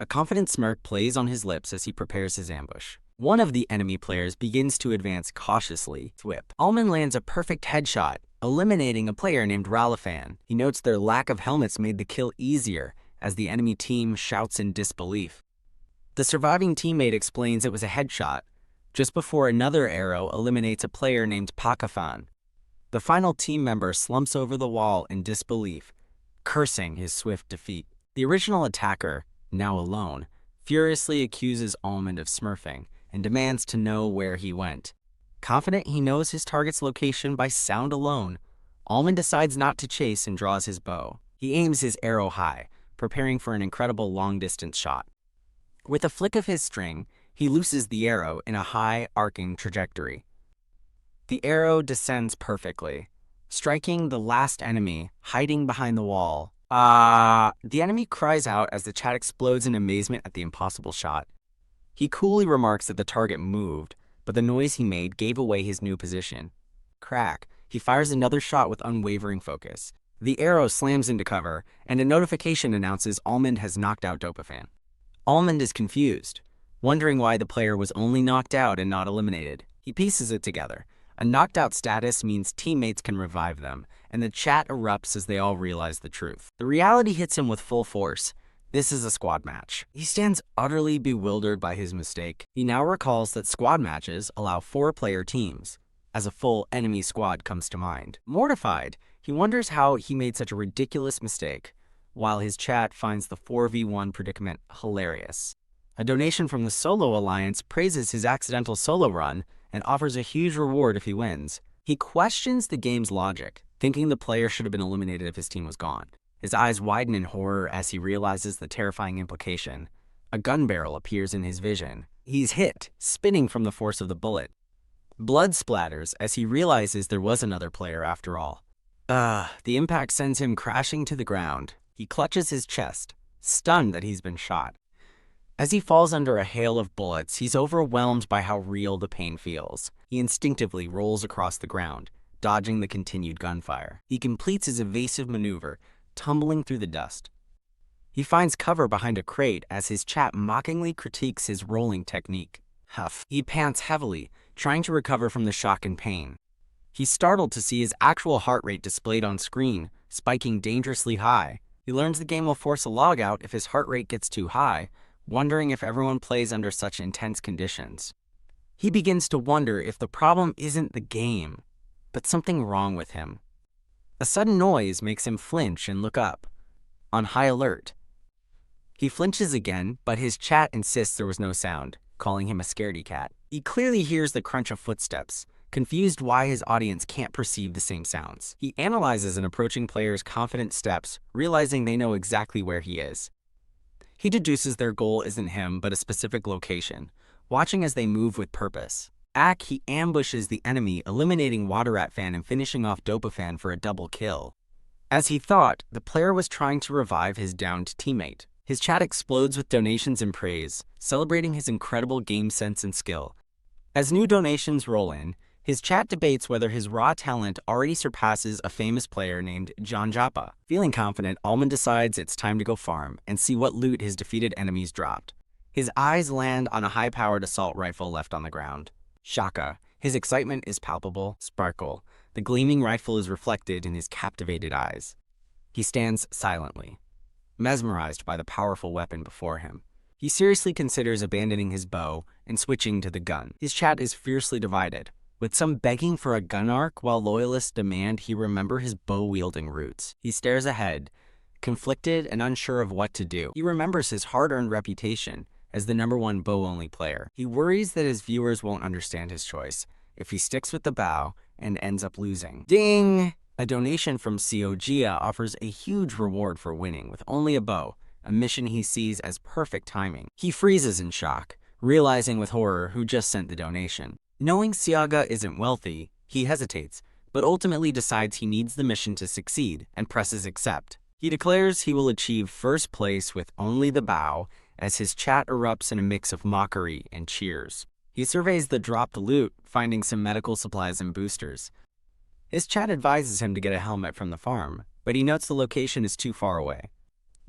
A confident smirk plays on his lips as he prepares his ambush. One of the enemy players begins to advance cautiously. Whip. Allman lands a perfect headshot, eliminating a player named Ralifan. He notes their lack of helmets made the kill easier, as the enemy team shouts in disbelief. The surviving teammate explains it was a headshot, just before another arrow eliminates a player named Pakafan. The final team member slumps over the wall in disbelief, cursing his swift defeat. The original attacker, now alone, furiously accuses Allman of smurfing and demands to know where he went. Confident he knows his target's location by sound alone, Allman decides not to chase and draws his bow. He aims his arrow high, preparing for an incredible long-distance shot. With a flick of his string, he looses the arrow in a high, arcing trajectory. The arrow descends perfectly, striking the last enemy hiding behind the wall. The enemy cries out as the chat explodes in amazement at the impossible shot. He coolly remarks that the target moved, but the noise he made gave away his new position. Crack. He fires another shot with unwavering focus. The arrow slams into cover, and a notification announces Allman has knocked out Dopafan. Allman is confused, wondering why the player was only knocked out and not eliminated. He pieces it together. A knocked out status means teammates can revive them, and the chat erupts as they all realize the truth. The reality hits him with full force. This is a squad match. He stands utterly bewildered by his mistake. He now recalls that squad matches allow 4-player teams, as a full enemy squad comes to mind. Mortified, he wonders how he made such a ridiculous mistake, while his chat finds the 4v1 predicament hilarious. A donation from the Solo Alliance praises his accidental solo run and offers a huge reward if he wins. He questions the game's logic, thinking the player should have been eliminated if his team was gone. His eyes widen in horror as he realizes the terrifying implication. A gun barrel appears in his vision. He's hit, spinning from the force of the bullet. Blood splatters as he realizes there was another player after all. The impact sends him crashing to the ground. He clutches his chest, stunned that he's been shot. As he falls under a hail of bullets, he's overwhelmed by how real the pain feels. He instinctively rolls across the ground, dodging the continued gunfire. He completes his evasive maneuver, tumbling through the dust. He finds cover behind a crate as his chat mockingly critiques his rolling technique. Huff. He pants heavily, trying to recover from the shock and pain. He's startled to see his actual heart rate displayed on screen, spiking dangerously high. He learns the game will force a logout if his heart rate gets too high, wondering if everyone plays under such intense conditions. He begins to wonder if the problem isn't the game, but something wrong with him. A sudden noise makes him flinch and look up, on high alert. He flinches again, but his chat insists there was no sound. calling him a scaredy cat. He clearly hears the crunch of footsteps, confused why his audience can't perceive the same sounds. He analyzes an approaching player's confident steps, realizing they know exactly where he is. He deduces their goal isn't him, but a specific location, watching as they move with purpose. He ambushes the enemy, eliminating Water Rat Fan and finishing off Dopafan for a double kill. As he thought, the player was trying to revive his downed teammate. His chat explodes with donations and praise, celebrating his incredible game sense and skill. As new donations roll in, his chat debates whether his raw talent already surpasses a famous player named John Joppa. Feeling confident, Almond decides it's time to go farm and see what loot his defeated enemies dropped. His eyes land on a high-powered assault rifle left on the ground. Shaka. His excitement is palpable. Sparkle. The gleaming rifle is reflected in his captivated eyes. He stands silently, mesmerized by the powerful weapon before him. He seriously considers abandoning his bow and switching to the gun. His chat is fiercely divided, with some begging for a gun arc while loyalists demand he remember his bow-wielding roots. He stares ahead, conflicted and unsure of what to do. He remembers his hard-earned reputation as the #1 bow-only player. He worries that his viewers won't understand his choice if he sticks with the bow and ends up losing. Ding! A donation from Gia offers a huge reward for winning with only a bow, a mission he sees as perfect timing. He freezes in shock, realizing with horror who just sent the donation. Knowing Siaga isn't wealthy, he hesitates, but ultimately decides he needs the mission to succeed and presses accept. He declares he will achieve first place with only the bow as his chat erupts in a mix of mockery and cheers. He surveys the dropped loot, finding some medical supplies and boosters. His chat advises him to get a helmet from the farm, but he notes the location is too far away.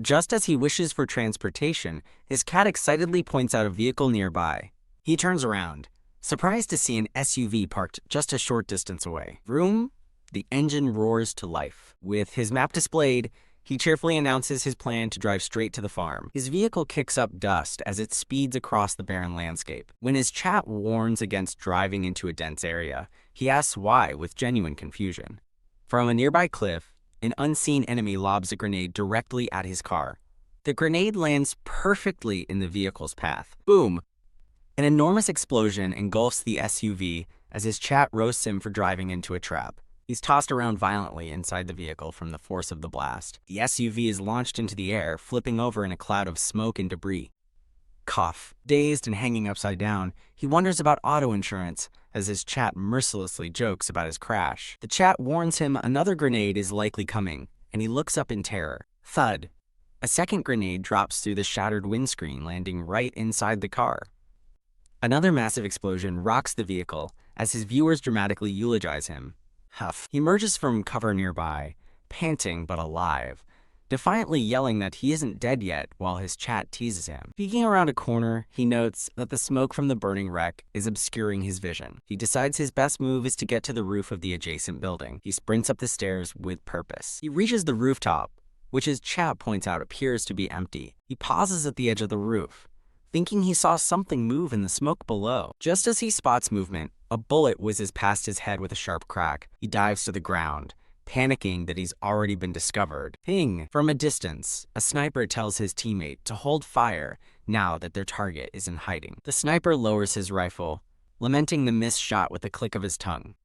Just as he wishes for transportation, his cat excitedly points out a vehicle nearby. He turns around, surprised to see an SUV parked just a short distance away. Vroom! The engine roars to life. With his map displayed, he cheerfully announces his plan to drive straight to the farm. His vehicle kicks up dust as it speeds across the barren landscape. When his chat warns against driving into a dense area, he asks why with genuine confusion. From a nearby cliff, an unseen enemy lobs a grenade directly at his car. The grenade lands perfectly in the vehicle's path. Boom! An enormous explosion engulfs the SUV as his chat roasts him for driving into a trap. He's tossed around violently inside the vehicle from the force of the blast. The SUV is launched into the air, flipping over in a cloud of smoke and debris. Cough. Dazed and hanging upside down, he wonders about auto insurance as his chat mercilessly jokes about his crash. The chat warns him another grenade is likely coming, and he looks up in terror. Thud. A second grenade drops through the shattered windscreen, landing right inside the car. Another massive explosion rocks the vehicle as his viewers dramatically eulogize him. Huff. He emerges from cover nearby, panting but alive, defiantly yelling that he isn't dead yet while his chat teases him. Peeking around a corner, he notes that the smoke from the burning wreck is obscuring his vision. He decides his best move is to get to the roof of the adjacent building. He sprints up the stairs with purpose. He reaches the rooftop, which his chat points out appears to be empty. He pauses at the edge of the roof, thinking he saw something move in the smoke below. Just as he spots movement, a bullet whizzes past his head with a sharp crack. He dives to the ground, panicking that he's already been discovered. Ping! From a distance, a sniper tells his teammate to hold fire now that their target is in hiding. The sniper lowers his rifle, lamenting the missed shot with a click of his tongue.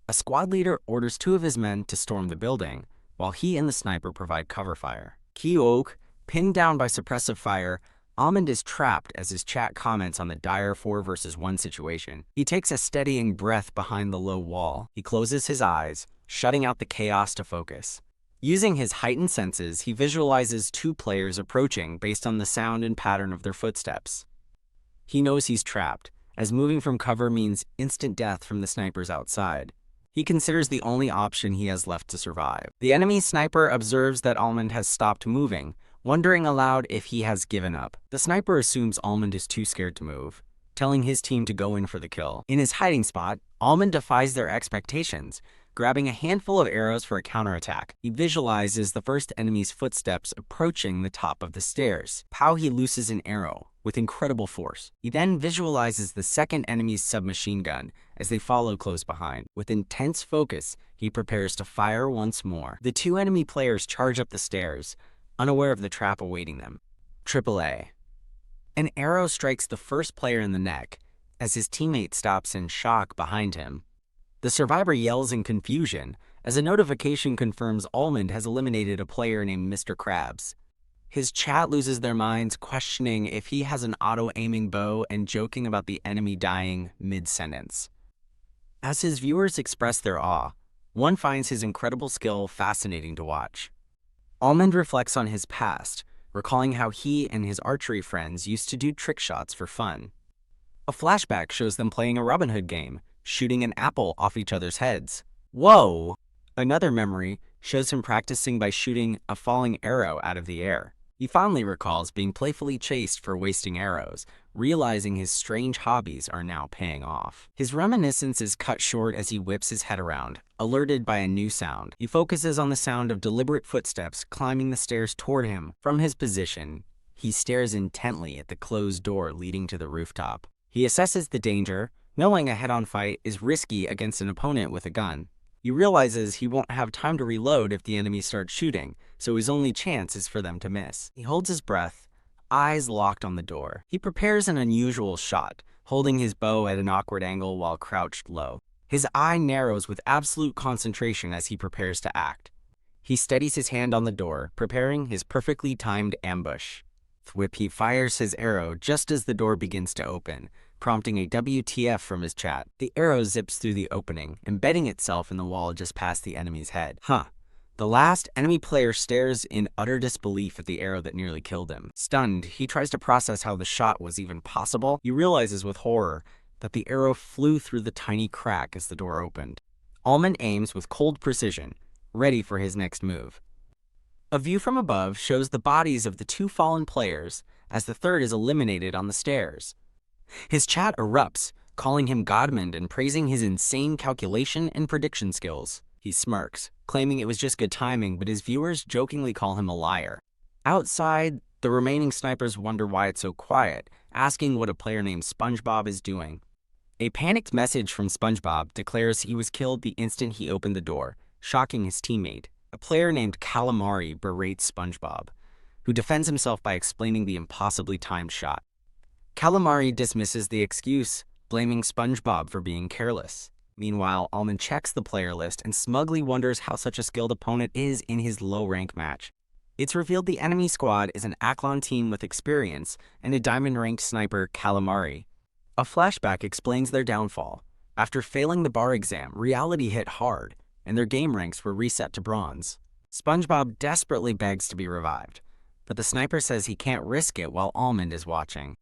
A squad leader orders 2 of his men to storm the building, while he and the sniper provide cover fire. Ki-ok, pinned down by suppressive fire, Almond is trapped as his chat comments on the dire 4 versus 1 situation. He takes a steadying breath behind the low wall. He closes his eyes, shutting out the chaos to focus. Using his heightened senses, he visualizes 2 players approaching based on the sound and pattern of their footsteps. He knows he's trapped, as moving from cover means instant death from the snipers outside. He considers the only option he has left to survive. The enemy sniper observes that Almond has stopped moving, wondering aloud if he has given up. The sniper assumes Almond is too scared to move, telling his team to go in for the kill. In his hiding spot, Almond defies their expectations, grabbing a handful of arrows for a counterattack. He visualizes the first enemy's footsteps approaching the top of the stairs. He looses an arrow with incredible force. He then visualizes the second enemy's submachine gun as they follow close behind. With intense focus, he prepares to fire once more. The 2 enemy players charge up the stairs, unaware of the trap awaiting them. AAA. An arrow strikes the first player in the neck, as his teammate stops in shock behind him. The survivor yells in confusion, as a notification confirms Almond has eliminated a player named Mr. Krabs. His chat loses their minds, questioning if he has an auto-aiming bow and joking about the enemy dying mid-sentence. As his viewers express their awe, one finds his incredible skill fascinating to watch. Almond reflects on his past, recalling how he and his archery friends used to do trick shots for fun. A flashback shows them playing a Robin Hood game, shooting an apple off each other's heads. Whoa! Another memory shows him practicing by shooting a falling arrow out of the air. He fondly recalls being playfully chased for wasting arrows, realizing his strange hobbies are now paying off. His reminiscence is cut short as he whips his head around, alerted by a new sound. He focuses on the sound of deliberate footsteps climbing the stairs toward him. From his position, he stares intently at the closed door leading to the rooftop. He assesses the danger, knowing a head-on fight is risky against an opponent with a gun. He realizes he won't have time to reload if the enemy starts shooting, so his only chance is for them to miss. He holds his breath, eyes locked on the door. He prepares an unusual shot, holding his bow at an awkward angle while crouched low. His eye narrows with absolute concentration as he prepares to act. He steadies his hand on the door, preparing his perfectly timed ambush. Thwip, he fires his arrow just as the door begins to open, prompting a WTF from his chat. The arrow zips through the opening, embedding itself in the wall just past the enemy's head. The last enemy player stares in utter disbelief at the arrow that nearly killed him. Stunned, he tries to process how the shot was even possible. He realizes with horror that the arrow flew through the tiny crack as the door opened. Almond aims with cold precision, ready for his next move. A view from above shows the bodies of the two fallen players as the third is eliminated on the stairs. His chat erupts, calling him Godmund and praising his insane calculation and prediction skills. He smirks, claiming it was just good timing, but his viewers jokingly call him a liar. Outside, the remaining snipers wonder why it's so quiet, asking what a player named SpongeBob is doing. A panicked message from SpongeBob declares he was killed the instant he opened the door, shocking his teammate. A player named Calamari berates SpongeBob, who defends himself by explaining the impossibly timed shot. Calamari dismisses the excuse, blaming SpongeBob for being careless. Meanwhile, Almond checks the player list and smugly wonders how such a skilled opponent is in his low-rank match. It's revealed the enemy squad is an Aklon team with experience and a diamond-ranked sniper, Calamari. A flashback explains their downfall. After failing the bar exam, reality hit hard, and their game ranks were reset to bronze. SpongeBob desperately begs to be revived, but the sniper says he can't risk it while Almond is watching.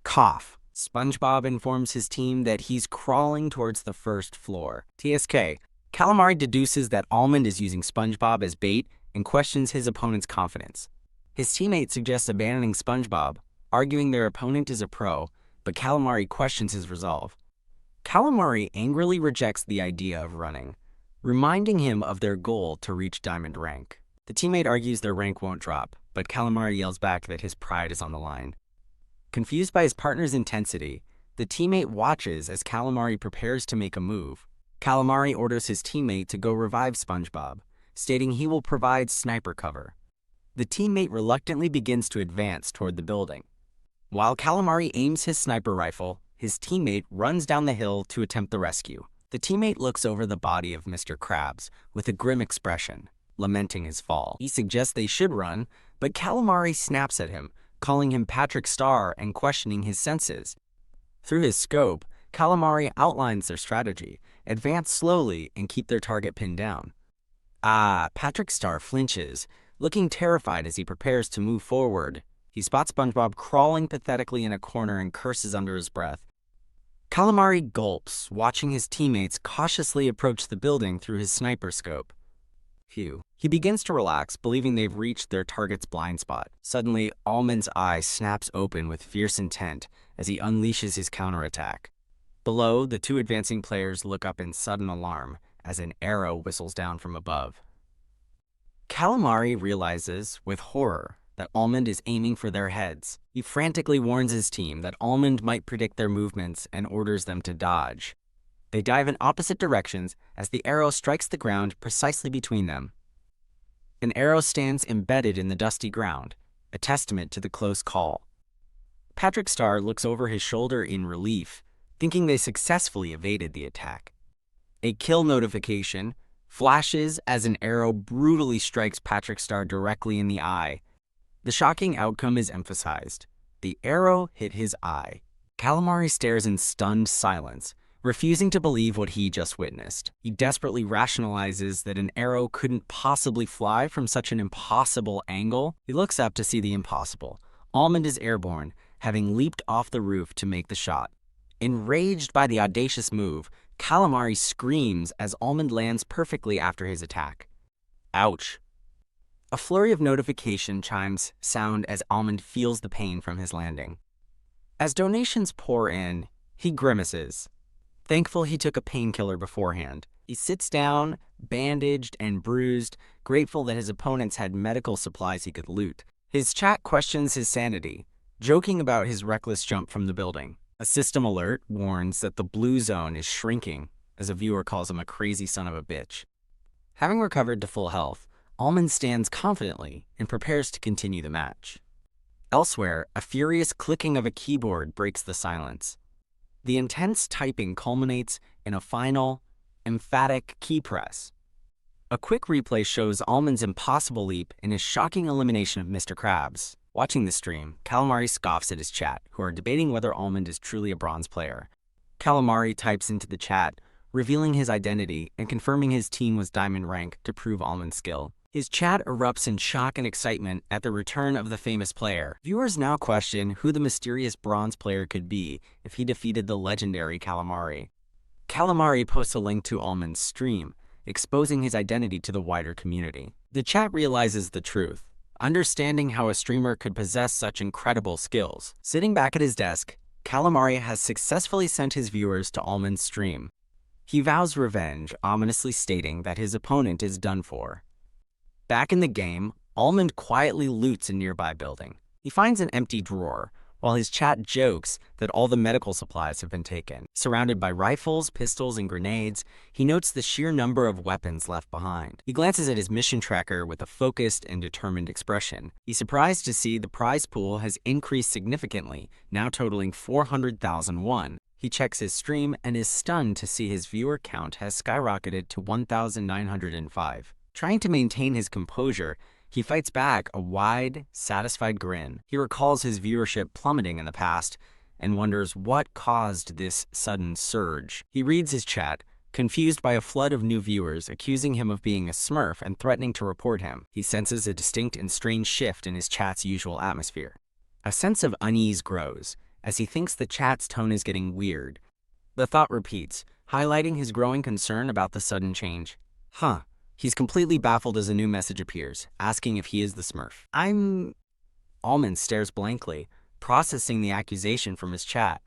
Cough. SpongeBob informs his team that he's crawling towards the first floor. TSK. Calamari deduces that Almond is using SpongeBob as bait and questions his opponent's confidence. His teammate suggests abandoning SpongeBob, arguing their opponent is a pro, but Calamari questions his resolve. Calamari angrily rejects the idea of running, reminding him of their goal to reach diamond rank. The teammate argues their rank won't drop, but Calamari yells back that his pride is on the line. Confused by his partner's intensity, the teammate watches as Calamari prepares to make a move. Calamari orders his teammate to go revive SpongeBob, stating he will provide sniper cover. The teammate reluctantly begins to advance toward the building. While Calamari aims his sniper rifle, his teammate runs down the hill to attempt the rescue. The teammate looks over the body of Mr. Krabs with a grim expression, lamenting his fall. He suggests they should run, but Calamari snaps at him, calling him Patrick Star and questioning his senses. Through his scope, Calamari outlines their strategy: advance slowly and keep their target pinned down. Patrick Star flinches, looking terrified as he prepares to move forward. He spots SpongeBob crawling pathetically in a corner and curses under his breath. Calamari gulps, watching his teammates cautiously approach the building through his sniper scope. Phew. He begins to relax, believing they've reached their target's blind spot. Suddenly, Almond's eye snaps open with fierce intent as he unleashes his counterattack. Below, the two advancing players look up in sudden alarm as an arrow whistles down from above. Calamari realizes, with horror, that Almond is aiming for their heads. He frantically warns his team that Almond might predict their movements and orders them to dodge. They dive in opposite directions as the arrow strikes the ground precisely between them. An arrow stands embedded in the dusty ground, a testament to the close call. Patrick Star looks over his shoulder in relief, thinking they successfully evaded the attack. A kill notification flashes as an arrow brutally strikes Patrick Star directly in the eye. The shocking outcome is emphasized. The arrow hit his eye. Calamari stares in stunned silence, refusing to believe what he just witnessed. He desperately rationalizes that an arrow couldn't possibly fly from such an impossible angle. He looks up to see the impossible. Almond is airborne, having leaped off the roof to make the shot. Enraged by the audacious move, Calamari screams as Almond lands perfectly after his attack. Ouch. A flurry of notification chimes sound as Almond feels the pain from his landing. As donations pour in, he grimaces, thankful he took a painkiller beforehand. He sits down, bandaged and bruised, grateful that his opponents had medical supplies he could loot. His chat questions his sanity, joking about his reckless jump from the building. A system alert warns that the blue zone is shrinking, as a viewer calls him a crazy son of a bitch. Having recovered to full health, Almond stands confidently and prepares to continue the match. Elsewhere, a furious clicking of a keyboard breaks the silence. The intense typing culminates in a final, emphatic key press. A quick replay shows Almond's impossible leap and his shocking elimination of Mr. Krabs. Watching the stream, Calamari scoffs at his chat, who are debating whether Almond is truly a bronze player. Calamari types into the chat, revealing his identity and confirming his team was diamond rank to prove Almond's skill. His chat erupts in shock and excitement at the return of the famous player. Viewers now question who the mysterious bronze player could be if he defeated the legendary Calamari. Calamari posts a link to Almond's stream, exposing his identity to the wider community. The chat realizes the truth, understanding how a streamer could possess such incredible skills. Sitting back at his desk, Calamari has successfully sent his viewers to Almond's stream. He vows revenge, ominously stating that his opponent is done for. Back in the game, Almond quietly loots a nearby building. He finds an empty drawer, while his chat jokes that all the medical supplies have been taken. Surrounded by rifles, pistols, and grenades, he notes the sheer number of weapons left behind. He glances at his mission tracker with a focused and determined expression. He's surprised to see the prize pool has increased significantly, now totaling 400,001. He checks his stream and is stunned to see his viewer count has skyrocketed to 1,905. Trying to maintain his composure, he fights back a wide, satisfied grin. He recalls his viewership plummeting in the past and wonders what caused this sudden surge. He reads his chat, confused by a flood of new viewers accusing him of being a smurf and threatening to report him. He senses a distinct and strange shift in his chat's usual atmosphere. A sense of unease grows as he thinks the chat's tone is getting weird. The thought repeats, highlighting his growing concern about the sudden change. He's completely baffled as a new message appears, asking if he is the smurf. Almond stares blankly, processing the accusation from his chat.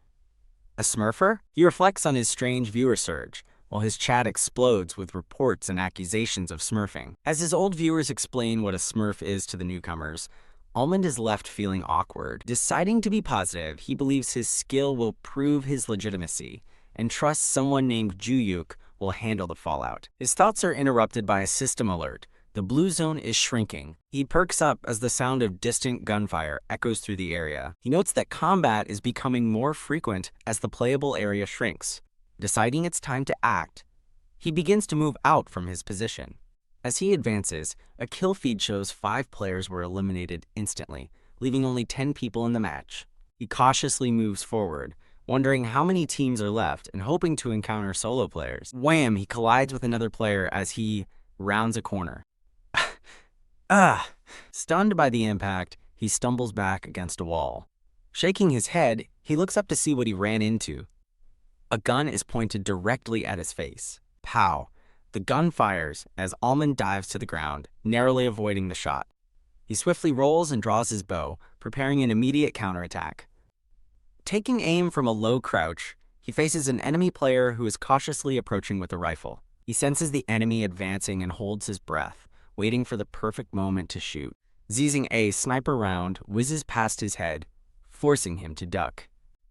A smurfer? He reflects on his strange viewer surge, while his chat explodes with reports and accusations of smurfing. As his old viewers explain what a smurf is to the newcomers, Almond is left feeling awkward. Deciding to be positive, he believes his skill will prove his legitimacy, and trusts someone named Juyuk will handle the fallout. His thoughts are interrupted by a system alert. The blue zone is shrinking. He perks up as the sound of distant gunfire echoes through the area. He notes that combat is becoming more frequent as the playable area shrinks. Deciding it's time to act, he begins to move out from his position. As he advances, a kill feed shows 5 players were eliminated instantly, leaving only 10 people in the match. He cautiously moves forward, wondering how many teams are left and hoping to encounter solo players. Wham! He collides with another player as he rounds a corner. Stunned by the impact, he stumbles back against a wall. Shaking his head, he looks up to see what he ran into. A gun is pointed directly at his face. Pow! The gun fires as Almond dives to the ground, narrowly avoiding the shot. He swiftly rolls and draws his bow, preparing an immediate counterattack. Taking aim from a low crouch, he faces an enemy player who is cautiously approaching with a rifle. He senses the enemy advancing and holds his breath, waiting for the perfect moment to shoot. Seizing a sniper round whizzes past his head, forcing him to duck.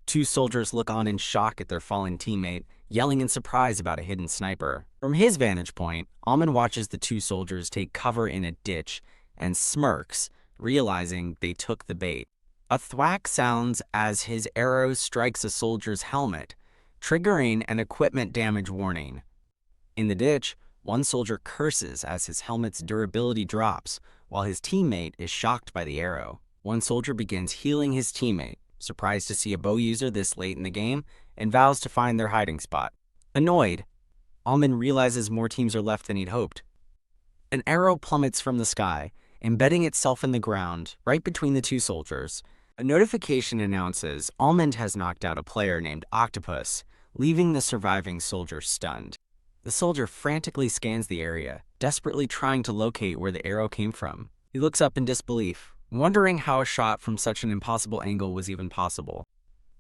2 soldiers look on in shock at their fallen teammate, yelling in surprise about a hidden sniper. From his vantage point, Almond watches the 2 soldiers take cover in a ditch and smirks, realizing they took the bait. A thwack sounds as his arrow strikes a soldier's helmet, triggering an equipment damage warning. In the ditch, one soldier curses as his helmet's durability drops, while his teammate is shocked by the arrow. One soldier begins healing his teammate, surprised to see a bow user this late in the game, and vows to find their hiding spot. Annoyed, Almond realizes more teams are left than he'd hoped. An arrow plummets from the sky, embedding itself in the ground right between the two soldiers. A notification announces Almond has knocked out a player named Octopus, leaving the surviving soldier stunned. The soldier frantically scans the area, desperately trying to locate where the arrow came from. He looks up in disbelief, wondering how a shot from such an impossible angle was even possible.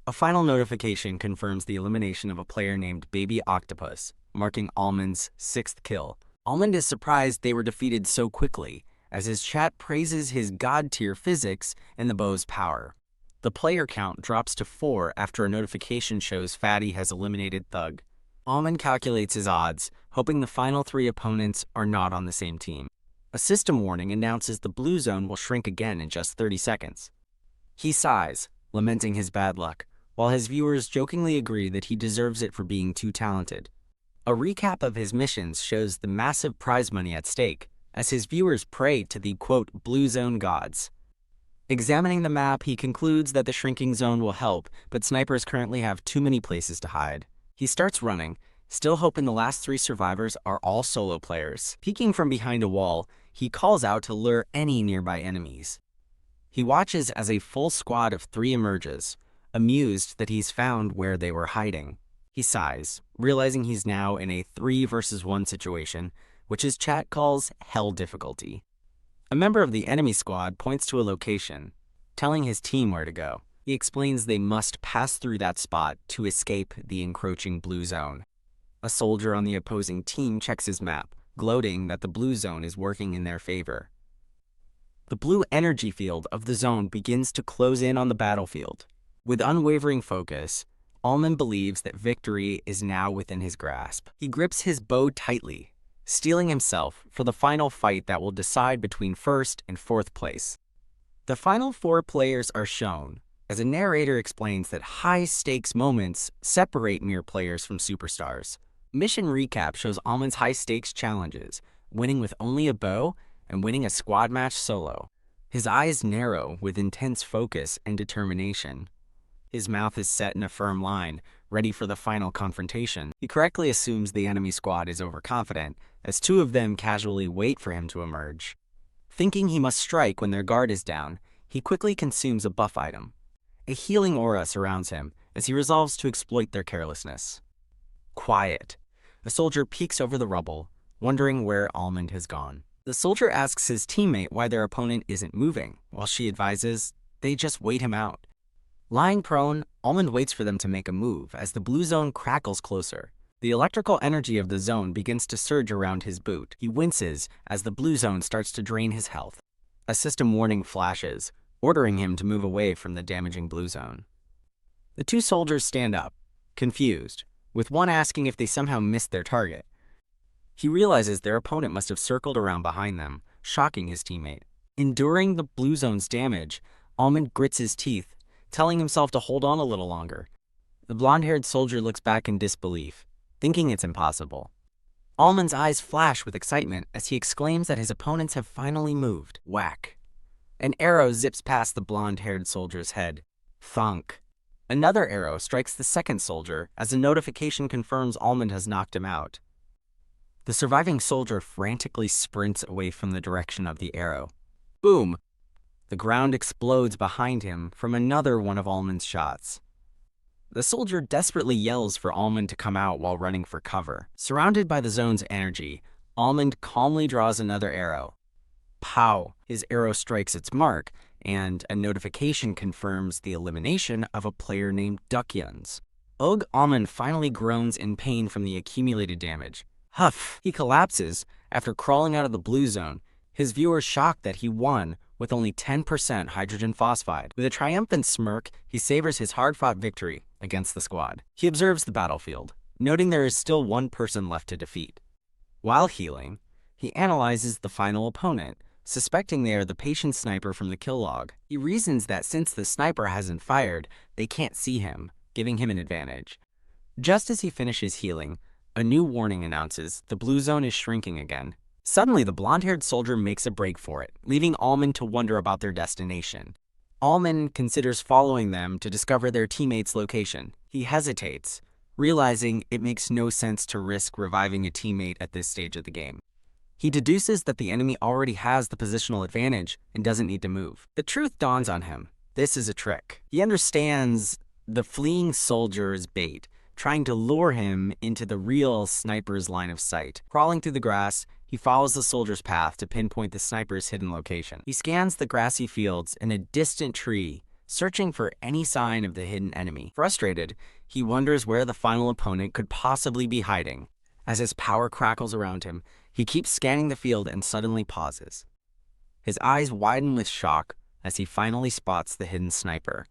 A final notification confirms the elimination of a player named Baby Octopus, marking Almond's 6th kill. Almond is surprised they were defeated so quickly, as his chat praises his god-tier physics and the bow's power. The player count drops to 4 after a notification shows Fatty has eliminated Thug. Almond calculates his odds, hoping the final 3 opponents are not on the same team. A system warning announces the blue zone will shrink again in just 30 seconds. He sighs, lamenting his bad luck, while his viewers jokingly agree that he deserves it for being too talented. A recap of his missions shows the massive prize money at stake, as his viewers pray to the, quote, blue zone gods. Examining the map, he concludes that the shrinking zone will help, but snipers currently have too many places to hide. He starts running, still hoping the last 3 survivors are all solo players. Peeking from behind a wall, he calls out to lure any nearby enemies. He watches as a full squad of 3 emerges, amused that he's found where they were hiding. He sighs, realizing he's now in a 3 versus 1 situation, which his chat calls hell difficulty. A member of the enemy squad points to a location, telling his team where to go. He explains they must pass through that spot to escape the encroaching blue zone. A soldier on the opposing team checks his map, gloating that the blue zone is working in their favor. The blue energy field of the zone begins to close in on the battlefield. With unwavering focus, Almond believes that victory is now within his grasp. He grips his bow tightly, steeling himself for the final fight that will decide between 1st and 4th place. The final 4 players are shown, as a narrator explains that high-stakes moments separate mere players from superstars. Mission recap shows Almond's high-stakes challenges, winning with only a bow and winning a squad match solo. His eyes narrow with intense focus and determination. His mouth is set in a firm line, ready for the final confrontation. He correctly assumes the enemy squad is overconfident, as 2 of them casually wait for him to emerge. Thinking he must strike when their guard is down, he quickly consumes a buff item. A healing aura surrounds him, as he resolves to exploit their carelessness. Quiet. A soldier peeks over the rubble, wondering where Almond has gone. The soldier asks his teammate why their opponent isn't moving, while she advises they just wait him out. Lying prone, Almond waits for them to make a move as the blue zone crackles closer. The electrical energy of the zone begins to surge around his boot. He winces as the blue zone starts to drain his health. A system warning flashes, ordering him to move away from the damaging blue zone. The 2 soldiers stand up, confused, with one asking if they somehow missed their target. He realizes their opponent must have circled around behind them, shocking his teammate. Enduring the blue zone's damage, Almond grits his teeth, telling himself to hold on a little longer. The blonde-haired soldier looks back in disbelief, thinking it's impossible. Almond's eyes flash with excitement as he exclaims that his opponents have finally moved. Whack. An arrow zips past the blonde-haired soldier's head. Thunk. Another arrow strikes the 2nd soldier as a notification confirms Almond has knocked him out. The surviving soldier frantically sprints away from the direction of the arrow. Boom! The ground explodes behind him from another one of Almond's shots. The soldier desperately yells for Almond to come out while running for cover. Surrounded by the zone's energy, Almond calmly draws another arrow. Pow! His arrow strikes its mark, and a notification confirms the elimination of a player named Duckyuns. Almond finally groans in pain from the accumulated damage. Huff! He collapses after crawling out of the blue zone, his viewers shocked that he won with only 10% hydrogen phosphide. With a triumphant smirk, he savors his hard-fought victory against the squad. He observes the battlefield, noting there is still 1 person left to defeat. While healing, he analyzes the final opponent, suspecting they are the patient sniper from the kill log. He reasons that since the sniper hasn't fired, they can't see him, giving him an advantage. Just as he finishes healing, a new warning announces the blue zone is shrinking again. Suddenly, the blonde-haired soldier makes a break for it, leaving Almond to wonder about their destination. Almond considers following them to discover their teammate's location. He hesitates, realizing it makes no sense to risk reviving a teammate at this stage of the game. He deduces that the enemy already has the positional advantage and doesn't need to move. The truth dawns on him. This is a trick. He understands the fleeing soldier's bait, trying to lure him into the real sniper's line of sight. Crawling through the grass, he follows the soldier's path to pinpoint the sniper's hidden location. He scans the grassy fields and a distant tree, searching for any sign of the hidden enemy. Frustrated, he wonders where the final opponent could possibly be hiding. As his power crackles around him, he keeps scanning the field and suddenly pauses. His eyes widen with shock as he finally spots the hidden sniper.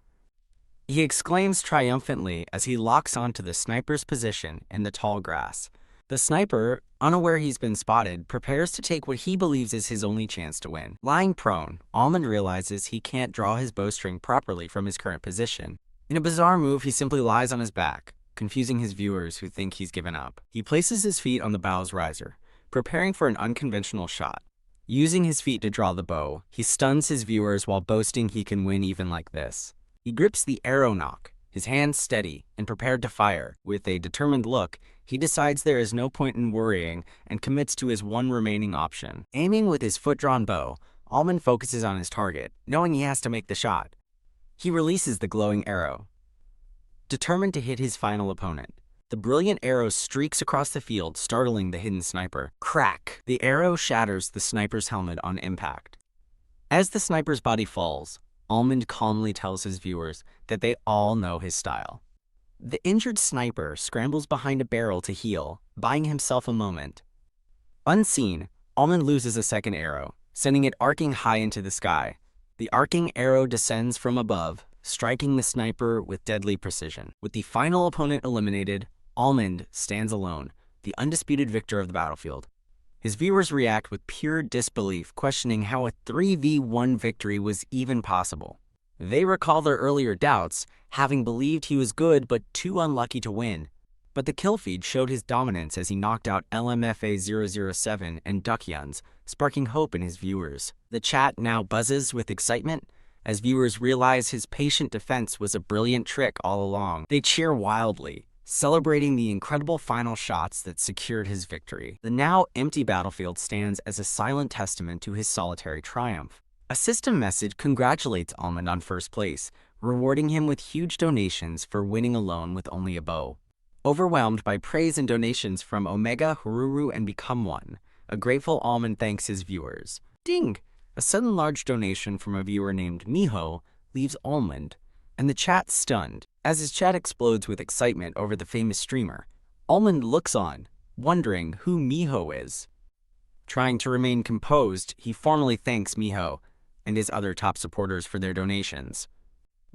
He exclaims triumphantly as he locks onto the sniper's position in the tall grass. The sniper, unaware he's been spotted, prepares to take what he believes is his only chance to win. Lying prone, Almond realizes he can't draw his bowstring properly from his current position. In a bizarre move, he simply lies on his back, confusing his viewers who think he's given up. He places his feet on the bow's riser, preparing for an unconventional shot. Using his feet to draw the bow, he stuns his viewers while boasting he can win even like this. He grips the arrow nock, his hands steady and prepared to fire. With a determined look, he decides there is no point in worrying and commits to his one remaining option. Aiming with his foot-drawn bow, Almond focuses on his target, knowing he has to make the shot. He releases the glowing arrow, determined to hit his final opponent. The brilliant arrow streaks across the field, startling the hidden sniper. Crack! The arrow shatters the sniper's helmet on impact. As the sniper's body falls, Almond calmly tells his viewers that they all know his style. The injured sniper scrambles behind a barrel to heal, buying himself a moment. Unseen, Almond loses a second arrow, sending it arcing high into the sky. The arcing arrow descends from above, striking the sniper with deadly precision. With the final opponent eliminated, Almond stands alone, the undisputed victor of the battlefield. His viewers react with pure disbelief, questioning how a 3v1 victory was even possible. They recall their earlier doubts, having believed he was good but too unlucky to win. But the kill feed showed his dominance as he knocked out LMFA-007 and Duckyuns, sparking hope in his viewers. The chat now buzzes with excitement as viewers realize his patient defense was a brilliant trick all along. They cheer wildly, celebrating the incredible final shots that secured his victory. The now empty battlefield stands as a silent testament to his solitary triumph. A system message congratulates Almond on first place, rewarding him with huge donations for winning alone with only a bow. Overwhelmed by praise and donations from Omega, Haruru, and Become One, a grateful Almond thanks his viewers. Ding! A sudden large donation from a viewer named Miho leaves Almond, and the chat stunned. As his chat explodes with excitement over the famous streamer, Almond looks on, wondering who Miho is. Trying to remain composed, he formally thanks Miho and his other top supporters for their donations.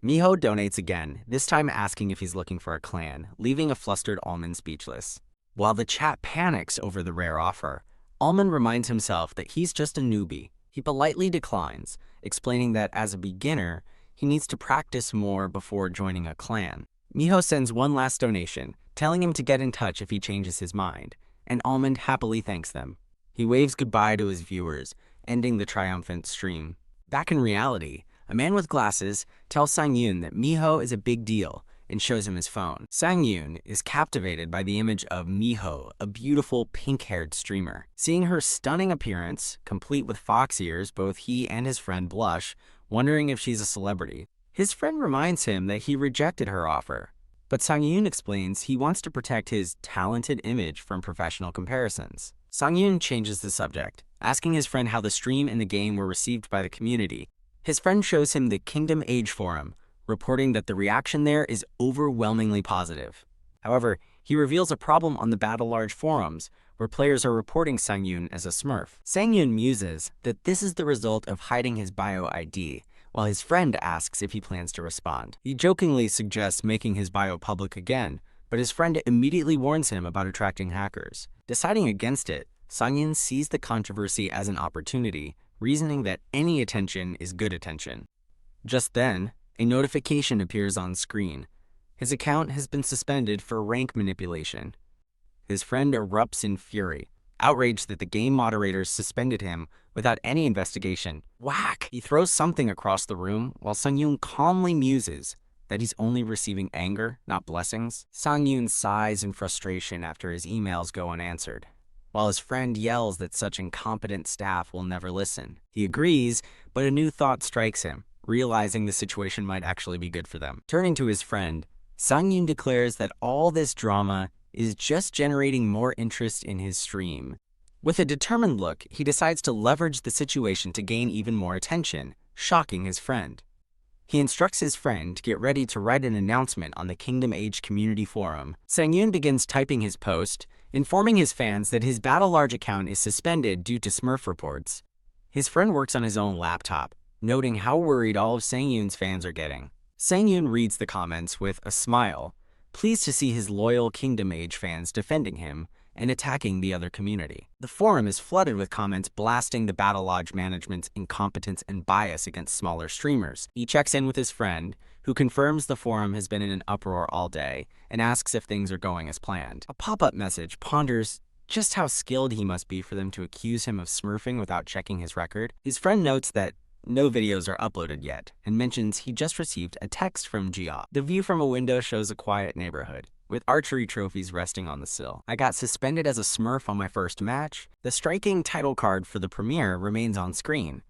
Miho donates again, this time asking if he's looking for a clan, leaving a flustered Almond speechless. While the chat panics over the rare offer, Almond reminds himself that he's just a newbie. He politely declines, explaining that as a beginner, he needs to practice more before joining a clan. Miho sends one last donation, telling him to get in touch if he changes his mind, and Almond happily thanks them. He waves goodbye to his viewers, ending the triumphant stream. Back in reality, a man with glasses tells Sang-yoon that Miho is a big deal and shows him his phone. Sang-yoon is captivated by the image of Miho, a beautiful pink-haired streamer. Seeing her stunning appearance, complete with fox ears, both he and his friend blush, wondering if she's a celebrity. His friend reminds him that he rejected her offer, but Sang-yoon explains he wants to protect his talented image from professional comparisons. Sang-yoon changes the subject, asking his friend how the stream and the game were received by the community. His friend shows him the Kingdom Age forum, reporting that the reaction there is overwhelmingly positive. However, he reveals a problem on the Battle Large forums, where players are reporting Sang-yoon as a smurf. Sang-yoon muses that this is the result of hiding his bio ID, while his friend asks if he plans to respond. He jokingly suggests making his bio public again, but his friend immediately warns him about attracting hackers. Deciding against it, Sang-yoon sees the controversy as an opportunity, reasoning that any attention is good attention. Just then, a notification appears on screen. His account has been suspended for rank manipulation. His friend erupts in fury, outraged that the game moderators suspended him without any investigation. Whack! He throws something across the room while Sung-yoon calmly muses that he's only receiving anger, not blessings. Sang-yoon sighs in frustration after his emails go unanswered, while his friend yells that such incompetent staff will never listen. He agrees, but a new thought strikes him, realizing the situation might actually be good for them. Turning to his friend, Sang-yoon declares that all this drama is just generating more interest in his stream. With a determined look, he decides to leverage the situation to gain even more attention, shocking his friend. He instructs his friend to get ready to write an announcement on the Kingdom Age community forum. Sang-yoon begins typing his post, informing his fans that his Battle Large account is suspended due to Smurf reports. His friend works on his own laptop, noting how worried all of Sang-yoon's fans are getting. Sang-yoon reads the comments with a smile, pleased to see his loyal Kingdom Age fans defending him and attacking the other community. The forum is flooded with comments blasting the Battle Lodge management's incompetence and bias against smaller streamers. He checks in with his friend, who confirms the forum has been in an uproar all day, and asks if things are going as planned. A pop-up message ponders just how skilled he must be for them to accuse him of smurfing without checking his record. His friend notes that no videos are uploaded yet, and mentions he just received a text from Jia. The view from a window shows a quiet neighborhood, with archery trophies resting on the sill. I got suspended as a smurf on my first match. The striking title card for the premiere remains on screen.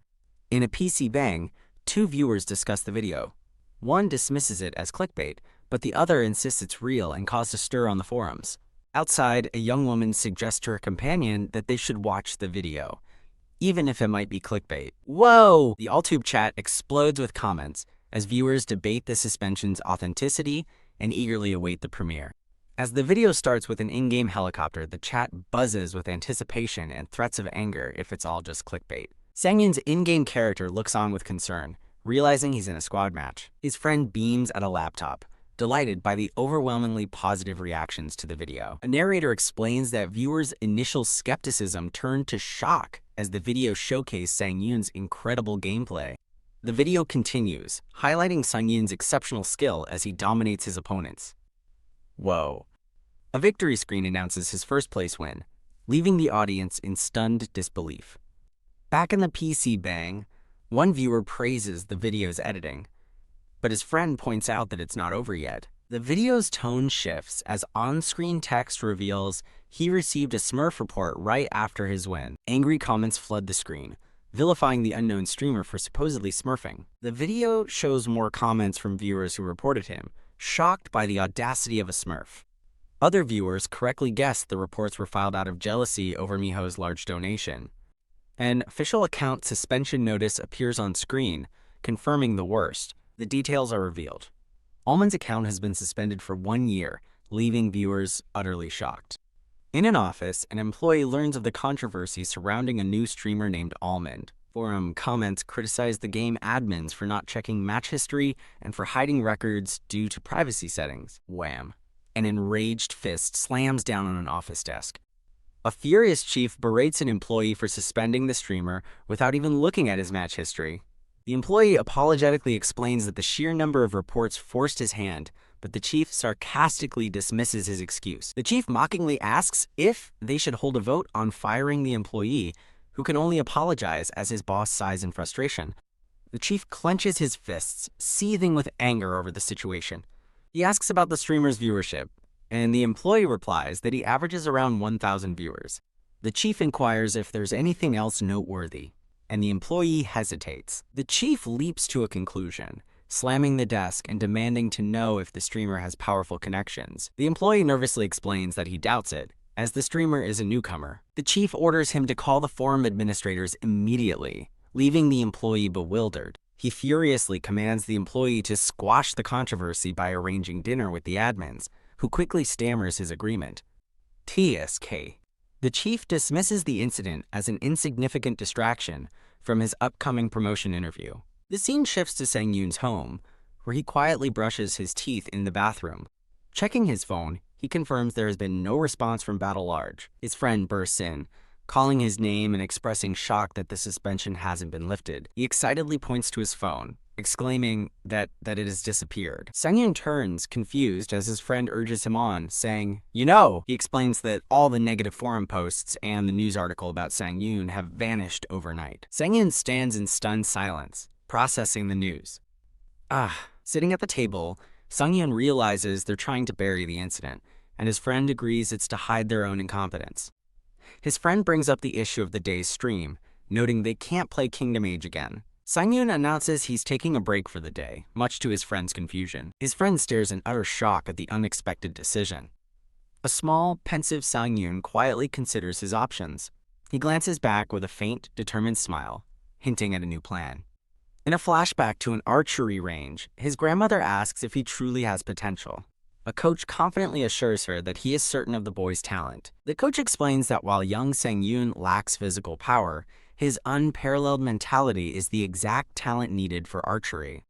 In a PC bang, two viewers discuss the video. One dismisses it as clickbait, but the other insists it's real and caused a stir on the forums. Outside, a young woman suggests to her companion that they should watch the video, even if it might be clickbait. Whoa! The AllTube chat explodes with comments as viewers debate the suspension's authenticity and eagerly await the premiere. As the video starts with an in-game helicopter, the chat buzzes with anticipation and threats of anger if it's all just clickbait. Sang-yoon's in-game character looks on with concern, realizing he's in a squad match. His friend beams at a laptop, delighted by the overwhelmingly positive reactions to the video. A narrator explains that viewers' initial skepticism turned to shock as the video showcased Sang-yoon's incredible gameplay. The video continues, highlighting Sang-yoon's exceptional skill as he dominates his opponents. Whoa. A victory screen announces his first place win, leaving the audience in stunned disbelief. Back in the PC bang, one viewer praises the video's editing, but his friend points out that it's not over yet. The video's tone shifts as on-screen text reveals he received a Smurf report right after his win. Angry comments flood the screen, vilifying the unknown streamer for supposedly smurfing. The video shows more comments from viewers who reported him, shocked by the audacity of a smurf. Other viewers correctly guessed the reports were filed out of jealousy over Miho's large donation. An official account suspension notice appears on screen, confirming the worst. The details are revealed. Almond's account has been suspended for 1 year, leaving viewers utterly shocked. In an office, an employee learns of the controversy surrounding a new streamer named Almond. Forum comments criticize the game admins for not checking match history and for hiding records due to privacy settings. Wham! An enraged fist slams down on an office desk. A furious chief berates an employee for suspending the streamer without even looking at his match history. The employee apologetically explains that the sheer number of reports forced his hand, but the chief sarcastically dismisses his excuse. The chief mockingly asks if they should hold a vote on firing the employee, who can only apologize as his boss sighs in frustration. The chief clenches his fists, seething with anger over the situation. He asks about the streamer's viewership, and the employee replies that he averages around 1,000 viewers. The chief inquires if there's anything else noteworthy, and the employee hesitates. The chief leaps to a conclusion, slamming the desk and demanding to know if the streamer has powerful connections. The employee nervously explains that he doubts it, as the streamer is a newcomer. The chief orders him to call the forum administrators immediately, leaving the employee bewildered. He furiously commands the employee to squash the controversy by arranging dinner with the admins, who quickly stammers his agreement. TSK. The chief dismisses the incident as an insignificant distraction from his upcoming promotion interview. The scene shifts to Sang-yoon's home, where he quietly brushes his teeth in the bathroom. Checking his phone, he confirms there has been no response from Battle Large. His friend bursts in, calling his name and expressing shock that the suspension hasn't been lifted. He excitedly points to his phone, exclaiming that it has disappeared. Sang-yoon turns, confused, as his friend urges him on, saying, "You know!" He explains that all the negative forum posts and the news article about Sang-yoon have vanished overnight. Sang-yoon stands in stunned silence, processing the news. Sitting at the table, Sang-yoon realizes they're trying to bury the incident, and his friend agrees it's to hide their own incompetence. His friend brings up the issue of the day's stream, noting they can't play Kingdom Age again. Sang-yoon announces he's taking a break for the day, much to his friend's confusion. His friend stares in utter shock at the unexpected decision. A small, pensive Sang-yoon quietly considers his options. He glances back with a faint, determined smile, hinting at a new plan. In a flashback to an archery range, his grandmother asks if he truly has potential. A coach confidently assures her that he is certain of the boy's talent. The coach explains that while young Sang-yoon lacks physical power, his unparalleled mentality is the exact talent needed for archery.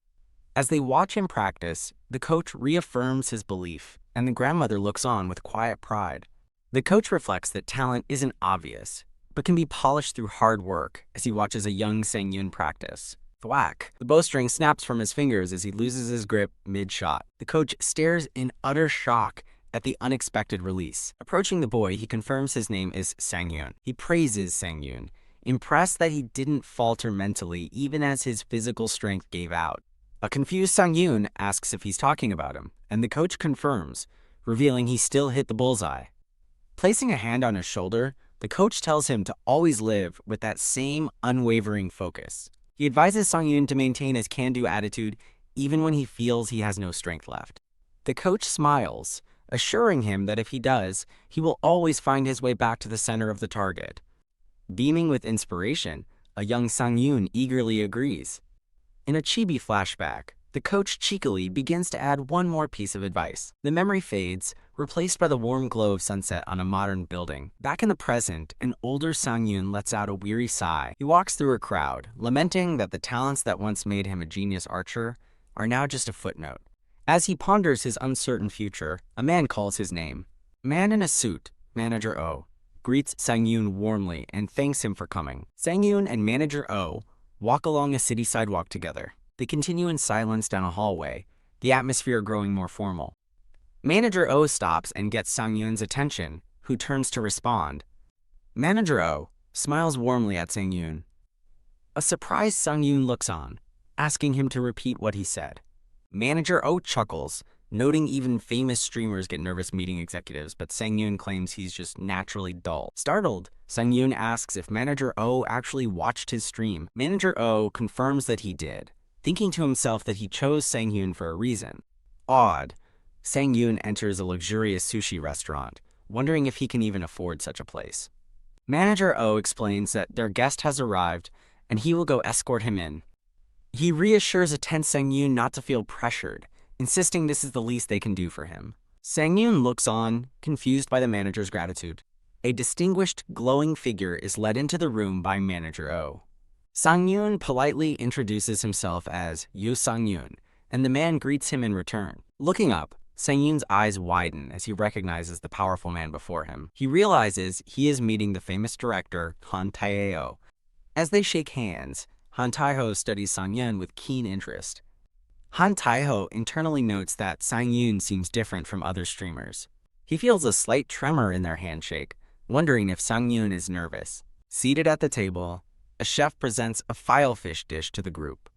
As they watch him practice, the coach reaffirms his belief, and the grandmother looks on with quiet pride. The coach reflects that talent isn't obvious, but can be polished through hard work as he watches a young Sang-yoon practice. Thwack! The bowstring snaps from his fingers as he loses his grip mid-shot. The coach stares in utter shock at the unexpected release. Approaching the boy, he confirms his name is Sang-yoon. He praises Sang-yoon, impressed that he didn't falter mentally even as his physical strength gave out. A confused Sang-yoon asks if he's talking about him, and the coach confirms, revealing he still hit the bullseye. Placing a hand on his shoulder, the coach tells him to always live with that same unwavering focus. He advises Sang-yoon to maintain his can-do attitude even when he feels he has no strength left. The coach smiles, assuring him that if he does, he will always find his way back to the center of the target. Beaming with inspiration, a young Sang-yoon eagerly agrees. In a chibi flashback, the coach cheekily begins to add one more piece of advice. The memory fades, replaced by the warm glow of sunset on a modern building. Back in the present, an older Sang-yoon lets out a weary sigh. He walks through a crowd, lamenting that the talents that once made him a genius archer are now just a footnote. As he ponders his uncertain future, a man calls his name. A man in a suit, Manager O, greets Sang-yoon warmly and thanks him for coming. Sang-yoon and Manager O walk along a city sidewalk together. They continue in silence down a hallway, the atmosphere growing more formal. Manager O stops and gets Sang-yoon's attention, who turns to respond. Manager O smiles warmly at Sang-yoon. A surprised Sang-yoon looks on, asking him to repeat what he said. Manager O chuckles, noting even famous streamers get nervous meeting executives, but Sang-yoon claims he's just naturally dull. Startled, Sang-yoon asks if Manager O actually watched his stream. Manager O confirms that he did, thinking to himself that he chose Sang-yoon for a reason. Awed, Sang-yoon enters a luxurious sushi restaurant, wondering if he can even afford such a place. Manager O explains that their guest has arrived and he will go escort him in. He reassures a tense Sang-yoon not to feel pressured, insisting this is the least they can do for him. Sang-yoon looks on, confused by the manager's gratitude. A distinguished, glowing figure is led into the room by Manager O. Sang-yoon politely introduces himself as Yoo Sang-yoon, and the man greets him in return. Looking up, Sang-yoon's eyes widen as he recognizes the powerful man before him. He realizes he is meeting the famous director, Han Tae-ho. As they shake hands, Han Tae-ho studies Sang-yoon with keen interest. Han Tae-ho internally notes that Sang-yoon seems different from other streamers. He feels a slight tremor in their handshake, wondering if Sang-yoon is nervous. Seated at the table, a chef presents a filefish dish to the group.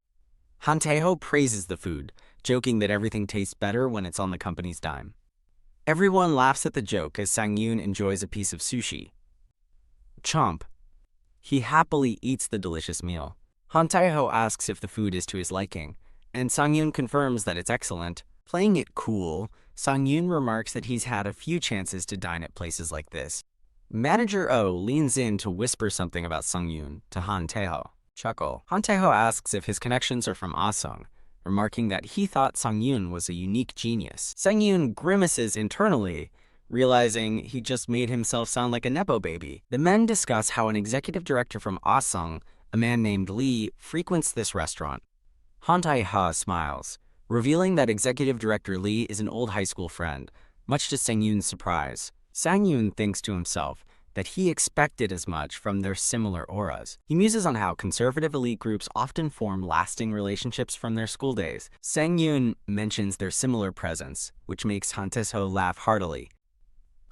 Han Tae-ho praises the food, joking that everything tastes better when it's on the company's dime. Everyone laughs at the joke as Sang-yoon enjoys a piece of sushi. Chomp. He happily eats the delicious meal. Han Tae-ho asks if the food is to his liking, and Sang-yoon confirms that it's excellent. Playing it cool, Sang-yoon remarks that he's had a few chances to dine at places like this. Manager O leans in to whisper something about Sang-yoon to Han Tae-ho. Chuckle. Han Tae-ho asks if his connections are from Asung, remarking that he thought Sang-yoon was a unique genius. Sang-yoon grimaces internally, realizing he just made himself sound like a nepo baby. The men discuss how an executive director from Asung, a man named Lee, frequents this restaurant. Han Tae-ho smiles, revealing that executive director Lee is an old high school friend, much to Sang-yoon's surprise. Sang-yoon thinks to himself that he expected as much from their similar auras. He muses on how conservative elite groups often form lasting relationships from their school days. Sang-yoon mentions their similar presence, which makes Han Tae-ho laugh heartily.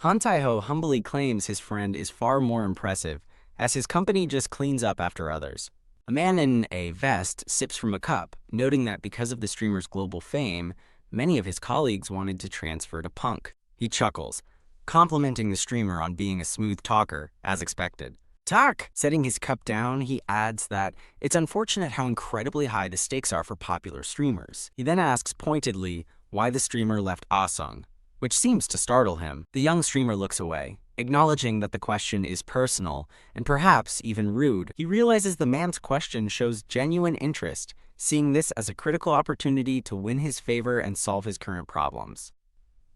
Han Tae-ho humbly claims his friend is far more impressive, as his company just cleans up after others. A man in a vest sips from a cup, noting that because of the streamer's global fame, many of his colleagues wanted to transfer to punk. He chuckles, complimenting the streamer on being a smooth talker, as expected. Talk! Setting his cup down, he adds that it's unfortunate how incredibly high the stakes are for popular streamers. He then asks pointedly why the streamer left Asung, which seems to startle him. The young streamer looks away, acknowledging that the question is personal and perhaps even rude. He realizes the man's question shows genuine interest, seeing this as a critical opportunity to win his favor and solve his current problems.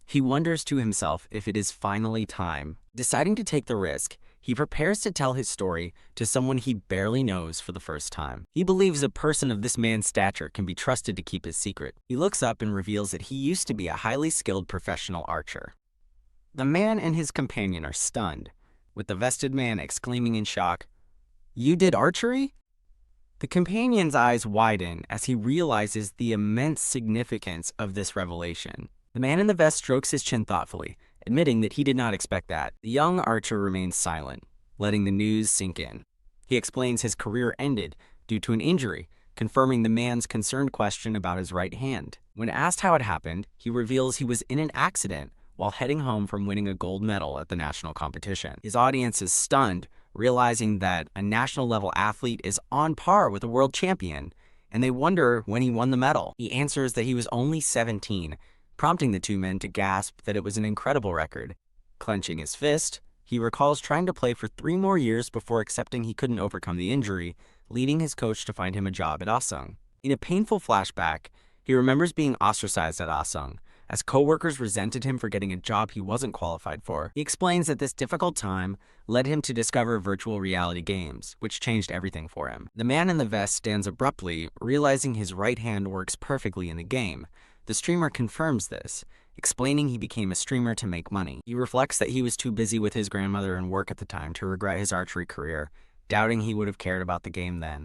He wonders to himself if it is finally time. Deciding to take the risk, he prepares to tell his story to someone he barely knows for the first time. He believes a person of this man's stature can be trusted to keep his secret. He looks up and reveals that he used to be a highly skilled professional archer. The man and his companion are stunned, with the vested man exclaiming in shock, "You did archery?" The companion's eyes widen as he realizes the immense significance of this revelation. The man in the vest strokes his chin thoughtfully, admitting that he did not expect that. The young archer remains silent, letting the news sink in. He explains his career ended due to an injury, confirming the man's concerned question about his right hand. When asked how it happened, he reveals he was in an accident while heading home from winning a gold medal at the national competition. His audience is stunned, realizing that a national-level athlete is on par with a world champion, and they wonder when he won the medal. He answers that he was only 17, prompting the two men to gasp that it was an incredible record. Clenching his fist, he recalls trying to play for 3 more years before accepting he couldn't overcome the injury, leading his coach to find him a job at Asung. In a painful flashback, he remembers being ostracized at Asung, as coworkers resented him for getting a job he wasn't qualified for. He explains that this difficult time led him to discover virtual reality games, which changed everything for him. The man in the vest stands abruptly, realizing his right hand works perfectly in the game. The streamer confirms this, explaining he became a streamer to make money. He reflects that he was too busy with his grandmother and work at the time to regret his archery career, doubting he would have cared about the game then.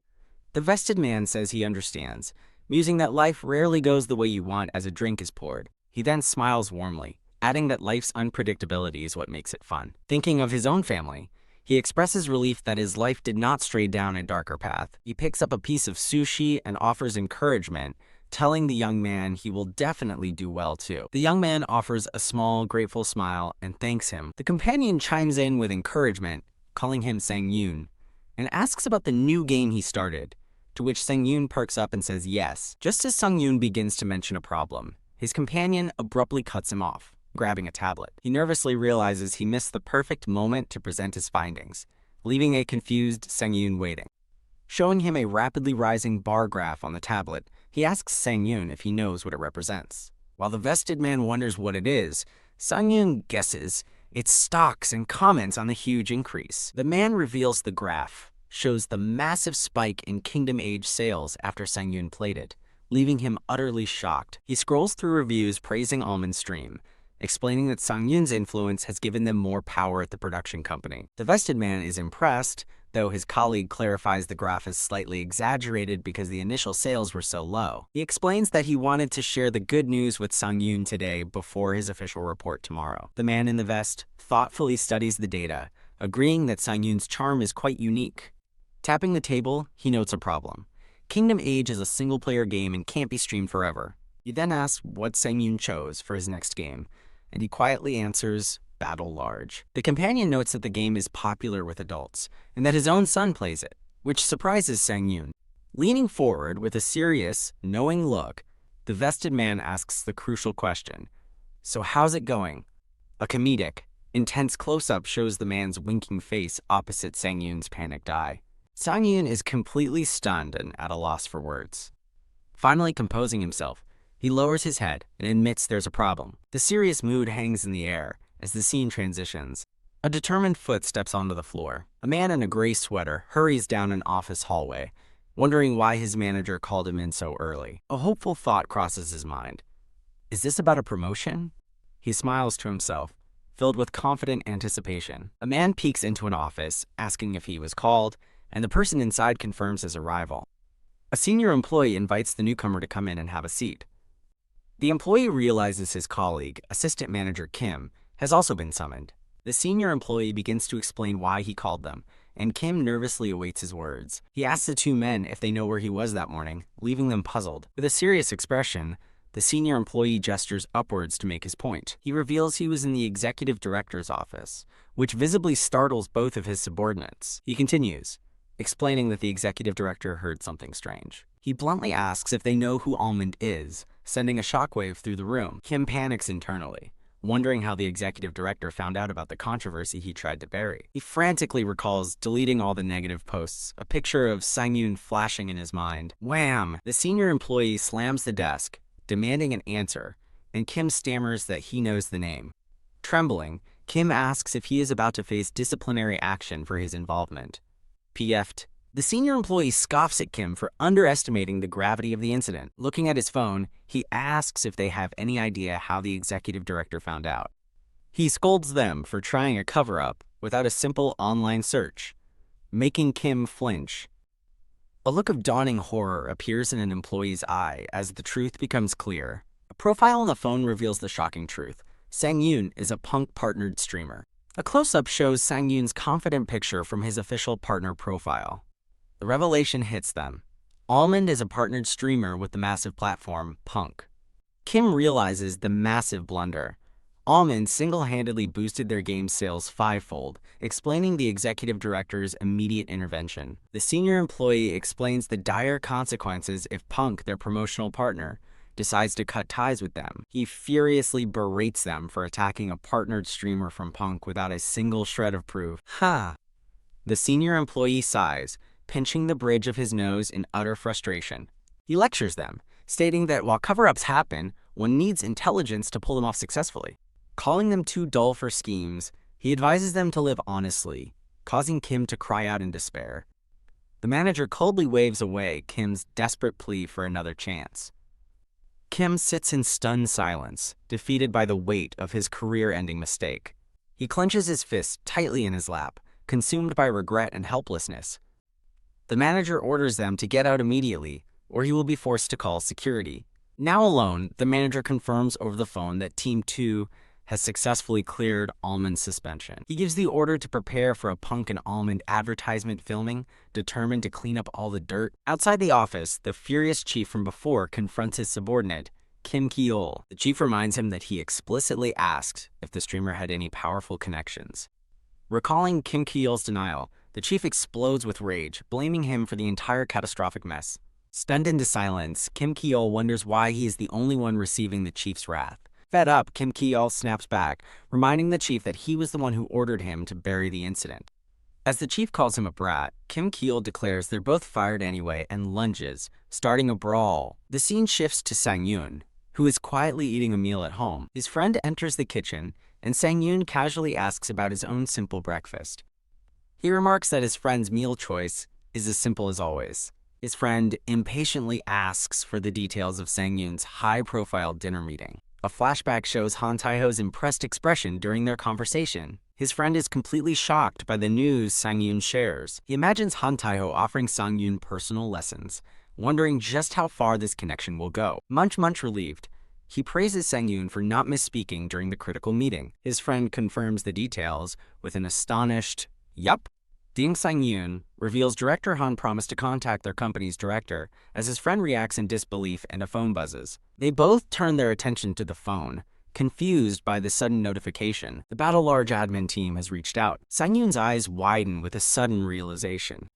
The vested man says he understands, musing that life rarely goes the way you want as a drink is poured. He then smiles warmly, adding that life's unpredictability is what makes it fun. Thinking of his own family, he expresses relief that his life did not stray down a darker path. He picks up a piece of sushi and offers encouragement, telling the young man he will definitely do well too. The young man offers a small, grateful smile and thanks him. The companion chimes in with encouragement, calling him Sang-yoon, and asks about the new game he started, to which Sang-yoon perks up and says yes. Just as Sang-yoon begins to mention a problem, his companion abruptly cuts him off, grabbing a tablet. He nervously realizes he missed the perfect moment to present his findings, leaving a confused Sang-yoon waiting. Showing him a rapidly rising bar graph on the tablet, he asks Sang-yoon if he knows what it represents. While the vested man wonders what it is, Sang-yoon guesses it's stocks and comments on the huge increase. The man reveals the graph, shows the massive spike in Kingdom Age sales after Sang-yoon played it, leaving him utterly shocked. He scrolls through reviews praising Almond's stream, explaining that Sang-yoon's influence has given them more power at the production company. The vested man is impressed, though his colleague clarifies the graph is slightly exaggerated because the initial sales were so low. He explains that he wanted to share the good news with Sang-yoon today before his official report tomorrow. The man in the vest thoughtfully studies the data, agreeing that Sang-yoon's charm is quite unique. Tapping the table, he notes a problem. Kingdom Age is a single-player game and can't be streamed forever. He then asks what Sang-yoon chose for his next game, and he quietly answers, Battle Large. The companion notes that the game is popular with adults, and that his own son plays it, which surprises Sang-yoon. Leaning forward with a serious, knowing look, the vested man asks the crucial question, "So how's it going?" A comedic, intense close-up shows the man's winking face opposite Sang-yoon's panicked eye. Sang-yoon is completely stunned and at a loss for words. Finally composing himself, he lowers his head and admits there's a problem. The serious mood hangs in the air as the scene transitions. A determined foot steps onto the floor. A man in a gray sweater hurries down an office hallway, wondering why his manager called him in so early. A hopeful thought crosses his mind. Is this about a promotion? He smiles to himself, filled with confident anticipation. A man peeks into an office, asking if he was called, and the person inside confirms his arrival. A senior employee invites the newcomer to come in and have a seat. The employee realizes his colleague, assistant manager Kim, has also been summoned. The senior employee begins to explain why he called them, and Kim nervously awaits his words. He asks the two men if they know where he was that morning, leaving them puzzled. With a serious expression, the senior employee gestures upwards to make his point. He reveals he was in the executive director's office, which visibly startles both of his subordinates. He continues, explaining that the executive director heard something strange. He bluntly asks if they know who Almond is, sending a shockwave through the room. Kim panics internally, wondering how the executive director found out about the controversy he tried to bury. He frantically recalls deleting all the negative posts, a picture of Sang-yoon flashing in his mind. Wham! The senior employee slams the desk, demanding an answer, and Kim stammers that he knows the name. Trembling, Kim asks if he is about to face disciplinary action for his involvement. PF'd. The senior employee scoffs at Kim for underestimating the gravity of the incident. Looking at his phone, he asks if they have any idea how the executive director found out. He scolds them for trying a cover-up without a simple online search, making Kim flinch. A look of dawning horror appears in an employee's eye as the truth becomes clear. A profile on the phone reveals the shocking truth. Sang-yoon is a punk-partnered streamer. A close-up shows Sang-yoon's confident picture from his official partner profile. The revelation hits them. Almond is a partnered streamer with the massive platform Punk. Kim realizes the massive blunder. Almond single-handedly boosted their game sales fivefold, explaining the executive director's immediate intervention. The senior employee explains the dire consequences if Punk, their promotional partner, decides to cut ties with them. He furiously berates them for attacking a partnered streamer from Punk without a single shred of proof. Ha! The senior employee sighs, pinching the bridge of his nose in utter frustration. He lectures them, stating that while cover-ups happen, one needs intelligence to pull them off successfully. Calling them too dull for schemes, he advises them to live honestly, causing Kim to cry out in despair. The manager coldly waves away Kim's desperate plea for another chance. Kim sits in stunned silence, defeated by the weight of his career-ending mistake. He clenches his fists tightly in his lap, consumed by regret and helplessness. The manager orders them to get out immediately, or he will be forced to call security. Now alone, the manager confirms over the phone that Team 2 has successfully cleared Almond's suspension. He gives the order to prepare for a Punk and Almond advertisement filming, determined to clean up all the dirt. Outside the office, the furious chief from before confronts his subordinate, Kim Ki-ol. The chief reminds him that he explicitly asked if the streamer had any powerful connections. Recalling Kim Ki-ol's denial, the chief explodes with rage, blaming him for the entire catastrophic mess. Stunned into silence, Kim Ki-ol wonders why he is the only one receiving the chief's wrath. Fed up, Kim Ki-ol snaps back, reminding the chief that he was the one who ordered him to bury the incident. As the chief calls him a brat, Kim Ki-ol declares they're both fired anyway and lunges, starting a brawl. The scene shifts to Sang-yoon, who is quietly eating a meal at home. His friend enters the kitchen, and Sang-yoon casually asks about his own simple breakfast. He remarks that his friend's meal choice is as simple as always. His friend impatiently asks for the details of Sang-yoon's high-profile dinner meeting. A flashback shows Han Tae-ho's impressed expression during their conversation. His friend is completely shocked by the news Sang-yoon shares. He imagines Han Tae-ho offering Sang-yoon personal lessons, wondering just how far this connection will go. Much relieved, he praises Sang-yoon for not misspeaking during the critical meeting. His friend confirms the details with an astonished, "Yup." Ding Sang-yoon reveals director Han promised to contact their company's director as his friend reacts in disbelief and a phone buzzes. They both turn their attention to the phone, confused by the sudden notification. The Battle Large admin team has reached out. Sang-yoon's eyes widen with a sudden realization.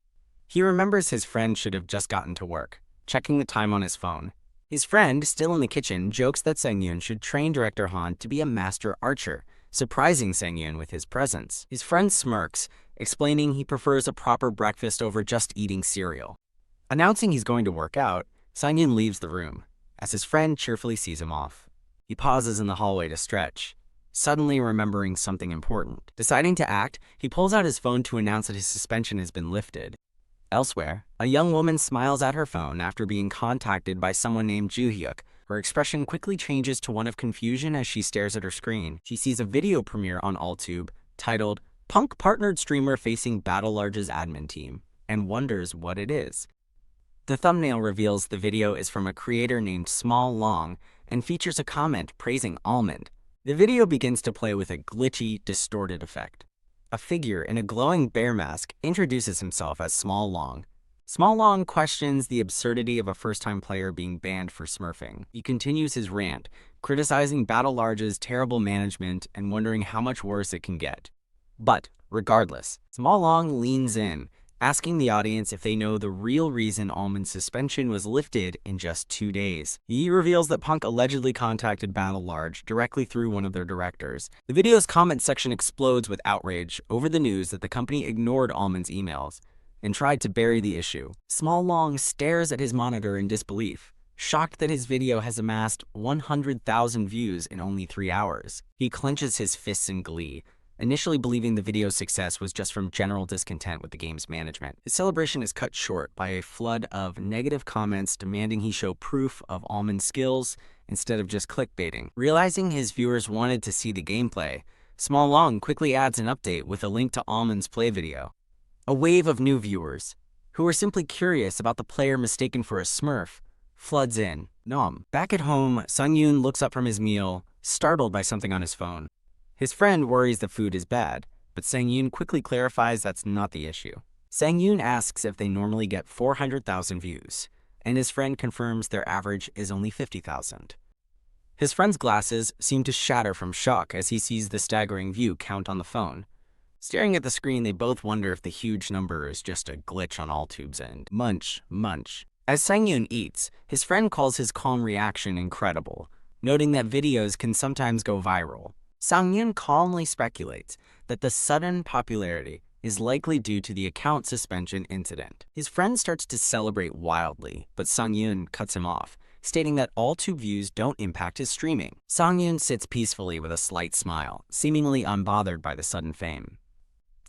He remembers his friend should have just gotten to work, checking the time on his phone. His friend, still in the kitchen, jokes that Sang-yoon should train director Han to be a master archer, surprising Sang-yoon with his presence. His friend smirks, explaining he prefers a proper breakfast over just eating cereal. Announcing he's going to work out, Sang-yoon leaves the room, as his friend cheerfully sees him off. He pauses in the hallway to stretch, suddenly remembering something important. Deciding to act, he pulls out his phone to announce that his suspension has been lifted. Elsewhere, a young woman smiles at her phone after being contacted by someone named Joo-hyuk, Her expression quickly changes to one of confusion as she stares at her screen. She sees a video premiere on AllTube titled Punk Partnered Streamer Facing Battle Large's Admin Team, and wonders what it is. The thumbnail reveals the video is from a creator named Small Long and features a comment praising Almond. The video begins to play with a glitchy, distorted effect. A figure in a glowing bear mask introduces himself as Small Long. Small Long questions the absurdity of a first-time player being banned for smurfing. He continues his rant, criticizing Battle Large's terrible management and wondering how much worse it can get. But, regardless, Small Long leans in, asking the audience if they know the real reason Almond's suspension was lifted in just 2 days. He reveals that Punk allegedly contacted Battle Large directly through one of their directors. The video's comment section explodes with outrage over the news that the company ignored Almond's emails and tried to bury the issue. Small Long stares at his monitor in disbelief, shocked that his video has amassed 100,000 views in only 3 hours. He clenches his fists in glee, initially believing the video's success was just from general discontent with the game's management. His celebration is cut short by a flood of negative comments demanding he show proof of Almond's skills instead of just clickbaiting. Realizing his viewers wanted to see the gameplay, Small Long quickly adds an update with a link to Almond's play video. A wave of new viewers, who are simply curious about the player mistaken for a smurf, floods in. Back at home, Sung-yoon looks up from his meal, startled by something on his phone. His friend worries the food is bad, but Sang-yoon quickly clarifies that's not the issue. Sang-yoon asks if they normally get 400,000 views, and his friend confirms their average is only 50,000. His friend's glasses seem to shatter from shock as he sees the staggering view count on the phone. Staring at the screen, they both wonder if the huge number is just a glitch on AllTube's end. Munch, munch. As Sang-yoon eats, his friend calls his calm reaction incredible, noting that videos can sometimes go viral. Sang-yoon calmly speculates that the sudden popularity is likely due to the account suspension incident. His friend starts to celebrate wildly, but Sang-yoon cuts him off, stating that AllTube views don't impact his streaming. Sang-yoon sits peacefully with a slight smile, seemingly unbothered by the sudden fame.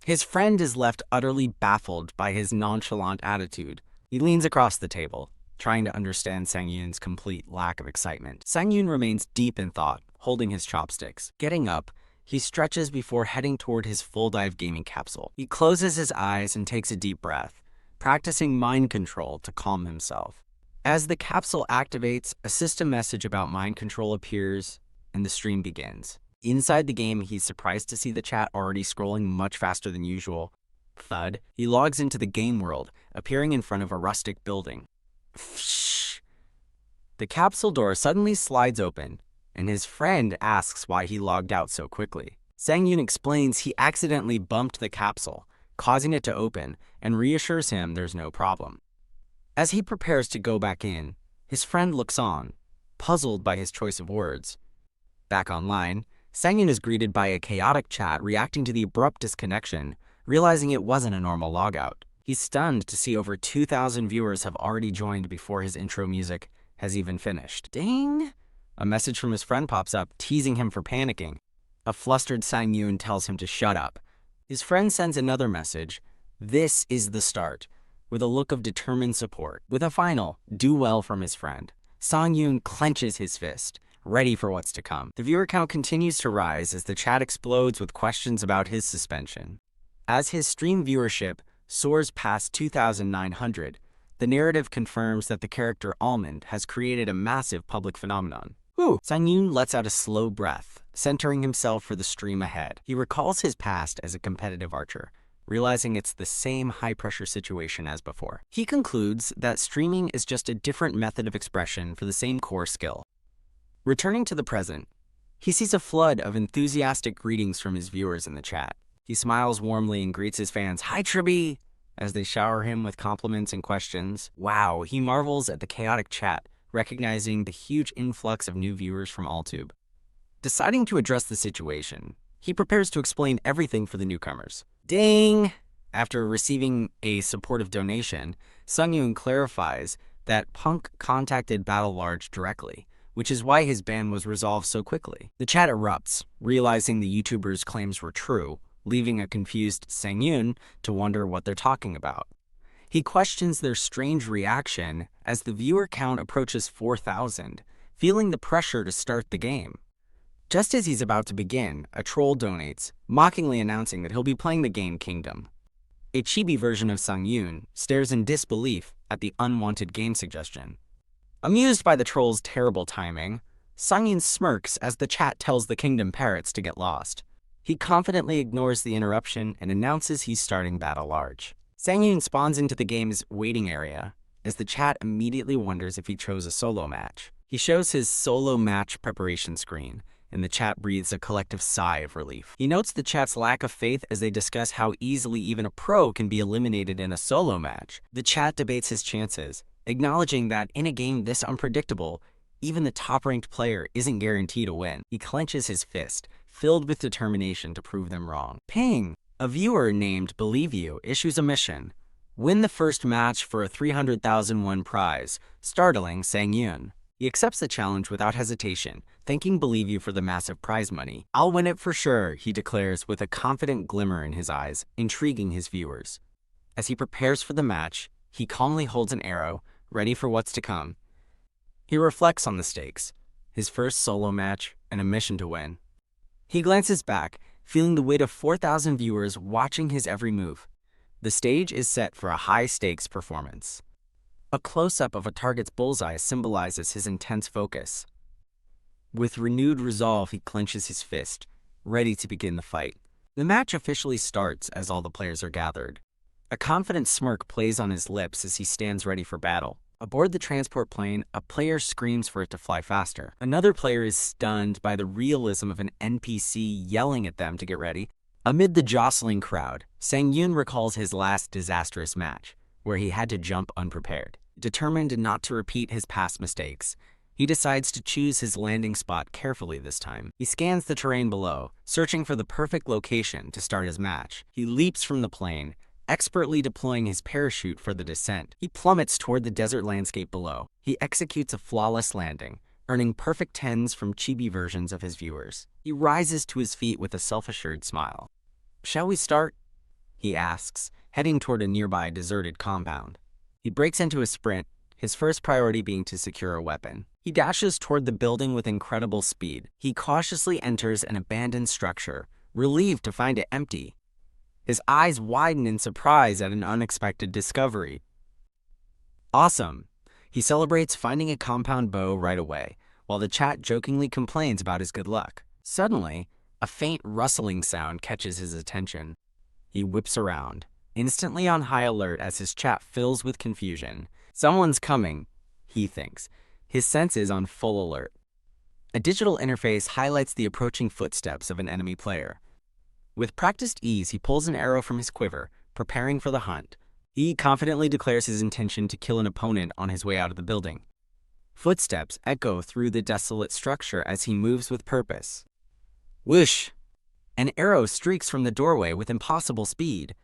His friend is left utterly baffled by his nonchalant attitude. He leans across the table, trying to understand Sang-yoon's complete lack of excitement. Sang-yoon remains deep in thought, holding his chopsticks. Getting up, he stretches before heading toward his full-dive gaming capsule. He closes his eyes and takes a deep breath, practicing mind control to calm himself. As the capsule activates, a system message about mind control appears, and the stream begins. Inside the game, he's surprised to see the chat already scrolling much faster than usual. Thud. He logs into the game world, appearing in front of a rustic building. The capsule door suddenly slides open, and his friend asks why he logged out so quickly. Sang-yoon explains he accidentally bumped the capsule, causing it to open, and reassures him there's no problem. As he prepares to go back in, his friend looks on, puzzled by his choice of words. Back online, Sang-yoon is greeted by a chaotic chat reacting to the abrupt disconnection, realizing it wasn't a normal logout. He's stunned to see over 2,000 viewers have already joined before his intro music has even finished. Ding! A message from his friend pops up, teasing him for panicking. A flustered Sang-yoon tells him to shut up. His friend sends another message, "This is the start," with a look of determined support. With a final, "do well" from his friend, Sang-yoon clenches his fist, ready for what's to come. The viewer count continues to rise as the chat explodes with questions about his suspension. As his stream viewership soars past 2,900, the narrative confirms that the character Almond has created a massive public phenomenon. Sang-yoon lets out a slow breath, centering himself for the stream ahead. He recalls his past as a competitive archer, realizing it's the same high-pressure situation as before. He concludes that streaming is just a different method of expression for the same core skill. Returning to the present, he sees a flood of enthusiastic greetings from his viewers in the chat. He smiles warmly and greets his fans, "Hi, Tribby," as they shower him with compliments and questions. Wow, he marvels at the chaotic chat, recognizing the huge influx of new viewers from AllTube. Deciding to address the situation, he prepares to explain everything for the newcomers. Ding! After receiving a supportive donation, Sang-yoon clarifies that Punk contacted Battle Large directly, which is why his ban was resolved so quickly. The chat erupts, realizing the YouTuber's claims were true, leaving a confused Sang-yoon to wonder what they're talking about. He questions their strange reaction as the viewer count approaches 4,000, feeling the pressure to start the game. Just as he's about to begin, a troll donates, mockingly announcing that he'll be playing the game Kingdom. A chibi version of Sang-yoon stares in disbelief at the unwanted game suggestion. Amused by the troll's terrible timing, Sang-yoon smirks as the chat tells the Kingdom parrots to get lost. He confidently ignores the interruption and announces he's starting Battle Large. Sang-yoon spawns into the game's waiting area, as the chat immediately wonders if he chose a solo match. He shows his solo match preparation screen, and the chat breathes a collective sigh of relief. He notes the chat's lack of faith as they discuss how easily even a pro can be eliminated in a solo match. The chat debates his chances, acknowledging that in a game this unpredictable, even the top-ranked player isn't guaranteed to win. He clenches his fist, filled with determination to prove them wrong. Ping! A viewer named Believe You issues a mission. Win the first match for a 300,000 won prize, startling Sang-yoon. He accepts the challenge without hesitation, thanking Believe You for the massive prize money. "I'll win it for sure," he declares with a confident glimmer in his eyes, intriguing his viewers. As he prepares for the match, he calmly holds an arrow, ready for what's to come. He reflects on the stakes, his first solo match, and a mission to win. He glances back, feeling the weight of 4,000 viewers watching his every move. The stage is set for a high-stakes performance. A close-up of a target's bullseye symbolizes his intense focus. With renewed resolve, he clenches his fist, ready to begin the fight. The match officially starts as all the players are gathered. A confident smirk plays on his lips as he stands ready for battle. Aboard the transport plane, a player screams for it to fly faster. Another player is stunned by the realism of an NPC yelling at them to get ready. Amid the jostling crowd, Sang-yoon recalls his last disastrous match, where he had to jump unprepared. Determined not to repeat his past mistakes, he decides to choose his landing spot carefully this time. He scans the terrain below, searching for the perfect location to start his match. He leaps from the plane, expertly deploying his parachute for the descent. He plummets toward the desert landscape below. He executes a flawless landing, earning perfect 10s from chibi versions of his viewers. He rises to his feet with a self-assured smile. "Shall we start?" he asks, heading toward a nearby deserted compound. He breaks into a sprint, his first priority being to secure a weapon. He dashes toward the building with incredible speed. He cautiously enters an abandoned structure, relieved to find it empty. His eyes widen in surprise at an unexpected discovery. Awesome! He celebrates finding a compound bow right away, while the chat jokingly complains about his good luck. Suddenly, a faint rustling sound catches his attention. He whips around, instantly on high alert as his chat fills with confusion. Someone's coming, he thinks, his senses on full alert. A digital interface highlights the approaching footsteps of an enemy player. With practiced ease, he pulls an arrow from his quiver, preparing for the hunt. He confidently declares his intention to kill an opponent on his way out of the building. Footsteps echo through the desolate structure as he moves with purpose. Whoosh! An arrow streaks from the doorway with impossible speed.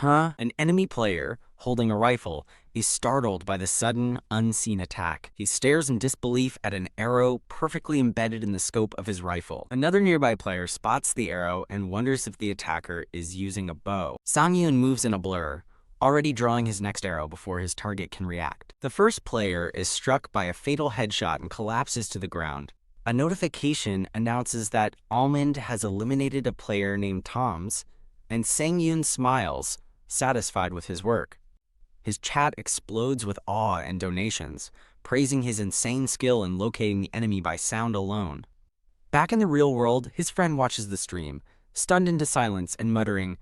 An enemy player, holding a rifle, is startled by the sudden, unseen attack. He stares in disbelief at an arrow perfectly embedded in the scope of his rifle. Another nearby player spots the arrow and wonders if the attacker is using a bow. Sang-yoon moves in a blur, already drawing his next arrow before his target can react. The first player is struck by a fatal headshot and collapses to the ground. A notification announces that Almond has eliminated a player named Toms, and Sang-yoon smiles, satisfied with his work. His chat explodes with awe and donations, praising his insane skill in locating the enemy by sound alone. Back in the real world, his friend watches the stream, stunned into silence and muttering,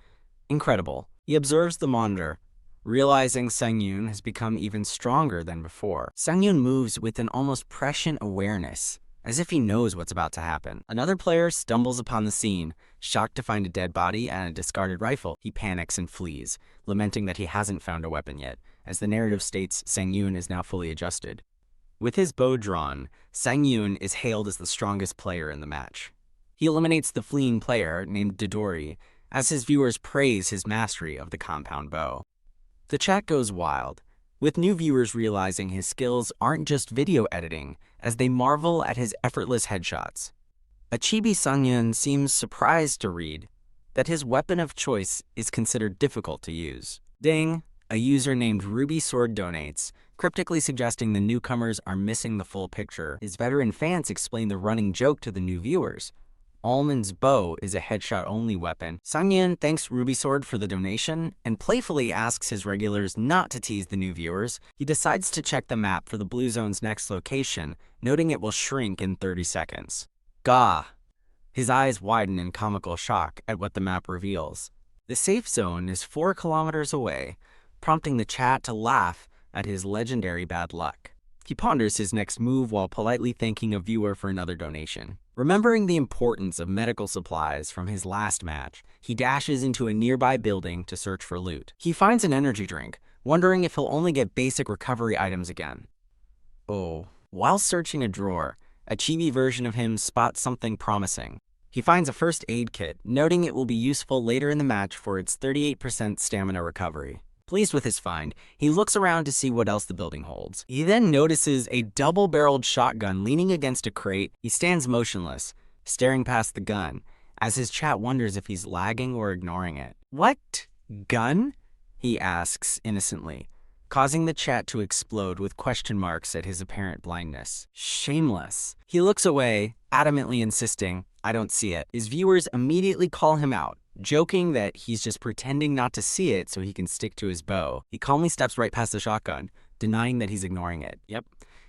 "Incredible." He observes the monitor, realizing Sang-yoon has become even stronger than before. Sang-yoon moves with an almost prescient awareness, as if he knows what's about to happen. Another player stumbles upon the scene, shocked to find a dead body and a discarded rifle. He panics and flees, lamenting that he hasn't found a weapon yet, as the narrative states Sang-yoon is now fully adjusted. With his bow drawn, Sang-yoon is hailed as the strongest player in the match. He eliminates the fleeing player, named Dodori, as his viewers praise his mastery of the compound bow. The chat goes wild, with new viewers realizing his skills aren't just video editing, as they marvel at his effortless headshots. A chibi Sang-yoon seems surprised to read that his weapon of choice is considered difficult to use. Ding! A user named Ruby Sword donates, cryptically suggesting the newcomers are missing the full picture. His veteran fans explain the running joke to the new viewers. Almond's bow is a headshot-only weapon. Sangyun thanks Ruby Sword for the donation and playfully asks his regulars not to tease the new viewers. He decides to check the map for the Blue Zone's next location, noting it will shrink in 30 seconds. Gah! His eyes widen in comical shock at what the map reveals. The safe zone is 4 kilometers away, prompting the chat to laugh at his legendary bad luck. He ponders his next move while politely thanking a viewer for another donation. Remembering the importance of medical supplies from his last match, he dashes into a nearby building to search for loot. He finds an energy drink, wondering if he'll only get basic recovery items again. Oh. While searching a drawer, a chibi version of him spots something promising. He finds a first aid kit, noting it will be useful later in the match for its 38% stamina recovery. Pleased with his find, he looks around to see what else the building holds. He then notices a double-barreled shotgun leaning against a crate. He stands motionless, staring past the gun, as his chat wonders if he's lagging or ignoring it. "What? Gun?" he asks innocently, causing the chat to explode with question marks at his apparent blindness. Shameless. He looks away, adamantly insisting, "I don't see it." His viewers immediately call him out, joking that he's just pretending not to see it so he can stick to his bow. He calmly steps right past the shotgun, denying that he's ignoring it. Yep.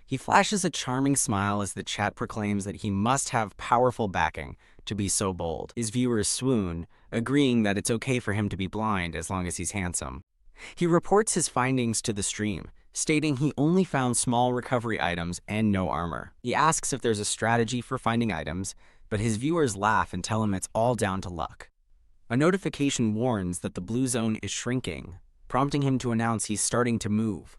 He flashes a charming smile as the chat proclaims that he must have powerful backing to be so bold. His viewers swoon, agreeing that it's okay for him to be blind as long as he's handsome. He reports his findings to the stream, stating he only found small recovery items and no armor. He asks if there's a strategy for finding items, but his viewers laugh and tell him it's all down to luck. A notification warns that the blue zone is shrinking, prompting him to announce he's starting to move.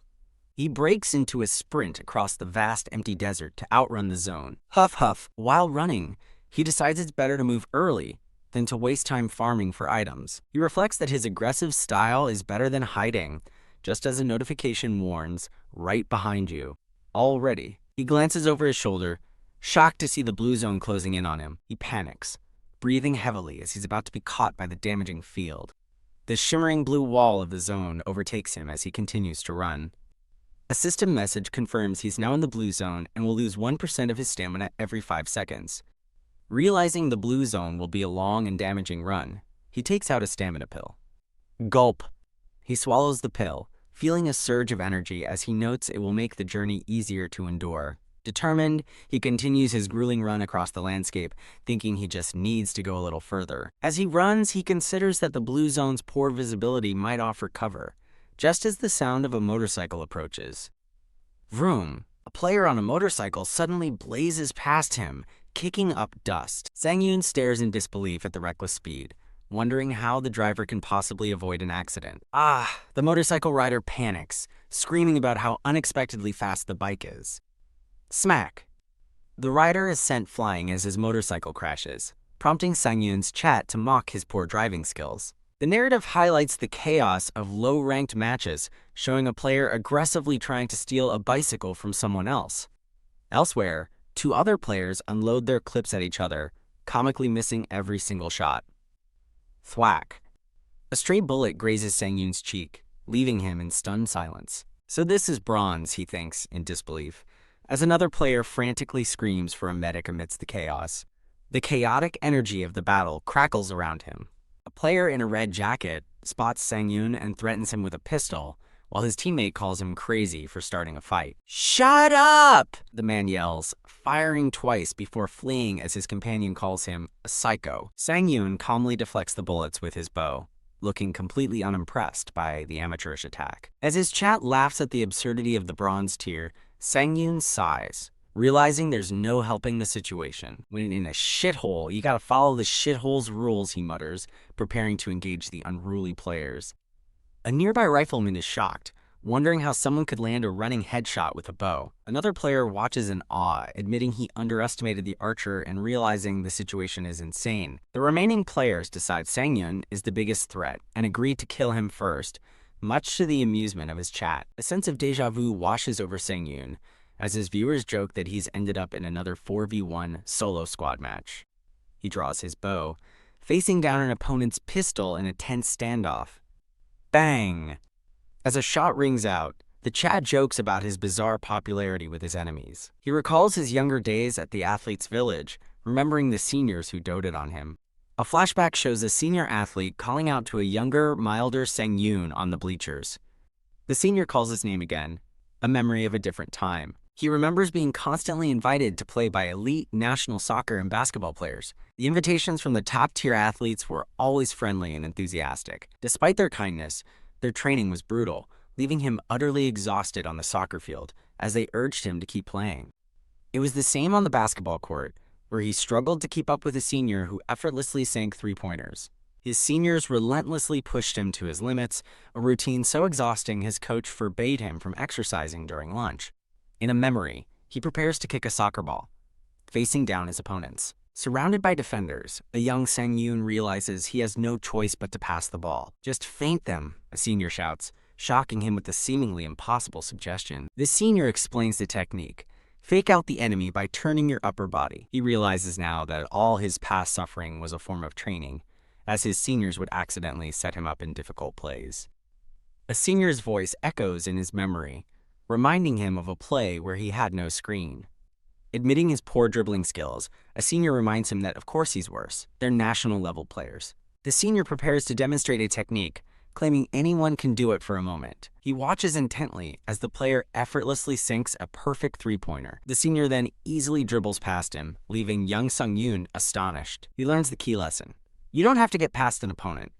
He breaks into a sprint across the vast empty desert to outrun the zone. Huff huff. While running, he decides it's better to move early than to waste time farming for items. He reflects that his aggressive style is better than hiding, just as a notification warns, right behind you. Already, he glances over his shoulder, shocked to see the blue zone closing in on him. He panics, breathing heavily as he's about to be caught by the damaging field. The shimmering blue wall of the zone overtakes him as he continues to run. A system message confirms he's now in the blue zone and will lose 1% of his stamina every 5 seconds. Realizing the blue zone will be a long and damaging run, he takes out a stamina pill. Gulp. He swallows the pill, feeling a surge of energy as he notes it will make the journey easier to endure. Determined, he continues his grueling run across the landscape, thinking he just needs to go a little further. As he runs, he considers that the blue zone's poor visibility might offer cover, just as the sound of a motorcycle approaches. Vroom! A player on a motorcycle suddenly blazes past him, kicking up dust. Sangyun stares in disbelief at the reckless speed, wondering how the driver can possibly avoid an accident. The motorcycle rider panics, screaming about how unexpectedly fast the bike is. Smack! The rider is sent flying as his motorcycle crashes, prompting Sangyun's chat to mock his poor driving skills. The narrative highlights the chaos of low-ranked matches, showing a player aggressively trying to steal a bicycle from someone else. Elsewhere, 2 other players unload their clips at each other, comically missing every single shot. Thwack! A stray bullet grazes Sangyun's cheek, leaving him in stunned silence. So this is bronze, he thinks, in disbelief, as another player frantically screams for a medic amidst the chaos. The chaotic energy of the battle crackles around him. A player in a red jacket spots Sangyun and threatens him with a pistol, while his teammate calls him crazy for starting a fight. "Shut up!" the man yells, firing twice before fleeing as his companion calls him a psycho. Sangyun calmly deflects the bullets with his bow, looking completely unimpressed by the amateurish attack. As his chat laughs at the absurdity of the bronze tier, Sangyun sighs, realizing there's no helping the situation. When in a shithole, you gotta follow the shithole's rules, he mutters, preparing to engage the unruly players. A nearby rifleman is shocked, wondering how someone could land a running headshot with a bow. Another player watches in awe, admitting he underestimated the archer and realizing the situation is insane. The remaining players decide Sangyun is the biggest threat and agree to kill him first, much to the amusement of his chat. A sense of deja vu washes over Sangyun, as his viewers joke that he's ended up in another 4v1 solo squad match. He draws his bow, facing down an opponent's pistol in a tense standoff. Bang! As a shot rings out, the chat jokes about his bizarre popularity with his enemies. He recalls his younger days at the athlete's village, remembering the seniors who doted on him. A flashback shows a senior athlete calling out to a younger, milder Sang-yoon on the bleachers. The senior calls his name again, a memory of a different time. He remembers being constantly invited to play by elite national soccer and basketball players. The invitations from the top-tier athletes were always friendly and enthusiastic. Despite their kindness, their training was brutal, leaving him utterly exhausted on the soccer field as they urged him to keep playing. It was the same on the basketball court, where he struggled to keep up with a senior who effortlessly sank three-pointers. His seniors relentlessly pushed him to his limits, a routine so exhausting his coach forbade him from exercising during lunch. In a memory, he prepares to kick a soccer ball, facing down his opponents. Surrounded by defenders, a young Sang-yoon realizes he has no choice but to pass the ball. "Just feint them," a senior shouts, shocking him with the seemingly impossible suggestion. The senior explains the technique. Fake out the enemy by turning your upper body. He realizes now that all his past suffering was a form of training, as his seniors would accidentally set him up in difficult plays. A senior's voice echoes in his memory, reminding him of a play where he had no screen. Admitting his poor dribbling skills, a senior reminds him that of course he's worse. They're national-level players. The senior prepares to demonstrate a technique, claiming anyone can do it for a moment. He watches intently as the player effortlessly sinks a perfect three-pointer. The senior then easily dribbles past him, leaving young Sang-yoon astonished. He learns the key lesson. You don't have to get past an opponent.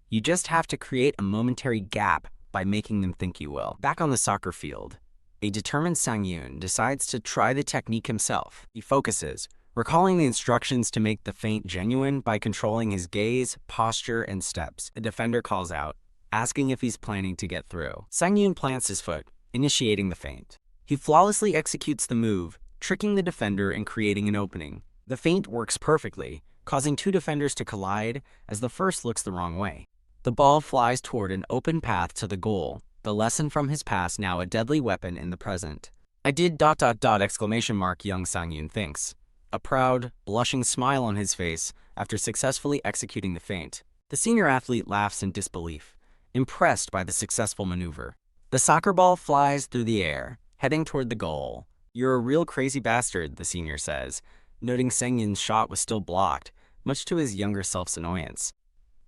You just have to create a momentary gap by making them think you will. Back on the soccer field, a determined Sang-yoon decides to try the technique himself. He focuses, recalling the instructions to make the feint genuine by controlling his gaze, posture, and steps. A defender calls out, asking if he's planning to get through. Sang-yoon plants his foot, initiating the feint. He flawlessly executes the move, tricking the defender and creating an opening. The feint works perfectly, causing two defenders to collide as the first looks the wrong way. The ball flies toward an open path to the goal, the lesson from his past now a deadly weapon in the present. "I did ... young Sang-yoon thinks, a proud, blushing smile on his face after successfully executing the feint. The senior athlete laughs in disbelief, impressed by the successful maneuver. The soccer ball flies through the air, heading toward the goal. "You're a real crazy bastard," the senior says, noting Sang-yoon's shot was still blocked, much to his younger self's annoyance.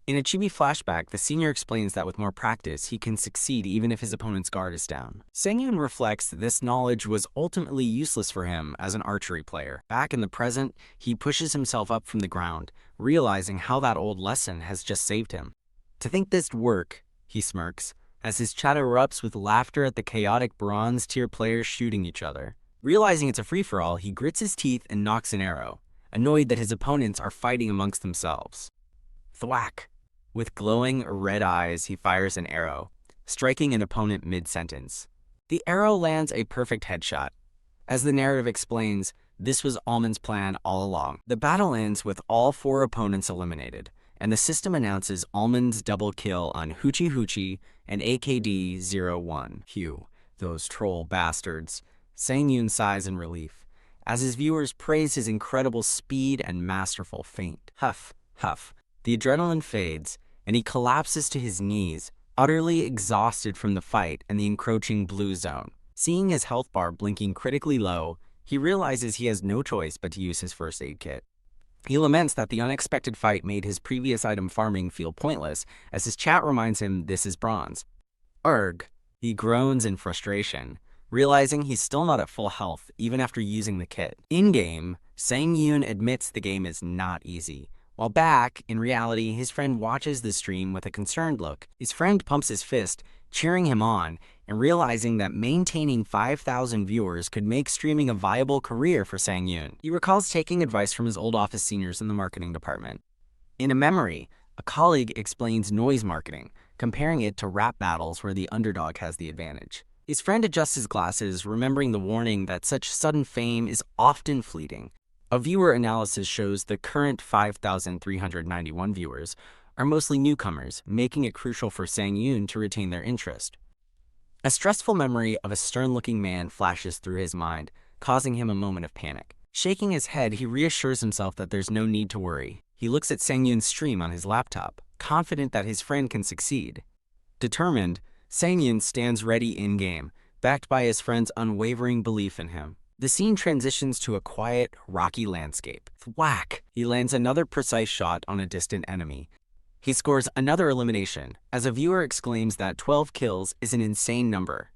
In a chibi flashback, the senior explains that with more practice, he can succeed even if his opponent's guard is down. Sang-yoon reflects that this knowledge was ultimately useless for him as an archery player. Back in the present, he pushes himself up from the ground, realizing how that old lesson has just saved him. "To think this'd work," he smirks, as his chat erupts with laughter at the chaotic bronze-tier players shooting each other. Realizing it's a free-for-all, he grits his teeth and knocks an arrow, annoyed that his opponents are fighting amongst themselves. Thwack! With glowing red eyes, he fires an arrow, striking an opponent mid-sentence. The arrow lands a perfect headshot. As the narrative explains, this was Almond's plan all along. The battle ends with all four opponents eliminated, and the system announces Almond's double kill on Hoochie Hoochie and AKD-01. Phew, those troll bastards. Sang-yoon sighs in relief, as his viewers praise his incredible speed and masterful feint. Huff, huff. The adrenaline fades, and he collapses to his knees, utterly exhausted from the fight and the encroaching blue zone. Seeing his health bar blinking critically low, he realizes he has no choice but to use his first aid kit. He laments that the unexpected fight made his previous item farming feel pointless, as his chat reminds him this is bronze. Urgh! He groans in frustration, realizing he's still not at full health even after using the kit. In-game, Sang-yoon admits the game is not easy. While back, in reality, his friend watches the stream with a concerned look. His friend pumps his fist, cheering him on, and realizing that maintaining 5,000 viewers could make streaming a viable career for Sang-yoon. He recalls taking advice from his old office seniors in the marketing department. In a memory, a colleague explains noise marketing, comparing it to rap battles where the underdog has the advantage. His friend adjusts his glasses, remembering the warning that such sudden fame is often fleeting. A viewer analysis shows the current 5,391 viewers are mostly newcomers, making it crucial for Sang-yoon to retain their interest. A stressful memory of a stern-looking man flashes through his mind, causing him a moment of panic. Shaking his head, he reassures himself that there's no need to worry. He looks at Sang-yoon's stream on his laptop, confident that his friend can succeed. Determined, Sang-yoon stands ready in-game, backed by his friend's unwavering belief in him. The scene transitions to a quiet, rocky landscape. Whack! He lands another precise shot on a distant enemy. He scores another elimination, as a viewer exclaims that 12 kills is an insane number.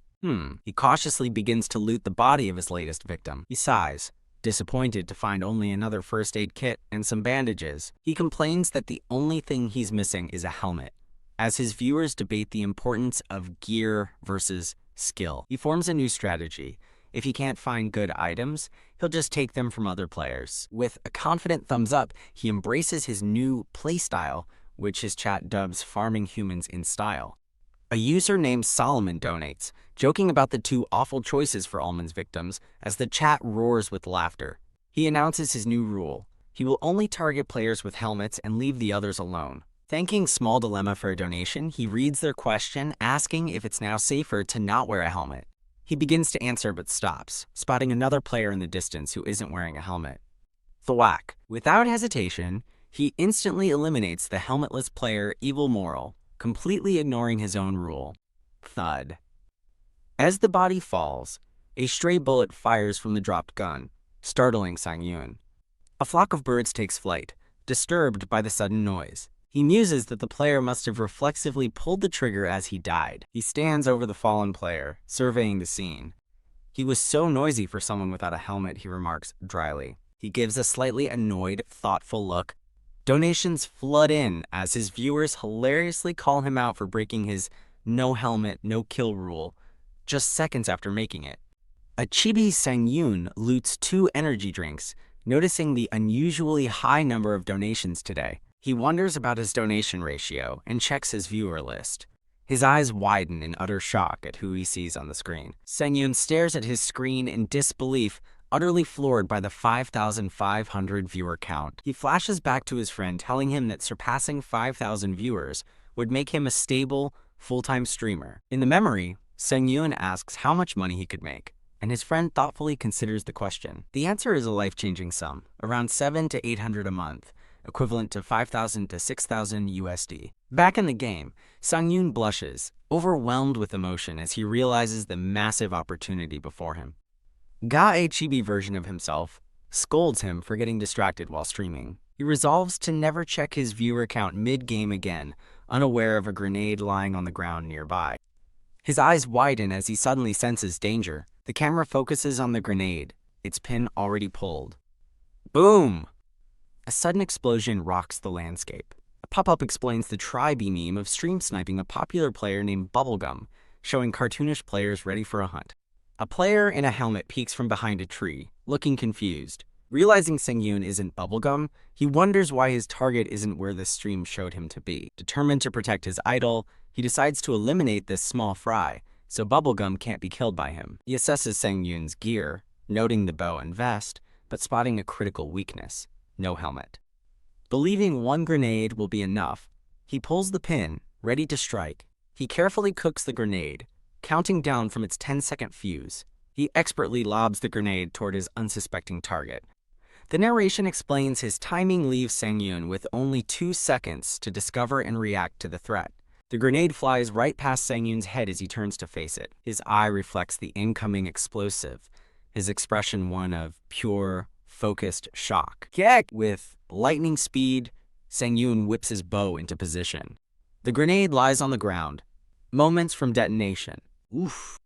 He cautiously begins to loot the body of his latest victim. He sighs, disappointed to find only another first aid kit and some bandages. He complains that the only thing he's missing is a helmet. As his viewers debate the importance of gear versus skill, he forms a new strategy. If he can't find good items, he'll just take them from other players. With a confident thumbs up, he embraces his new playstyle, which his chat dubs farming humans in style. A user named Solomon donates, joking about the two awful choices for Ullman's victims as the chat roars with laughter. He announces his new rule. He will only target players with helmets and leave the others alone. Thanking Small Dilemma for a donation, he reads their question, asking if it's now safer to not wear a helmet. He begins to answer but stops, spotting another player in the distance who isn't wearing a helmet. Thwack. Without hesitation, he instantly eliminates the helmetless player Evil Moral, completely ignoring his own rule. Thud. As the body falls, a stray bullet fires from the dropped gun, startling Sang-yoon. A flock of birds takes flight, disturbed by the sudden noise. He muses that the player must have reflexively pulled the trigger as he died. He stands over the fallen player, surveying the scene. He was so noisy for someone without a helmet, he remarks dryly. He gives a slightly annoyed, thoughtful look. Donations flood in as his viewers hilariously call him out for breaking his no helmet, no kill rule just seconds after making it. A chibi Sang-yoon loots 2 energy drinks, noticing the unusually high number of donations today. He wonders about his donation ratio and checks his viewer list. His eyes widen in utter shock at who he sees on the screen. Sang-yoon stares at his screen in disbelief, utterly floored by the 5,500 viewer count. He flashes back to his friend, telling him that surpassing 5,000 viewers would make him a stable, full-time streamer. In the memory, Sang-yoon asks how much money he could make, and his friend thoughtfully considers the question. The answer is a life-changing sum, around $700 to $800 a month, equivalent to 5,000 to 6,000 USD. Back in the game, Sang-yoon blushes, overwhelmed with emotion as he realizes the massive opportunity before him. Ga, a chibi version of himself, scolds him for getting distracted while streaming. He resolves to never check his viewer count mid-game again, unaware of a grenade lying on the ground nearby. His eyes widen as he suddenly senses danger. The camera focuses on the grenade, its pin already pulled. Boom! A sudden explosion rocks the landscape. A pop-up explains the try-be meme of stream sniping a popular player named Bubblegum, showing cartoonish players ready for a hunt. A player in a helmet peeks from behind a tree, looking confused. Realizing Sang-yoon isn't Bubblegum, he wonders why his target isn't where the stream showed him to be. Determined to protect his idol, he decides to eliminate this small fry, so Bubblegum can't be killed by him. He assesses Sang-yoon's gear, noting the bow and vest, but spotting a critical weakness: no helmet. Believing one grenade will be enough, he pulls the pin, ready to strike. He carefully cooks the grenade, counting down from its 10-second fuse. He expertly lobs the grenade toward his unsuspecting target. The narration explains his timing leaves Sang-yoon with only 2 seconds to discover and react to the threat. The grenade flies right past Sang-yoon's head as he turns to face it. His eye reflects the incoming explosive, his expression one of pure, focused shock. Kick! With lightning speed, Sang-yoon whips his bow into position. The grenade lies on the ground, moments from detonation. Oof.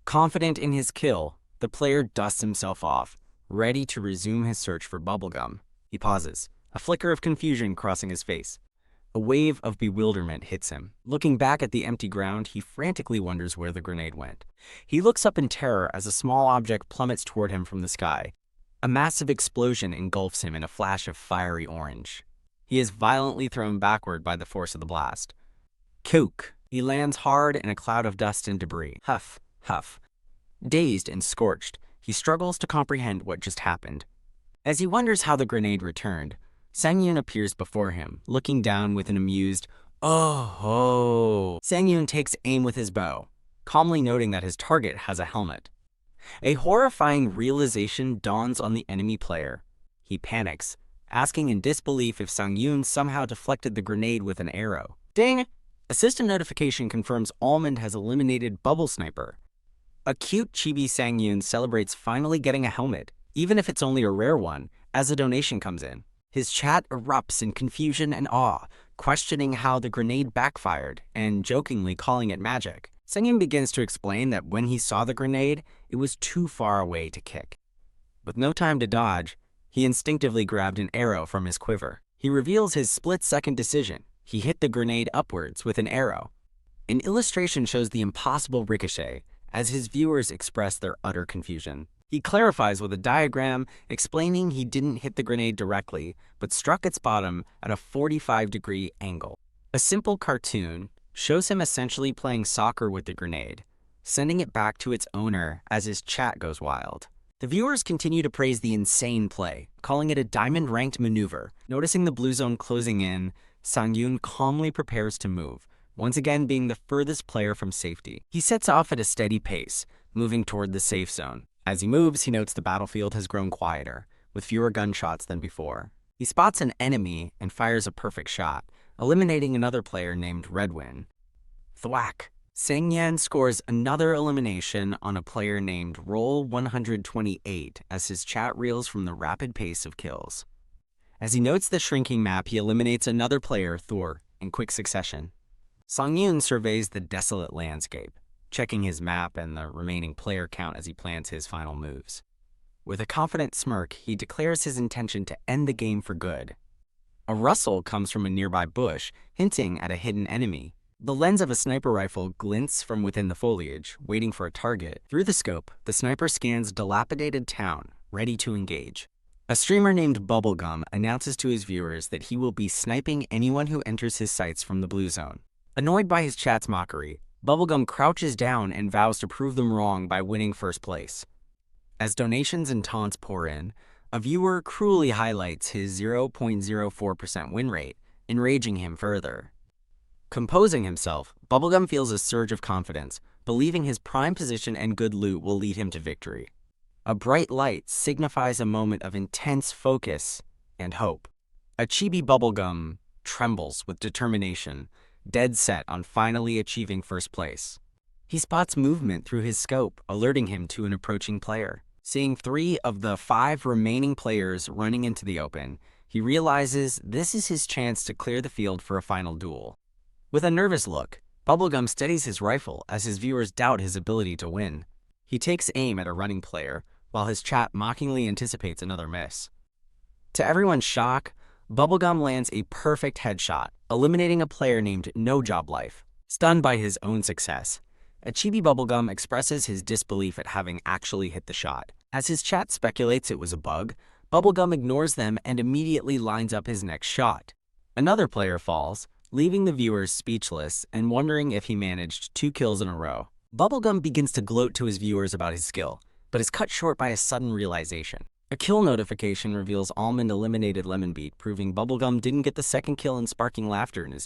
Confident in his kill, the player dusts himself off, ready to resume his search for Bubblegum. He pauses, a flicker of confusion crossing his face. A wave of bewilderment hits him. Looking back at the empty ground, he frantically wonders where the grenade went. He looks up in terror as a small object plummets toward him from the sky. A massive explosion engulfs him in a flash of fiery orange. He is violently thrown backward by the force of the blast. Kook! He lands hard in a cloud of dust and debris. Huff, huff. Dazed and scorched, he struggles to comprehend what just happened. As he wonders how the grenade returned, Sang-yoon appears before him, looking down with an amused, "Oh ho!" Sang-yoon takes aim with his bow, calmly noting that his target has a helmet. A horrifying realization dawns on the enemy player. He panics, asking in disbelief if Sang-yoon somehow deflected the grenade with an arrow. Ding! A system notification confirms Almond has eliminated Bubble Sniper. A cute chibi Sang-yoon celebrates finally getting a helmet, even if it's only a rare one, as a donation comes in. His chat erupts in confusion and awe, questioning how the grenade backfired and jokingly calling it magic. Sang-yoon begins to explain that when he saw the grenade, it was too far away to kick. With no time to dodge, he instinctively grabbed an arrow from his quiver. He reveals his split-second decision. He hit the grenade upwards with an arrow. An illustration shows the impossible ricochet, as his viewers express their utter confusion. He clarifies with a diagram explaining he didn't hit the grenade directly, but struck its bottom at a 45-degree angle. A simple cartoon shows him essentially playing soccer with the grenade, sending it back to its owner as his chat goes wild. The viewers continue to praise the insane play, calling it a diamond-ranked maneuver. Noticing the blue zone closing in, Sang-yoon calmly prepares to move, once again being the furthest player from safety. He sets off at a steady pace, moving toward the safe zone. As he moves, he notes the battlefield has grown quieter, with fewer gunshots than before. He spots an enemy and fires a perfect shot, eliminating another player named Redwin. Thwack! Sang-yoon scores another elimination on a player named Roll 128 as his chat reels from the rapid pace of kills. As he notes the shrinking map, he eliminates another player, Thor, in quick succession. Sang-yoon surveys the desolate landscape, checking his map and the remaining player count as he plans his final moves. With a confident smirk, he declares his intention to end the game for good. A rustle comes from a nearby bush, hinting at a hidden enemy. The lens of a sniper rifle glints from within the foliage, waiting for a target. Through the scope, the sniper scans a dilapidated town, ready to engage. A streamer named Bubblegum announces to his viewers that he will be sniping anyone who enters his sights from the blue zone. Annoyed by his chat's mockery, Bubblegum crouches down and vows to prove them wrong by winning first place. As donations and taunts pour in, a viewer cruelly highlights his 0.04% win rate, enraging him further. Composing himself, Bubblegum feels a surge of confidence, believing his prime position and good loot will lead him to victory. A bright light signifies a moment of intense focus and hope. A chibi Bubblegum trembles with determination, dead set on finally achieving first place. He spots movement through his scope, alerting him to an approaching player. Seeing 3 of the 5 remaining players running into the open, he realizes this is his chance to clear the field for a final duel. With a nervous look, Bubblegum steadies his rifle as his viewers doubt his ability to win. He takes aim at a running player, while his chat mockingly anticipates another miss. To everyone's shock, Bubblegum lands a perfect headshot, eliminating a player named No Job Life. Stunned by his own success, a chibi Bubblegum expresses his disbelief at having actually hit the shot. As his chat speculates it was a bug, Bubblegum ignores them and immediately lines up his next shot. Another player falls, leaving the viewers speechless and wondering if he managed 2 kills in a row. Bubblegum begins to gloat to his viewers about his skill, but is cut short by a sudden realization. A kill notification reveals Almond eliminated Lemonbeat, proving Bubblegum didn't get the second kill and sparking laughter in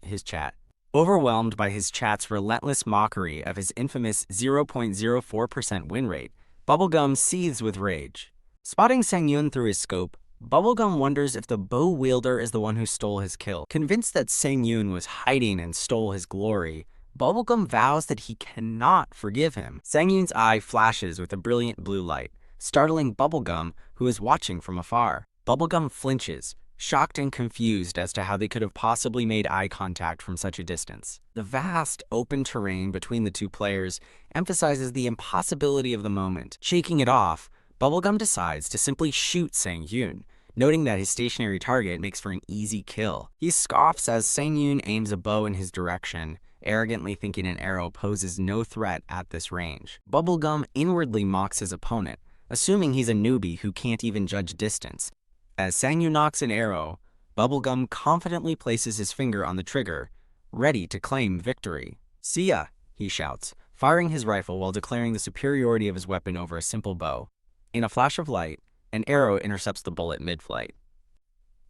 his chat. Overwhelmed by his chat's relentless mockery of his infamous 0.04% win rate, Bubblegum seethes with rage. Spotting Sang-yoon through his scope, Bubblegum wonders if the bow wielder is the one who stole his kill. Convinced that Sang-yoon was hiding and stole his glory, Bubblegum vows that he cannot forgive him. Sang-yoon's eye flashes with a brilliant blue light, startling Bubblegum, who is watching from afar. Bubblegum flinches, shocked and confused as to how they could have possibly made eye contact from such a distance. The vast, open terrain between the 2 players emphasizes the impossibility of the moment. Shaking it off, Bubblegum decides to simply shoot Sang-yoon, noting that his stationary target makes for an easy kill. He scoffs as Sang-yoon aims a bow in his direction, arrogantly thinking an arrow poses no threat at this range. Bubblegum inwardly mocks his opponent, assuming he's a newbie who can't even judge distance. As Sang-yoon knocks an arrow, Bubblegum confidently places his finger on the trigger, ready to claim victory. "See ya," he shouts, firing his rifle while declaring the superiority of his weapon over a simple bow. In a flash of light, an arrow intercepts the bullet mid-flight.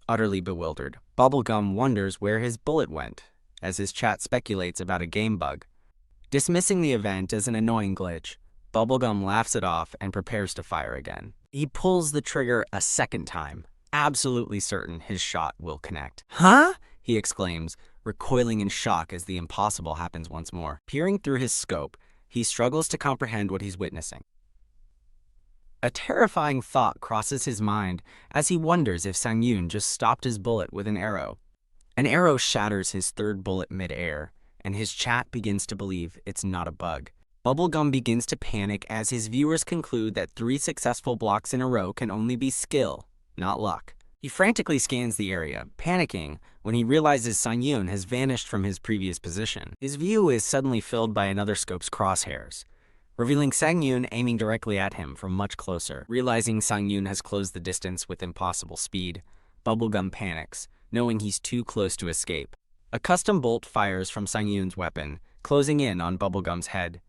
Utterly bewildered, Bubblegum wonders where his bullet went, as his chat speculates about a game bug. Dismissing the event as an annoying glitch, Bubblegum laughs it off and prepares to fire again. He pulls the trigger a second time, absolutely certain his shot will connect. "Huh?" he exclaims, recoiling in shock as the impossible happens once more. Peering through his scope, he struggles to comprehend what he's witnessing. A terrifying thought crosses his mind as he wonders if Sang-yoon just stopped his bullet with an arrow. An arrow shatters his third bullet mid-air, and his chat begins to believe it's not a bug. Bubblegum begins to panic as his viewers conclude that 3 successful blocks in a row can only be skill, not luck. He frantically scans the area, panicking when he realizes Sang-yoon has vanished from his previous position. His view is suddenly filled by another scope's crosshairs, revealing Sang-yoon aiming directly at him from much closer. Realizing Sang-yoon has closed the distance with impossible speed, Bubblegum panics, knowing he's too close to escape. A custom bolt fires from Sang-yoon's weapon, closing in on Bubblegum's head.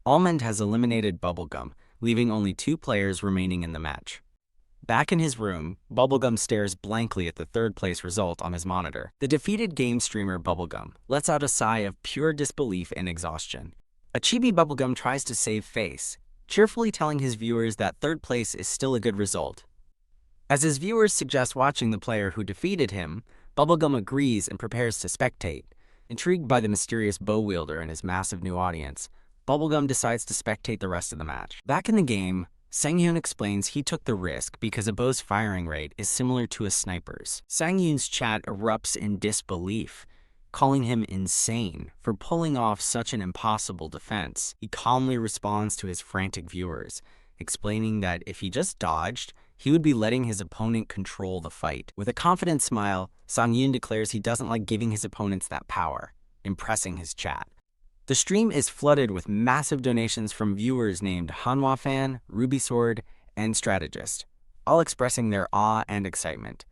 Almond has eliminated Bubblegum, leaving only 2 players remaining in the match. Back in his room, Bubblegum stares blankly at the third-place result on his monitor. The defeated game streamer Bubblegum lets out a sigh of pure disbelief and exhaustion. A chibi Bubblegum tries to save face, cheerfully telling his viewers that 3rd place is still a good result. As his viewers suggest watching the player who defeated him, Bubblegum agrees and prepares to spectate. Intrigued by the mysterious bow wielder and his massive new audience, Bubblegum decides to spectate the rest of the match. Back in the game, Sang-yoon explains he took the risk because a bow's firing rate is similar to a sniper's. Sang-yoon's chat erupts in disbelief, calling him insane for pulling off such an impossible defense. He calmly responds to his frantic viewers, explaining that if he just dodged, he would be letting his opponent control the fight. With a confident smile, Sang-yoon declares he doesn't like giving his opponents that power, impressing his chat. The stream is flooded with massive donations from viewers named Manhwa Fan, Ruby Sword, and Strategist, all expressing their awe and excitement.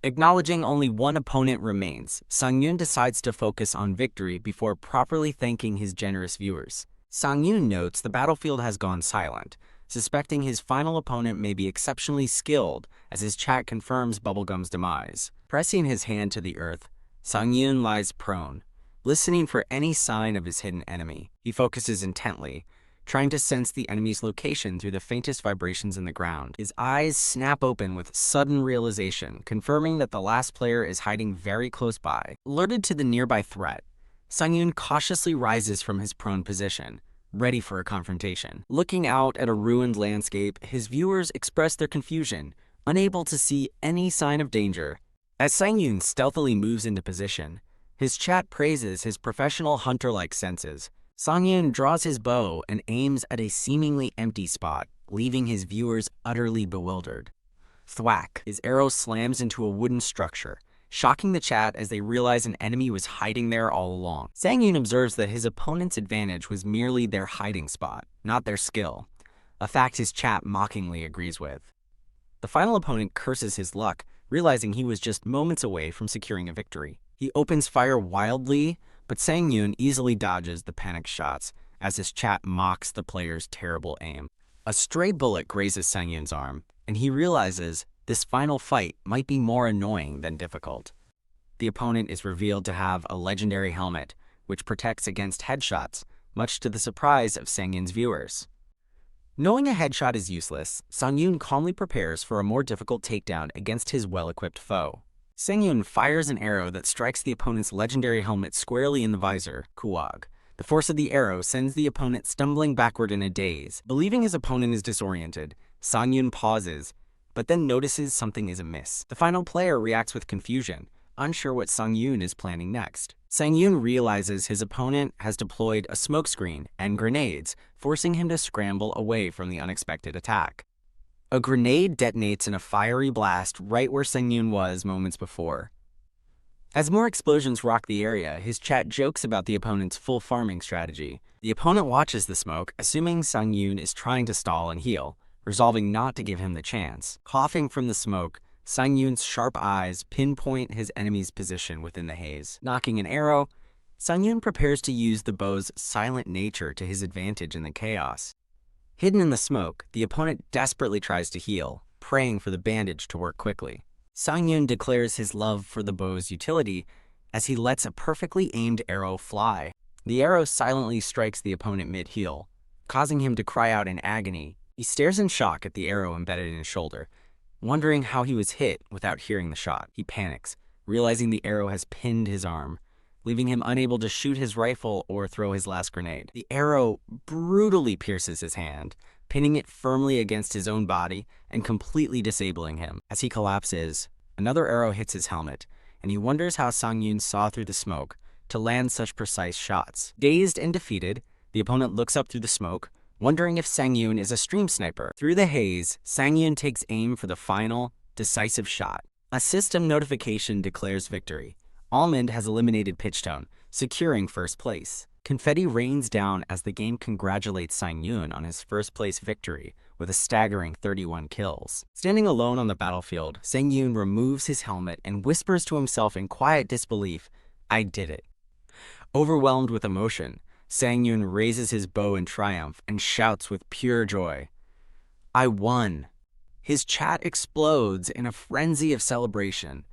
Acknowledging only one opponent remains, Sang-yoon decides to focus on victory before properly thanking his generous viewers. Sang-yoon notes the battlefield has gone silent, suspecting his final opponent may be exceptionally skilled as his chat confirms Bubblegum's demise. Pressing his hand to the earth, Sang-yoon lies prone, listening for any sign of his hidden enemy. He focuses intently, trying to sense the enemy's location through the faintest vibrations in the ground. His eyes snap open with sudden realization, confirming that the last player is hiding very close by. Alerted to the nearby threat, Sang-yoon cautiously rises from his prone position, ready for a confrontation. Looking out at a ruined landscape, his viewers express their confusion, unable to see any sign of danger. As Sang-yoon stealthily moves into position, his chat praises his professional hunter-like senses. Sang-yoon draws his bow and aims at a seemingly empty spot, leaving his viewers utterly bewildered. Thwack! His arrow slams into a wooden structure, shocking the chat as they realize an enemy was hiding there all along. Sang-yoon observes that his opponent's advantage was merely their hiding spot, not their skill, a fact his chat mockingly agrees with. The final opponent curses his luck, realizing he was just moments away from securing a victory. He opens fire wildly, but Sang-yoon easily dodges the panicked shots as his chat mocks the player's terrible aim. A stray bullet grazes Sang-yoon's arm, and he realizes this final fight might be more annoying than difficult. The opponent is revealed to have a legendary helmet, which protects against headshots, much to the surprise of Sang-yoon's viewers. Knowing a headshot is useless, Sang-yoon calmly prepares for a more difficult takedown against his well-equipped foe. Sang-yoon fires an arrow that strikes the opponent's legendary helmet squarely in the visor, Kuwag. The force of the arrow sends the opponent stumbling backward in a daze. Believing his opponent is disoriented, Sang-yoon pauses, but then notices something is amiss. The final player reacts with confusion, unsure what Sang-yoon is planning next. Sang-yoon realizes his opponent has deployed a smokescreen and grenades, forcing him to scramble away from the unexpected attack. A grenade detonates in a fiery blast right where Sang-yoon was moments before. As more explosions rock the area, his chat jokes about the opponent's full farming strategy. The opponent watches the smoke, assuming Sang-yoon is trying to stall and heal, resolving not to give him the chance. Coughing from the smoke, Sang-yoon's sharp eyes pinpoint his enemy's position within the haze. Knocking an arrow, Sang-yoon prepares to use the bow's silent nature to his advantage in the chaos. Hidden in the smoke, the opponent desperately tries to heal, praying for the bandage to work quickly. Sang-yoon declares his love for the bow's utility as he lets a perfectly aimed arrow fly. The arrow silently strikes the opponent mid-heal, causing him to cry out in agony. He stares in shock at the arrow embedded in his shoulder, wondering how he was hit without hearing the shot. He panics, realizing the arrow has pinned his arm, leaving him unable to shoot his rifle or throw his last grenade. The arrow brutally pierces his hand, pinning it firmly against his own body and completely disabling him. As he collapses, another arrow hits his helmet, and he wonders how Sang-yoon saw through the smoke to land such precise shots. Dazed and defeated, the opponent looks up through the smoke, wondering if Sang-yoon is a stream sniper. Through the haze, Sang-yoon takes aim for the final, decisive shot. A system notification declares victory. Almond has eliminated Pitchtone, securing first place. Confetti rains down as the game congratulates Sang-yoon on his first-place victory with a staggering 31 kills. Standing alone on the battlefield, Sang-yoon removes his helmet and whispers to himself in quiet disbelief, "I did it." Overwhelmed with emotion, Sang-yoon raises his bow in triumph and shouts with pure joy, "I won!" His chat explodes in a frenzy of celebration,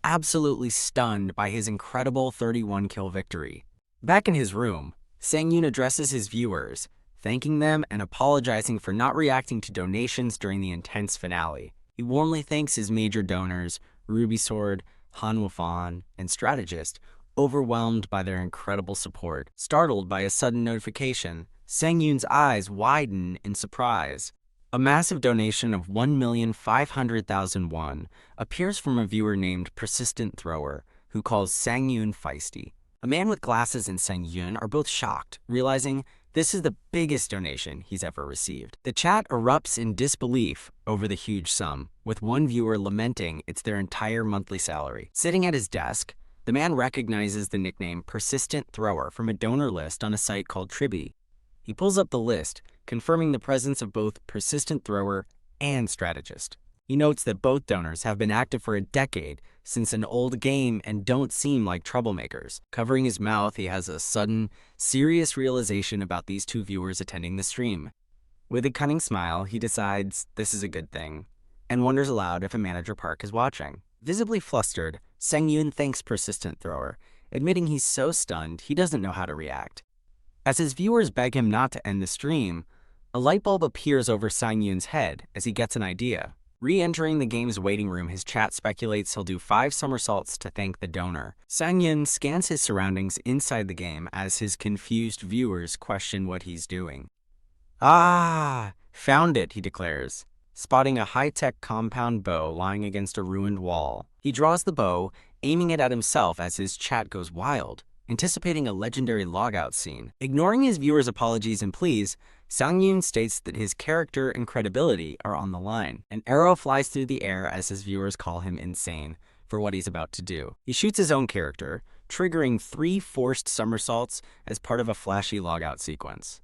absolutely stunned by his incredible 31-kill victory. Back in his room, Sang-yoon addresses his viewers, thanking them and apologizing for not reacting to donations during the intense finale. He warmly thanks his major donors, Ruby Sword, Hanwha, and Strategist, overwhelmed by their incredible support. Startled by a sudden notification, Sang-yoon's eyes widen in surprise. A massive donation of 1,500,000 won appears from a viewer named Persistent Thrower, who calls Sang-yoon feisty. A man with glasses and Sang-yoon are both shocked, realizing this is the biggest donation he's ever received. The chat erupts in disbelief over the huge sum, with one viewer lamenting it's their entire monthly salary. Sitting at his desk, the man recognizes the nickname Persistent Thrower from a donor list on a site called Tribi. He pulls up the list, confirming the presence of both Persistent Thrower and Strategist. He notes that both donors have been active for a decade since an old game and don't seem like troublemakers. Covering his mouth, he has a sudden, serious realization about these two viewers attending the stream. With a cunning smile, he decides this is a good thing, and wonders aloud if a manager Park is watching. Visibly flustered, Sang-yoon thanks Persistent Thrower, admitting he's so stunned he doesn't know how to react. As his viewers beg him not to end the stream, a light bulb appears over Sang-yoon's head as he gets an idea. Re-entering the game's waiting room, his chat speculates he'll do 5 somersaults to thank the donor. Sang-yoon scans his surroundings inside the game as his confused viewers question what he's doing. "Ah, found it," he declares, spotting a high-tech compound bow lying against a ruined wall. He draws the bow, aiming it at himself as his chat goes wild, anticipating a legendary logout scene. Ignoring his viewers' apologies and pleas, Sang-yoon states that his character and credibility are on the line. An arrow flies through the air as his viewers call him insane for what he's about to do. He shoots his own character, triggering 3 forced somersaults as part of a flashy logout sequence.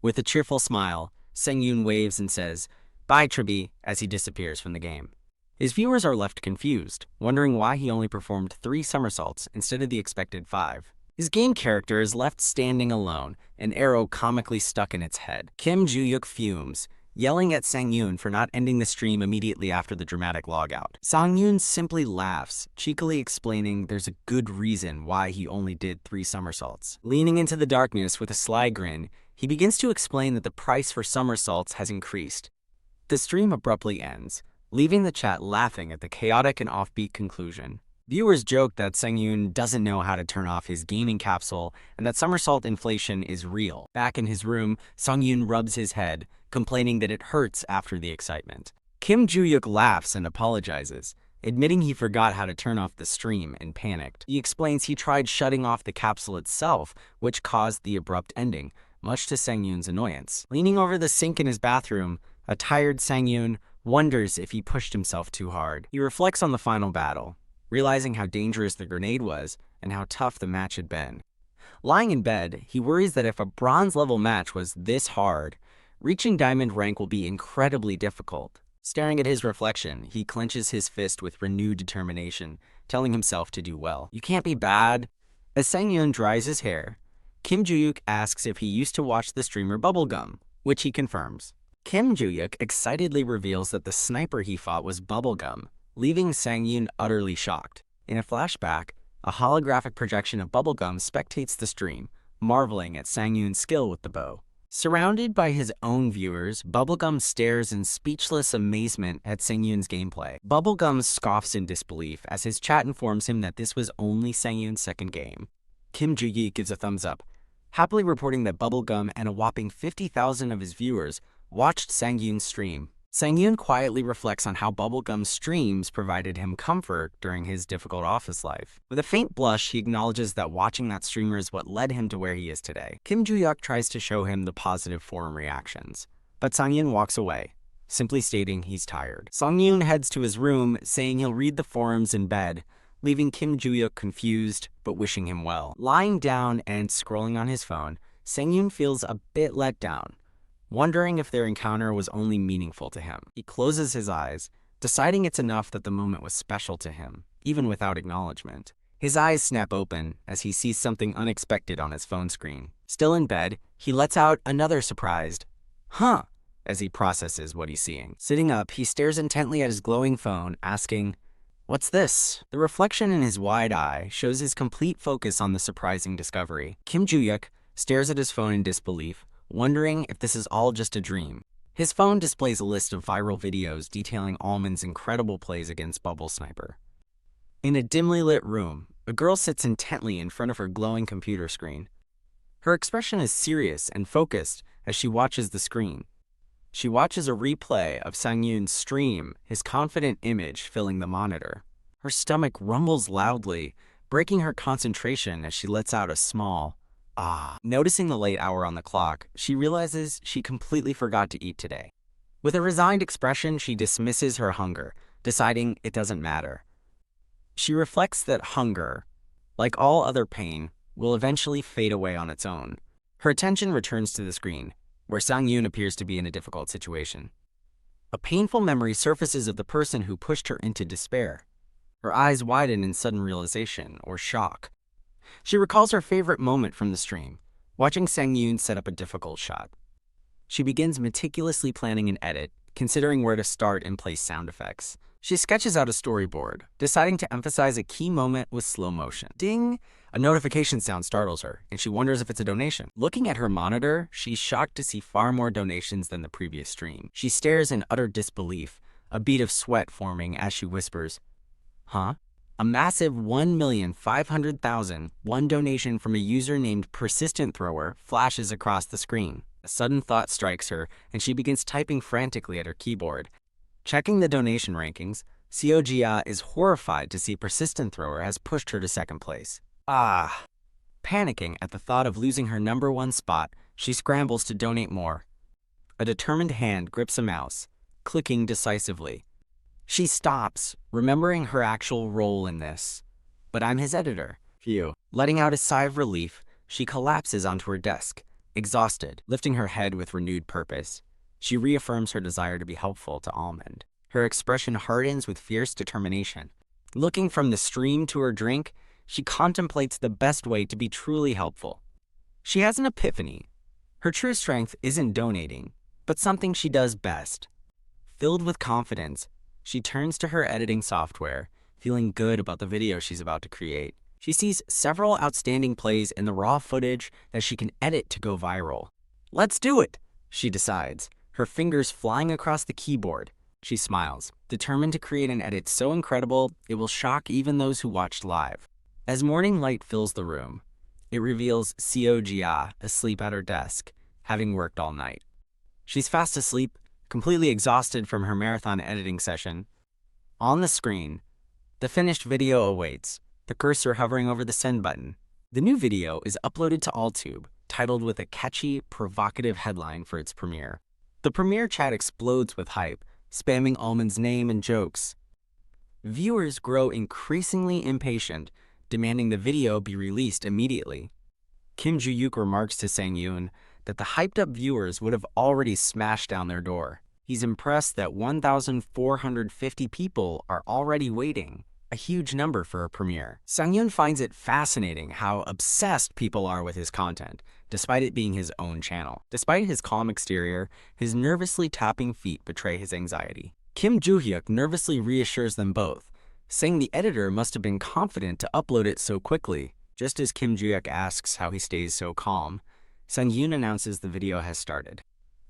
With a cheerful smile, Sang-yoon waves and says, "Bye, Tribi," as he disappears from the game. His viewers are left confused, wondering why he only performed 3 somersaults instead of the expected 5. His game character is left standing alone, an arrow comically stuck in its head. Kim Joo-yuk fumes, yelling at Sang-yoon for not ending the stream immediately after the dramatic logout. Sang-yoon simply laughs, cheekily explaining there's a good reason why he only did 3 somersaults. Leaning into the darkness with a sly grin, he begins to explain that the price for somersaults has increased. The stream abruptly ends, leaving the chat laughing at the chaotic and offbeat conclusion. Viewers joke that Sang-yoon doesn't know how to turn off his gaming capsule and that somersault inflation is real. Back in his room, Sang-yoon rubs his head, complaining that it hurts after the excitement. Kim Joo-yuk laughs and apologizes, admitting he forgot how to turn off the stream and panicked. He explains he tried shutting off the capsule itself, which caused the abrupt ending, much to Sang-yoon's annoyance. Leaning over the sink in his bathroom, a tired Sang-yoon wonders if he pushed himself too hard. He reflects on the final battle, realizing how dangerous the grenade was and how tough the match had been. Lying in bed, he worries that if a bronze-level match was this hard, reaching diamond rank will be incredibly difficult. Staring at his reflection, he clenches his fist with renewed determination, telling himself to do well. "You can't be bad." As Sang-yoon dries his hair, Kim Joo-yuk asks if he used to watch the streamer Bubblegum, which he confirms. Kim Joo-yuk excitedly reveals that the sniper he fought was Bubblegum, leaving Sang-yoon utterly shocked. In a flashback, a holographic projection of Bubblegum spectates the stream, marveling at Sang-yoon's skill with the bow. Surrounded by his own viewers, Bubblegum stares in speechless amazement at Sang-yoon's gameplay. Bubblegum scoffs in disbelief as his chat informs him that this was only Sang-yoon's second game. Kim Joo-yi gives a thumbs up, happily reporting that Bubblegum and a whopping 50,000 of his viewers watched Sang-yoon's stream. Sang-yoon quietly reflects on how Bubblegum's streams provided him comfort during his difficult office life. With a faint blush, he acknowledges that watching that streamer is what led him to where he is today. Kim Joo-hyuk tries to show him the positive forum reactions, but Sang-yoon walks away, simply stating he's tired. Sang-yoon heads to his room, saying he'll read the forums in bed, leaving Kim Joo-hyuk confused but wishing him well. Lying down and scrolling on his phone, Sang-yoon feels a bit let down, wondering if their encounter was only meaningful to him. He closes his eyes, deciding it's enough that the moment was special to him, even without acknowledgement. His eyes snap open as he sees something unexpected on his phone screen. Still in bed, he lets out another surprised, "Huh," as he processes what he's seeing. Sitting up, he stares intently at his glowing phone, asking, "What's this?" The reflection in his wide eye shows his complete focus on the surprising discovery. Kim Joo-hyuk stares at his phone in disbelief, wondering if this is all just a dream. His phone displays a list of viral videos detailing Almond's incredible plays against Bubble Sniper. In a dimly lit room, a girl sits intently in front of her glowing computer screen. Her expression is serious and focused as she watches the screen. She watches a replay of Sang-yoon's stream, his confident image filling the monitor. Her stomach rumbles loudly, breaking her concentration as she lets out a small "ah." Noticing the late hour on the clock, she realizes she completely forgot to eat today. With a resigned expression, she dismisses her hunger, deciding it doesn't matter. She reflects that hunger, like all other pain, will eventually fade away on its own. Her attention returns to the screen, where Sang-yoon appears to be in a difficult situation. A painful memory surfaces of the person who pushed her into despair. Her eyes widen in sudden realization or shock. She recalls her favorite moment from the stream, watching Sang-yoon set up a difficult shot. She begins meticulously planning an edit, considering where to start and place sound effects. She sketches out a storyboard, deciding to emphasize a key moment with slow motion. Ding! A notification sound startles her, and she wonders if it's a donation. Looking at her monitor, she's shocked to see far more donations than the previous stream. She stares in utter disbelief, a bead of sweat forming as she whispers, "Huh?" A massive 1,500,000 one donation from a user named Persistent Thrower flashes across the screen. A sudden thought strikes her, and she begins typing frantically at her keyboard. Checking the donation rankings, Seo-jia is horrified to see Persistent Thrower has pushed her to second place. Ah! Panicking at the thought of losing her #1 spot, she scrambles to donate more. A determined hand grips a mouse, clicking decisively. She stops, remembering her actual role in this. "But I'm his editor." Phew. Letting out a sigh of relief, she collapses onto her desk, exhausted. Lifting her head with renewed purpose, she reaffirms her desire to be helpful to Almond. Her expression hardens with fierce determination. Looking from the stream to her drink, she contemplates the best way to be truly helpful. She has an epiphany. Her true strength isn't donating, but something she does best. Filled with confidence, she turns to her editing software, feeling good about the video she's about to create. She sees several outstanding plays in the raw footage that she can edit to go viral. "Let's do it," she decides, her fingers flying across the keyboard. She smiles, determined to create an edit so incredible it will shock even those who watched live. As morning light fills the room, it reveals Seo-jia asleep at her desk, having worked all night. She's fast asleep, completely exhausted from her marathon editing session. On the screen, the finished video awaits, the cursor hovering over the send button. The new video is uploaded to AllTube, titled with a catchy, provocative headline for its premiere. The premiere chat explodes with hype, spamming Almond's name and jokes. Viewers grow increasingly impatient, demanding the video be released immediately. Kim Joo-hyuk remarks to Sang-yoon that the hyped-up viewers would have already smashed down their door. He's impressed that 1,450 people are already waiting, a huge number for a premiere. Sang-yoon finds it fascinating how obsessed people are with his content, despite it being his own channel. Despite his calm exterior, his nervously tapping feet betray his anxiety. Kim Joo-hyuk nervously reassures them both, saying the editor must have been confident to upload it so quickly. Just as Kim Joo-hyuk asks how he stays so calm, Sang-yoon announces the video has started.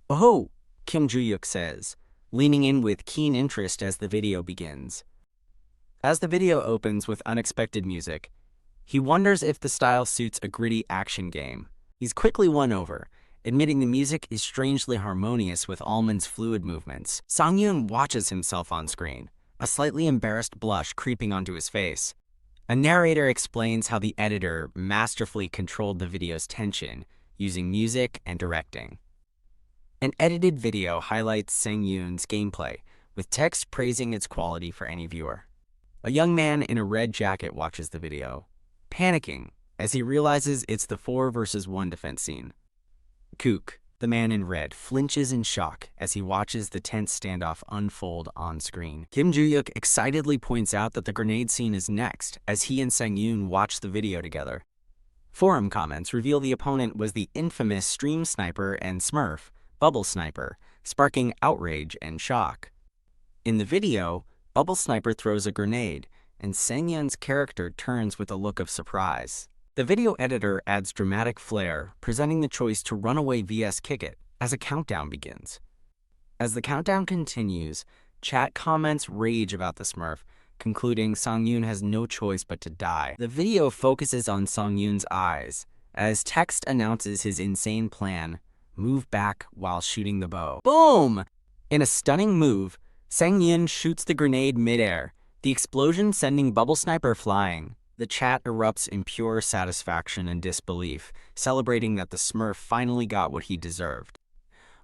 "Oh!" Kim Joo-hyuk says, leaning in with keen interest as the video begins. As the video opens with unexpected music, He wonders if the style suits a gritty action game. He's quickly won over, admitting the music is strangely harmonious with Almond's fluid movements. Sang-yoon watches himself on screen, a slightly embarrassed blush creeping onto his face. A narrator explains how the editor masterfully controlled the video's tension using music and directing. An edited video highlights Sang-yoon's gameplay, with text praising its quality for any viewer. A young man in a red jacket watches the video, panicking as he realizes it's the 4 versus 1 defense scene. Kook, the man in red, flinches in shock as he watches the tense standoff unfold on screen. Kim Joo-hyuk excitedly points out that the grenade scene is next as he and Sang-yoon watch the video together. Forum comments reveal the opponent was the infamous stream sniper and smurf, Bubble Sniper, sparking outrage and shock. In the video, Bubble Sniper throws a grenade, and Sang-yoon's character turns with a look of surprise. The video editor adds dramatic flair, presenting the choice to run away vs kick it as a countdown begins. As the countdown continues, chat comments rage about the smurf, concluding Sang-yoon has no choice but to die. The video focuses on Sang-yoon's eyes, as text announces his insane plan: move back while shooting the bow. Boom! In a stunning move, Sang-yoon shoots the grenade midair, the explosion sending Bubble Sniper flying. The chat erupts in pure satisfaction and disbelief, celebrating that the smurf finally got what he deserved.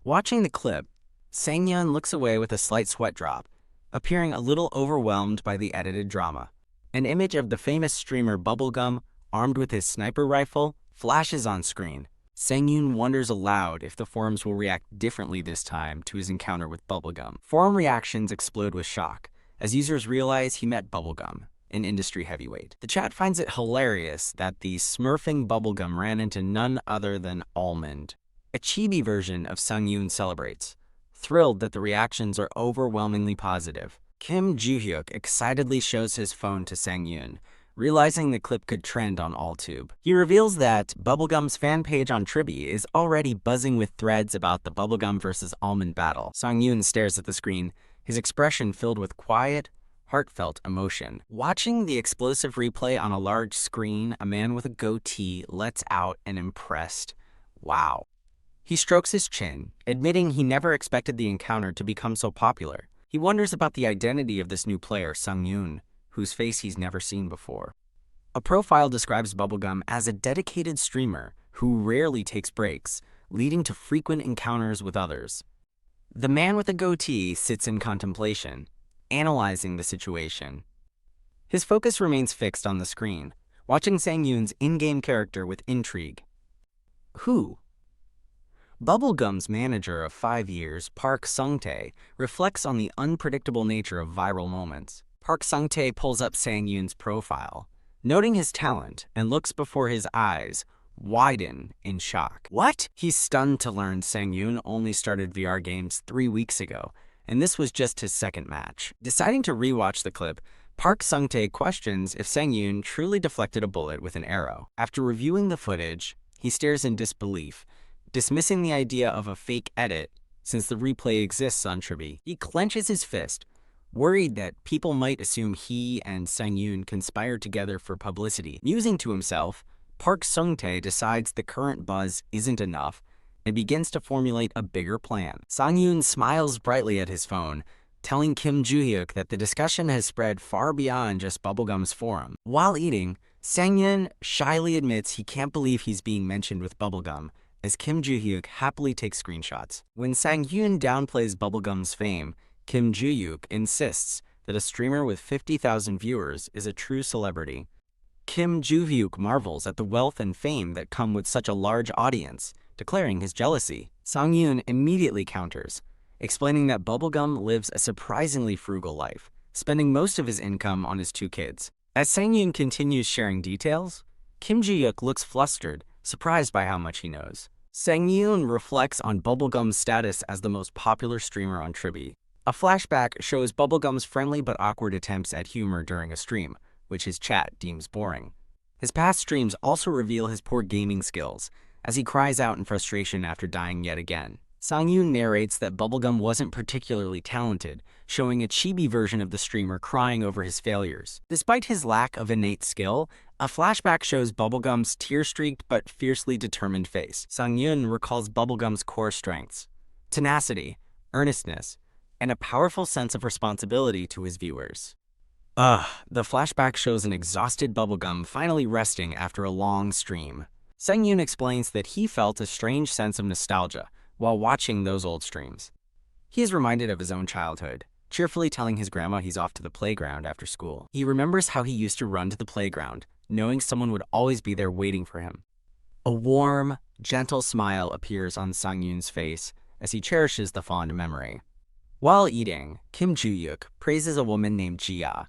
Watching the clip, Sang-yoon looks away with a slight sweat drop, appearing a little overwhelmed by the edited drama. An image of the famous streamer Bubblegum, armed with his sniper rifle, flashes on screen. Sang-yoon wonders aloud if the forums will react differently this time to his encounter with Bubblegum. Forum reactions explode with shock, as users realize he met Bubblegum, an industry heavyweight. The chat finds it hilarious that the smurfing Bubblegum ran into none other than Almond. A chibi version of Sang-yoon celebrates, thrilled that the reactions are overwhelmingly positive. Kim Joo-hyuk excitedly shows his phone to Sang-yoon, realizing the clip could trend on AllTube. He reveals that Bubblegum's fan page on Tribi is already buzzing with threads about the Bubblegum versus Almond battle. Sang-yoon stares at the screen, his expression filled with quiet, heartfelt emotion. Watching the explosive replay on a large screen, a man with a goatee lets out an impressed "wow." He strokes his chin, admitting he never expected the encounter to become so popular. He wonders about the identity of this new player, Sang-yoon, whose face he's never seen before. A profile describes Bubblegum as a dedicated streamer who rarely takes breaks, leading to frequent encounters with others. The man with a goatee sits in contemplation, analyzing the situation. His focus remains fixed on the screen, watching Sang-yoon's in-game character with intrigue. Who? Bubblegum's manager of 5 years, Park Sung-tae, reflects on the unpredictable nature of viral moments. Park Sung-tae pulls up Sang-yoon's profile, noting his talent, and looks before his eyes widen in shock. What? He's stunned to learn Sang-yoon only started VR games 3 weeks ago, and this was just his second match. Deciding to rewatch the clip, Park Sung-tae questions if Sang-yoon truly deflected a bullet with an arrow. After reviewing the footage, he stares in disbelief, dismissing the idea of a fake edit since the replay exists on Tribi. He clenches his fist, worried that people might assume he and Sang-yoon conspired together for publicity. Musing to himself, Park Sung-tae decides the current buzz isn't enough and begins to formulate a bigger plan. Sang-yoon smiles brightly at his phone, telling Kim Joo-hyuk that the discussion has spread far beyond just Bubblegum's forum. While eating, Sang-yoon shyly admits he can't believe he's being mentioned with Bubblegum, as Kim Joo-hyuk happily takes screenshots. When Sang-yoon downplays Bubblegum's fame, Kim Joo-hyuk insists that a streamer with 50,000 viewers is a true celebrity. Kim Joo-hyuk marvels at the wealth and fame that come with such a large audience, declaring his jealousy. Sang-yoon immediately counters, explaining that Bubblegum lives a surprisingly frugal life, spending most of his income on his 2 kids. As Sang-yoon continues sharing details, Kim Joo-hyuk looks flustered, surprised by how much he knows. Sang-yoon reflects on Bubblegum's status as the most popular streamer on Tribi. A flashback shows Bubblegum's friendly but awkward attempts at humor during a stream, which his chat deems boring. His past streams also reveal his poor gaming skills, as he cries out in frustration after dying yet again. Sang-yoon narrates that Bubblegum wasn't particularly talented, showing a chibi version of the streamer crying over his failures. Despite his lack of innate skill, A flashback shows Bubblegum's tear-streaked but fiercely determined face. Sang-yoon recalls Bubblegum's core strengths: tenacity, earnestness, and a powerful sense of responsibility to his viewers. The flashback shows an exhausted Bubblegum finally resting after a long stream. Sang-yoon explains that he felt a strange sense of nostalgia while watching those old streams. He is reminded of his own childhood, cheerfully telling his grandma he's off to the playground after school. He remembers how he used to run to the playground, knowing someone would always be there waiting for him. A warm, gentle smile appears on Sang-yoon's face as he cherishes the fond memory. While eating, Kim Joo-yuk praises a woman named Jia,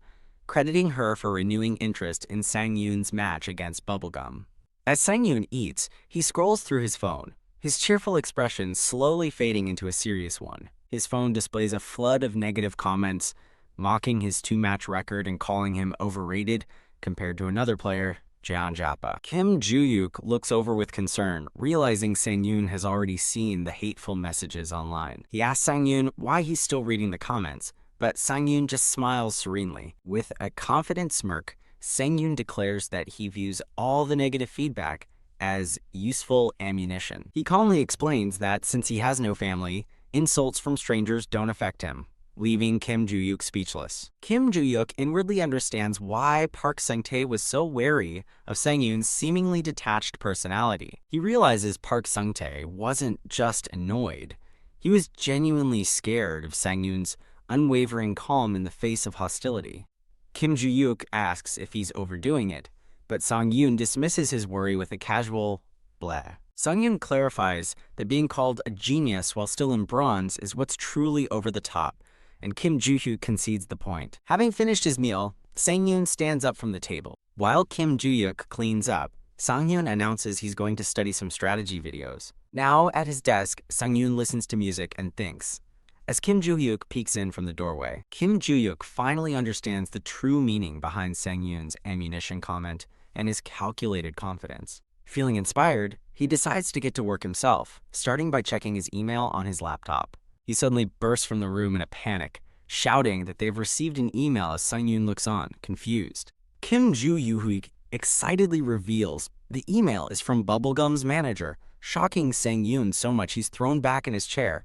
crediting her for renewing interest in Sang-yoon's match against Bubblegum. As Sang-yoon eats, he scrolls through his phone, his cheerful expression slowly fading into a serious one. His phone displays a flood of negative comments, mocking his two-match record and calling him overrated compared to another player, Jeon Japa. Kim Joo-yuk looks over with concern, realizing Sang-yoon has already seen the hateful messages online. He asks Sang-yoon why he's still reading the comments, but Sang-yoon just smiles serenely. With a confident smirk, Sang-yoon declares that he views all the negative feedback as useful ammunition. He calmly explains that since he has no family, insults from strangers don't affect him, leaving Kim Joo-yuk speechless. Kim Joo-yuk inwardly understands why Park Sung-tae was so wary of Sang-yoon's seemingly detached personality. He realizes Park Sung-tae wasn't just annoyed. He was genuinely scared of Sang-yoon's unwavering calm in the face of hostility. Kim Joo-yuk asks if he's overdoing it, but Sang-yoon dismisses his worry with a casual bleh. Sang-yoon clarifies that being called a genius while still in bronze is what's truly over the top, and Kim Joo-hyuk concedes the point. Having finished his meal, Sang-yoon stands up from the table. While Kim Joo-hyuk cleans up, Sang-yoon announces he's going to study some strategy videos. Now, at his desk, Sang-yoon listens to music and thinks. As Kim Joo-hyuk peeks in from the doorway, Kim Joo-hyuk finally understands the true meaning behind Sang-yoon's ammunition comment and his calculated confidence. Feeling inspired, he decides to get to work himself, starting by checking his email on his laptop. He suddenly bursts from the room in a panic, shouting that they've received an email as Sang-yoon looks on, confused. Kim Joo-hyuk excitedly reveals the email is from Bubblegum's manager, shocking Sang-yoon so much he's thrown back in his chair.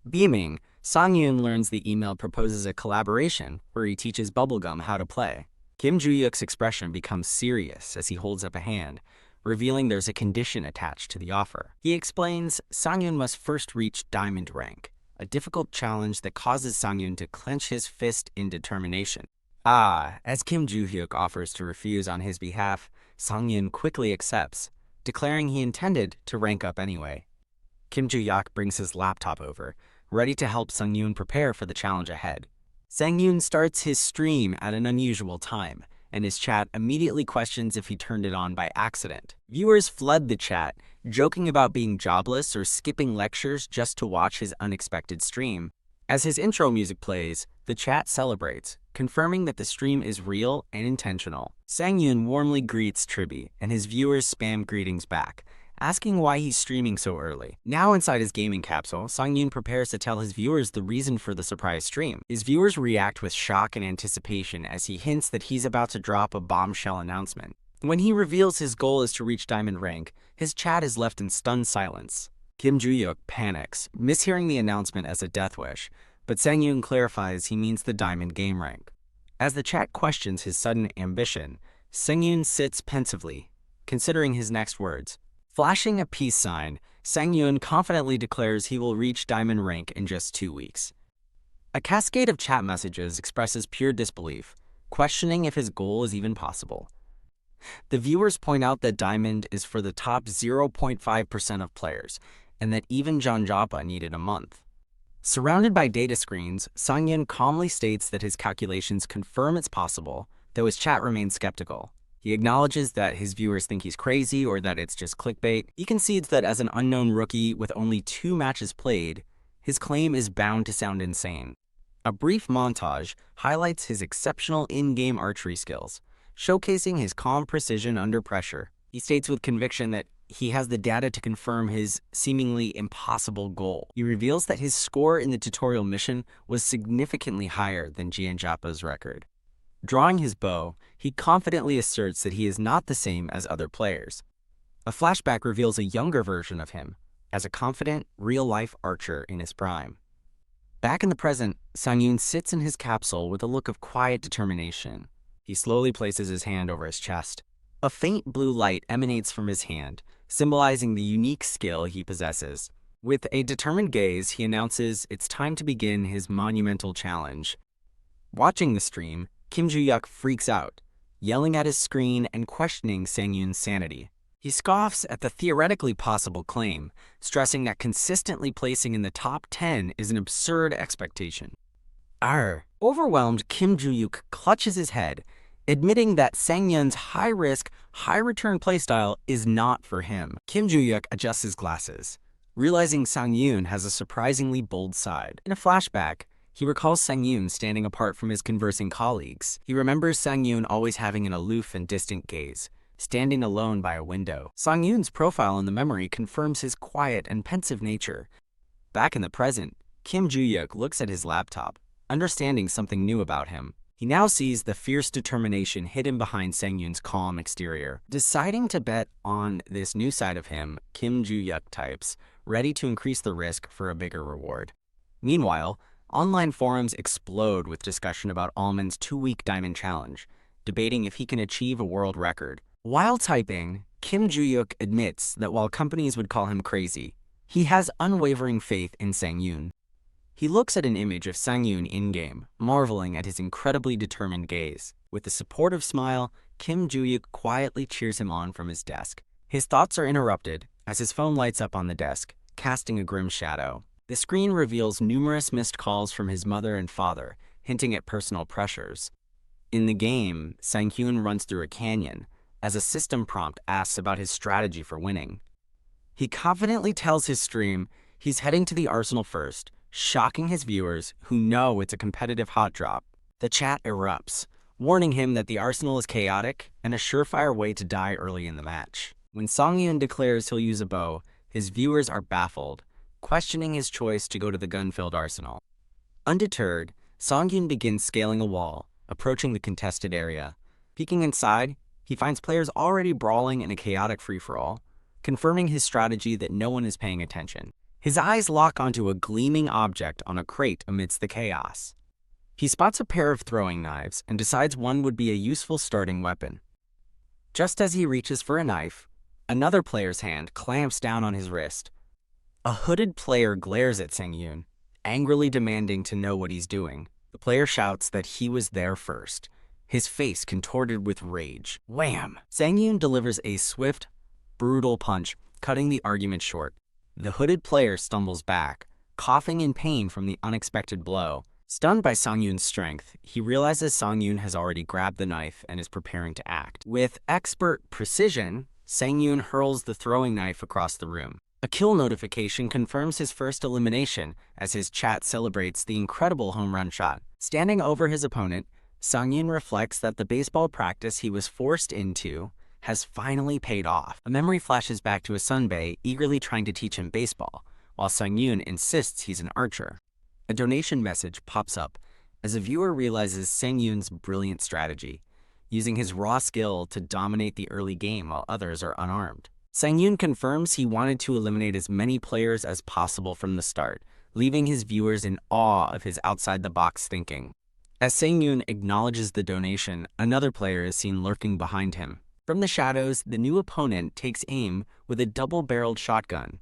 Beaming, Sang-yoon learns the email proposes a collaboration where he teaches Bubblegum how to play. Kim Joo-hyuk's expression becomes serious as he holds up a hand, revealing there's a condition attached to the offer. He explains Sang-yoon must first reach diamond rank, a difficult challenge that causes Sang-yoon to clench his fist in determination. As Kim Joo-hyuk offers to refuse on his behalf, Sang-yoon quickly accepts, declaring he intended to rank up anyway. Kim Joo-hyuk brings his laptop over, ready to help Sang-yoon prepare for the challenge ahead. Sang-yoon starts his stream at an unusual time, and his chat immediately questions if he turned it on by accident. Viewers flood the chat, joking about being jobless or skipping lectures just to watch his unexpected stream. As his intro music plays, the chat celebrates, confirming that the stream is real and intentional. Sang-yoon warmly greets Triby, and his viewers spam greetings back, asking why he's streaming so early. Now inside his gaming capsule, Sang-yoon prepares to tell his viewers the reason for the surprise stream. His viewers react with shock and anticipation as he hints that he's about to drop a bombshell announcement. When he reveals his goal is to reach diamond rank, his chat is left in stunned silence. Kim Joo-hyuk panics, mishearing the announcement as a death wish, but Sang-yoon clarifies he means the diamond game rank. As the chat questions his sudden ambition, Sang-yoon sits pensively, considering his next words. Flashing a peace sign, Sang-yoon confidently declares he will reach diamond rank in just 2 weeks. A cascade of chat messages expresses pure disbelief, questioning if his goal is even possible. The viewers point out that diamond is for the top 0.5% of players, and that even Jeon Japa needed a month. Surrounded by data screens, Sang-yoon calmly states that his calculations confirm it's possible, though his chat remains skeptical. He acknowledges that his viewers think he's crazy or that it's just clickbait. He concedes that as an unknown rookie with only 2 matches played, his claim is bound to sound insane. A brief montage highlights his exceptional in-game archery skills, showcasing his calm precision under pressure. He states with conviction that he has the data to confirm his seemingly impossible goal. He reveals that his score in the tutorial mission was significantly higher than Jeon Japa's record. Drawing his bow, he confidently asserts that he is not the same as other players. A flashback reveals a younger version of him, as a confident, real-life archer in his prime. Back in the present, Sang-yoon sits in his capsule with a look of quiet determination. He slowly places his hand over his chest. A faint blue light emanates from his hand, symbolizing the unique skill he possesses. With a determined gaze, he announces it's time to begin his monumental challenge. Watching the stream, Kim Joo-yuk freaks out, yelling at his screen and questioning Sang-yoon's sanity. He scoffs at the theoretically possible claim, stressing that consistently placing in the top 10 is an absurd expectation. Overwhelmed, Kim Joo-yuk clutches his head, admitting that Sang-yoon's high-risk, high-return playstyle is not for him. Kim Joo-yuk adjusts his glasses, realizing Sang-yoon has a surprisingly bold side. In a flashback, he recalls Sang-yoon standing apart from his conversing colleagues. He remembers Sang-yoon always having an aloof and distant gaze, standing alone by a window. Sang-yoon's profile in the memory confirms his quiet and pensive nature. Back in the present, Kim Joo-yuk looks at his laptop, understanding something new about him. He now sees the fierce determination hidden behind Sang-yoon's calm exterior. Deciding to bet on this new side of him, Kim Joo-yuk types, ready to increase the risk for a bigger reward. Meanwhile, online forums explode with discussion about Almond's 2-week diamond challenge, debating if he can achieve a world record. While typing, Kim Joo-yuk admits that while companies would call him crazy, he has unwavering faith in Sang-yoon. He looks at an image of Sang-yoon in-game, marveling at his incredibly determined gaze. With a supportive smile, Kim Joo-yuk quietly cheers him on from his desk. His thoughts are interrupted as his phone lights up on the desk, casting a grim shadow. The screen reveals numerous missed calls from his mother and father, hinting at personal pressures. In the game, Sang-yoon runs through a canyon, as a system prompt asks about his strategy for winning. He confidently tells his stream he's heading to the arsenal first, shocking his viewers who know it's a competitive hot drop. The chat erupts, warning him that the arsenal is chaotic and a surefire way to die early in the match. When Sang-yoon declares he'll use a bow, his viewers are baffled, questioning his choice to go to the gun-filled arsenal. Undeterred, Sang-yoon begins scaling a wall, approaching the contested area. Peeking inside, he finds players already brawling in a chaotic free-for-all, confirming his strategy that no one is paying attention. His eyes lock onto a gleaming object on a crate amidst the chaos. He spots a pair of throwing knives and decides one would be a useful starting weapon. Just as he reaches for a knife, another player's hand clamps down on his wrist. A hooded player glares at Sang-yoon, angrily demanding to know what he's doing. The player shouts that he was there first, his face contorted with rage. Wham! Sang-yoon delivers a swift, brutal punch, cutting the argument short. The hooded player stumbles back, coughing in pain from the unexpected blow. Stunned by Sang-yoon's strength, he realizes Sang-yoon has already grabbed the knife and is preparing to act. With expert precision, Sang-yoon hurls the throwing knife across the room. A kill notification confirms his first elimination as his chat celebrates the incredible home run shot. Standing over his opponent, Sang-yoon reflects that the baseball practice he was forced into has finally paid off. A memory flashes back to a sunbae eagerly trying to teach him baseball, while Sang-yoon insists he's an archer. A donation message pops up as a viewer realizes Sang-yoon's brilliant strategy, using his raw skill to dominate the early game while others are unarmed. Sang-yoon confirms he wanted to eliminate as many players as possible from the start, leaving his viewers in awe of his outside-the-box thinking. As Sang-yoon acknowledges the donation, another player is seen lurking behind him. From the shadows, the new opponent takes aim with a double-barreled shotgun.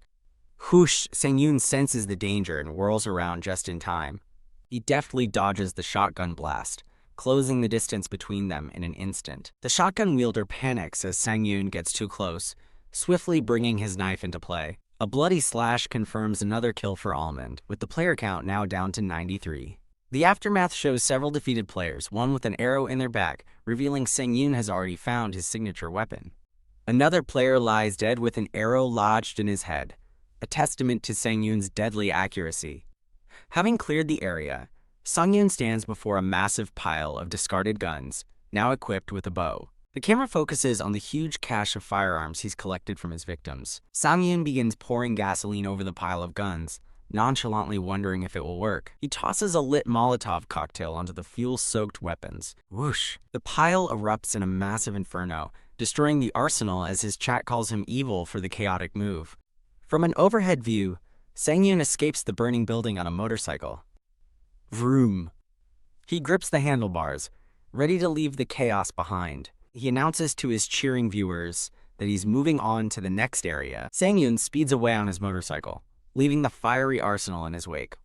Whoosh! Sang-yoon senses the danger and whirls around just in time. He deftly dodges the shotgun blast, closing the distance between them in an instant. The shotgun wielder panics as Sang-yoon gets too close, swiftly bringing his knife into play. A bloody slash confirms another kill for Almond, with the player count now down to 93. The aftermath shows several defeated players, one with an arrow in their back, revealing Sang-yoon has already found his signature weapon. Another player lies dead with an arrow lodged in his head, a testament to Sang-yoon's deadly accuracy. Having cleared the area, Sang-yoon stands before a massive pile of discarded guns, now equipped with a bow. The camera focuses on the huge cache of firearms he's collected from his victims. Sang-yoon begins pouring gasoline over the pile of guns, nonchalantly wondering if it will work. He tosses a lit Molotov cocktail onto the fuel-soaked weapons. Whoosh! The pile erupts in a massive inferno, destroying the arsenal as his chat calls him evil for the chaotic move. From an overhead view, Sang-yoon escapes the burning building on a motorcycle. Vroom! He grips the handlebars, ready to leave the chaos behind. He announces to his cheering viewers that he's moving on to the next area. Sang-yoon speeds away on his motorcycle, leaving the fiery arsenal in his wake.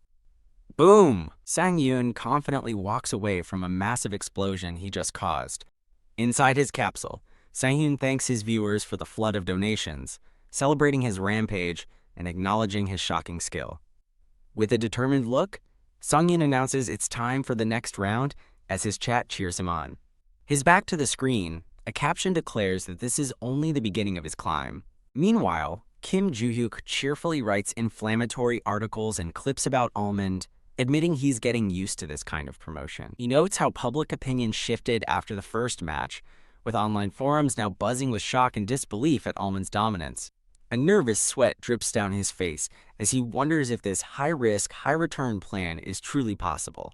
Boom! Sang-yoon confidently walks away from a massive explosion he just caused. Inside his capsule, Sang-yoon thanks his viewers for the flood of donations, celebrating his rampage and acknowledging his shocking skill. With a determined look, Sang-yoon announces it's time for the next round as his chat cheers him on. His back to the screen, a caption declares that this is only the beginning of his climb. Meanwhile, Kim Joo-hyuk cheerfully writes inflammatory articles and clips about Almond, admitting he's getting used to this kind of promotion. He notes how public opinion shifted after the first match, with online forums now buzzing with shock and disbelief at Almond's dominance. A nervous sweat drips down his face as he wonders if this high-risk, high-return plan is truly possible.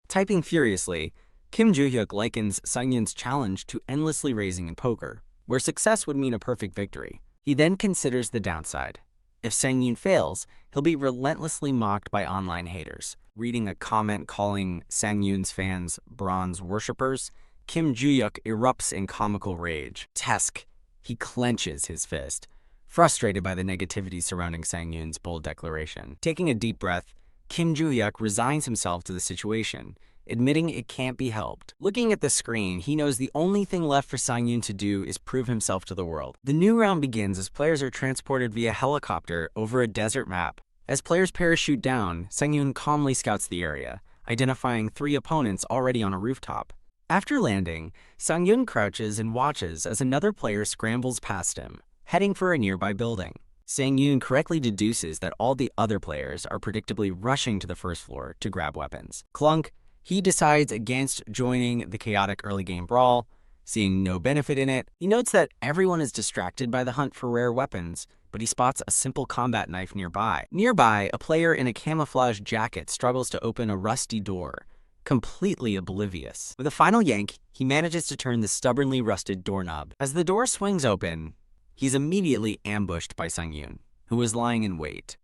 Typing furiously, Kim Joo-hyuk likens Sang-yoon's challenge to endlessly raising in poker, where success would mean a perfect victory. He then considers the downside. If Sang-yoon fails, he'll be relentlessly mocked by online haters. Reading a comment calling Sang-yoon's fans bronze worshippers, Kim Joo-hyuk erupts in comical rage. Tesk, he clenches his fist, frustrated by the negativity surrounding Sang-yoon's bold declaration. Taking a deep breath, Kim Joo-hyuk resigns himself to the situation, admitting it can't be helped. Looking at the screen, he knows the only thing left for Sang-yoon to do is prove himself to the world. The new round begins as players are transported via helicopter over a desert map. As players parachute down, Sang-yoon calmly scouts the area, identifying 3 opponents already on a rooftop. After landing, Sang-yoon crouches and watches as another player scrambles past him, heading for a nearby building. Sang-yoon correctly deduces that all the other players are predictably rushing to the first floor to grab weapons. Clunk, he decides against joining the chaotic early game brawl, seeing no benefit in it. He notes that everyone is distracted by the hunt for rare weapons, but he spots a simple combat knife nearby. Nearby, a player in a camouflage jacket struggles to open a rusty door, completely oblivious. With a final yank, he manages to turn the stubbornly rusted doorknob. As the door swings open, he's immediately ambushed by Sang-yoon, who was lying in wait.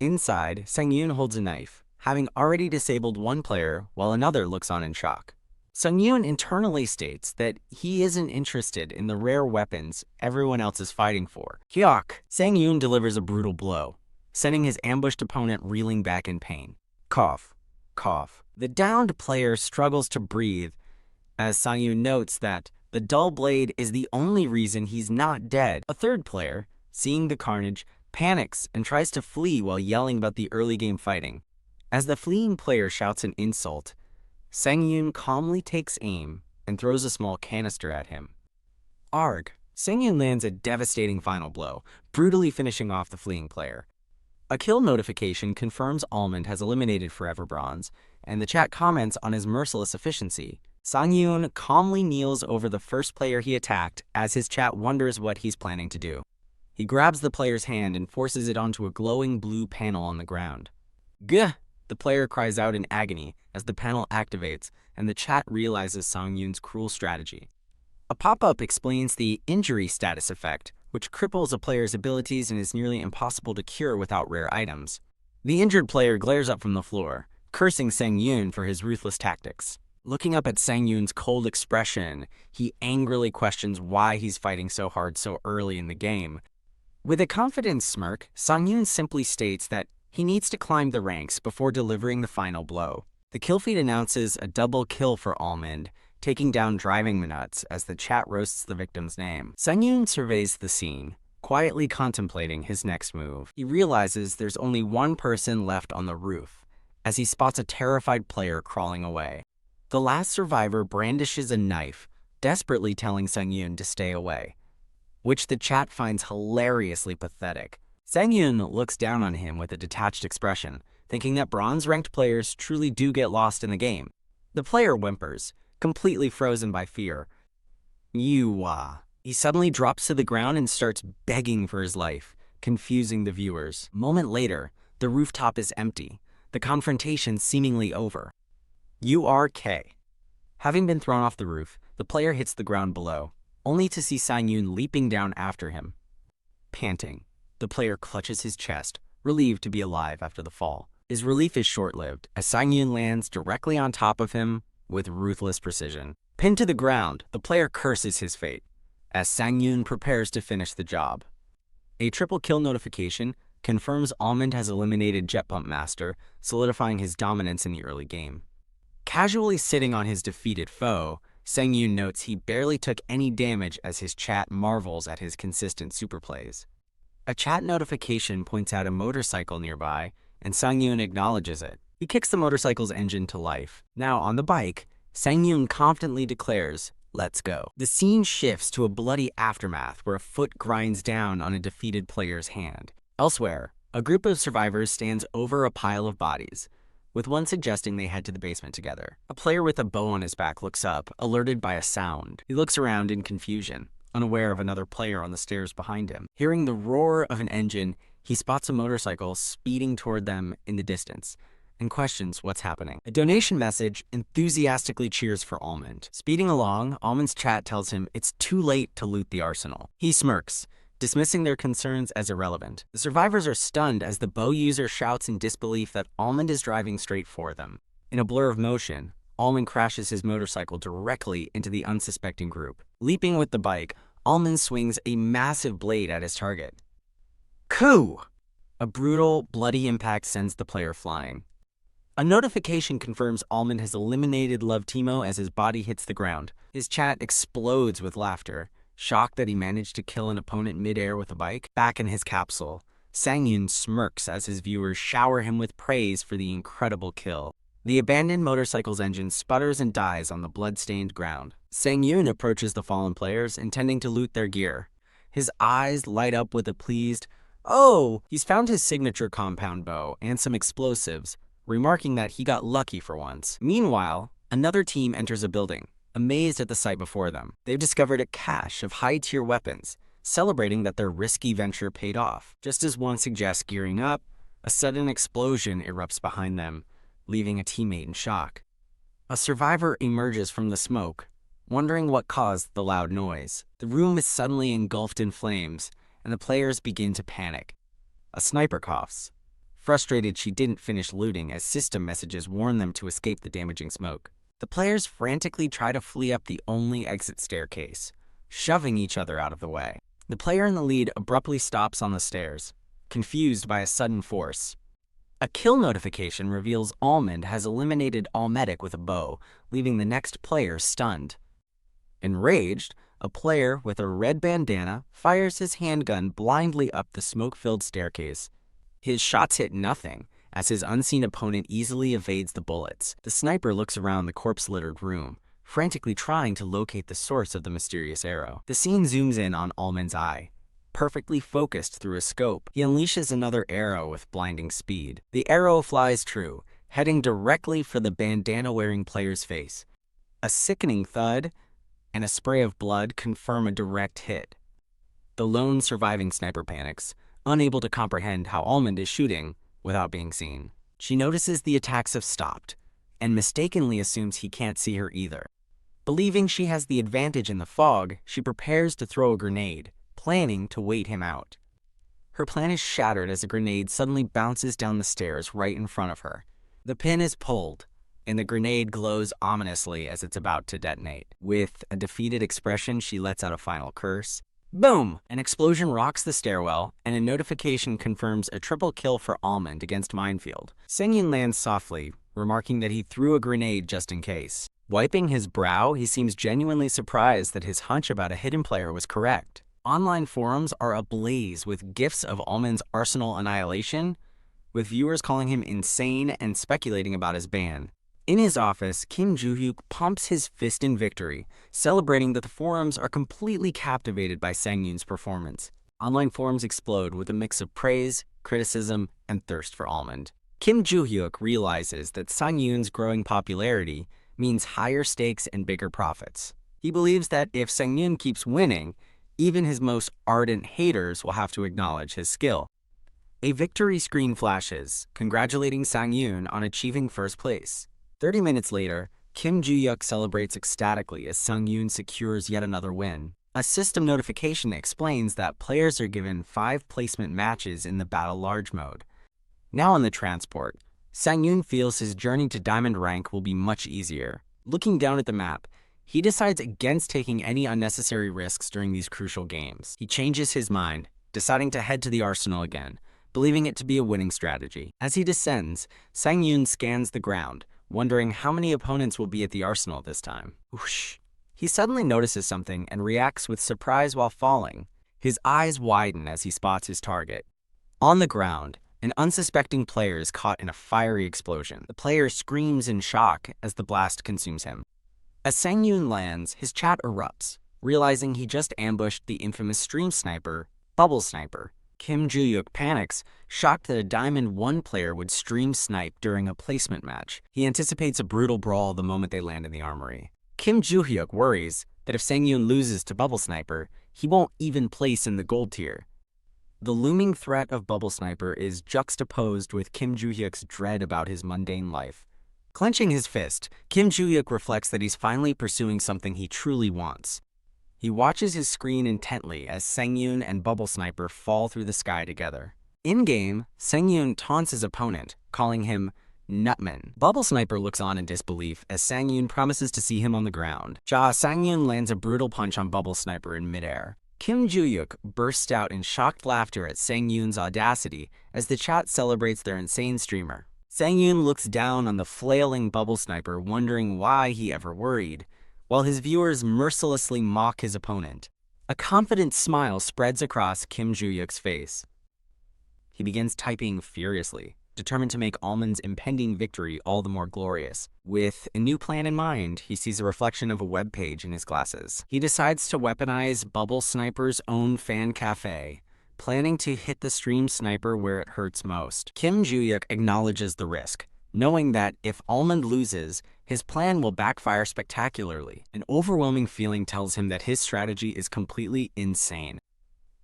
Inside, Sang-yoon holds a knife, having already disabled one player while another looks on in shock. Sang-yoon internally states that he isn't interested in the rare weapons everyone else is fighting for. Hyok! Sang-yoon delivers a brutal blow, sending his ambushed opponent reeling back in pain. Cough. Cough. The downed player struggles to breathe as Sang-yoon notes that the dull blade is the only reason he's not dead. A third player, seeing the carnage, panics and tries to flee while yelling about the early game fighting. As the fleeing player shouts an insult, Sang-yoon calmly takes aim and throws a small canister at him. Arg! Sang-yoon lands a devastating final blow, brutally finishing off the fleeing player. A kill notification confirms Almond has eliminated Forever Bronze, and the chat comments on his merciless efficiency. Sang-yoon calmly kneels over the first player he attacked as his chat wonders what he's planning to do. He grabs the player's hand and forces it onto a glowing blue panel on the ground. Gah! The player cries out in agony as the panel activates, and the chat realizes Sang-yoon's cruel strategy. A pop-up explains the injury status effect, which cripples a player's abilities and is nearly impossible to cure without rare items. The injured player glares up from the floor, cursing Sang-yoon for his ruthless tactics. Looking up at Sang-yoon's cold expression, he angrily questions why he's fighting so hard so early in the game. With a confident smirk, Sang-yoon simply states that he needs to climb the ranks before delivering the final blow. The kill feed announces a double kill for Almond, taking down Driving the Nuts as the chat roasts the victim's name. Sang-yoon surveys the scene, quietly contemplating his next move. He realizes there's only one person left on the roof, as he spots a terrified player crawling away. The last survivor brandishes a knife, desperately telling Sang-yoon to stay away, which the chat finds hilariously pathetic. Sang-yoon looks down on him with a detached expression, thinking that bronze-ranked players truly do get lost in the game. The player whimpers, completely frozen by fear. Yuwa. He suddenly drops to the ground and starts begging for his life, confusing the viewers. A moment later, The rooftop is empty, the confrontation seemingly over. URK. Having been thrown off the roof, the player hits the ground below, only to see Sang-yoon leaping down after him. Panting, the player clutches his chest, relieved to be alive after the fall. His relief is short-lived, as Sang-yoon lands directly on top of him with ruthless precision. Pinned to the ground, the player curses his fate, as Sang-yoon prepares to finish the job. A triple kill notification confirms Almond has eliminated Jet Pump Master, solidifying his dominance in the early game. Casually sitting on his defeated foe, Sang-yoon notes he barely took any damage as his chat marvels at his consistent super plays. A chat notification points out a motorcycle nearby, and Sang-yoon acknowledges it. He kicks the motorcycle's engine to life. Now on the bike, Sang-yoon confidently declares, "Let's go." The scene shifts to a bloody aftermath where a foot grinds down on a defeated player's hand. Elsewhere, a group of survivors stands over a pile of bodies, with one suggesting they head to the basement together. A player with a bow on his back looks up, alerted by a sound. He looks around in confusion, unaware of another player on the stairs behind him. Hearing the roar of an engine, he spots a motorcycle speeding toward them in the distance and questions what's happening. A donation message enthusiastically cheers for Almond. Speeding along, Almond's chat tells him it's too late to loot the arsenal. He smirks, dismissing their concerns as irrelevant. The survivors are stunned as the bow user shouts in disbelief that Almond is driving straight for them. In a blur of motion, Almond crashes his motorcycle directly into the unsuspecting group. Leaping with the bike, Almond swings a massive blade at his target. Coup! A brutal, bloody impact sends the player flying. A notification confirms Almond has eliminated Love Timo as his body hits the ground. His chat explodes with laughter, shocked that he managed to kill an opponent mid-air with a bike. Back in his capsule, Sang-yoon smirks as his viewers shower him with praise for the incredible kill. The abandoned motorcycle's engine sputters and dies on the blood-stained ground. Sang-yoon approaches the fallen players, intending to loot their gear. His eyes light up with a pleased, "Oh!" He's found his signature compound bow and some explosives, remarking that he got lucky for once. Meanwhile, another team enters a building, amazed at the sight before them. They've discovered a cache of high-tier weapons, celebrating that their risky venture paid off. Just as one suggests gearing up, a sudden explosion erupts behind them, leaving a teammate in shock. A survivor emerges from the smoke, wondering what caused the loud noise. The room is suddenly engulfed in flames, and the players begin to panic. A sniper coughs, frustrated she didn't finish looting as system messages warn them to escape the damaging smoke. The players frantically try to flee up the only exit staircase, shoving each other out of the way. The player in the lead abruptly stops on the stairs, confused by a sudden force. A kill notification reveals Almond has eliminated Almedic with a bow, leaving the next player stunned. Enraged, a player with a red bandana fires his handgun blindly up the smoke-filled staircase. His shots hit nothing, as his unseen opponent easily evades the bullets. The sniper looks around the corpse-littered room, frantically trying to locate the source of the mysterious arrow. The scene zooms in on Almond's eye, perfectly focused through a scope. He unleashes another arrow with blinding speed. The arrow flies true, heading directly for the bandana-wearing player's face. A sickening thud and a spray of blood confirm a direct hit. The lone surviving sniper panics, unable to comprehend how Almond is shooting without being seen. She notices the attacks have stopped, and mistakenly assumes he can't see her either. Believing she has the advantage in the fog, she prepares to throw a grenade, planning to wait him out. Her plan is shattered as a grenade suddenly bounces down the stairs right in front of her. The pin is pulled, and the grenade glows ominously as it's about to detonate. With a defeated expression, she lets out a final curse. Boom! An explosion rocks the stairwell, and a notification confirms a triple kill for Almond against Minefield. Sang-yoon lands softly, remarking that he threw a grenade just in case. Wiping his brow, he seems genuinely surprised that his hunch about a hidden player was correct. Online forums are ablaze with gifs of Almond's arsenal annihilation, with viewers calling him insane and speculating about his ban. In his office, Kim Joo-hyuk pumps his fist in victory, celebrating that the forums are completely captivated by Sang-yoon's performance. Online forums explode with a mix of praise, criticism, and thirst for Almond. Kim Joo-hyuk realizes that Sang-yoon's growing popularity means higher stakes and bigger profits. He believes that if Sang-yoon keeps winning, even his most ardent haters will have to acknowledge his skill. A victory screen flashes, congratulating Sang-yoon on achieving first place. 30 minutes later, Kim Joo-hyuk celebrates ecstatically as Sang-yoon secures yet another win. A system notification explains that players are given 5 placement matches in the Battle Large mode. Now on the transport, Sang-yoon feels his journey to Diamond rank will be much easier. Looking down at the map, he decides against taking any unnecessary risks during these crucial games. He changes his mind, deciding to head to the arsenal again, believing it to be a winning strategy. As he descends, Sang-yoon scans the ground, wondering how many opponents will be at the arsenal this time. Whoosh! He suddenly notices something and reacts with surprise while falling. His eyes widen as he spots his target. On the ground, an unsuspecting player is caught in a fiery explosion. The player screams in shock as the blast consumes him. As Sang-yoon lands, his chat erupts, realizing he just ambushed the infamous stream sniper, Bubble Sniper. Kim Joo-hyuk panics, shocked that a Diamond 1 player would stream snipe during a placement match. He anticipates a brutal brawl the moment they land in the armory. Kim Joo-hyuk worries that if Sang-yoon loses to Bubble Sniper, he won't even place in the gold tier. The looming threat of Bubble Sniper is juxtaposed with Kim Joo-hyuk's dread about his mundane life. Clenching his fist, Kim Joo-hyuk reflects that he's finally pursuing something he truly wants. He watches his screen intently as Sang-yoon and Bubble Sniper fall through the sky together. In-game, Sang-yoon taunts his opponent, calling him Nutman. Bubble Sniper looks on in disbelief as Sang-yoon promises to see him on the ground. Sang-yoon lands a brutal punch on Bubble Sniper in midair. Kim Joo-hyuk bursts out in shocked laughter at Sang-yoon's audacity as the chat celebrates their insane streamer. Sang-yoon looks down on the flailing Bubble Sniper, wondering why he ever worried, while his viewers mercilessly mock his opponent. A confident smile spreads across Kim Joo-hyuk's face. He begins typing furiously, determined to make Almond's impending victory all the more glorious. With a new plan in mind, he sees a reflection of a web page in his glasses. He decides to weaponize Bubble Sniper's own fan cafe, planning to hit the stream sniper where it hurts most. Kim Joo-hyuk acknowledges the risk, knowing that if Almond loses, his plan will backfire spectacularly. An overwhelming feeling tells him that his strategy is completely insane.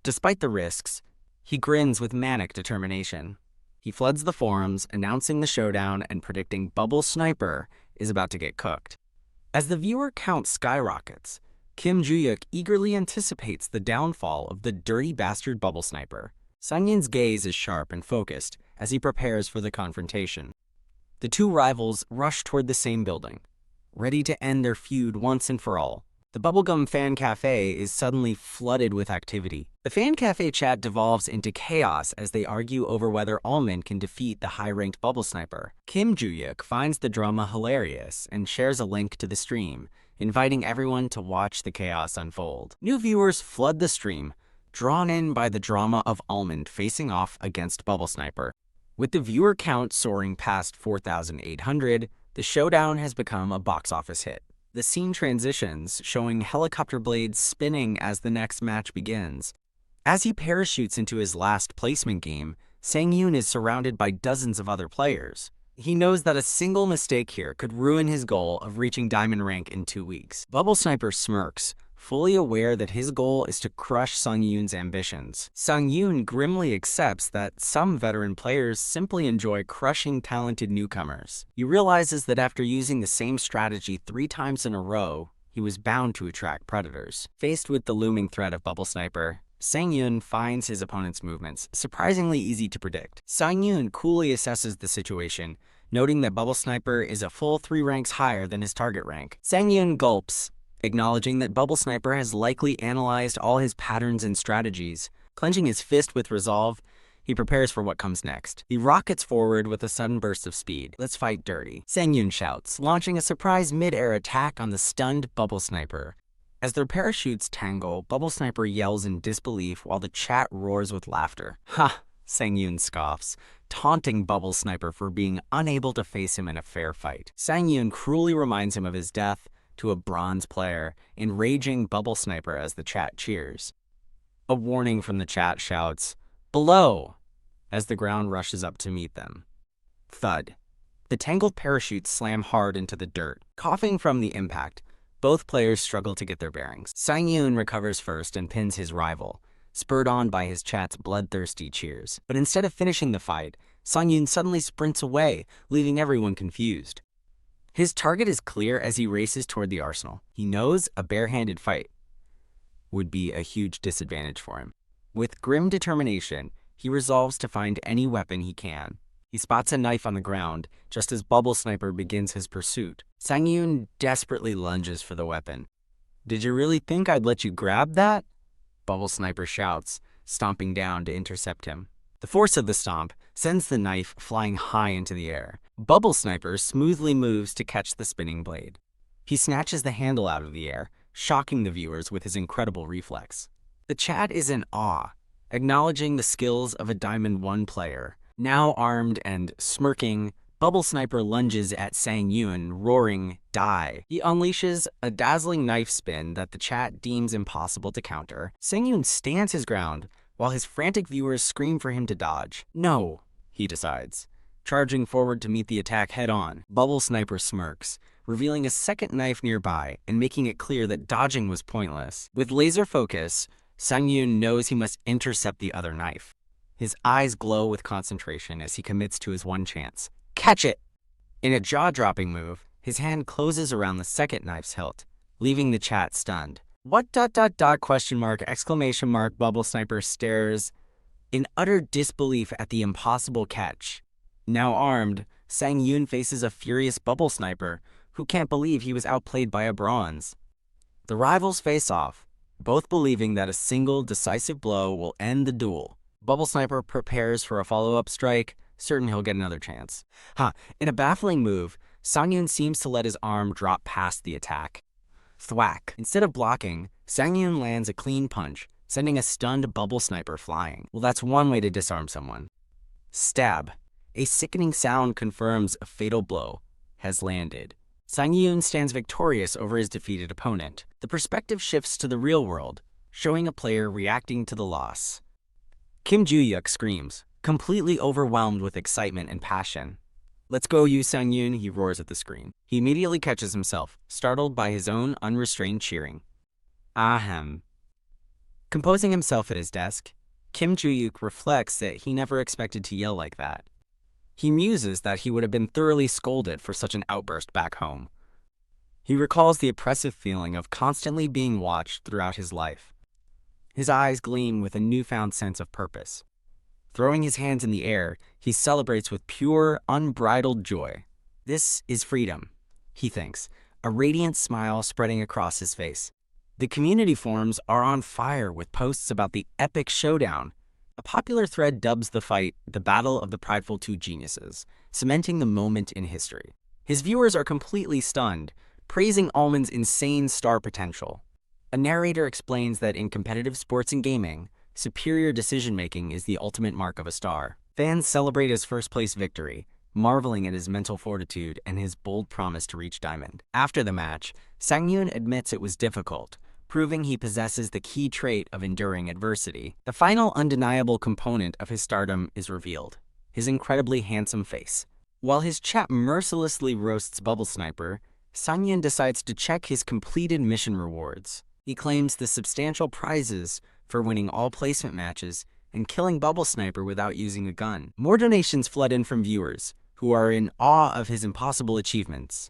Despite the risks, he grins with manic determination. He floods the forums, announcing the showdown and predicting Bubble Sniper is about to get cooked. As the viewer count skyrockets, Kim Joo-hyuk eagerly anticipates the downfall of the dirty bastard Bubble Sniper. Sang-yoon's gaze is sharp and focused as he prepares for the confrontation. The two rivals rush toward the same building, ready to end their feud once and for all. The Bubblegum Fan Cafe is suddenly flooded with activity. The Fan Cafe chat devolves into chaos as they argue over whether Almond can defeat the high-ranked Bubble Sniper. Kim Joo-hyuk finds the drama hilarious and shares a link to the stream, inviting everyone to watch the chaos unfold. New viewers flood the stream, drawn in by the drama of Almond facing off against Bubble Sniper. With the viewer count soaring past 4,800, the showdown has become a box office hit. The scene transitions, showing helicopter blades spinning as the next match begins. As he parachutes into his last placement game, Sang-yoon is surrounded by dozens of other players. He knows that a single mistake here could ruin his goal of reaching Diamond rank in 2 weeks. Bubble Sniper smirks, fully aware that his goal is to crush Sang-yoon's ambitions. Sang-yoon grimly accepts that some veteran players simply enjoy crushing talented newcomers. He realizes that after using the same strategy 3 times in a row, he was bound to attract predators. Faced with the looming threat of Bubble Sniper, Sang-yoon finds his opponent's movements surprisingly easy to predict. Sang-yoon coolly assesses the situation, noting that Bubble Sniper is a full 3 ranks higher than his target rank. Sang-yoon gulps, acknowledging that Bubble Sniper has likely analyzed all his patterns and strategies. Clenching his fist with resolve, he prepares for what comes next. He rockets forward with a sudden burst of speed. "Let's fight dirty," Sang-yoon shouts, launching a surprise mid-air attack on the stunned Bubble Sniper. As their parachutes tangle, Bubble Sniper yells in disbelief while the chat roars with laughter. "Ha!" Sang-yoon scoffs, taunting Bubble Sniper for being unable to face him in a fair fight. Sang-yoon cruelly reminds him of his death to a bronze player, enraging Bubble Sniper as the chat cheers. A warning from the chat shouts, "Below!" as the ground rushes up to meet them. Thud. The tangled parachutes slam hard into the dirt. Coughing from the impact, both players struggle to get their bearings. Sang-yoon recovers first and pins his rival, spurred on by his chat's bloodthirsty cheers. But instead of finishing the fight, Sang-yoon suddenly sprints away, leaving everyone confused. His target is clear as he races toward the arsenal. He knows a barehanded fight would be a huge disadvantage for him. With grim determination, he resolves to find any weapon he can. He spots a knife on the ground just as Bubble Sniper begins his pursuit. Sang-yoon desperately lunges for the weapon. "Did you really think I'd let you grab that?" Bubble Sniper shouts, stomping down to intercept him. The force of the stomp sends the knife flying high into the air. Bubble Sniper smoothly moves to catch the spinning blade. He snatches the handle out of the air, shocking the viewers with his incredible reflex. The chat is in awe, acknowledging the skills of a Diamond 1 player. Now armed and smirking, Bubble Sniper lunges at Sang-yoon, roaring, "Die!" He unleashes a dazzling knife spin that the chat deems impossible to counter. Sang-yoon stands his ground, while his frantic viewers scream for him to dodge. "No," he decides, charging forward to meet the attack head-on. Bubble Sniper smirks, revealing a second knife nearby and making it clear that dodging was pointless. With laser focus, Sang-yoon knows he must intercept the other knife. His eyes glow with concentration as he commits to his one chance. Catch it! In a jaw-dropping move, his hand closes around the second knife's hilt, leaving the chat stunned. "What question mark, exclamation mark," Bubble Sniper stares in utter disbelief at the impossible catch. Now armed, Sang-yoon faces a furious Bubble Sniper, who can't believe he was outplayed by a bronze. The rivals face off, both believing that a single decisive blow will end the duel. Bubble Sniper prepares for a follow-up strike, certain he'll get another chance. In a baffling move, Sang-yoon seems to let his arm drop past the attack. Thwack. Instead of blocking, Sang-yoon lands a clean punch, sending a stunned Bubble Sniper flying. Well, that's one way to disarm someone. Stab. A sickening sound confirms a fatal blow has landed. Sang-yoon stands victorious over his defeated opponent. The perspective shifts to the real world, showing a player reacting to the loss. Kim Joo-yuk screams, completely overwhelmed with excitement and passion. "Let's go, you Sang-yoon," he roars at the screen. He immediately catches himself, startled by his own unrestrained cheering. Ahem. Composing himself at his desk, Kim Joo-yuk reflects that he never expected to yell like that. He muses that he would have been thoroughly scolded for such an outburst back home. He recalls the oppressive feeling of constantly being watched throughout his life. His eyes gleam with a newfound sense of purpose. Throwing his hands in the air, he celebrates with pure, unbridled joy. This is freedom, he thinks, a radiant smile spreading across his face. The community forums are on fire with posts about the epic showdown. A popular thread dubs the fight the Battle of the Prideful Two Geniuses, cementing the moment in history. His viewers are completely stunned, praising Almond's insane star potential. A narrator explains that in competitive sports and gaming, superior decision-making is the ultimate mark of a star. Fans celebrate his first-place victory, marveling at his mental fortitude and his bold promise to reach Diamond. After the match, Sang-yoon admits it was difficult, proving he possesses the key trait of enduring adversity. The final undeniable component of his stardom is revealed, his incredibly handsome face. While his chat mercilessly roasts Bubble Sniper, Sang-yoon decides to check his completed mission rewards. He claims the substantial prizes for winning all placement matches and killing Bubble Sniper without using a gun. More donations flood in from viewers, who are in awe of his impossible achievements.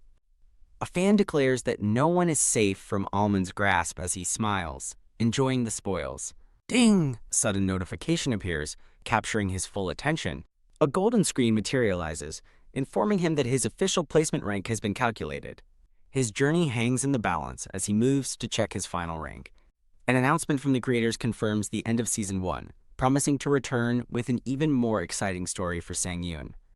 A fan declares that no one is safe from Almond's grasp as he smiles, enjoying the spoils. Ding! A sudden notification appears, capturing his full attention. A golden screen materializes, informing him that his official placement rank has been calculated. His journey hangs in the balance as he moves to check his final rank. An announcement from the creators confirms the end of Season 1, promising to return with an even more exciting story for Sang-yoon.